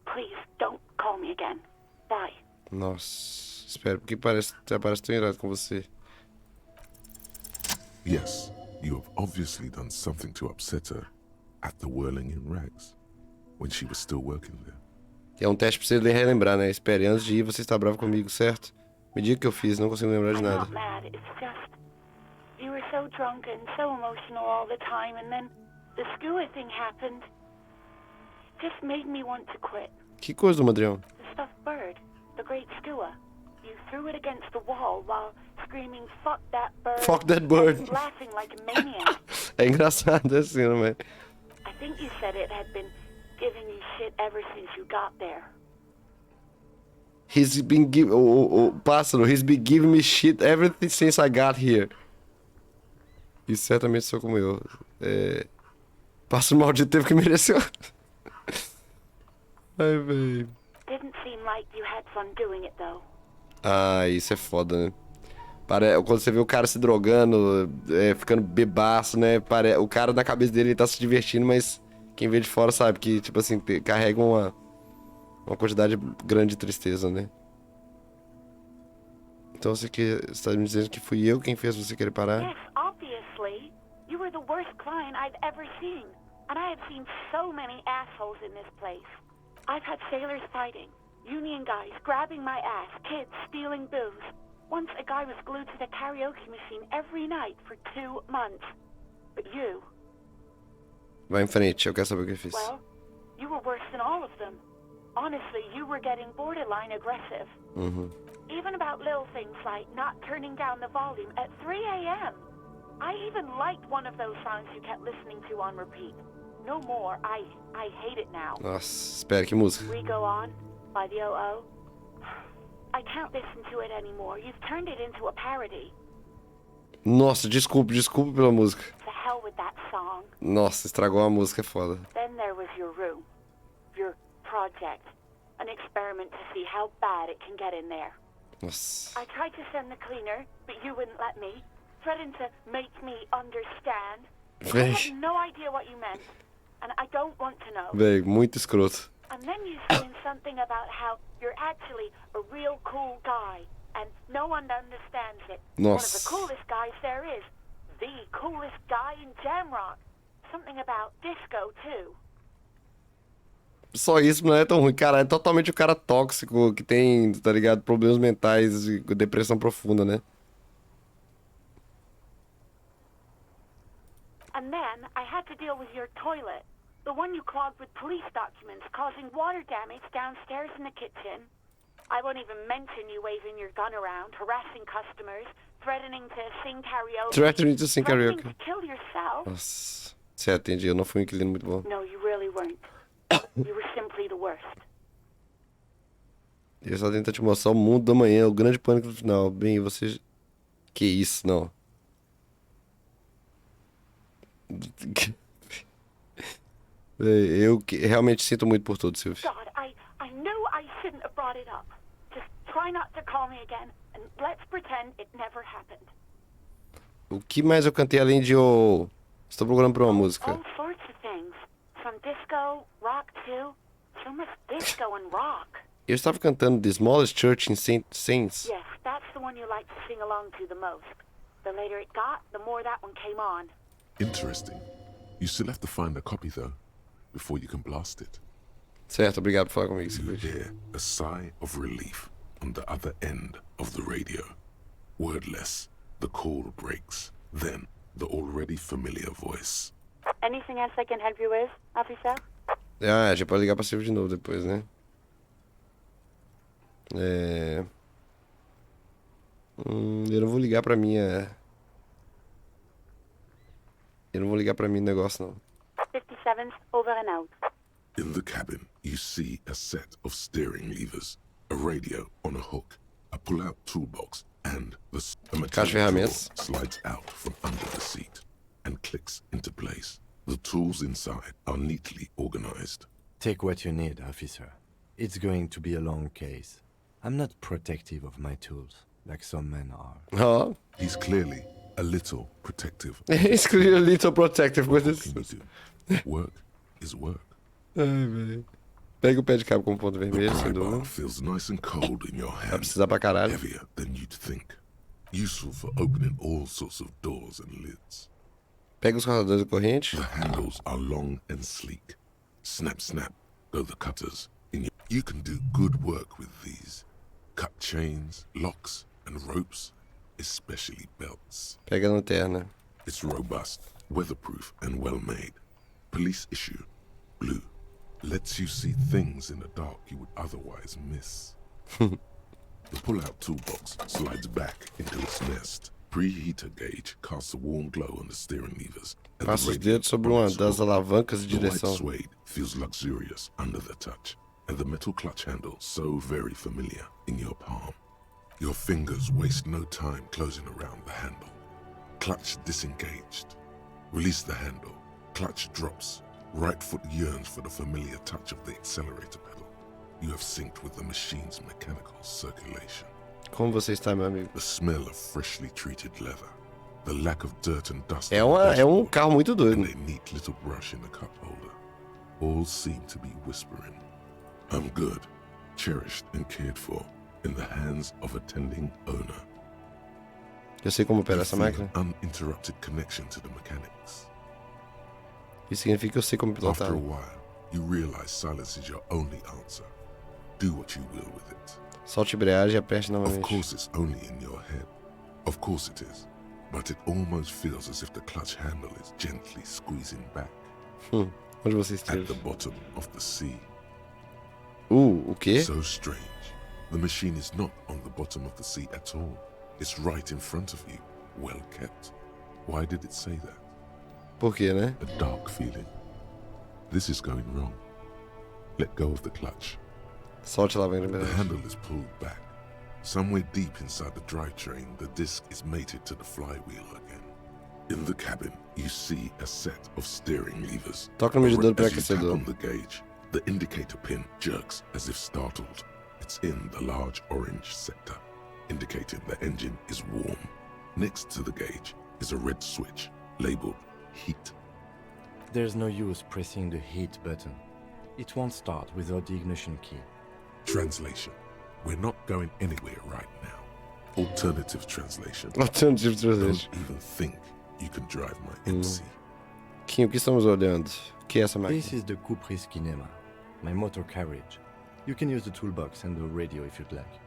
Please, don't call me again. Bye. Nossa, espero, porque parece tão irado com você. Yes, you have obviously done something to upset her at the Whirling in Rags, when she was still working there. É um teste pra você relembrar, né? Espere, antes de ir, você está bravo comigo, certo? Me diga o que eu fiz, não consigo lembrar de I'm nada. not mad, it's just... You were so drunk and so emotional all the time, and then the skua thing happened. It just made me want to quit. Que coisa do Madrião? The stuffed bird, the great skua. You threw it against the wall while screaming, "Fuck that bird!" Fuck that bird. And laughing like a maniac. É engraçado assim, não é? I think you said it had been giving you shit ever since you got there. He's been giving... O pássaro, he's been giving me shit everything since I got here. E certamente sou como eu. Pássaro maldito teve que merecer. Ai, véi. Didn't seem like you had fun doing it though. Ah, isso é foda, né? Quando você vê o cara se drogando, ficando bebaço, né? O cara na cabeça dele ele tá se divertindo, mas quem vê de fora sabe que, tipo assim, carrega uma quantidade grande de tristeza, né? Então você está me dizendo que fui eu quem fez você querer parar? Yes, obviously. You were the worst client I've ever seen. And I have seen so many assholes in this place. I've had sailors fighting, union guys grabbing my ass, kids stealing booze. Once a guy was glued to the karaoke machine every night for 2 months. But you... Vai em frente, eu quero saber o que eu fiz. Well, you were worse than all of them. Honestly, you were getting borderline aggressive. Even about little things like not turning down the volume at 3 a.m. I even liked one of those songs you kept listening to on repeat. No more. I hate it now. Nossa, espera, que música? We Go On by the O.O. I can't listen to it anymore. You've turned it into a parody. Nossa, desculpe pela música. To hell with that song. Nossa, estragou a música, é foda. Then there was your room. Your project. An experiment to see how bad it can get in there. Nossa. I tried to send the cleaner, but you wouldn't let me. Threatened to make me understand. I had no idea what you meant. And I don't want to know. Véi, muito escroto. And then you saying something about how you're actually a real cool guy. And no one understands it. Nossa. One of the coolest guys there is. The coolest guy in Jamrock. Something about disco, too. só isso não é tão ruim. Cara, é totalmente o cara tóxico que tem, tá ligado? Problemas mentais e depressão profunda, né? And then I had to deal with your toilet. The one you clogged with police documents, causing water damage downstairs in the kitchen. I won't even mention you waving your gun around, harassing customers, threatening to sing karaoke. Threatening to sing threatening karaoke. to kill yourself. Nossa, você atende, eu não fui um inquilino muito bom. No, you really weren't. You were simply the worst. Ele só tenta te mostrar o mundo da manhã, o grande pânico no final. Bem, você... Que isso, não. Eu realmente sinto muito por tudo, Silvio. God, I knew I shouldn't have brought it up. Just try not to call me again, and let's pretend it never happened. O que mais eu cantei além de estou procurando por uma música? All sorts of things. From disco, rock too. So much disco and rock. Eu estava cantando The Smallest Church in Saints. Yes, that's the one you like to sing along to the most. The later it got, the more that one came on. Interesting. You still have to find a copy, though, before you can blast it. Certo, obrigado por falar comigo, You hear a sigh of relief on the other end of the radio. Wordless, the call breaks. Then, the already familiar voice. Anything else I can help you with, officer? Ah, já pode ligar pra Silvio de novo depois, né? Eu não vou ligar pra minha... Eu não vou ligar pra mim negócio, não. 57's over and out. In the cabin, you see a set of steering levers, a radio on a hook, a pull-out toolbox, and a metallic drawer slides out from under the seat and clicks into place. The tools inside are neatly organized. Take what you need, officer. It's going to be a long case. I'm not protective of my tools, like some men are. Oh. He's clearly a little protective. He's clearly a little protective with this. Work is work. Ai, velho. Pega o pé de cabo com ponto vermelho, sem dúvida. Feels nice and cold in your hand. Vai precisar pra caralho. Heavier than you'd think. Useful for opening all sorts of doors and lids. Pega os cortadores da corrente. The handles are long and sleek. Snap, snap, go the cutters. You can do good work with these. Cut chains, locks, and ropes, especially belts. Pega a lanterna. It's robust, weatherproof, and well-made. Police issue, blue. Lets you see things in the dark you would otherwise miss. The pull-out toolbox slides back into its nest. Preheater gauge casts a warm glow on the steering levers. Passa os dedos sobre uma das alavancas de direção. The white suede feels luxurious under the touch, and the metal clutch handle so very familiar in your palm. Your fingers waste no time closing around the handle. Clutch disengaged. Release the handle. Clutch drops. Right foot yearns for the familiar touch of the accelerator pedal. You have synced with the machine's mechanical circulation. Como você está, meu amigo? The smell of freshly treated leather. The lack of dirt and dust. É carro muito doido. And a neat little brush in the cup holder. All seem to be whispering, I'm good, cherished and cared for, in the hands of a tending owner. Eu sei como opera essa máquina. Uninterrupted connection to the mechanics. Isso significa que eu sei como pilotar. After a while, you realize silence is your only answer. Do what you will with it. Solte a embreagem e aperte novamente. Of course it's only in your head. Of course it is. But it almost feels as if the clutch handle is gently squeezing back. Onde você esteve? At the bottom of the sea. O quê? So strange. The machine is not on the bottom of the sea at all. It's right in front of you. Well kept. Why did it say that? Por quê, né? A dark feeling. This is going wrong. Let go of the clutch. Solte a alavanca. The handle is pulled back. Somewhere deep inside the drivetrain, the disc is mated to the flywheel again. In the cabin, you see a set of steering levers. Toca no medidor As you tap pré-aquecedor. on the gauge, the indicator pin jerks as if startled. It's in the large orange sector, indicating the engine is warm. Next to the gauge is a red switch labeled heat. There's no use pressing the heat button. It won't start without the ignition key. Translation. We're not going anywhere right now. Alternative translation. Alternative translation. Don't even think you can drive my MC. Kim, o que estamos olhando? O que é essa máquina? This is the Coupe Cinema. my motor carriage. You can use the toolbox and the radio if you'd like.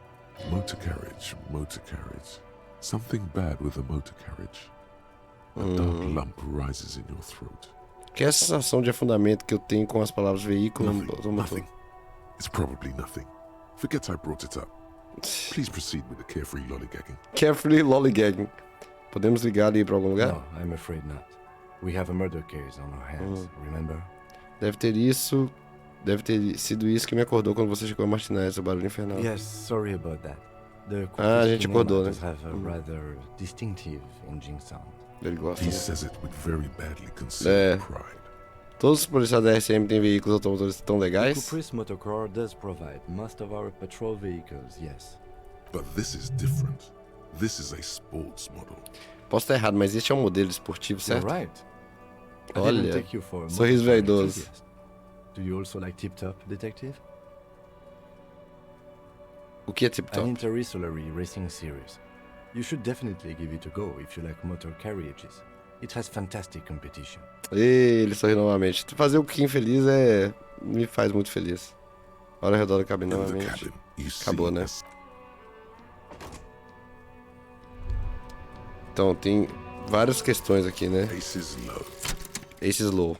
Motor carriage, motor carriage. Something bad with a motor carriage. A dark lump rises in your throat. Que é a sensação de afundamento que eu tenho com as palavras veículo e Nothing. It's probably nothing. Forget I brought it up. Please proceed with the carefree lollygagging. Carefree lollygagging. Podemos ligar ali pra algum lugar? No, I'm afraid not. We have a murder case on our hands, remember? Deve ter sido isso que me acordou quando você chegou a Martinez, o barulho infernal. Yes, sorry about that. The A gente acordou, né? have a rather distinctive engine sound. Ele gosta. He Né? says it with very badly concealed pride. Todos os policiais da RCM têm veículos automotores tão legais? The Cupress Motor Corps does provide most of our patrol vehicles, yes. But this is different. This is a sports model. Posso estar errado, mas este é um modelo esportivo, certo? You're right. I Olha, didn't take you for a sorriso motorcar vaidoso. enthusiast. Do you also like Tip Top, Detective? O que é Tip Top? An inter-racing racing series. You should definitely give it a go if you like motor carriages. It has fantastic competition. Ele sorriu novamente. Fazer o Kim feliz me faz muito feliz. Olha ao redor da cabine novamente. Acabou, né? Então, tem várias questões aqui, né? Ace is low.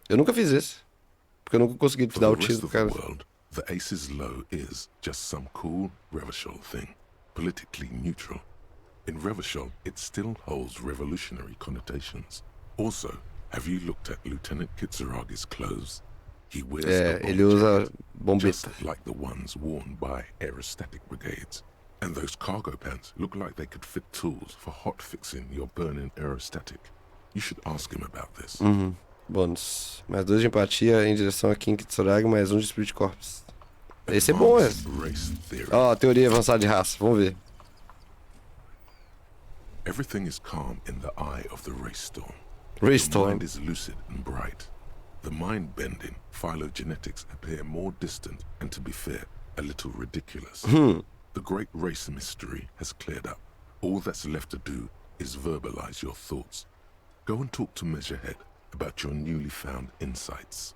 Eu nunca fiz esse. Porque eu nunca consegui te dar o tiro do cara. The ace is low is just some cool Revachol thing, politically neutral. In Revachol, it still holds revolutionary connotations. Also, have you looked at Lieutenant Kitsuragi's clothes? He wears a ele usa bombeta. just like the ones worn by aerostatic brigades. And those cargo pants look like they could fit tools for hot fixing your burning aerostatic. You should ask him about this. Bônus. Mais 2 de empatia em direção a Kim Kitsuragi, mais 1 de Spirit Corps. Esse é bom, é. Ó, teoria avançada de raça. Vamos ver. Everything is calm in the eye of the race storm. Race The storm. mind is lucid and bright. The mind-bending phylogenetics appear more distant and, to be fair, a little ridiculous. The great race mystery has cleared up. All that's left to do is verbalize your thoughts. Go and talk to Measurehead about your newly found insights.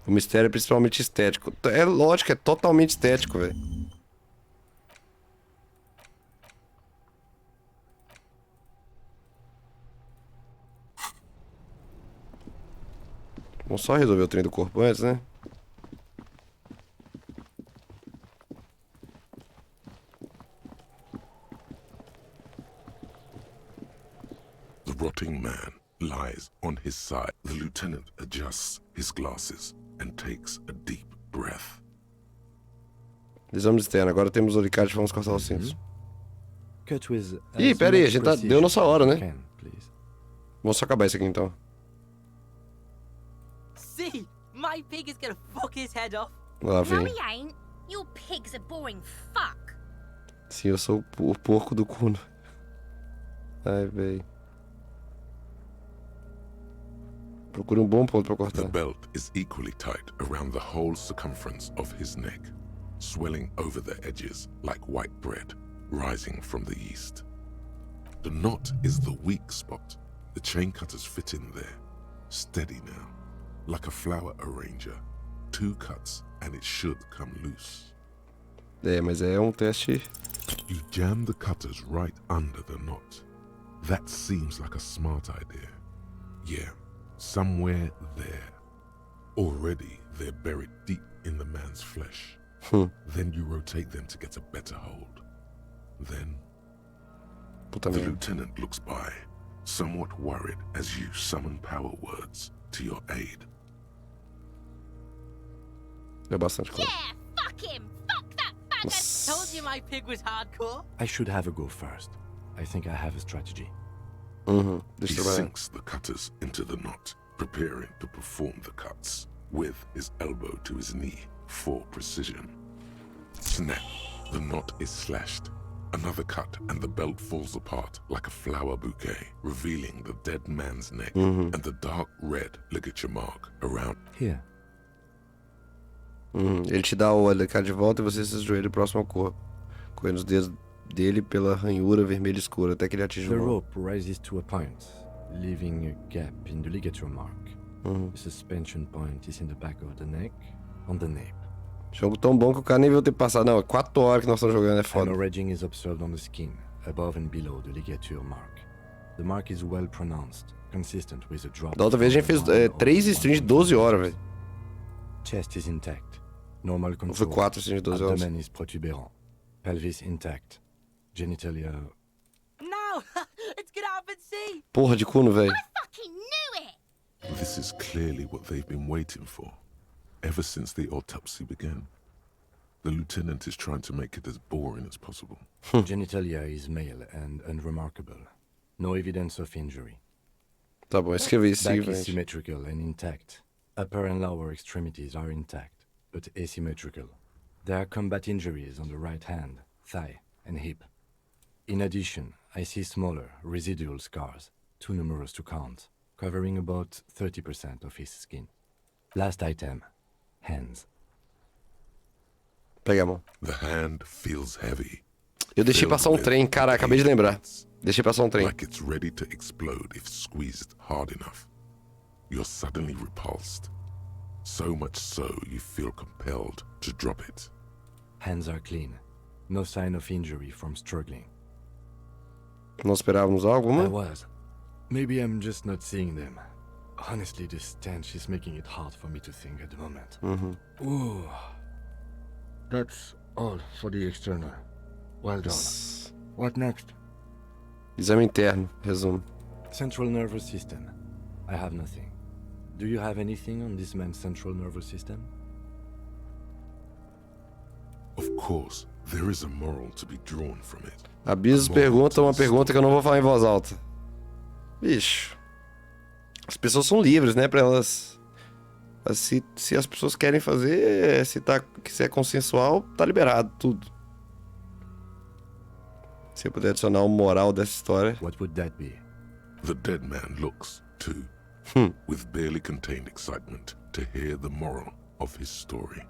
O mistério é principalmente estético. É lógico, é totalmente estético, velho. Vamos só resolver o trem do corpo antes, né? The rotting man lies on his side. The lieutenant adjusts his glasses and takes a deep breath. Exame externo. Agora temos o alicate, vamos cortar os cintos. Cut with Ih, pera aí, a gente deu nossa hora, né? Can, please. Vamos só acabar isso aqui então. See, my pig is gonna fuck his head off. Lá No, vem. he ain't. Your pig's a boring fuck. Sim, eu sou o porco do Kuno. Ai, véi. Procure um bom ponto pra cortar. The belt is equally tight around the whole circumference of his neck, swelling over the edges like white bread rising from the east. The knot is the weak spot. The chain cutters fit in there. Steady now, like a flower arranger. 2 cuts and it should come loose. É, mas é um teste. You jam the cutters right under the knot. That seems like a smart idea. Yeah, somewhere there. Already they're buried deep in the man's flesh. Then you rotate them to get a better hold. Then the lieutenant looks by, somewhat worried as you summon power words to your aid. É bastante coisa. Yeah, fuck him. Fuck that faggot. Told you my pig was hardcore. I should have a go first. I think I have a strategy. He sinks the cutters into the knot, preparing to perform the cuts, with his elbow to his knee for precision. Snap! The knot is slashed. Another cut and the belt falls apart like a flower bouquet, revealing the dead man's neck and the dark red ligature mark around. Here. Ele te dá o alicate de volta e você se ajoelha próximo ao corpo, correndo os dedos dele pela ranhura vermelha escura até que ele atinge The o rope rises to a point, leaving a gap in the ligature mark. The suspension point is in the back of the neck, on the nape. Jogo tão bom que o cara nem viu ter passado. Não, é 4 horas que nós estamos jogando, é foda. Hemorrhaging is observed on the skin, above and below the ligature mark. The mark is well pronounced, consistent with a drop. Da outra vez a gente fez 3 streams de 12 horas, velho. Chest is intact. Normal control. Foi 4 streams de 12 horas. Abdomen is protuberant. Pelvis intact. Genitalia. No! Let's get up and see! Porra de cuno, velho. Fucking knew it! This is clearly what they've been waiting for, ever since the autopsy began. The lieutenant is trying to make it as boring as possible. Genitalia is male and unremarkable. No evidence of injury. Tá bom, escrevi isso, Back is velho. symmetrical and intact. Upper and lower extremities are intact, but asymmetrical. There are combat injuries on the right hand, thigh, and hip. In addition, I see smaller, residual scars, too numerous to count, covering about 30% of his skin. Last item, hands. Pega a mão. The hand feels heavy. Eu deixei passar um trem, cara, acabei de lembrar. Deixei passar um trem. Like it's ready to explode if squeezed hard enough. You're suddenly repulsed. So much so you feel compelled to drop it. Hands are clean. No sign of injury from struggling. Não esperávamos alguma? I was. Maybe I'm just not seeing them. Honestly, this stench is making it hard for me to think at the moment. Ooh. That's all for the external. Well done. What next? Exame interno, resumo. Central nervous system. I have nothing. Do you have anything on this man's central nervous system? Of course, there is a moral to be drawn from it. A Bis pergunta uma pergunta que eu não vou falar em voz alta. Bicho, as pessoas são livres, né, pra elas... Se as pessoas querem fazer, se é consensual, tá liberado, tudo. Se eu puder adicionar um moral dessa história... What would that be? The dead man looks, too, with barely contained excitement to hear the moral of his story.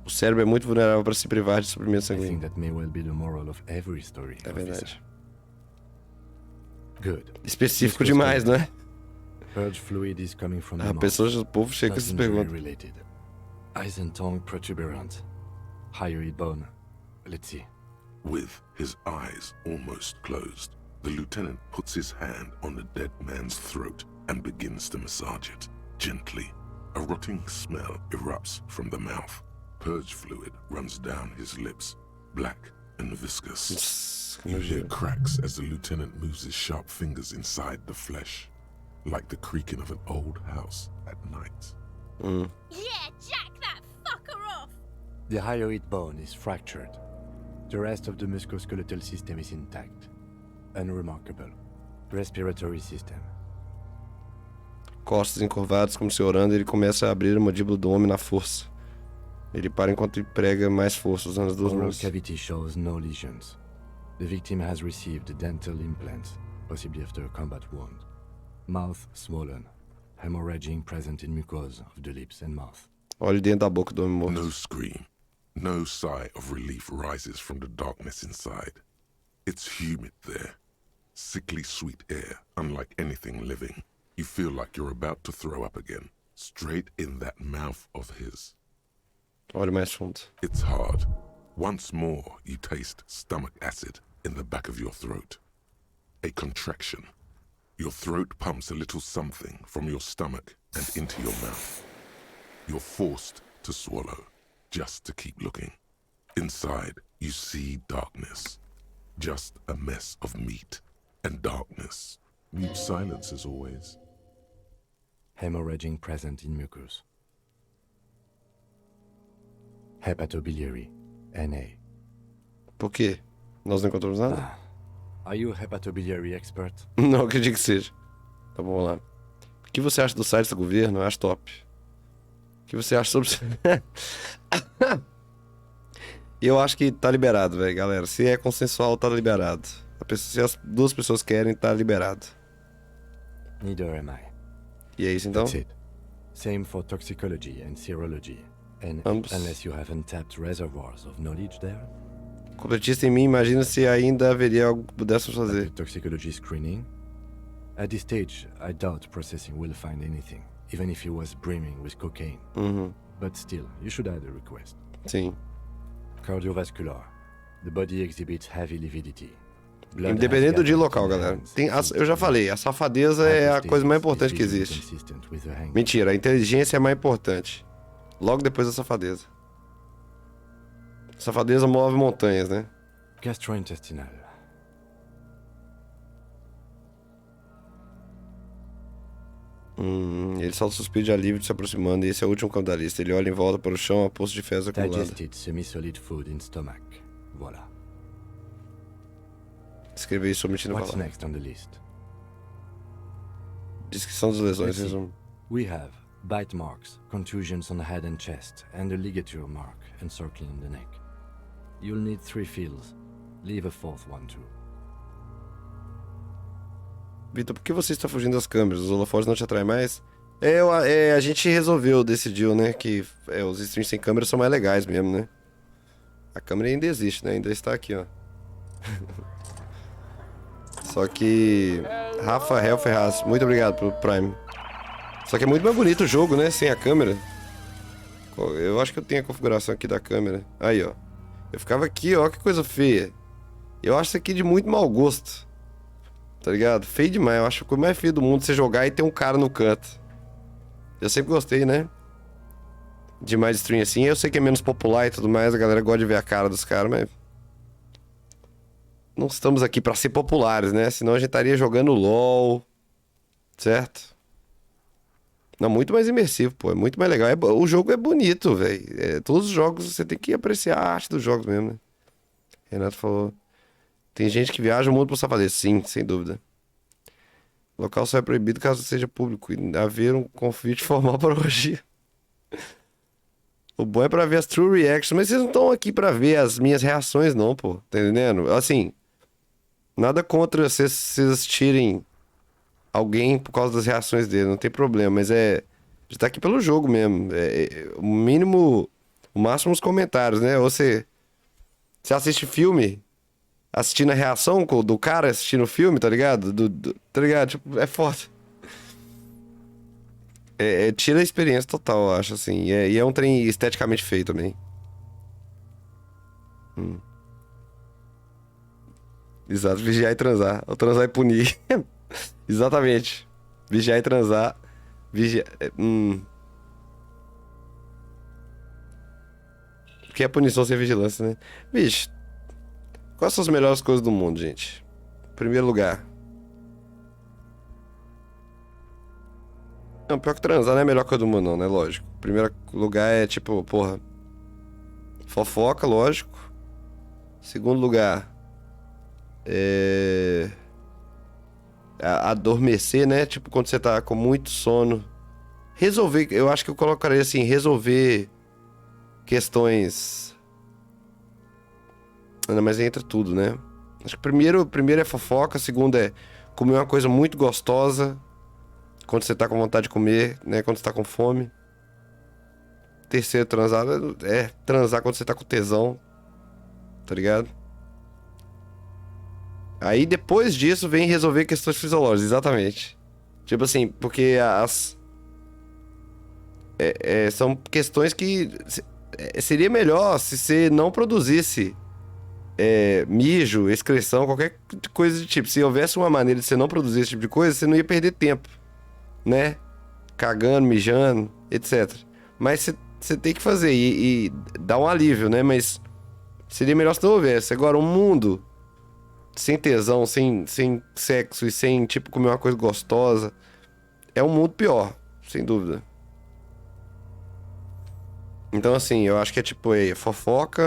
O cérebro é muito vulnerável para se privar de suprimento I sanguíneo. think that may well be the moral of every story. É verdade. Good. Específico demais, né? Purge fluid is coming from the Pessoas, o povo chega com essas perguntas. Related. Eyes and tongue protuberant. Hyoid bone. Let's see. With his eyes almost closed, the lieutenant puts his hand on the dead man's throat and begins to massage it, gently. A rotting smell erupts from the mouth. Purge fluid runs down his lips, black and viscous. You hear cracks as the lieutenant moves his sharp fingers inside the flesh, like the creaking of an old house at night. Yeah, jack that fucker off! The hyoid bone is fractured. The rest of the musculoskeletal system is intact. Unremarkable. Respiratory system. Costas encurvadas, como se orando, ele começa a abrir a mandíbula do homem na força. Ele para enquanto emprega mais força usando as duas Oral mãos. cavity shows no lesions. The victim has received dental implants, possibly after a combat wound. Mouth swollen. Hemorrhaging present in mucosa of the lips and mouth. Olha dentro da boca do homem morto. No scream, no sigh of relief rises from the darkness inside. It's humid there. Sickly sweet air, unlike anything living. You feel like you're about to throw up again, straight in that mouth of his. Olha mais fundo. It's hard. Once more, you taste stomach acid in the back of your throat. A contraction. Your throat pumps a little something from your stomach and into your mouth. You're forced to swallow, just to keep looking. Inside, you see darkness. Just a mess of meat and darkness. Mute silence as always. Hemorrhaging present in mucus. Hepatobiliary, NA. Por quê? Nós não encontramos nada? Are you a hepatobiliary expert? Não acredito que seja. Tá bom, vamos lá. O que você acha do site do governo? Eu acho top. O que você acha sobre... Eu acho que tá liberado, velho, galera. Se é consensual, tá liberado. Se as duas pessoas querem, tá liberado. Neither am I. E é isso então? That's it. Same for toxicology and serology. And unless you have untapped reservoirs of knowledge there. Completista em mim imagina se ainda haveria algo que pudéssemos fazer. Toxicology screening. At this stage, I doubt processing will find anything, even if he was brimming with cocaine. But still, you should add a request. Sim. Cardiovascular. The body exhibits heavy lividity. Blood Independente do has dia e gathered local, in the galera. hands, Tem feet, eu já falei, a safadeza é a coisa mais importante que existe. consistent with the hang. Mentira, a inteligência é mais importante. Logo depois da safadeza. Safadeza move montanhas, né? Gastrointestinal. Ele solta suspiro de alívio de se aproximando, e esse é o último campo da lista. Ele olha em volta para o chão, a poço de fezes acumulada. Digested semi-solid food in stomach. Voilà. Escreveu isso somente no What's valor. next on the list? Descrição das lesões, Let's see. resumo. We have bite marks, contusions on the head and chest, and a ligature mark encircling the neck. You'll need 3 fills. Leave a 4th one too. Vitor, por que você está fugindo das câmeras? Os holofotes não te atraem mais? A gente decidiu, né, que os streams sem câmera são mais legais mesmo, né? A câmera ainda existe, né? Ainda está aqui, ó. Só que... Rafael Ferraz, muito obrigado pelo Prime. Só que é muito mais bonito o jogo, né? Sem a câmera. Eu acho que eu tenho a configuração aqui da câmera. Aí, ó. Eu ficava aqui, ó, que coisa feia. Eu acho isso aqui de muito mau gosto. Tá ligado? Feio demais. Eu acho que o mais feio do mundo você jogar e ter um cara no canto. Eu sempre gostei, né? De mais stream assim. Eu sei que é menos popular e tudo mais. A galera gosta de ver a cara dos caras, mas... Não estamos aqui pra ser populares, né? Senão a gente estaria jogando LOL. Certo? Não, muito mais imersivo, pô. É muito mais legal. O jogo é bonito, velho. Todos os jogos você tem que apreciar a arte dos jogos mesmo, né? Renato falou... Tem gente que viaja o mundo pra safadeza. Sim, sem dúvida. O local só é proibido caso seja público e haver um convite formal para orgia. O bom é pra ver as true reactions, mas vocês não estão aqui pra ver as minhas reações, não, pô. Tá entendendo? Assim, nada contra vocês assistirem alguém por causa das reações dele, não tem problema, mas já tá aqui pelo jogo mesmo. O mínimo, o máximo os comentários, né? Ou você assiste filme assistindo a reação do cara assistindo o filme, tá ligado? Tá ligado? Tipo, é foda. Tira a experiência total, eu acho, assim. E é um trem esteticamente feio também. Exato, vigiar e transar. Ou transar e punir. Exatamente. Vigiar e transar. Vigiar... Porque é punição sem vigilância, né? Bicho, quais são as melhores coisas do mundo, gente? Primeiro lugar. Não, pior que transar não é a melhor coisa do mundo, não, né? Lógico. Primeiro lugar é tipo, porra. Fofoca, lógico. Segundo lugar. Adormecer, né? Tipo, quando você tá com muito sono. Resolver, eu acho que eu colocaria assim, resolver questões. Não, mas entra tudo, né? Acho que primeiro é fofoca, segundo é comer uma coisa muito gostosa quando você tá com vontade de comer, né? Quando você tá com fome. Terceiro, transar é transar quando você tá com tesão, tá ligado? Aí depois disso vem resolver questões fisiológicas, exatamente. Tipo assim, porque são questões que seria melhor se você não produzisse mijo, excreção, qualquer coisa do tipo. Se houvesse uma maneira de você não produzir esse tipo de coisa, você não ia perder tempo, né? Cagando, mijando, etc. Mas você tem que fazer e dá um alívio, né? Mas seria melhor se não houvesse. Agora, um mundo sem tesão, sem sexo e sem, tipo, comer uma coisa gostosa é um mundo pior, sem dúvida. Então, assim, eu acho que é tipo, fofoca,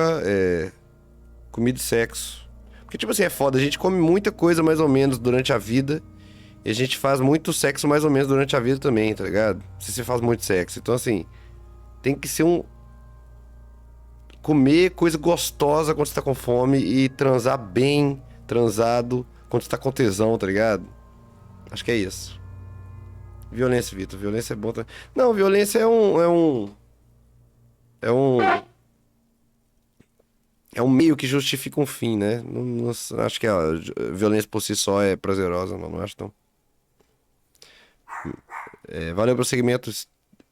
comida e sexo. Porque, tipo assim, é foda. A gente come muita coisa mais ou menos durante a vida. E a gente faz muito sexo mais ou menos durante a vida também, tá ligado? Se você faz muito sexo. Então, assim, tem que ser comer coisa gostosa quando você tá com fome e transar bem, transado, quando você tá com tesão, tá ligado? Acho que é isso. Violência, Vitor. Violência é bom também. Não, violência é um meio que justifica um fim, né? Não acho que a violência por si só é prazerosa, não acho não. Valeu pelo segmento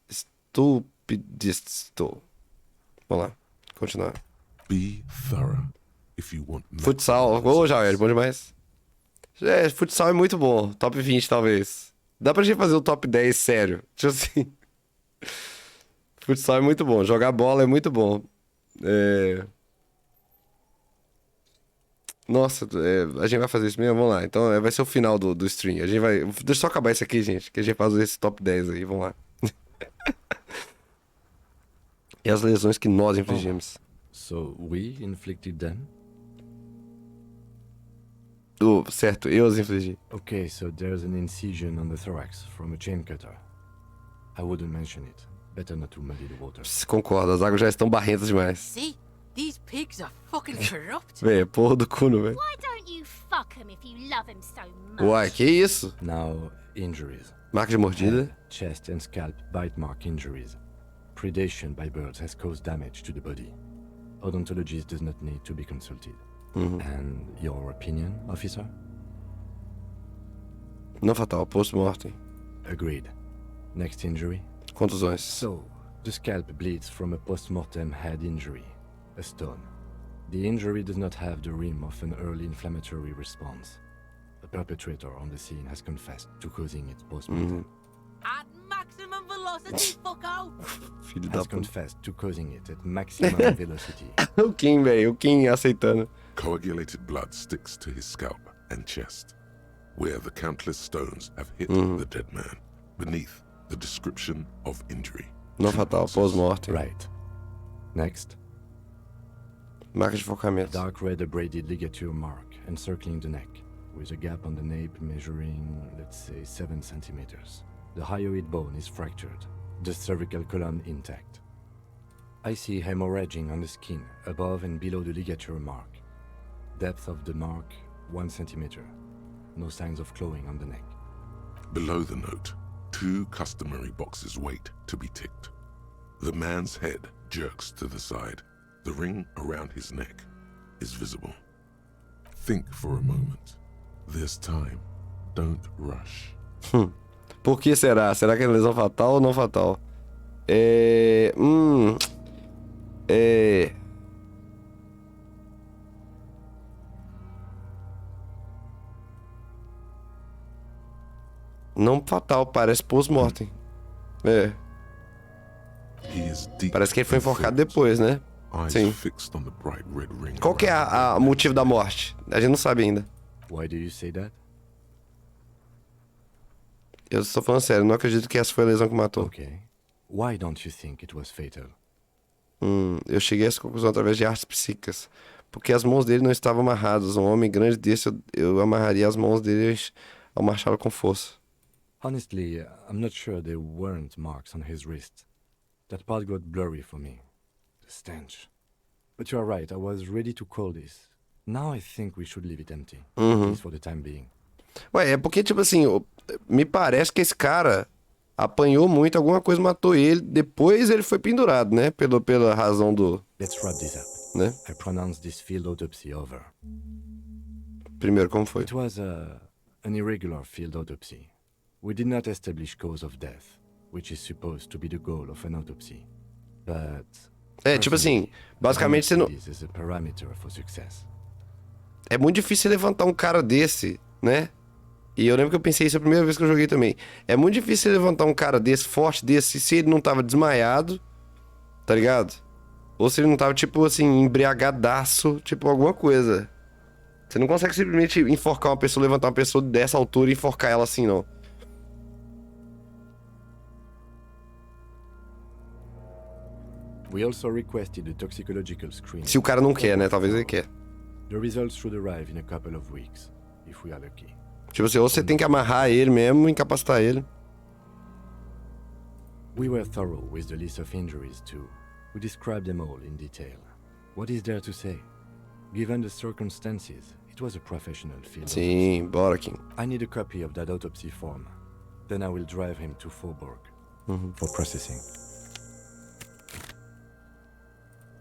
estupidisto. Vamos lá, continuar. Be thorough if you want. Futsal. Ô, Jair, bom demais. Futsal é muito bom. Top 20, talvez. Dá pra gente fazer o top 10 sério. Tipo assim. Futsal é muito bom. Jogar bola é muito bom. Nossa, a gente vai fazer isso mesmo? Vamos lá. Então vai ser o final do stream. A gente vai. Deixa eu só acabar isso aqui, gente. Que a gente faz esse top 10 aí. Vamos lá. E as lesões que nós infligimos. So we inflicted them? Certo, eu as infligi. Okay, so there's an incision on the thorax from a chain cutter. I wouldn't mention it. Better not to muddy the water. Concordo, as águas já estão barrentas demais. See? These pigs are fucking corrupt. Véi, porra do cuno, velho. Why don't you fuck him if you love him so much? Uai, que isso? Now, injuries. Marca de mordida. Head, chest and scalp bite mark injuries. Predation by birds has caused damage to the body. Odontologist does not need to be consulted. And your opinion, officer? Não fatal, post-mortem. Agreed. Next injury? Contusões. So, the scalp bleeds from a post-mortem head injury, a stone. The injury does not have the rim of an early inflammatory response. The perpetrator on the scene has confessed to causing it post-mortem. At maximum velocity, fucko! Filho da Has puta. confessed to causing it at maximum velocity. O Kim, velho. O Kim aceitando. Coagulated blood sticks to his scalp and chest, where the countless stones have hit the dead man, beneath the description of injury. Não fatal, post-mortem. Right. Next. Marca de focamento. Dark red abraded ligature mark encircling the neck, with a gap on the nape measuring, let's say, 7 centimeters. The hyoid bone is fractured, the cervical column intact. I see hemorrhaging on the skin, above and below the ligature mark. Depth of the mark, 1 centimeter. No signs of clawing on the neck. Below the note, 2 customary boxes wait to be ticked. The man's head jerks to the side. The ring around his neck is visible. Think for a moment. There's time. Don't rush. Por que será? Será que é lesão fatal ou não fatal? Não fatal, parece post-mortem. Parece que ele foi enforcado depois, né? Sim. Qual que é o motivo da morte? A gente não sabe ainda. Why do you say that? Eu estou falando sério, não acredito que essa foi a lesão que matou. Okay. Why don't you think it was fatal? Eu cheguei a essa conclusão através de artes psíquicas. Porque as mãos dele não estavam amarradas. Um homem grande desse, eu amarraria as mãos dele ao marchá-lo com força. Honestly, I'm not sure there weren't marks on his wrist. That part got blurry for me. The stench. But you are right, I was ready to call this. Now I think we should leave it empty. At least for the time being. Ué, é porque, tipo assim, me parece que esse cara apanhou muito, alguma coisa matou ele, depois ele foi pendurado, né? Pela razão do... Let's wrap this up. Né? I pronounce this field autopsy over. Primeiro, como foi? It was an irregular field autopsy. We did not establish cause of death, which is supposed to be the goal of an autopsy. But... tipo assim, basicamente você não... This is a parameter for success. É muito difícil levantar um cara desse, né? E eu lembro que eu pensei isso a primeira vez que eu joguei também. É muito difícil levantar um cara desse, forte desse, se ele não tava desmaiado, tá ligado? Ou se ele não tava, tipo assim, embriagadaço, tipo alguma coisa. Você não consegue simplesmente enforcar uma pessoa, levantar uma pessoa dessa altura e enforcar ela assim, não. We also requested a toxicological screening. Se o cara não quer, né? Talvez ele quer. The results should arrive in a couple of weeks, if we are lucky. Tipo assim, ou você tem que amarrar ele mesmo, incapacitar ele. We were thorough with the list of injuries too. We described them all in detail. What is there to say? Given the circumstances, it was a professional field. Sim, bora, Kim. I need a copy of that autopsy form. Then I will drive him to Faubourg for processing.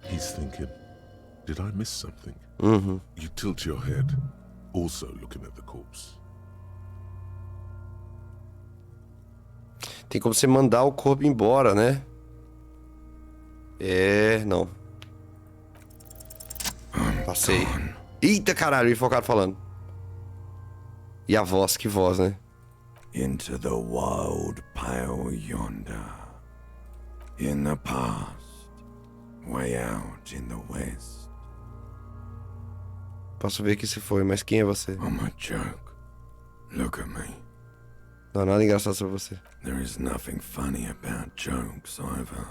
He's thinking, did I miss something? You tilt your head, also looking at the corpse. Tem como você mandar o corpo embora, né? Não. Passei. Eita, caralho, enfocado falando. E a voz, que voz, né? Into the wild pale yonder. In the past, way out in the west. Posso ver que se foi, mas quem é você? I'm a joke. Look at me. Não há nada engraçado sobre você. There is nothing funny about jokes either.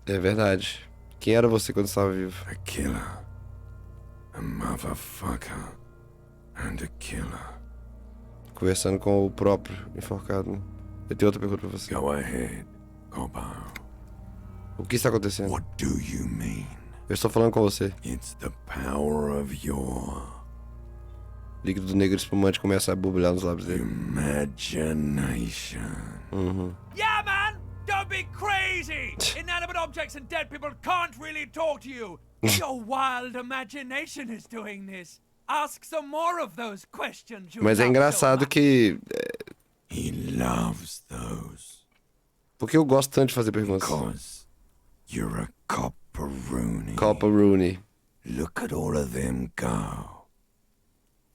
É verdade. Quem era você quando estava vivo? A killer. A motherfucker. And a killer. Conversando com o próprio enforcado. Eu tenho outra pergunta pra você. Go ahead, Cobo. O que está acontecendo? What do you mean? Eu estou falando com você. It's the power of your Líquido negro espumante começa a borbulhar nos lábios dele. imagination. Yeah, man! Don't be crazy! Inanimate objects and dead people can't really talk to you. Your wild imagination is doing this. Ask some more of those questions you Mas é love engraçado so que... He loves those. Por que eu gosto tanto de fazer perguntas? Because you're a copperoonie. Copperoonie. Look at all of them go.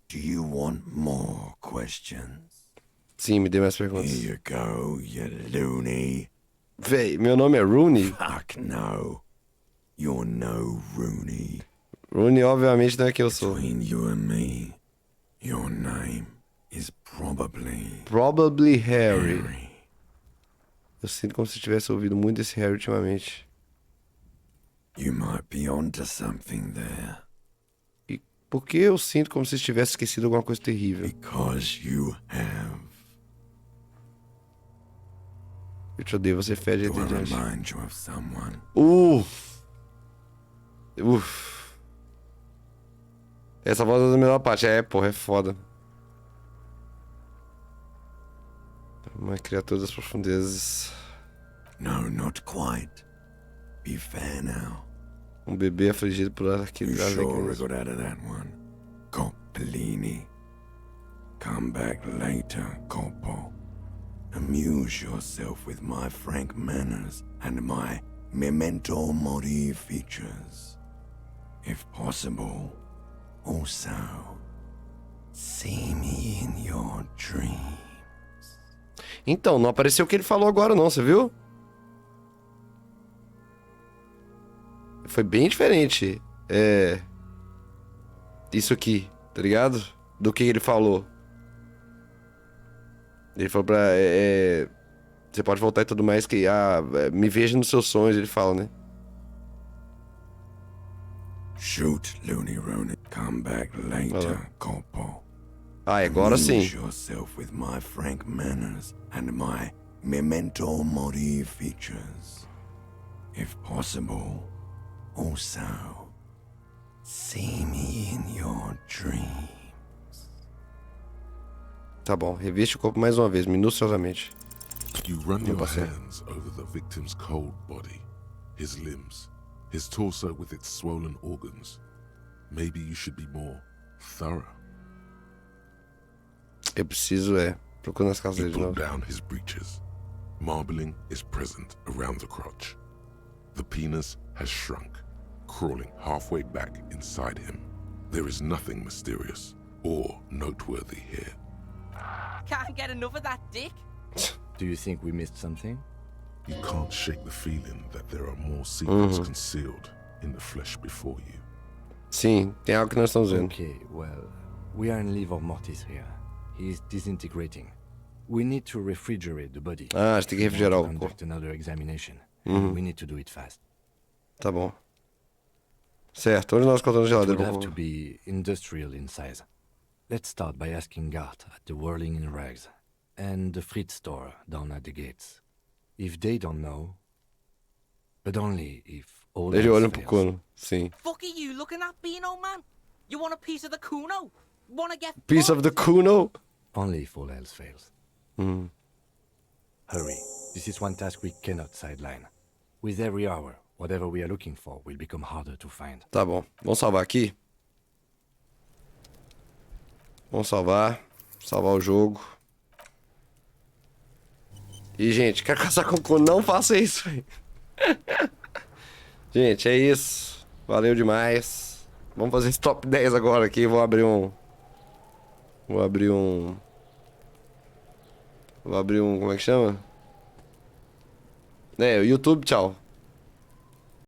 Do you want more questions? Sim, me dê mais perguntas. Here you go, you loony. Véi, meu nome é Rooney? Fuck no. You're no Rooney. Rooney obviamente não é quem eu sou. Between you and me, your name is probably... Probably Harry. Eu sinto como se tivesse ouvido muito esse Harry ultimamente. You might be onto something there. E por que eu sinto como se estivesse esquecido alguma coisa terrível? Because you have. Eu te odeio, você fede Do I entediante. remind you of someone? Essa voz é da melhor parte. Porra, é foda. Uma criatura das profundezas. No, not quite. Be fair now. Bebê afligido por aquele You gás sure got out of that one. Coppellini. Come back later, Coppo. Amuse yourself with my frank manners and my memento mori features. If possible, also see me in your dreams. Então, não apareceu o que ele falou agora não, você viu? Foi bem diferente. Isso aqui, tá ligado? Do que ele falou. Ele falou pra... você pode voltar e tudo mais que... me veja nos seus sonhos, ele fala, né? Shoot, Looney Rooney. Come back later, Corpo. Agora sim. Amuse yourself with my frank manners and my memento mori features. If possible, also see me in your dreams. Tá bom, reviste o corpo mais uma vez, minuciosamente. You run your hands over the victim's cold body, his limbs, his torso with its swollen organs. Maybe you should be more thorough. Eu preciso, procurar nas calças You dele de pull novo. down his breeches. Marbling is present around the crotch. The penis has shrunk, crawling halfway back inside him. There is nothing mysterious or noteworthy here. Can't get enough of that dick. Do you think we missed something? You can't shake the feeling that there are more secrets concealed in the flesh before you. Sim, tem algo que nós estamos vendo. Okay, well, we are in livor mortis here. He is disintegrating. We need to refrigerate the body. A gente tem que refrigerar o corpo. Conduct another examination. We need to do it fast. Tá bom. Certo, onde nós encontramos a It would geladeira? have to be industrial in size. Let's start by asking Gart at the Whirling in Rags and the Fritz store down at the gates. If they don't know, but only if all Ele else olha pro fails. Kuno, sim. Fuck are you looking at, Beano man? You want a piece of the Kuno? Wanna get Piece of the Kuno? Only if all else fails. Hurry. This is one task we cannot sideline. With every hour, whatever we are looking for will become harder to find. Tá bom, vamos salvar aqui. Vamos salvar o jogo. E, gente, quero caçar com o cu, não faça isso, velho. Gente, é isso. Valeu demais. Vamos fazer esse top 10 agora aqui. Vou abrir um... Como é que chama? O YouTube, tchau.